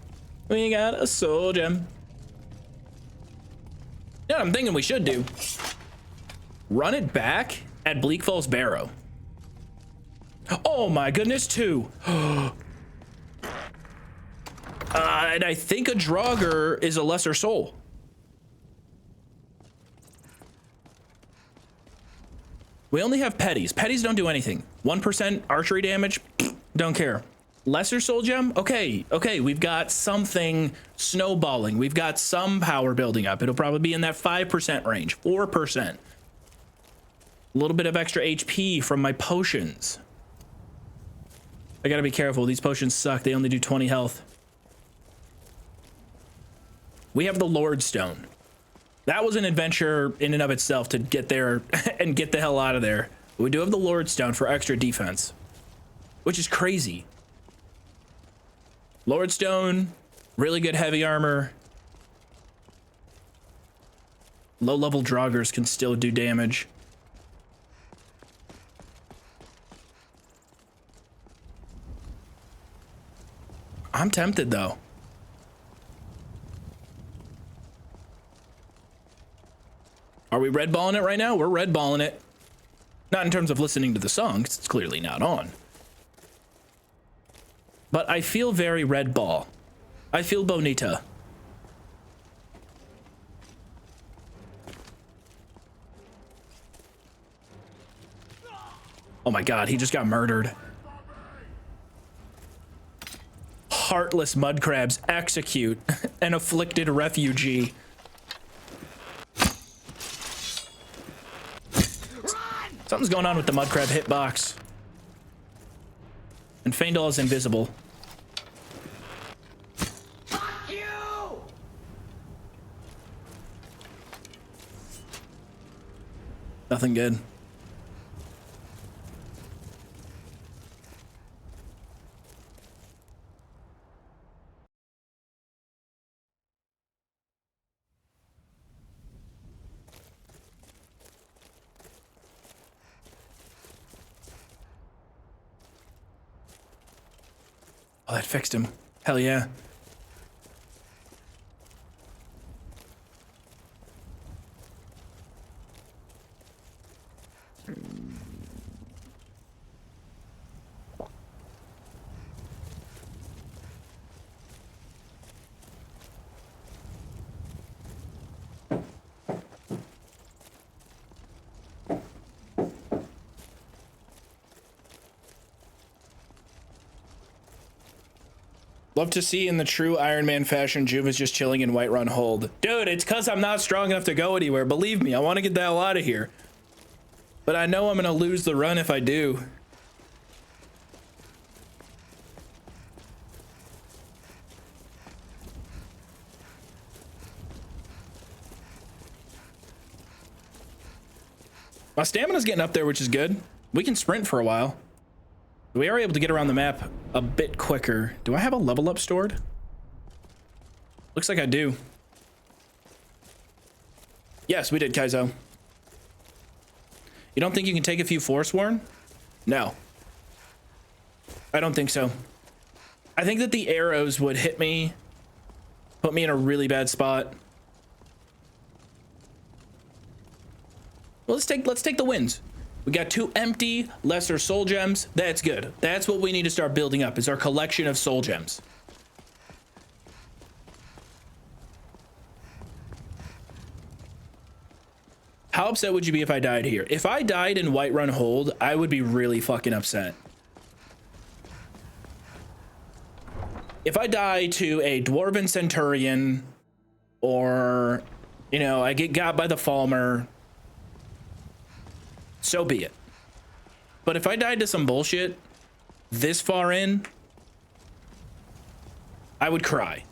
We got a soul gem. You know what I'm thinking we should do? Run it back at Bleak Falls Barrow. Oh my goodness, too. And I think a Draugr is a lesser soul. We only have petties. Petties don't do anything. 1% archery damage, don't care. Lesser soul gem? Okay, we've got something snowballing. We've got some power building up. It'll probably be in that 5% range, 4%. A little bit of extra HP from my potions. I gotta be careful. These potions suck. They only do 20 health. We have the Lord Stone. That was an adventure in and of itself to get there and get the hell out of there. We do have the Lord Stone for extra defense, which is crazy. Lord Stone, really good heavy armor. Low-level Draugrs can still do damage. I'm tempted, though. Are we red balling it right now? We're red balling it. Not in terms of listening to the song, 'cause it's clearly not on. But I feel very red ball. I feel bonita. Oh my god, he just got murdered. Heartless mud crabs execute an afflicted refugee. Something's going on with the mud crab hitbox. And Faendal is invisible. Fuck you! Nothing good. Oh, that fixed him. Hell yeah. Love to see in the true Iron Man fashion, Joov is just chilling in Whiterun Hold. Dude, it's because I'm not strong enough to go anywhere. Believe me, I want to get the hell out of here. But I know I'm going to lose the run if I do. My stamina's getting up there, which is good. We can sprint for a while. We are able to get around the map a bit quicker. Do I have a level up stored? Looks like I do. Yes, we did, Kaizo. You don't think you can take a few Forsworn? No. I don't think so. I think that the arrows would hit me, put me in a really bad spot. Well, let's take the wins. We got 2 empty lesser soul gems. That's good. That's what we need to start building up, is our collection of soul gems. How upset would you be if I died here? If I died in Whiterun Hold, I would be really fucking upset. If I die to a Dwarven Centurion, or, you know, I get got by the Falmer, so be it. But if I died to some bullshit this far in, I would cry.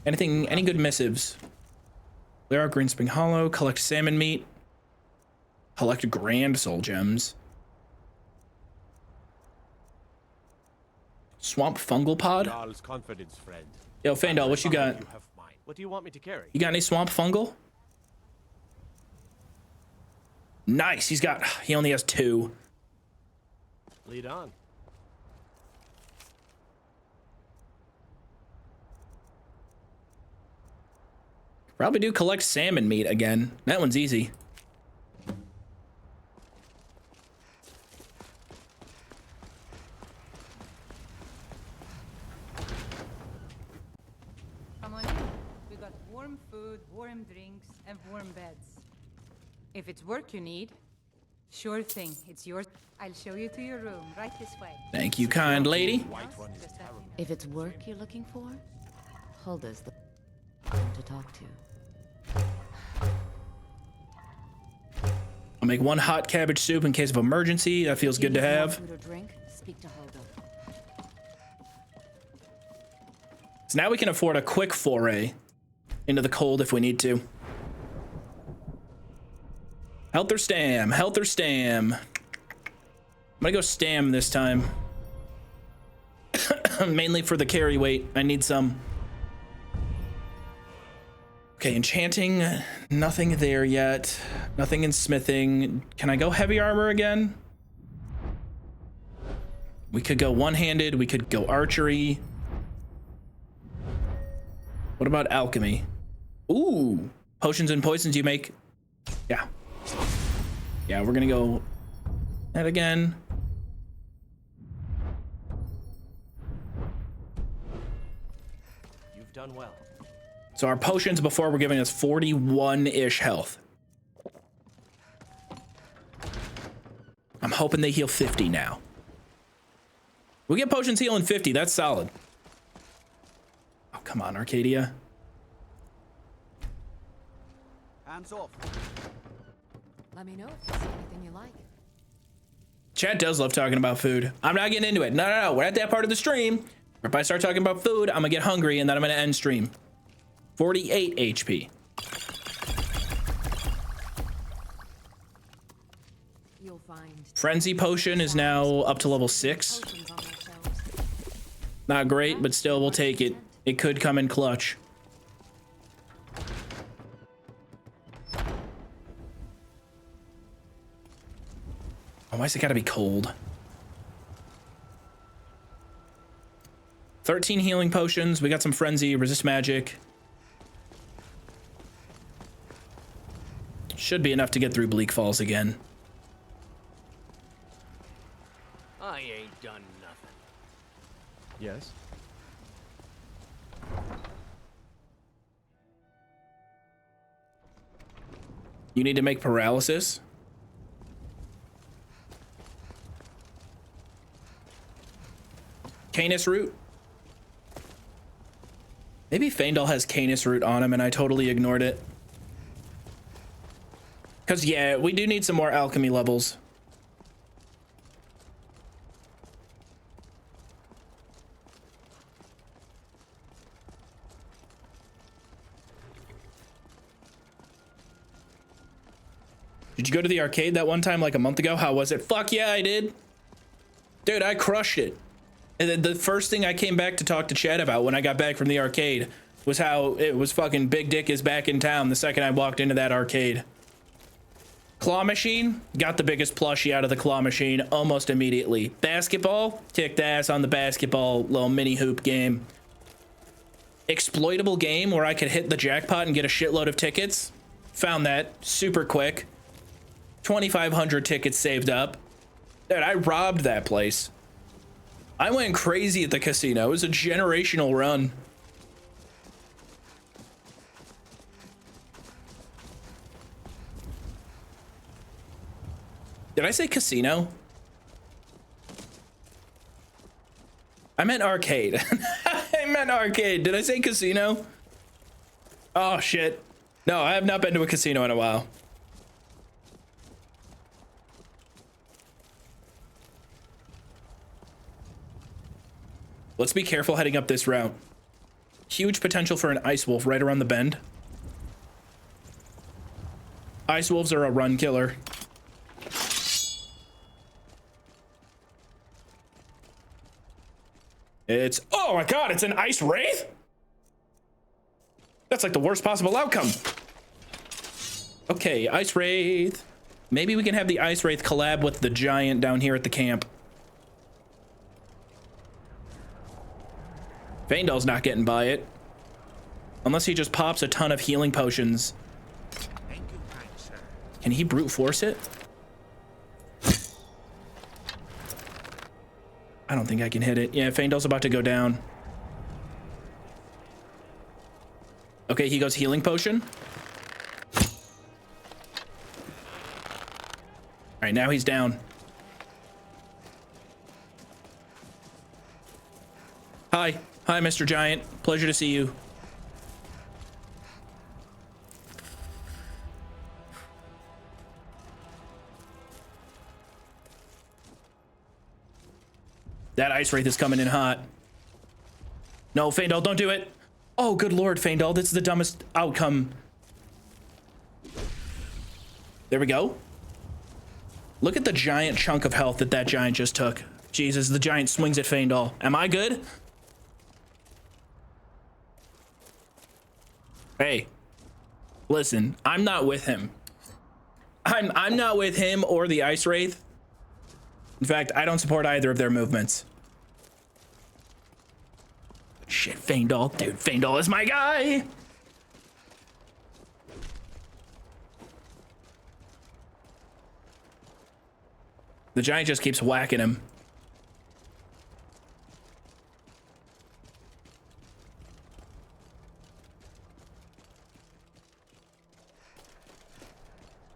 Any good missives? Clear out Greenspring Hollow, collect salmon meat, collect grand soul gems. Swamp fungal pod? Yo, Fandal, what you got? What do you want me to carry? You got any swamp fungal? Nice, he only has 2. Lead on. Probably do collect salmon meat again. That one's easy. Come on in. We got warm food, warm drinks, and warm beds. If it's work you need, sure thing, it's yours. I'll show you to your room, right this way. Thank you, kind lady. If it's work you're looking for, Hulda's the one to talk to. I'll make 1 hot cabbage soup in case of emergency. That feels good to have. Food or drink, speak to Hulda. So now we can afford a quick foray into the cold if we need to. Health or stam? Health or stam? I'm gonna go stam this time. Mainly for the carry weight. I need some. Okay, enchanting. Nothing there yet. Nothing in smithing. Can I go heavy armor again? We could go one-handed. We could go archery. What about alchemy? Ooh, potions and poisons you make. Yeah. Yeah, we're gonna go that again. You've done well. So our potions before were giving us 41-ish health. I'm hoping they heal 50 now. We get potions healing 50, that's solid. Oh, come on, Arcadia. Hands off. Let me know if you see anything you like. Chat does love talking about food. I'm not getting into it. No. We're at that part of the stream. If I start talking about food, I'm gonna get hungry and then I'm gonna end stream. 48 HP. You'll find Frenzy potion is now up to level 6. Not great, but still we'll take it. It could come in clutch. Oh, why's it gotta be cold? 13 healing potions. We got some frenzy, resist magic. Should be enough to get through Bleak Falls again. I ain't done nothing. Yes? You need to make paralysis. Canis root? Maybe Faendal has Canis root on him and I totally ignored it. Because, yeah, we do need some more alchemy levels. Did you go to the arcade that one time like a month ago? How was it? Fuck yeah, I did. Dude, I crushed it. And then the first thing I came back to talk to Chad about when I got back from the arcade was how it was fucking Big Dick is back in town the second I walked into that arcade. Claw machine, got the biggest plushie out of the claw machine almost immediately. Basketball, kicked ass on the basketball little mini hoop game. Exploitable game where I could hit the jackpot and get a shitload of tickets. Found that super quick. 2,500 tickets saved up. Dude, I robbed that place. I went crazy at the casino. It was a generational run. Did I say casino? I meant arcade. I meant arcade. Did I say casino? Oh, shit. No, I have not been to a casino in a while. Let's be careful heading up this route. Huge potential for an ice wolf right around the bend. Ice wolves are a run killer. It's, oh my god, it's an ice wraith? That's like the worst possible outcome. Okay, ice wraith. Maybe we can have the ice wraith collab with the giant down here at the camp. Faendal's not getting by it. Unless he just pops a ton of healing potions. Thank you, kind sir. Can he brute force it? I don't think I can hit it. Yeah, Faendal's about to go down. Okay, he goes healing potion. All right, now he's down. Hi. Hi, Mr. Giant. Pleasure to see you. That ice wraith is coming in hot. No, Faendal, don't do it. Oh, good lord, Faendal. This is the dumbest outcome. There we go. Look at the giant chunk of health that giant just took. Jesus, the giant swings at Faendal. Am I good? Hey, listen, I'm not with him. I'm not with him or the ice wraith. In fact, I don't support either of their movements. Shit, Faendal. Dude, Faendal is my guy. The giant just keeps whacking him.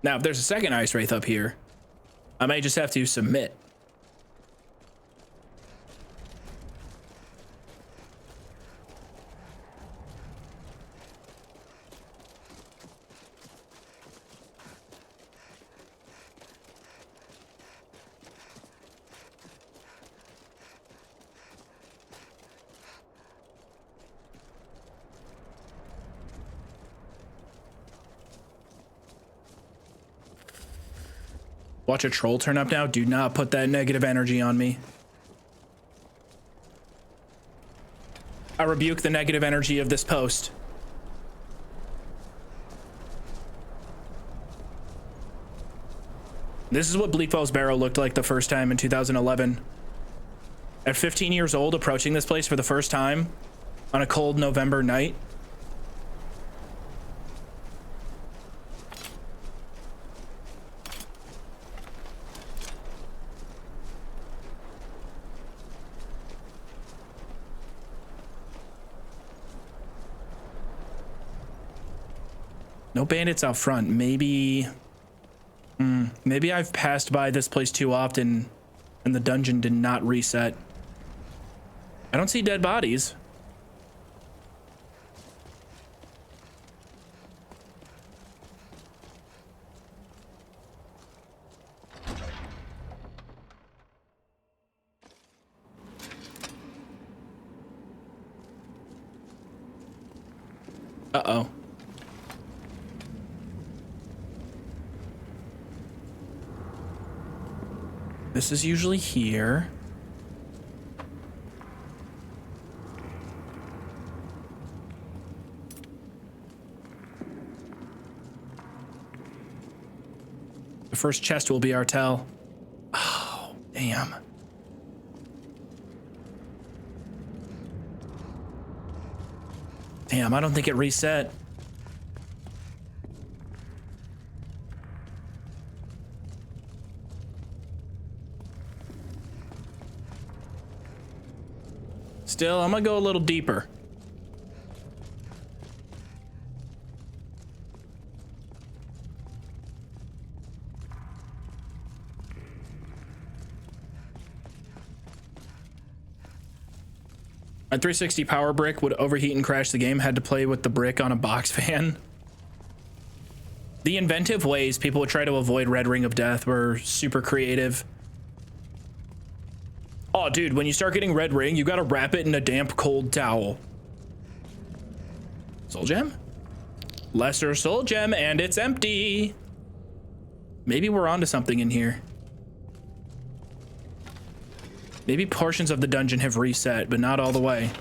Now, if there's a second ice wraith up here, I may just have to submit. Watch a troll turn up now. Do not put that negative energy on me. I rebuke the negative energy of this post. This is what Bleakfell's Barrow looked like the first time in 2011. At 15 years old, approaching this place for the first time on a cold November night. No bandits out front. Maybe I've passed by this place too often and the dungeon did not reset. I don't see dead bodies. Uh-oh. This is usually here. The first chest will be our tell. Oh, damn. Damn, I don't think it reset. Still, I'm gonna go a little deeper. My 360 power brick would overheat and crash the game. Had to play with the brick on a box fan. The inventive ways people would try to avoid Red Ring of Death were super creative. Oh, dude, when you start getting Red Ring, you gotta wrap it in a damp, cold towel. Soul Gem? Lesser Soul Gem, and it's empty. Maybe we're onto something in here. Maybe portions of the dungeon have reset, but not all the way.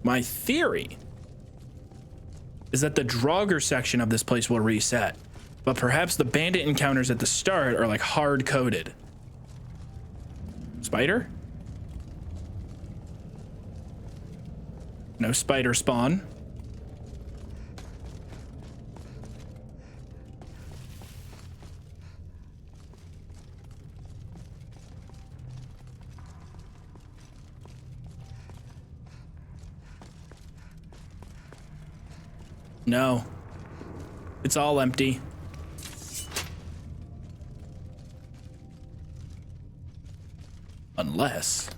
My theory is that the Draugr section of this place will reset, but perhaps the bandit encounters at the start are like hard-coded. Spider? No spider spawn. No, it's all empty. Unless,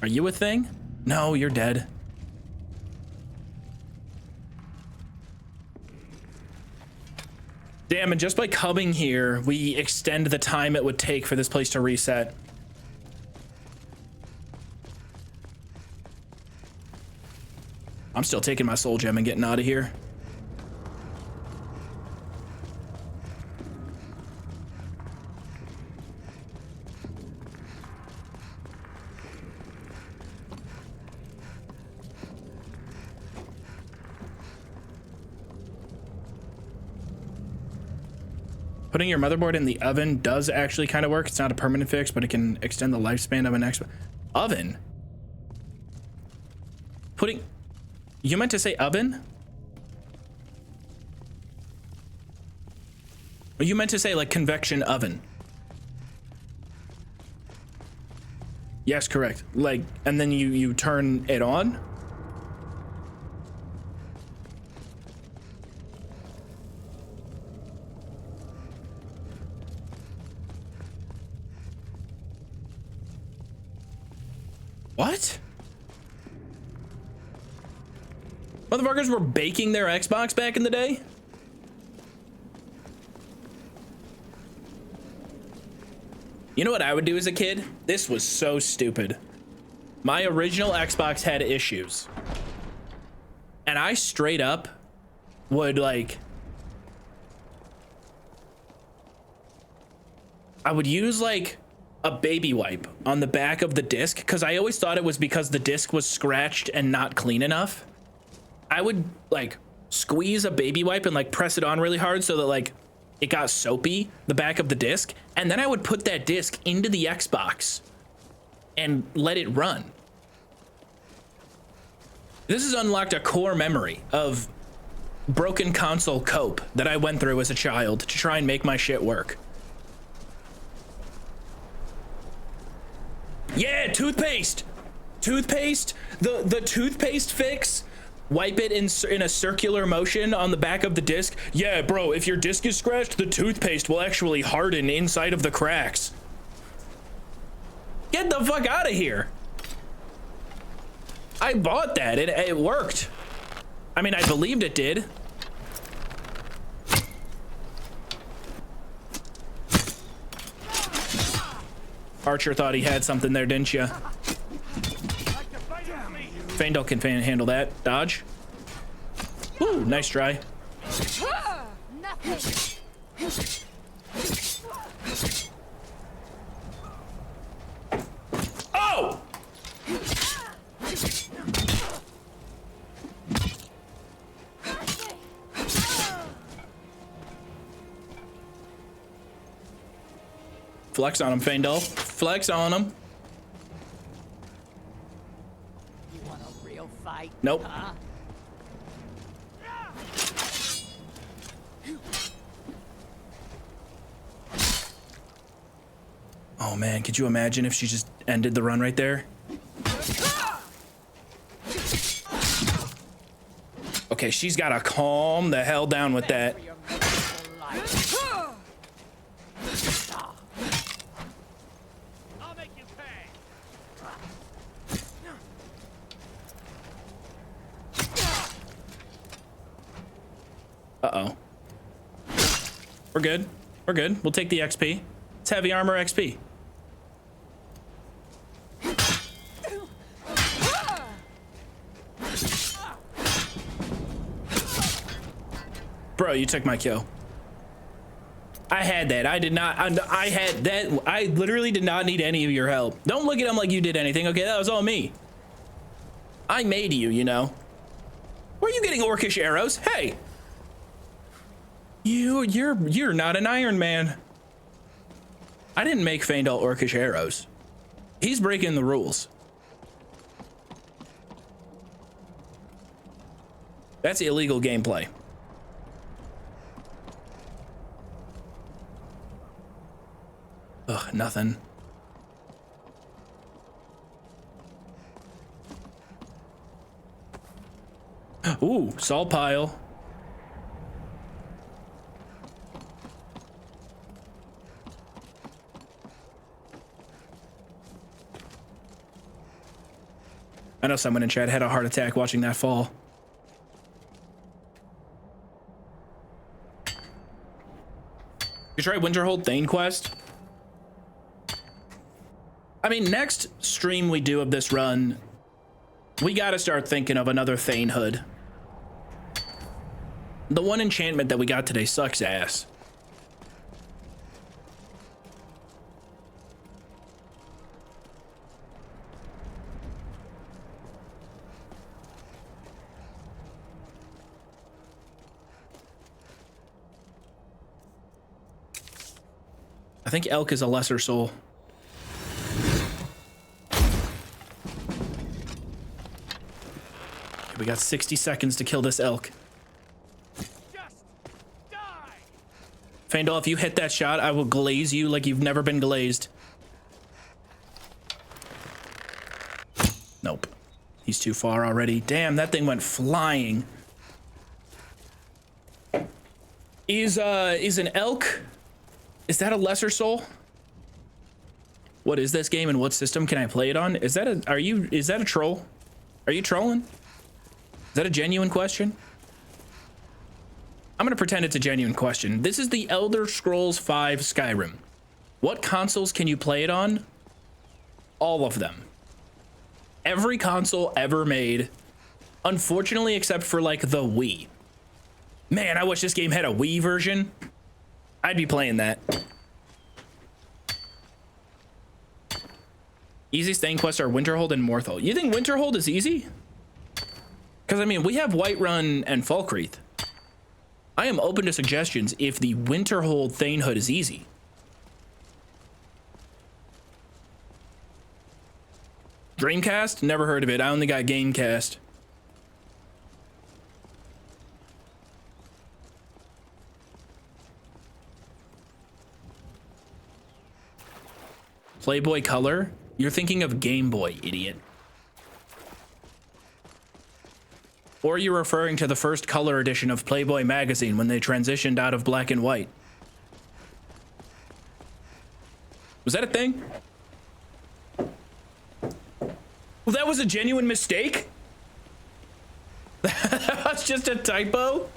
are you a thing? No, you're dead. Damn, and just by coming here, we extend the time it would take for this place to reset. I'm still taking my soul gem and getting out of here. Putting your motherboard in the oven does actually kind of work. It's not a permanent fix, but it can extend the lifespan of an oven. Putting... You meant to say oven? Or you meant to say like convection oven? Yes, correct. Like, and then you turn it on? What? Motherfuckers were baking their Xbox back in the day? You know what I would do as a kid? This was so stupid. My original Xbox had issues. And I straight up would like... I would use like a baby wipe on the back of the disc because I always thought it was because the disc was scratched and not clean enough. I would like squeeze a baby wipe and like press it on really hard so that like it got soapy, the back of the disc, and then I would put that disc into the Xbox and let it run. This has unlocked a core memory of broken console cope that I went through as a child to try and make my shit work. Yeah, toothpaste! Toothpaste? The toothpaste fix Wipe it in a circular motion on the back of the disc. Yeah, bro, if your disc is scratched, the toothpaste will actually harden inside of the cracks. Get the fuck out of here. I bought that. It worked. I mean, I believed it did. Archer thought he had something there, didn't you? Faendal can handle that. Dodge. Ooh, nice try. Oh! Flex on him, Faendal. Flex on him. You want a real fight? Nope. Huh? Oh man, could you imagine if she just ended the run right there? Okay, she's gotta calm the hell down with that. Uh-oh. We're good. We're good. We'll take the XP. It's heavy armor XP. Bro, you took my kill. I had that. I did not. I had that. I literally did not need any of your help. Don't look at him like you did anything. Okay, that was all me. I made you, you know. Where are you getting orcish arrows? Hey. You're not an Iron Man. I didn't make Faendal orcish arrows. He's breaking the rules. That's illegal gameplay. Ugh, nothing. Ooh, salt pile. I know someone in chat had a heart attack watching that fall. You try Winterhold Thane quest? I mean, next stream we do of this run, we gotta start thinking of another Thane hood. The one enchantment that we got today sucks ass. I think elk is a lesser soul. We got 60 seconds to kill this elk. Faendal, if you hit that shot, I will glaze you like you've never been glazed. Nope. He's too far already. Damn, that thing went flying. Is an elk... Is that a lesser soul? What is this game and what system can I play it on? Is that a troll? Are you trolling? Is that a genuine question? I'm gonna pretend it's a genuine question. This is the Elder Scrolls V Skyrim. What consoles can you play it on? All of them. Every console ever made. Unfortunately, except for like the Wii. Man, I wish this game had a Wii version. I'd be playing that. Easiest Thane quests are Winterhold and Morthal. You think Winterhold is easy? Because, I mean, we have Whiterun and Falkreath. I am open to suggestions if the Winterhold Thane hood is easy. Dreamcast? Never heard of it. I only got Gamecast. Playboy Color? You're thinking of Game Boy, idiot. Or you're referring to the first color edition of Playboy magazine when they transitioned out of black and white. Was that a thing? Well, that was a genuine mistake? That's just a typo?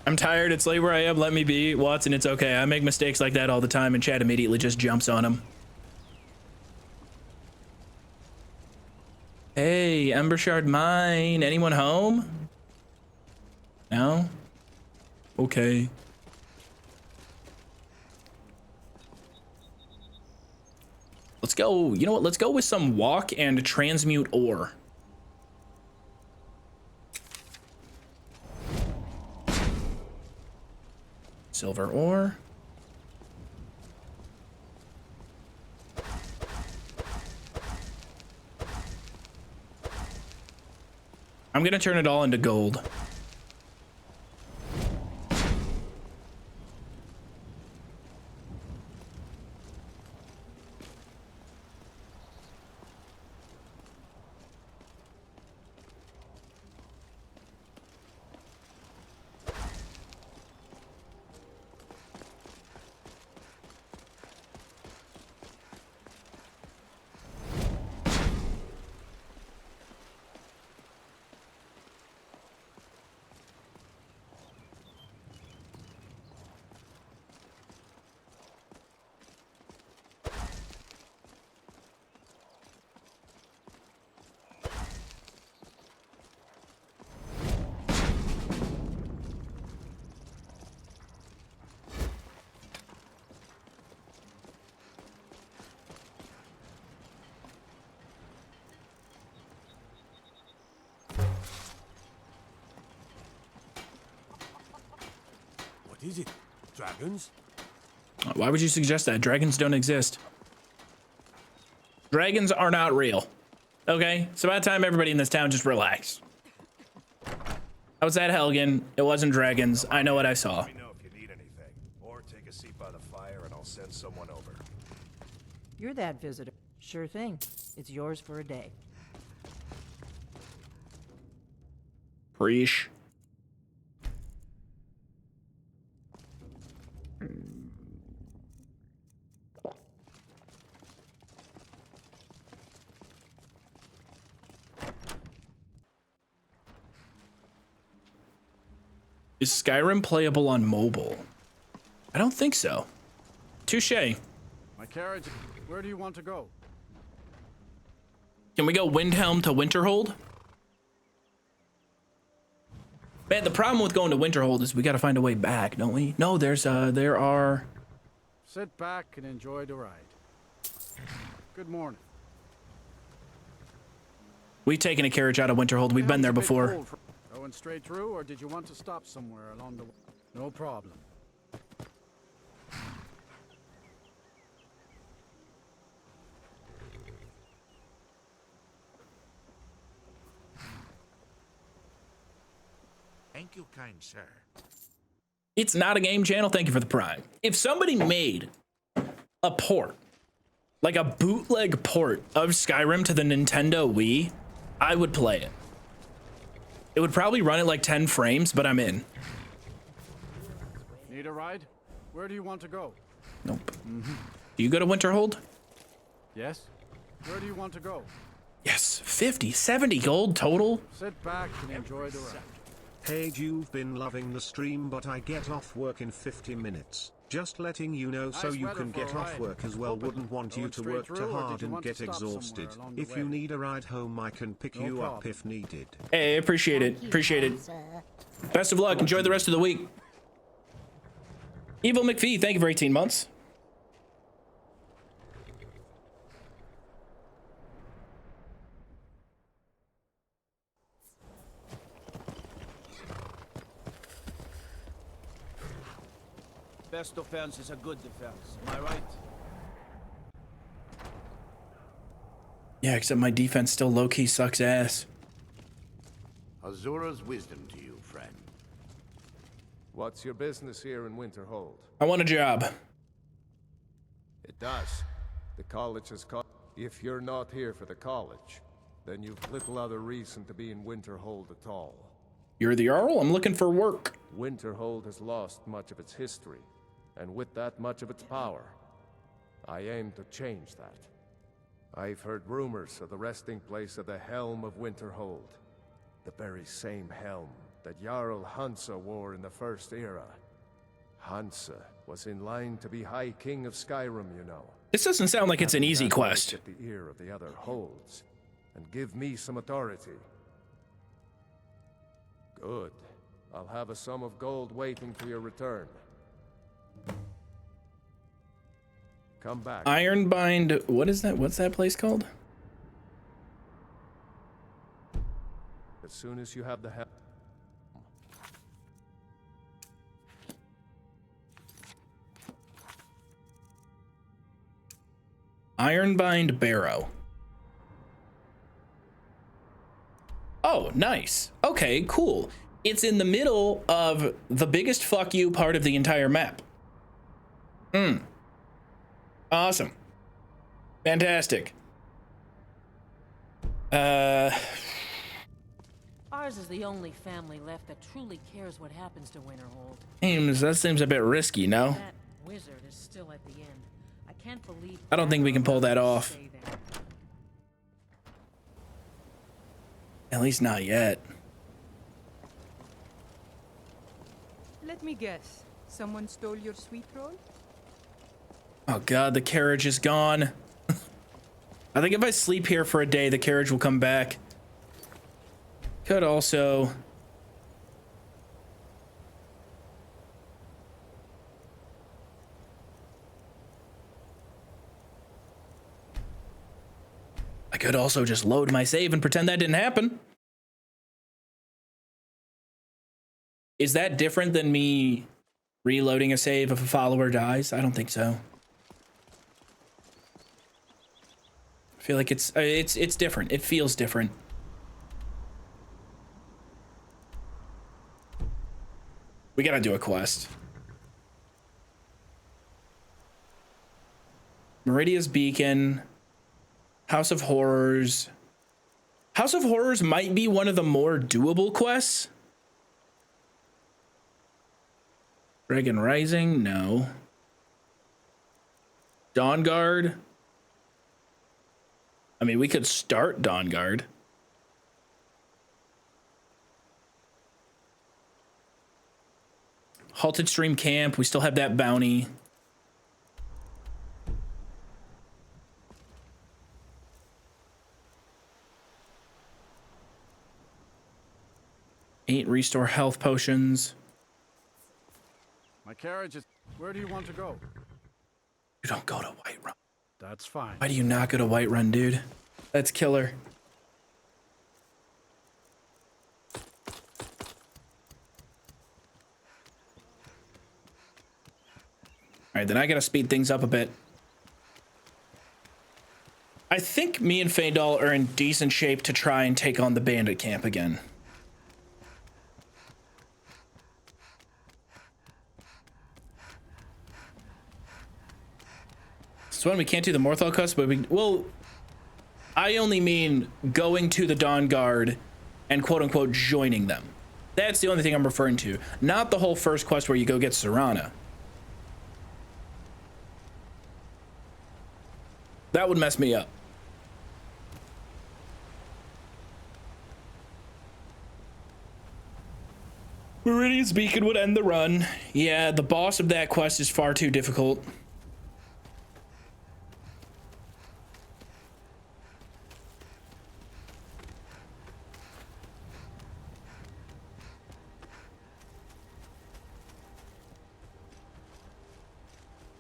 I'm tired, it's late where I am, let me be. Watson, it's okay. I make mistakes like that all the time and chat immediately just jumps on them. Hey, Embershard mine. Anyone home? No? Okay. Let's go, you know what? Let's go with some walk and transmute ore. Silver ore. I'm gonna turn it all into gold. What is it? Dragons? Why would you suggest that? Dragons don't exist. Dragons are not real. Okay? It's about time everybody in this town just relax. I was at Helgen. It wasn't dragons. I know what I saw. Let me know if you need anything. Or take a seat by the fire and I'll send someone over. You're that visitor. Sure thing. It's yours for a day. Preesh. Is Skyrim playable on mobile? I don't think so. Touché. My carriage. Where do you want to go? Can we go Windhelm to Winterhold? Man, the problem with going to Winterhold is we gotta find a way back, don't we? No, there are... Sit back and enjoy the ride. Good morning. We've taken a carriage out of Winterhold. We've been there before. Going straight through, or did you want to stop somewhere along the way? No problem. Thank you, kind sir. It's not a game channel. Thank you for the prime. If somebody made a port, like a bootleg port of Skyrim to the Nintendo Wii, I would play it. It would probably run at like 10 frames, but I'm in. Need a ride? Where do you want to go? Nope. Do you go to Winterhold? Yes. Where do you want to go? Yes, 50, 70 gold total. Sit back and enjoy the ride. Hey, you've been loving the stream, but I get off work in 50 minutes. Just letting you know so you can get off work as well. Wouldn't want you to work too hard and get exhausted. If you need a ride home, I can pick you up if needed. Hey, appreciate it. Appreciate it. Best of luck. Enjoy the rest of the week. Evil McPhee, thank you for 18 months. Best defense is a good defense, am I right? Yeah, except my defense still low-key sucks ass. Azura's wisdom to you, friend. What's your business here in Winterhold? I want a job. It does. The college has called. If you're not here for the college, then you've little other reason to be in Winterhold at all. You're the Jarl? I'm looking for work. Winterhold has lost much of its history, and with that much of its power. I aim to change that. I've heard rumors of the resting place of the Helm of Winterhold. The very same helm that Jarl Hansa wore in the First Era. Hansa was in line to be High King of Skyrim, you know. This doesn't sound like it's an easy quest. Get the ear of the other holds, and give me some authority. Good. I'll have a sum of gold waiting for your return. Come back. Ironbind, what is that? What's that place called? As soon as you have the help. Ironbind Barrow. Oh, nice. Okay, cool. It's in the middle of the biggest fuck you part of the entire map. Awesome. Fantastic. Ours is the only family left that truly cares what happens to Winterhold. That seems a bit risky, no? That wizard is still at the end. I can't believe I don't think we can pull that off. At least not yet. Let me guess. Someone stole your sweet roll? Oh god, the carriage is gone. I think if I sleep here for a day, the carriage will come back. Could also... I could also just load my save and pretend that didn't happen. Is that different than me reloading a save if a follower dies? I don't think so. I feel like it's different. It feels different. We gotta do a quest. Meridia's Beacon. House of Horrors. House of Horrors might be one of the more doable quests. Dragon Rising? No. Dawnguard? I mean, we could start Dawnguard. Halted Stream Camp. We still have that bounty. Eight restore health potions. My carriage is... Where do you want to go? You don't go to Whiterun. That's fine. Why do you not go to Whiterun, dude? That's killer. Alright, then I gotta speed things up a bit. I think me and Feindal are in decent shape to try and take on the bandit camp again. So when we can't do the Morthal quest, but well, I only mean going to the Dawnguard and quote unquote joining them. That's the only thing I'm referring to. Not the whole first quest where you go get Serana. That would mess me up. Meridian's Beacon would end the run. Yeah, the boss of that quest is far too difficult.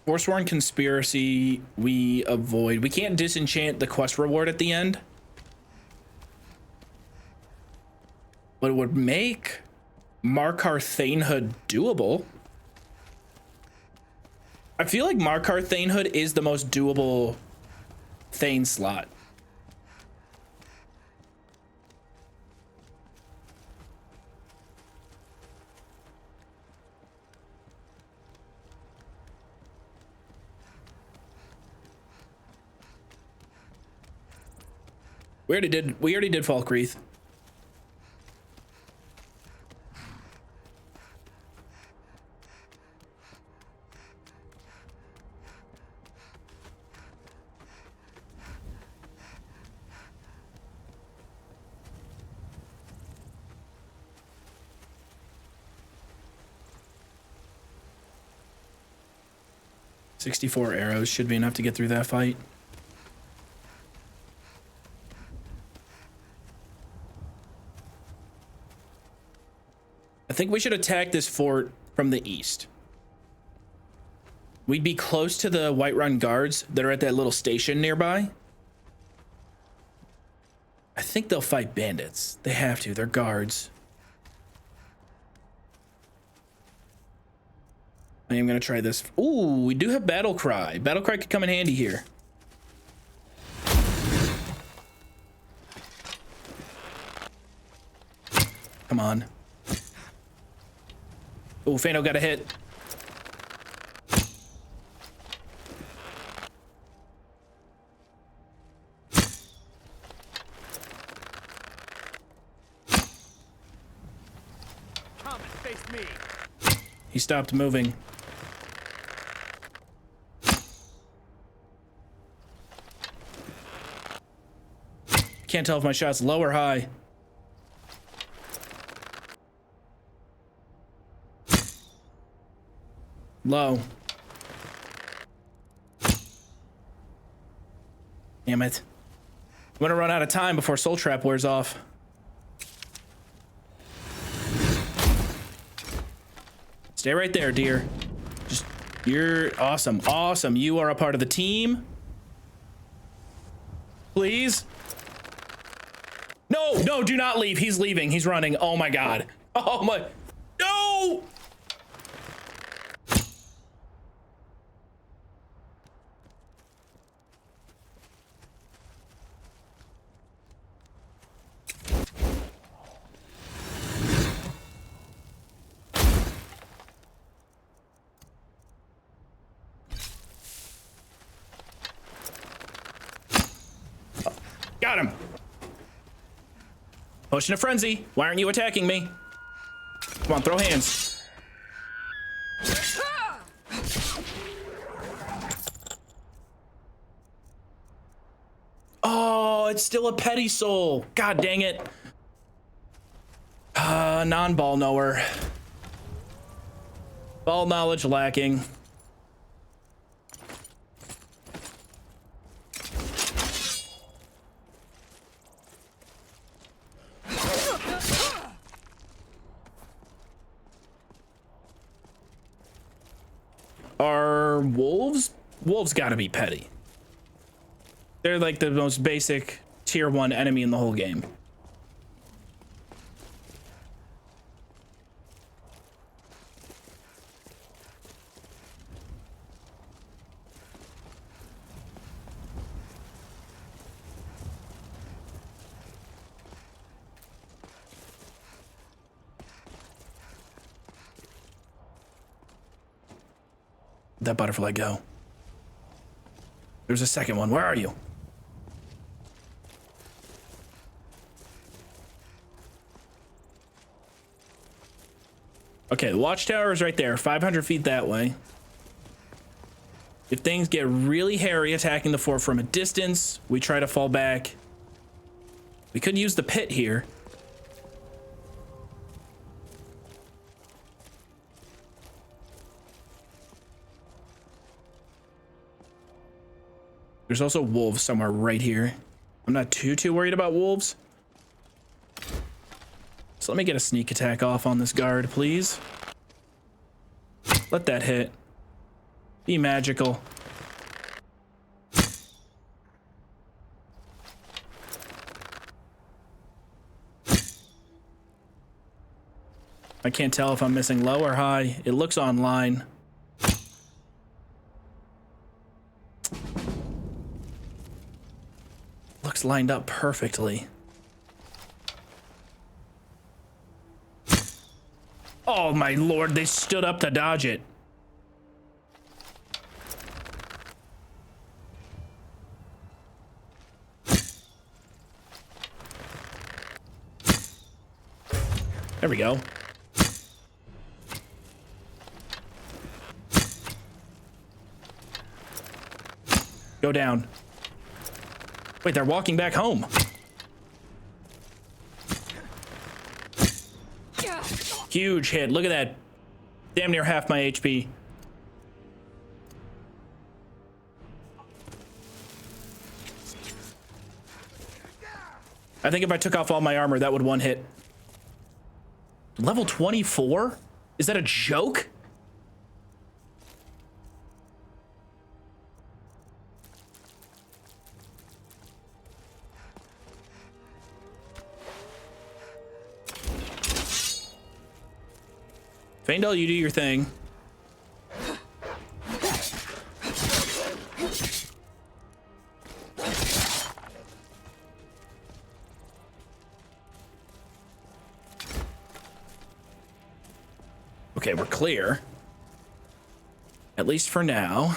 Forsworn Conspiracy, we avoid. We can't disenchant the quest reward at the end. But it would make Markar Thanehood doable. I feel like Markar Thanehood is the most doable Thane slot. We already did Falkreath. $64 arrows should be enough to get through that fight. I think we should attack this fort from the east. We'd be close to the Whiterun guards that are at that little station nearby. I think they'll fight bandits. They have to. They're guards. I am going to try this. Ooh, we do have Battle Cry. Battle Cry could come in handy here. Come on. Ooh, Fano got a hit. Come and face me. He stopped moving. Can't tell if my shot's low or high. Low. Damn it. I'm gonna run out of time before Soul Trap wears off. Stay right there, dear. Just, you're awesome. Awesome. You are a part of the team. Please. No, no, do not leave. He's leaving. He's running. Oh my God. Oh my. No. Got him. Potion of Frenzy. Why aren't you attacking me? Come on, throw hands. Oh, it's still a petty soul. God dang it. Non-ball knower. Ball knowledge lacking. Are wolves? Wolves gotta be petty. They're like the most basic tier 1 enemy in the whole game. That butterfly go. There's a second one. Where are you? Okay, the watchtower is right there, 500 feet that way. If things get really hairy attacking the fort from a distance, we try to fall back. We could use the pit here. There's also wolves somewhere right here. I'm not too worried about wolves. So let me get a sneak attack off on this guard, please. Let that hit. Be magical. I can't tell if I'm missing low or high. It looks online. Looks lined up perfectly. Oh my lord, they stood up to dodge it. There we go. Go down. Wait, they're walking back home. Huge hit. Look at that. Damn near half my HP. I think if I took off all my armor, that would one hit. Level 24? Is that a joke? Faendal, you do your thing. Okay, we're clear. At least for now.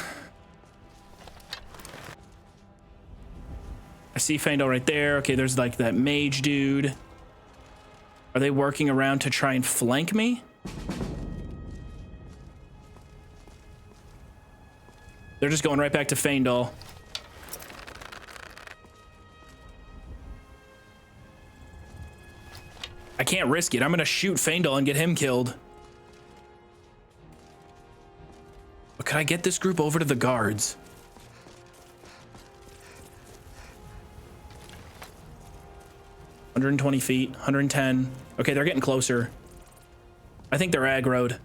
I see Faendal right there. Okay, there's like that mage dude. Are they working around to try and flank me? They're just going right back to Faendal. I can't risk it. I'm gonna shoot Faendal and get him killed. But could I get this group over to the guards? (120 feet, 110). Okay, they're getting closer. I think they're aggroed.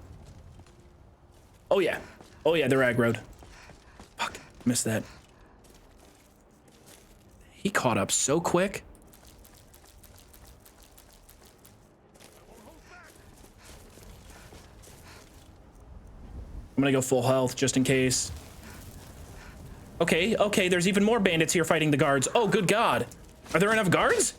Oh yeah. Oh yeah, they're aggroed. Fuck, missed that. He caught up so quick. I'm gonna go full health just in case. Okay, okay, there's even more bandits here fighting the guards. Oh, good God. Are there enough guards?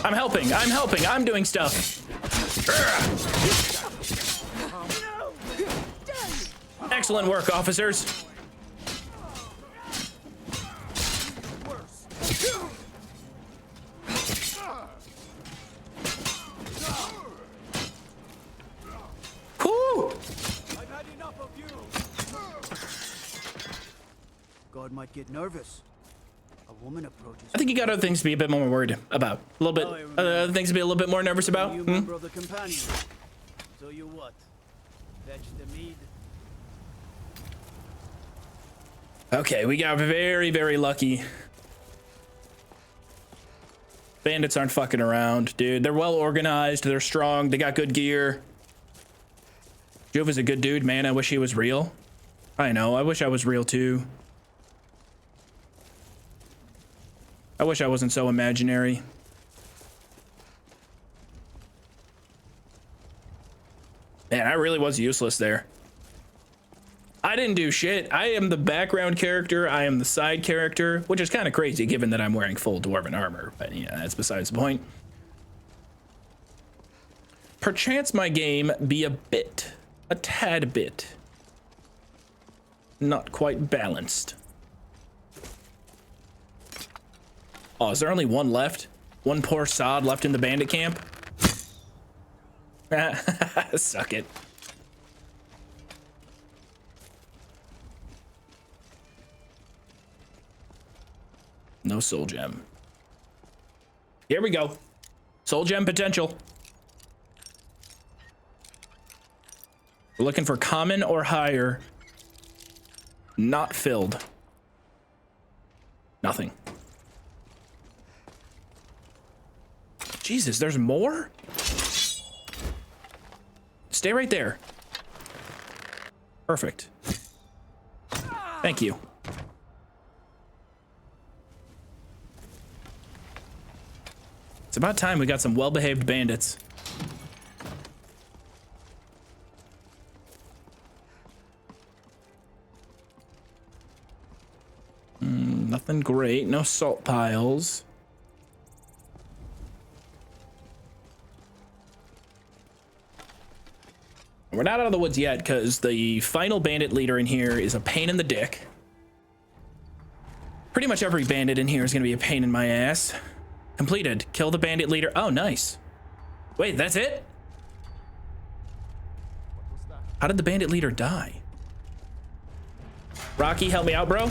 I'm helping, I'm doing stuff. Excellent work, officers. Guard might get nervous. A woman approaches. I think you got other things to be a bit more worried about. A little bit, other things to be a little bit more nervous about. You member of the companion. So you what? Fetch the mead. Okay, we got very, very lucky. Bandits aren't fucking around, dude. They're well organized. They're strong. They got good gear. Joov is a good dude, man. I wish he was real. I know. I wish I was real too. I wish I wasn't so imaginary. Man, I really was useless there. I didn't do shit. I am the background character. I am the side character, which is kind of crazy given that I'm wearing full dwarven armor. But yeah, that's besides the point. Perchance my game be a tad bit, not quite balanced. Oh, is there only one left? One poor sod left in the bandit camp? Suck it. No soul gem. Here we go. Soul gem potential. We're looking for common or higher. Not filled. Nothing. Jesus, there's more? Stay right there. Perfect. Thank you. It's about time we got some well-behaved bandits. Nothing great. No salt piles. We're not out of the woods yet because the final bandit leader in here is a pain in the dick. Pretty much every bandit in here is going to be a pain in my ass. Completed. Kill the bandit leader. Oh, nice. Wait, that's it? How did the bandit leader die? Rocky, help me out, bro.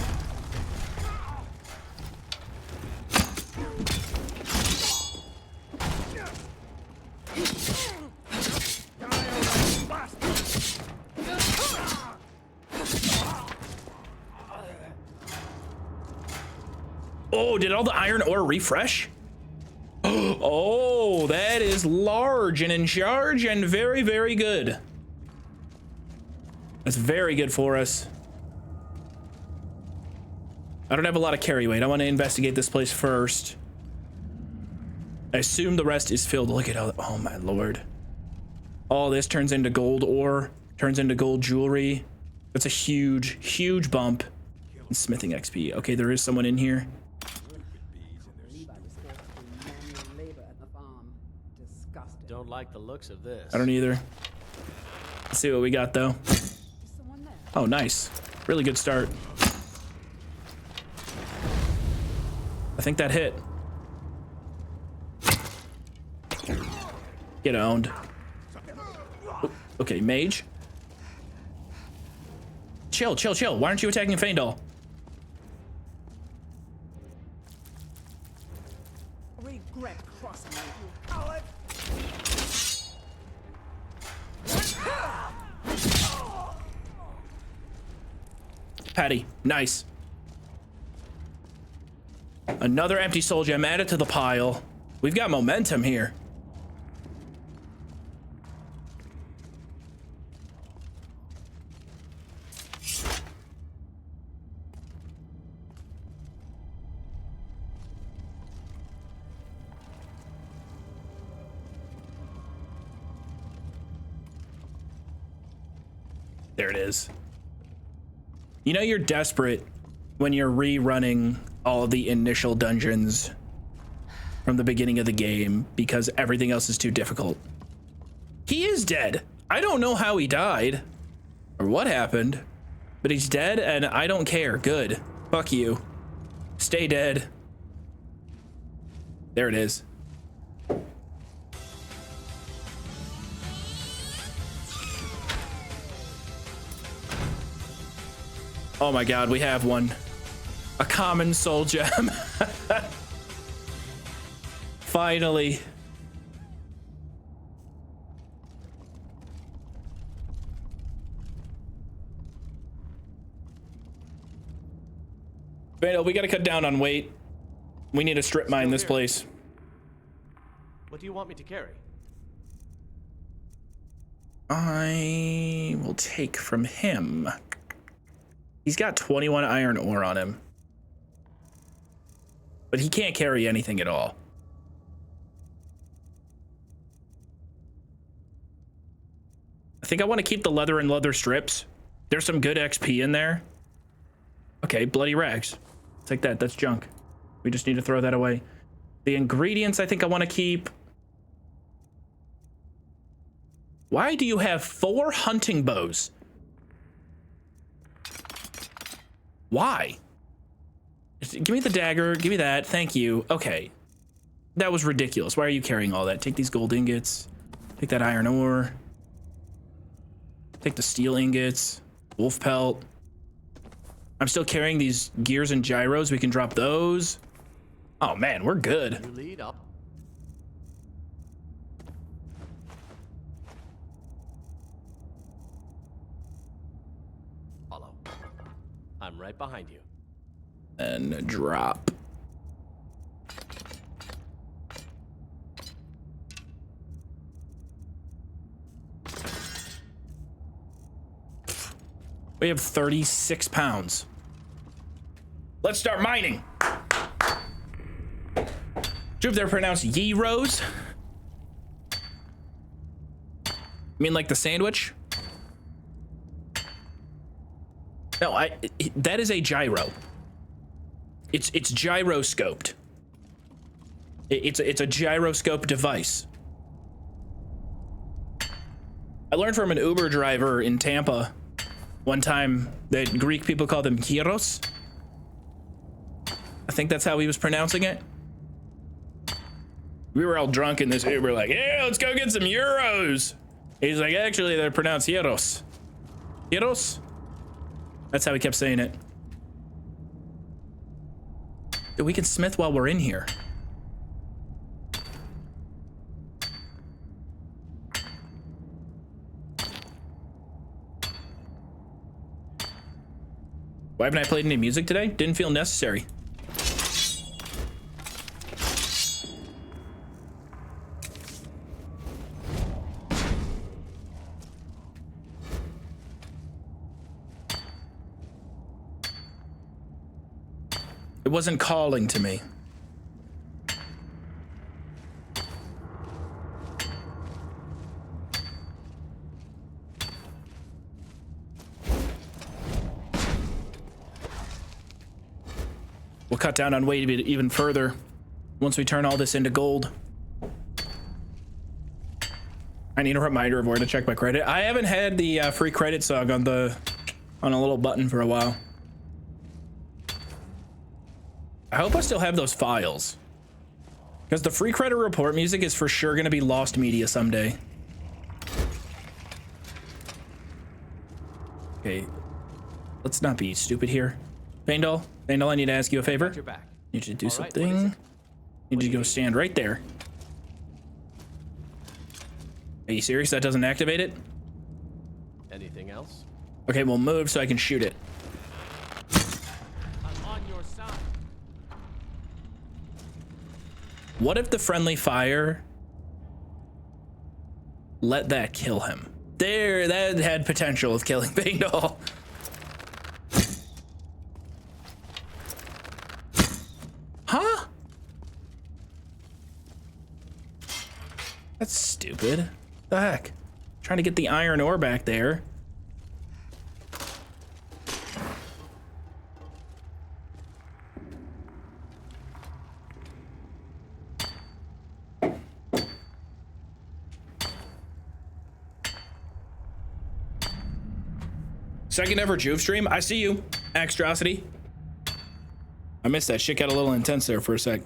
Oh, did all the iron ore refresh? Oh, that is large and in charge and very, very good. That's very good for us. I don't have a lot of carry weight. I want to investigate this place first. I assume the rest is filled. Look at all, oh my lord. All this turns into gold ore, turns into gold jewelry. That's a huge, huge bump in smithing XP. Okay, there is someone in here. Don't like the looks of this. I don't either. Let's see what we got though. Oh, nice. Really good start. I think that hit. Get owned. Okay, mage. Chill, chill, chill. Why aren't you attacking Faendal? Regret crossing you, coward. Patty, nice. Another empty soul gem added to the pile. We've got momentum here. There it is. You know you're desperate when you're rerunning all of the initial dungeons from the beginning of the game because everything else is too difficult. He is dead. I don't know how he died or what happened, but he's dead and I don't care. Good. Fuck you. Stay dead. There it is. Oh my god, we have one. A common soul gem. Finally. Vandal, we gotta cut down on weight. We need to strip mine this place. What do you want me to carry? I will take from him. He's got 21 iron ore on him. But he can't carry anything at all. I think I want to keep the leather and leather strips. There's some good XP in there. Okay, bloody rags. Take that, that's junk. We just need to throw that away. The ingredients I think I want to keep. Why do you have 4 hunting bows? Why? Give me the dagger. Give me that. Thank you. Okay. That was ridiculous. Why are you carrying all that? Take these gold ingots. Take that iron ore. Take the steel ingots. Wolf pelt. I'm still carrying these gears and gyros. We can drop those. Oh man, we're good. You lead up. Follow. I'm right behind you. And drop. We have 36 pounds. Let's start mining. Joov, they're pronounced gyros. You mean like the sandwich? No, that is a gyro. It's gyroscoped. It's a gyroscope device. I learned from an Uber driver in Tampa one time that Greek people call them gyros. I think that's how he was pronouncing it. We were all drunk in this Uber, like, yeah, let's go get some euros. He's like, actually, they're pronounced gyros. Gyros? That's how he kept saying it. Dude, we can smith while we're in here. Why haven't I played any music today? Didn't feel necessary. It wasn't calling to me. We'll cut down on weight even further once we turn all this into gold. I need a reminder of where to check my credit. I haven't had the free credit song on a little button for a while. I hope I still have those files, because the free credit report music is for sure going to be lost media someday. Okay, let's not be stupid here. Faendal, I need to ask you a favor. Need you to do something. Need you to go stand right there. Are you serious? That doesn't activate it? Anything else? Okay, we'll move so I can shoot it. I'm on your side. What if the friendly fire let that kill him? There, that had potential of killing Faendal. Huh? That's stupid. The heck? Trying to get the iron ore back there. Second ever Joov stream. I see you, Axtrosity. I missed that. Shit got a little intense there for a sec.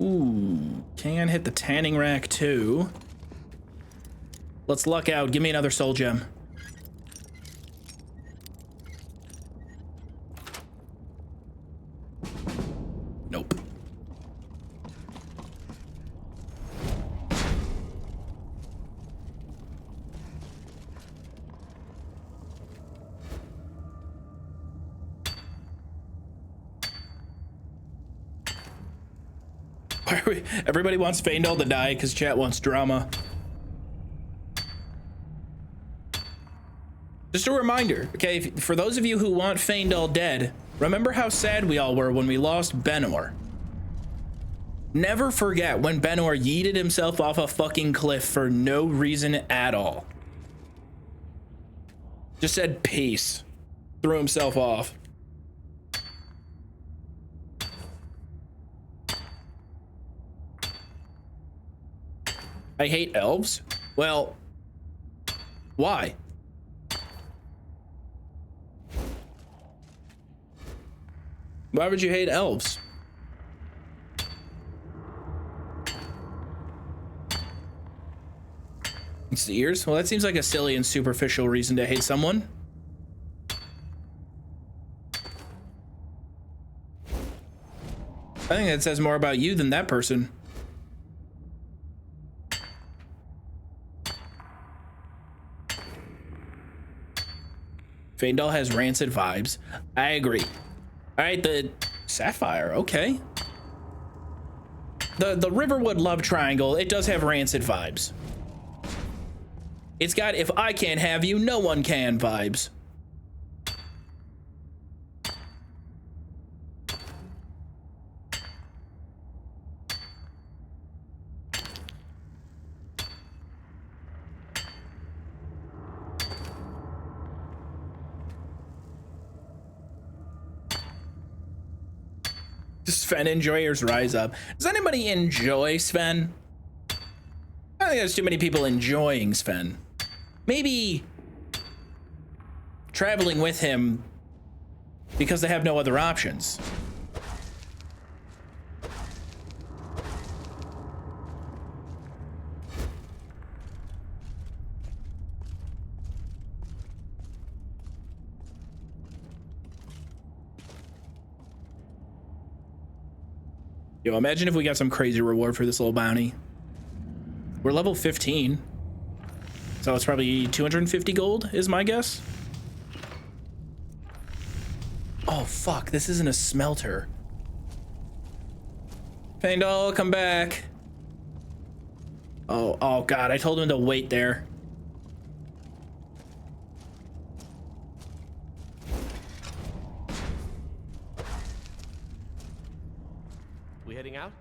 Ooh, can hit the tanning rack too. Let's luck out. Give me another soul gem. Nope. Everybody wants Faendal to die because chat wants drama. Just a reminder, okay, for those of you who want Faendal dead, remember how sad we all were when we lost Benor. Never forget when Benor yeeted himself off a fucking cliff for no reason at all. Just said peace. Threw himself off. I hate elves? Well, why? Why would you hate elves? It's the ears? Well, that seems like a silly and superficial reason to hate someone. I think that says more about you than that person. Faendal has rancid vibes. I agree. All right, the sapphire, okay. The Riverwood love triangle, it does have rancid vibes. It's got if I can't have you, no one can vibes. Sven enjoyers rise up. Does anybody enjoy Sven? I think there's too many people enjoying Sven. Maybe traveling with him because they have no other options. Yo, imagine if we got some crazy reward for this little bounty. We're level 15. So it's probably 250 gold is my guess. Oh, fuck. This isn't a smelter. Faendal, come back. Oh, God. I told him to wait there. We heading out?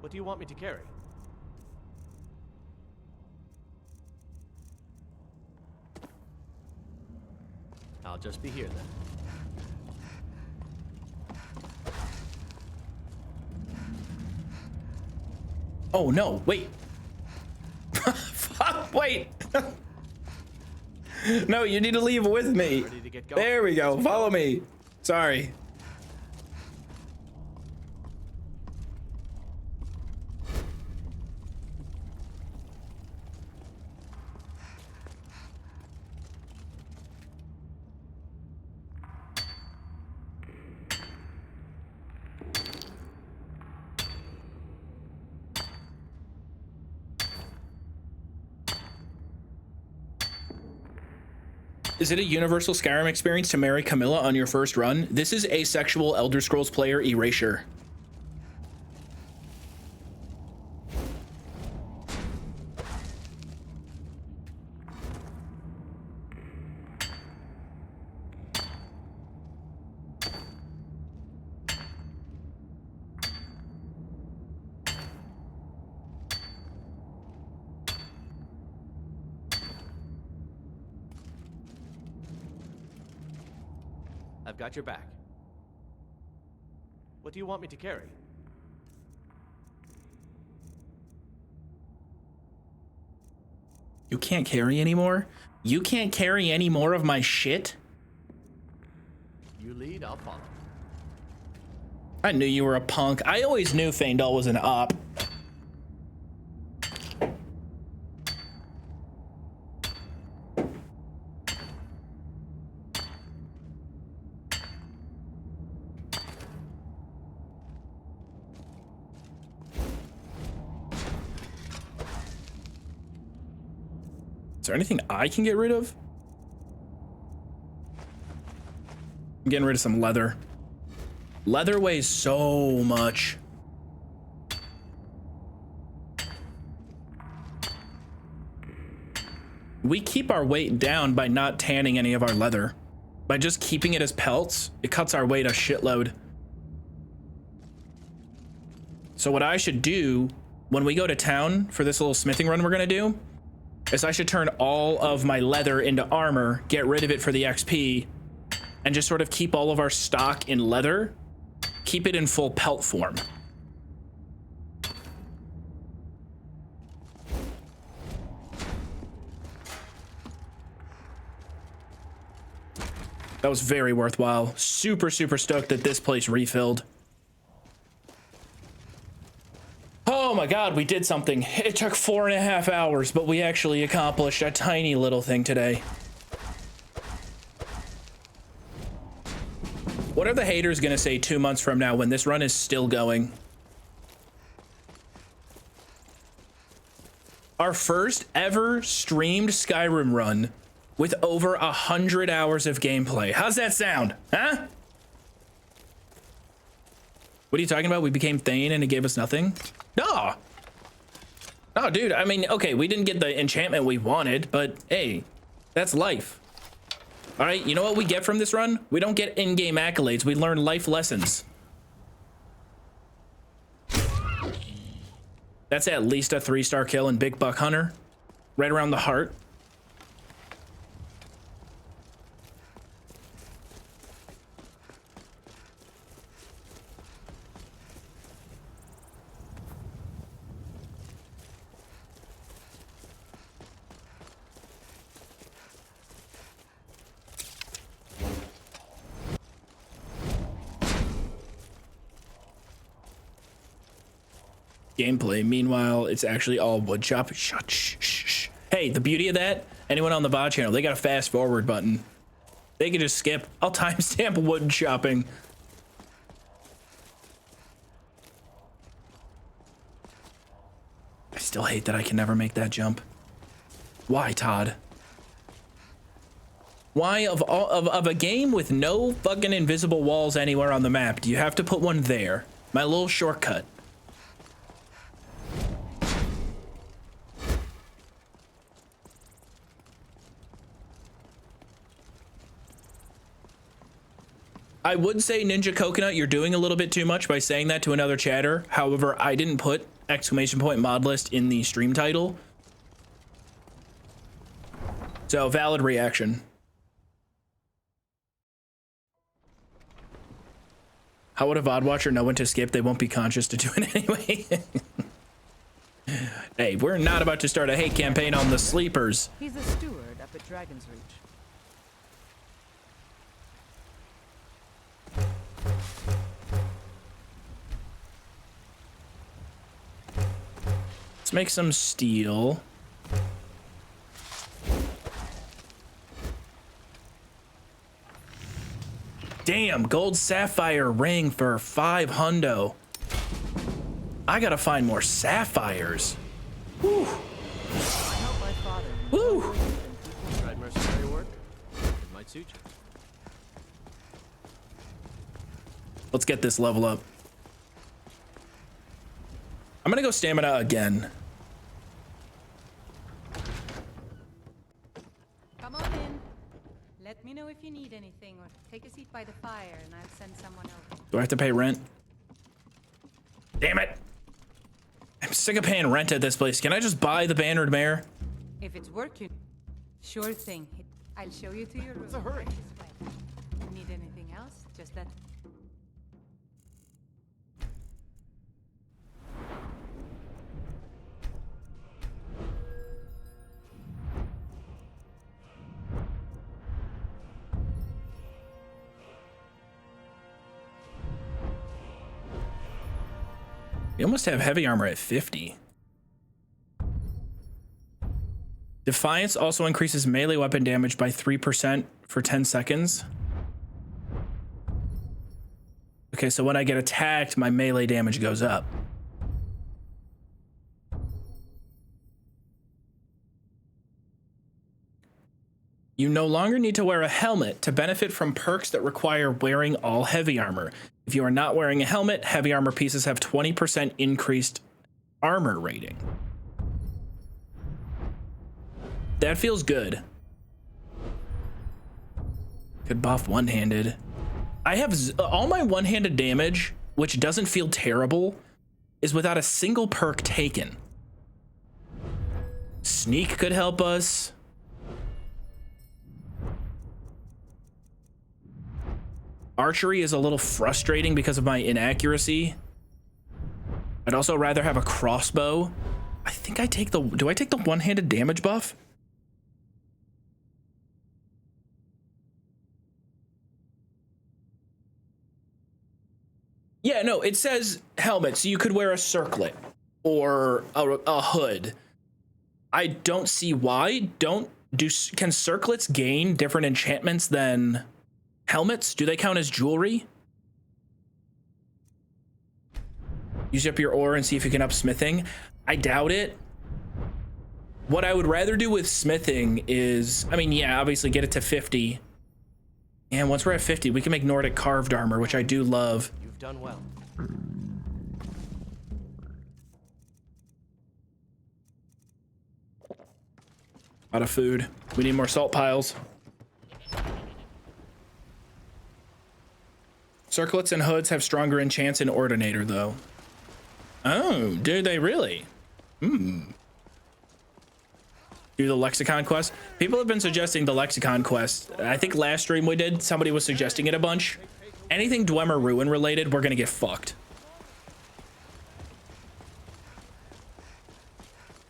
What do you want me to carry? I'll just be here then. Oh no, wait. Fuck, wait. No, you need to leave with me. There we go. Follow me. Sorry. Is it a universal Skyrim experience to marry Camilla on your first run? This is asexual Elder Scrolls player erasure. I've got your back. What do you want me to carry? You can't carry anymore? You can't carry any more of my shit? You lead, I'll follow. I knew you were a punk. I always knew Faendal was an op. Is there anything I can get rid of? I'm getting rid of some leather. Leather weighs so much. We keep our weight down by not tanning any of our leather. By just keeping it as pelts, it cuts our weight a shitload. So what I should do when we go to town for this little smithing run we're gonna do is I should turn all of my leather into armor, get rid of it for the XP, and just sort of keep all of our stock in leather, keep it in full pelt form. That was very worthwhile. Super, super stoked that this place refilled. Oh my God, we did something. It took 4.5 hours, but we actually accomplished a tiny little thing today. What are the haters gonna say 2 months from now when this run is still going? Our first ever streamed Skyrim run with over 100 hours of gameplay. How's that sound, huh? What are you talking about? We became Thane and it gave us nothing? No. No, dude, I mean, okay, we didn't get the enchantment we wanted, but hey, that's life. All right, you know what we get from this run? We don't get in-game accolades. We learn life lessons. That's at least a 3-star kill in Big Buck Hunter. Right around the heart. gameplay. Meanwhile, it's actually all wood chop. Shut. Shh, shh, shh. Hey, the beauty of that, anyone on the VOD channel, they got a fast forward button. They can just skip. I'll timestamp wood chopping. I still hate that I can never make that jump. Why, Todd? Why of a game with no fucking invisible walls anywhere on the map, do you have to put one there? My little shortcut. I would say Ninja Coconut, you're doing a little bit too much by saying that to another chatter. However, I didn't put exclamation point mod list in the stream title. So valid reaction. How would a VOD watcher know when to skip? They won't be conscious to do it anyway. Hey, we're not about to start a hate campaign on the sleepers. He's a steward up at Dragon's Reach. Let's make some steel. Damn, gold sapphire ring for 5 hundo. I gotta find more sapphires. Woo. Woo. Tried mercenary work? It might suit you. Let's get this level up. I'm gonna go stamina again. Come on in. Let me know if you need anything, or take a seat by the fire and I'll send someone over. Do I have to pay rent? Damn it. I'm sick of paying rent at this place. Can I just buy the Bannered Mare? If it's working, sure thing. I'll show you to your room. What's a hurry? Need anything else? Just let. You almost have heavy armor at 50. Defiance also increases melee weapon damage by 3% for 10 seconds. Okay, so when I get attacked, my melee damage goes up. You no longer need to wear a helmet to benefit from perks that require wearing all heavy armor. If you are not wearing a helmet, heavy armor pieces have 20% increased armor rating. That feels good. Could buff one-handed. I have all my one-handed damage, which doesn't feel terrible, is without a single perk taken. Sneak could help us. Archery is a little frustrating because of my inaccuracy. I'd also rather have a crossbow. I think I take the, do I take the one-handed damage buff? Yeah, no, it says helmet, so you could wear a circlet or a hood. I don't see why. Can circlets gain different enchantments than helmets? Do they count as jewelry? Use up your ore and see if you can up smithing. I doubt it. What I would rather do with smithing is, I mean, yeah, obviously get it to 50. And once we're at 50, we can make Nordic carved armor, which I do love. You've done well. Out of food. We need more salt piles. Circlets and hoods have stronger enchants in Ordinator, though. Oh, do they really? Do the Lexicon quest. People have been suggesting the Lexicon quest. I think last stream we did, somebody was suggesting it a bunch. Anything Dwemer Ruin related, we're gonna get fucked.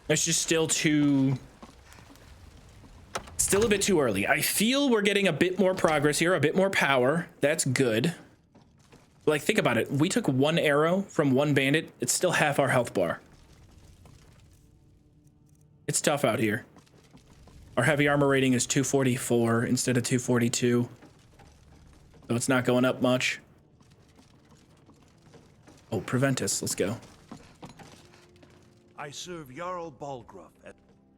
It's just still a bit too early. I feel we're getting a bit more progress here, a bit more power. That's good. Like, think about it. We took one arrow from one bandit. It's still half our health bar. It's tough out here. Our heavy armor rating is 244 instead of 242. So it's not going up much. Oh, Preventus. Let's go. I serve Jarl Balgruff.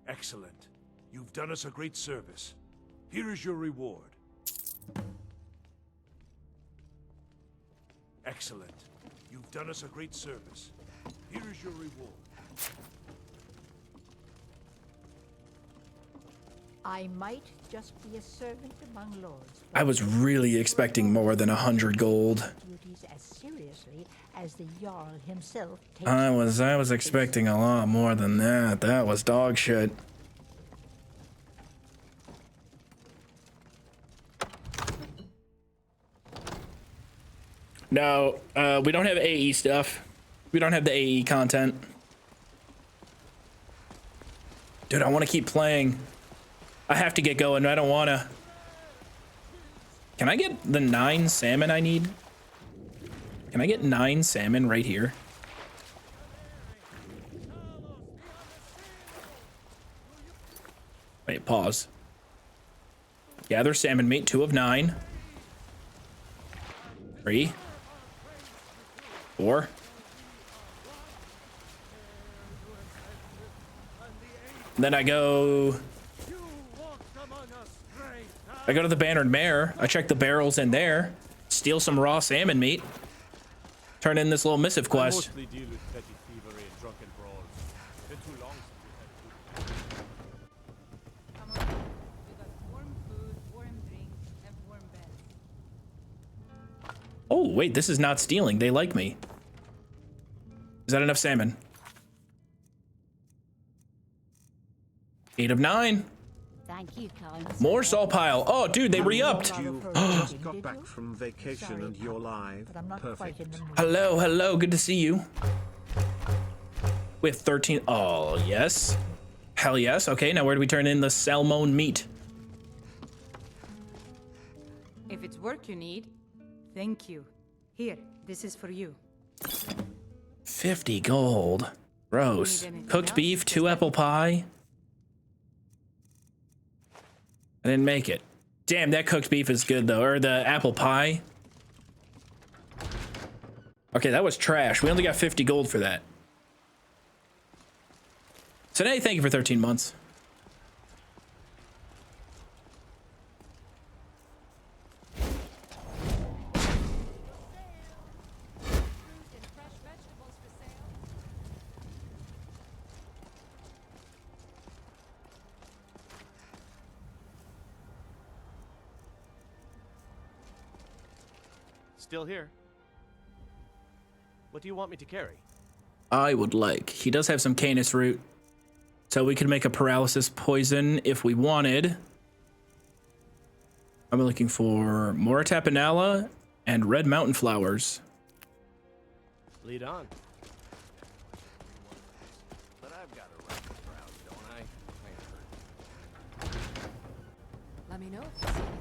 Excellent. You've done us a great service. Here is your reward. Excellent. You've done us a great service. Here is your reward. I might just be a servant among lords. I was really expecting more than 100 gold. Duties as seriously as the Jarl himself takes. I was expecting a lot more than that. That was dog shit. No, we don't have AE stuff. We don't have the AE content. Dude, I want to keep playing. I have to get going. I don't want to. Can I get the 9 salmon I need? Can I get 9 salmon right here? Wait, pause. Gather salmon meat, 2 of 9. 3. 4. Then I go to the Bannered Mare. I check the barrels in there. Steal some raw salmon meat. Turn in this little missive quest. Oh, wait, this is not stealing. They like me. Is that enough salmon? 8 of 9. Thank you, kind. More salt pile. Oh, dude, they re-upped. You just got back from vacation and you're live. Perfect. Hello, hello. Good to see you. We have 13. Oh, yes. Hell yes. Okay, now where do we turn in the salmon meat? If it's work you need, thank you. Here, this is for you. 50 gold. Gross. Cooked beef, 2 apple pie. I didn't make it. Damn, that cooked beef is good though. Or the apple pie. Okay, that was trash. We only got 50 gold for that. So hey, thank you for 13 months. Still here. What do you want me to carry? I would like. He does have some canis root. So we could make a paralysis poison if we wanted. I'm looking for more tapenala and red mountain flowers. Lead on. But I've got a right crowd, don't I? Let me know.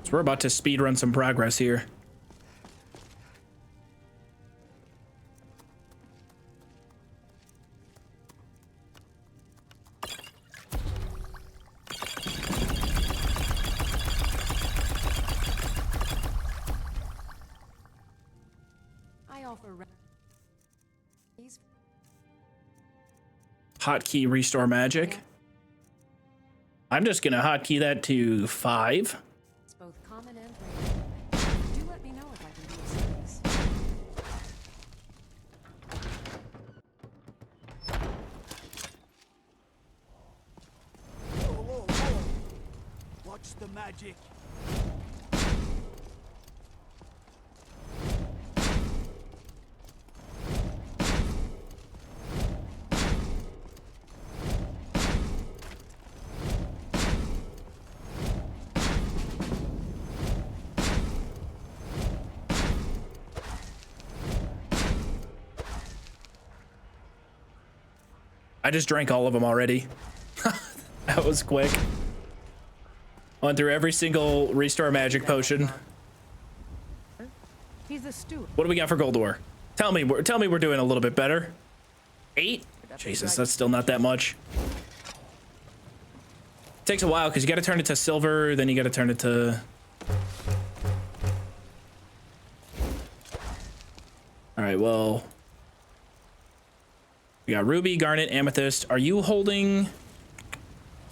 So we're about to speed run some progress here. Hotkey restore magic. I'm just gonna hotkey that to 5. It's both common and rare. Do let me know if I can be of service. Whoa, whoa, whoa. Watch the magic. I just drank all of them already. That was quick. Went through every single restore magic potion. He's a steward. What do we got for gold ore? Tell me we're doing a little bit better. 8? Jesus, that's still not that much. Takes a while because you got to turn it to silver, then you got to turn it to... All right, well, we got ruby, garnet, amethyst. Are you holding...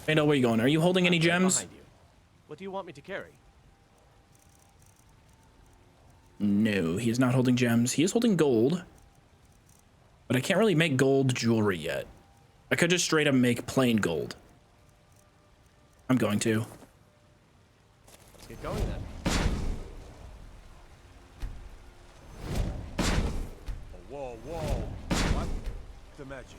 Vandal, where are you going? Are you holding any gems? Behind you. What do you want me to carry? No, he is not holding gems. He is holding gold. But I can't really make gold jewelry yet. I could just straight up make plain gold. I'm going to. Let's get going then. Whoa, whoa. What? The magic.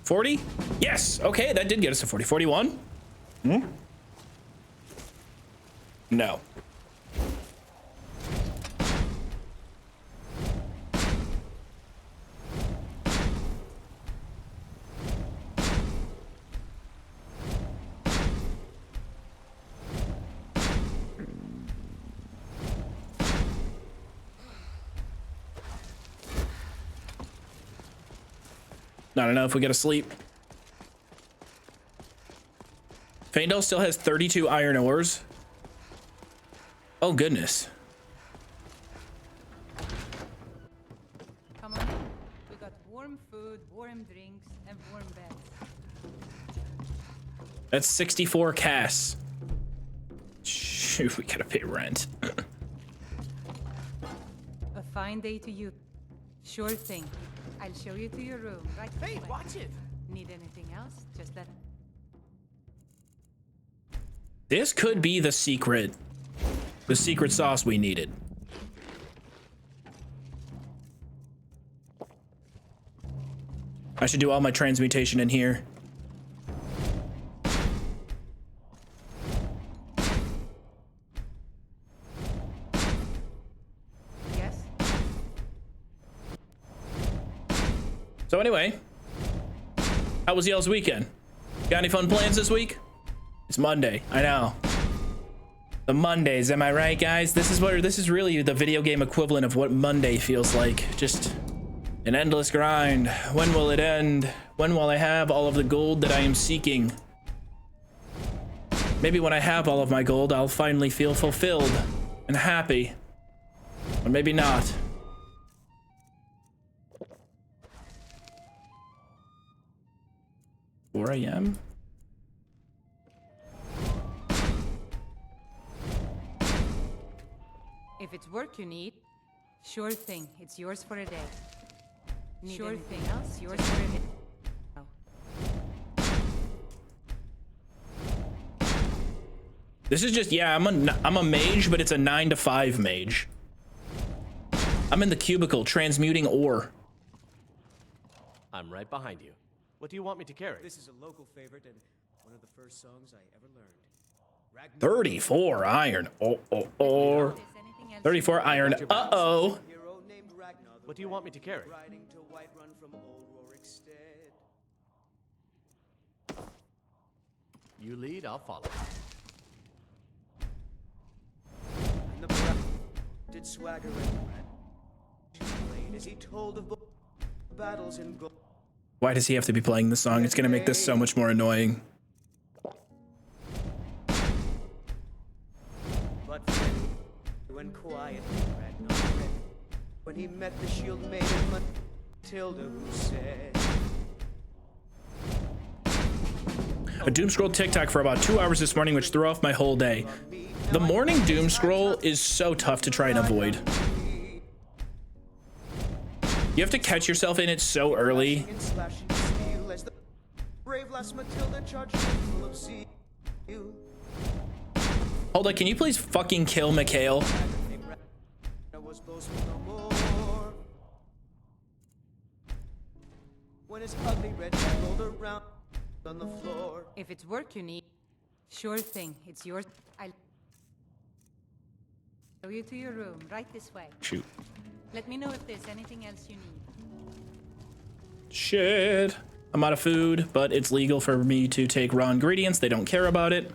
$40? Yes. Okay, that did get us to 40. 41? Hmm? No. Not enough. We gotta sleep. Faendal still has 32 iron ores. Oh goodness. Come on in. We got warm food, warm drinks, and warm beds. That's 64 casts. Shoot, we gotta pay rent. A fine day to you. Sure thing. I'll show you to your room right Hey, away. watch it! Need anything else? Just let... This could be the secret sauce we needed. I should do all my transmutation in here. Yes? So anyway, how was y'all's weekend? Got any fun plans this week? It's Monday, I know. The Mondays, am I right, guys? This is really the video game equivalent of what Monday feels like. Just an endless grind. When will it end? When will I have all of the gold that I am seeking? Maybe when I have all of my gold, I'll finally feel fulfilled and happy. Or maybe not. Where I am? If it's work you need, sure thing. It's yours for a day. Need sure anything else? Yours for a day. This is just, yeah, I'm a mage, but it's a 9 to 5 mage. I'm in the cubicle transmuting ore. I'm right behind you. What do you want me to carry? This is a local favorite and one of the first songs I ever learned. 34 iron. Oh. 34 iron. Uh-oh. What do you want me to carry? Riding to Whiterun from Old Rorikstead. You lead, I'll follow. And the did swagger and played as he told of battles in gold. Why does he have to be playing this song? It's gonna make this so much more annoying. But when quiet when he met the shield maiden Matilda, who said A doom scroll TikTok for about 2 hours this morning, which threw off my whole day. The morning doom scroll is so tough to try and avoid. You have to catch yourself in it so early. Hold on, can you please fucking kill Mikhail? When his ugly red head rolled around on the floor. If it's work you need, sure thing. It's yours. I'll show you to your room. Right this way. Shoot. Let me know if there's anything else you need. Shit. I'm out of food, but it's legal for me to take raw ingredients. They don't care about it.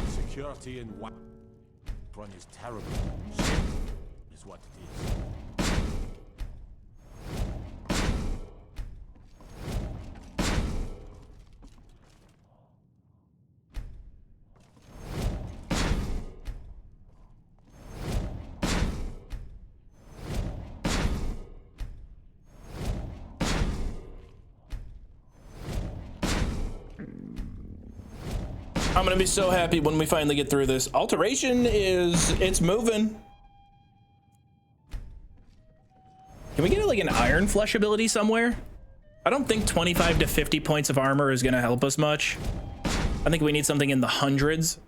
Security in what run is terrible. Shame is what it is. I'm gonna be so happy when we finally get through this. Alteration it's moving. Can we get like an iron flesh ability somewhere? I don't think 25 to 50 points of armor is gonna help us much. I think we need something in the hundreds.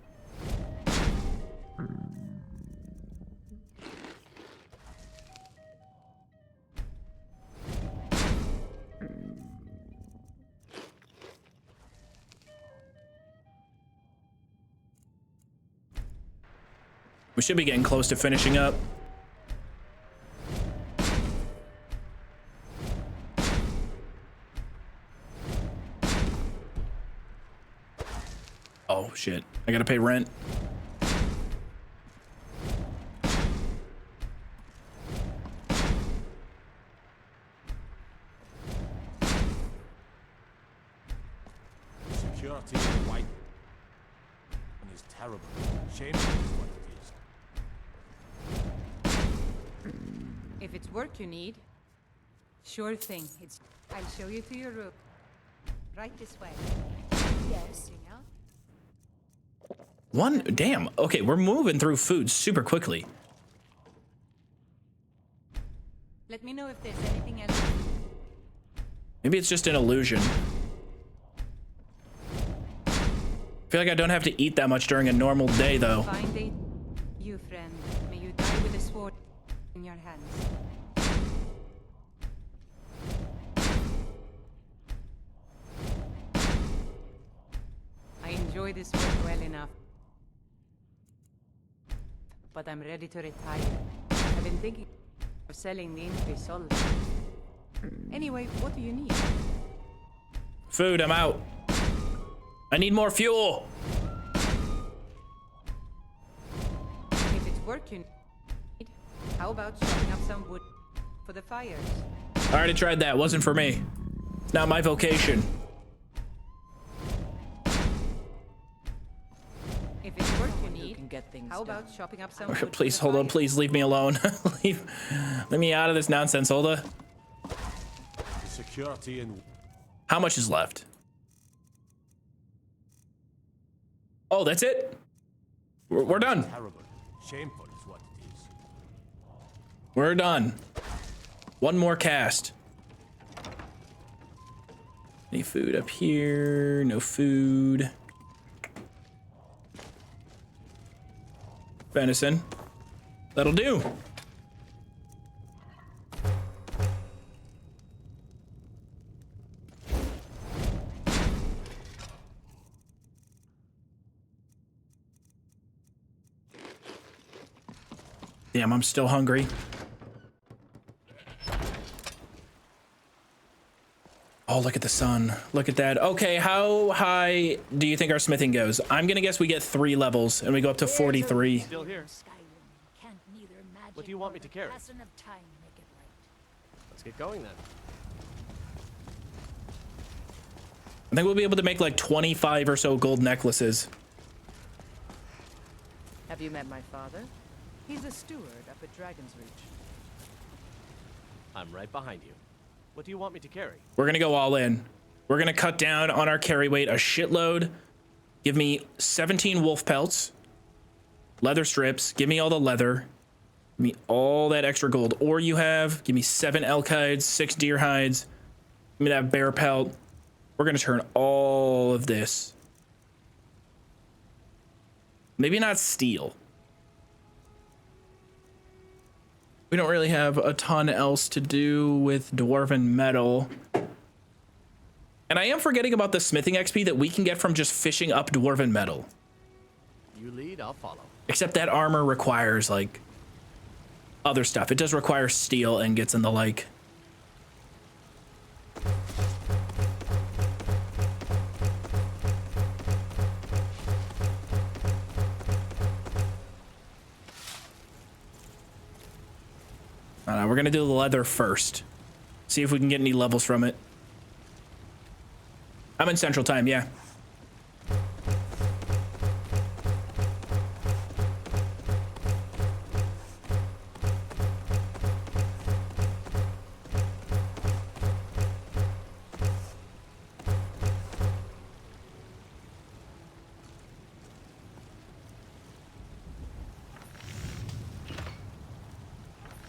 We should be getting close to finishing up. Oh shit, I gotta pay rent. Security in white is terrible. Shame is what it is. If it's work you need, sure thing. I'll show you to your room. Right this way. Yes. One, damn. Okay, we're moving through food super quickly. Let me know if there's anything else. Maybe it's just an illusion. I feel like I don't have to eat that much during a normal day, though. Fine day, you friend. May you die with a sword in your hands. I enjoy this work well enough, but I'm ready to retire. I've been thinking of selling the increase all. Anyway, what do you need? Food, I'm out. I need more fuel. If it's work you need, how about chopping up some wood for the fires? I already tried that. Wasn't for me. It's not my vocation. If it's work you need, how about chopping up some wood? Please, hold on. Please leave me alone. Let me out of this nonsense, Hulda. Security in. How much is left? Oh, that's it? We're done. Terrible. Shameful is what it is. We're done. One more cast. Any food up here? No food. Venison. That'll do. Damn, I'm still hungry. Oh, look at the sun. Look at that. Okay, how high do you think our smithing goes? I'm gonna guess we get 3 levels and we go up to 43. Still here. What do you want me to carry? Let's get going then. I think we'll be able to make like 25 or so gold necklaces. Have you met my father? He's a steward up at Dragon's Reach. I'm right behind you. What do you want me to carry? We're gonna go all in. We're gonna cut down on our carry weight a shitload. Give me 17 wolf pelts, leather strips. Give me all the leather. Give me all that extra gold ore you have. Give me 7 elk hides, 6 deer hides. Give me that bear pelt. We're gonna turn all of this. Maybe not steel. We don't really have a ton else to do with dwarven metal. And I am forgetting about the smithing XP that we can get from just fishing up dwarven metal. You lead, I'll follow. Except that armor requires, like, other stuff. It does require steel ingots and the like. We're gonna do the leather first. See if we can get any levels from it. I'm in Central Time, yeah.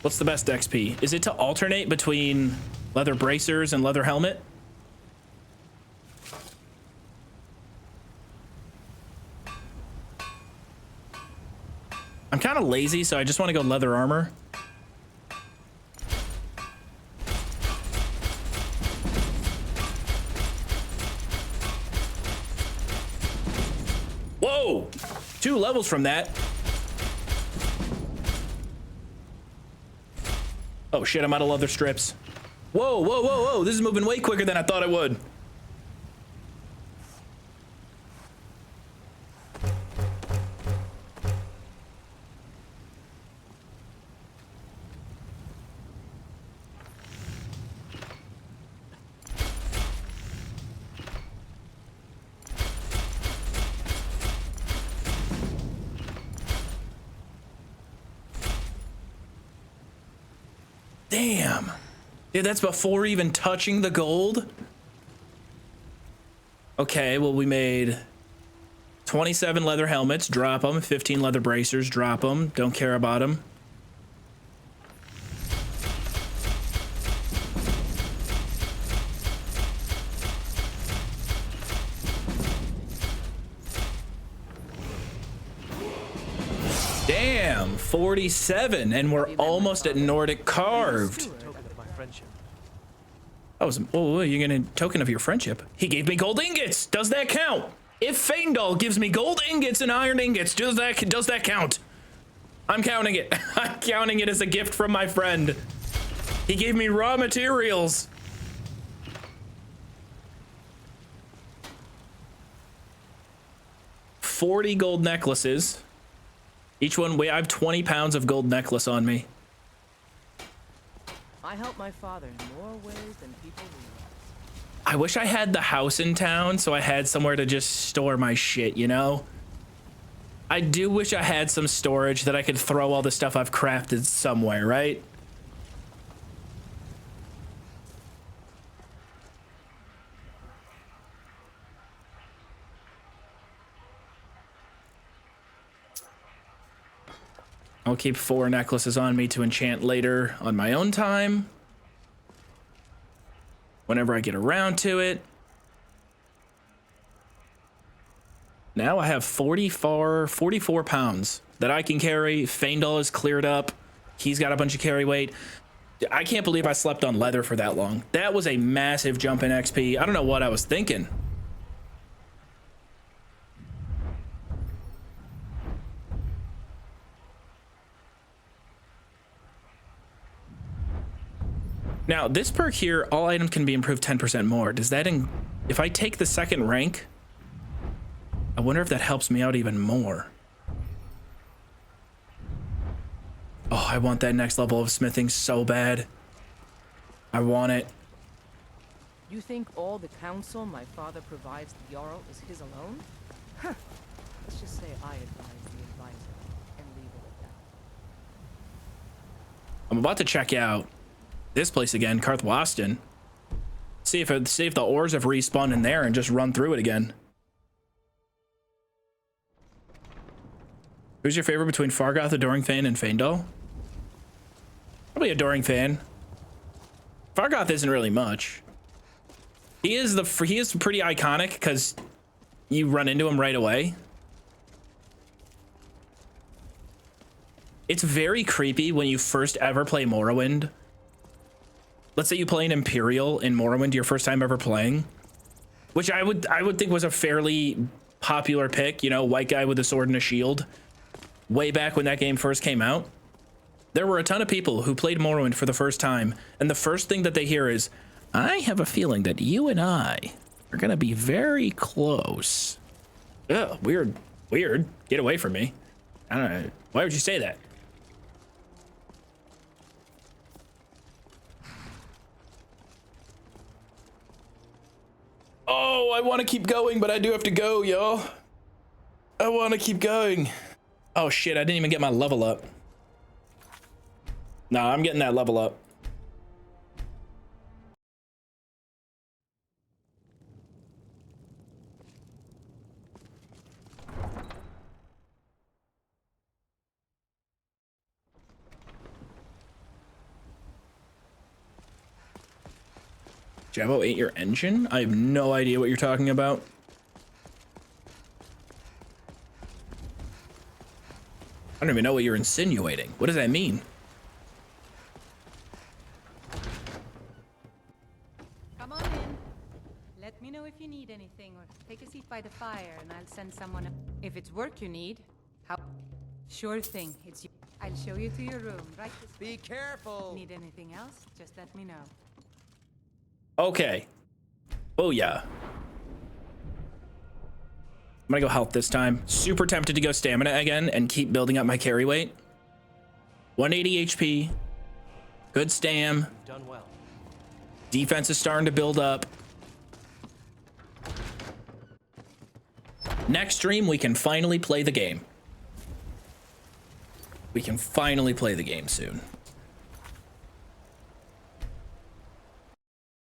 What's the best XP? Is it to alternate between leather bracers and leather helmet? I'm kind of lazy, so I just want to go leather armor. Whoa! 2 levels from that. Oh shit, I'm out of leather strips. Whoa, whoa, whoa, whoa. This is moving way quicker than I thought it would. Damn. Dude, that's before even touching the gold? Okay, well, we made 27 leather helmets, drop them. 15 leather bracers, drop them. Don't care about them. Damn, 47, and we're almost at Nordic carved. Oh, you're gonna token of your friendship. He gave me gold ingots. Does that count? If Faendal gives me gold ingots and iron ingots, does that count? I'm counting it. I'm counting it as a gift from my friend. He gave me raw materials. $40 gold necklaces. Each one, I have 20 pounds of gold necklace on me. I help my father in more ways than people realize. I wish I had the house in town so I had somewhere to just store my shit, you know? I do wish I had some storage that I could throw all the stuff I've crafted somewhere, right? I'll keep 4 necklaces on me to enchant later on my own time. Whenever I get around to it. Now I have 44 pounds that I can carry. Faendal is cleared up. He's got a bunch of carry weight. I can't believe I slept on leather for that long. That was a massive jump in XP. I don't know what I was thinking. Now, this perk here, all items can be improved 10% more. Does that, if I take the 2nd rank, I wonder if that helps me out even more. Oh, I want that next level of smithing so bad. I want it. You think all the counsel my father provides the Jarl is his alone? Huh. Let's just say I advise the advisor and leave it at that. I'm about to check out this place again, Karthwasten. See if the ores have respawned in there and just run through it again. Who's your favorite between Fargoth, Adoring Fan, and Faendal? Probably Adoring Fan. Fargoth isn't really much. He is pretty iconic because you run into him right away. It's very creepy when you first ever play Morrowind. Let's say you play an Imperial in Morrowind your first time ever playing, which I would think was a fairly popular pick, you know, white guy with a sword and a shield. Way back when that game first came out, there were a ton of people who played Morrowind for the first time, and the first thing that they hear is, I have a feeling that you and I are gonna be very close. Ugh, weird. Get away from me. I don't know. Why would you say that? Oh, I want to keep going, but I do have to go, y'all. I want to keep going. Oh shit, I didn't even get my level up. Nah, I'm getting that level up. Jabo ate your engine? I have no idea what you're talking about. I don't even know what you're insinuating. What does that mean? Come on in. Let me know if you need anything, or take a seat by the fire and I'll send someone. If it's work you need, how? Sure thing. It's you. I'll show you to your room, right? Be careful. Need anything else? Just let me know. Okay. Oh yeah. I'm gonna go health this time. Super tempted to go stamina again and keep building up my carry weight. 180 HP. Good stam. Done well. Defense is starting to build up. Next stream, we can finally play the game. We can finally play the game soon.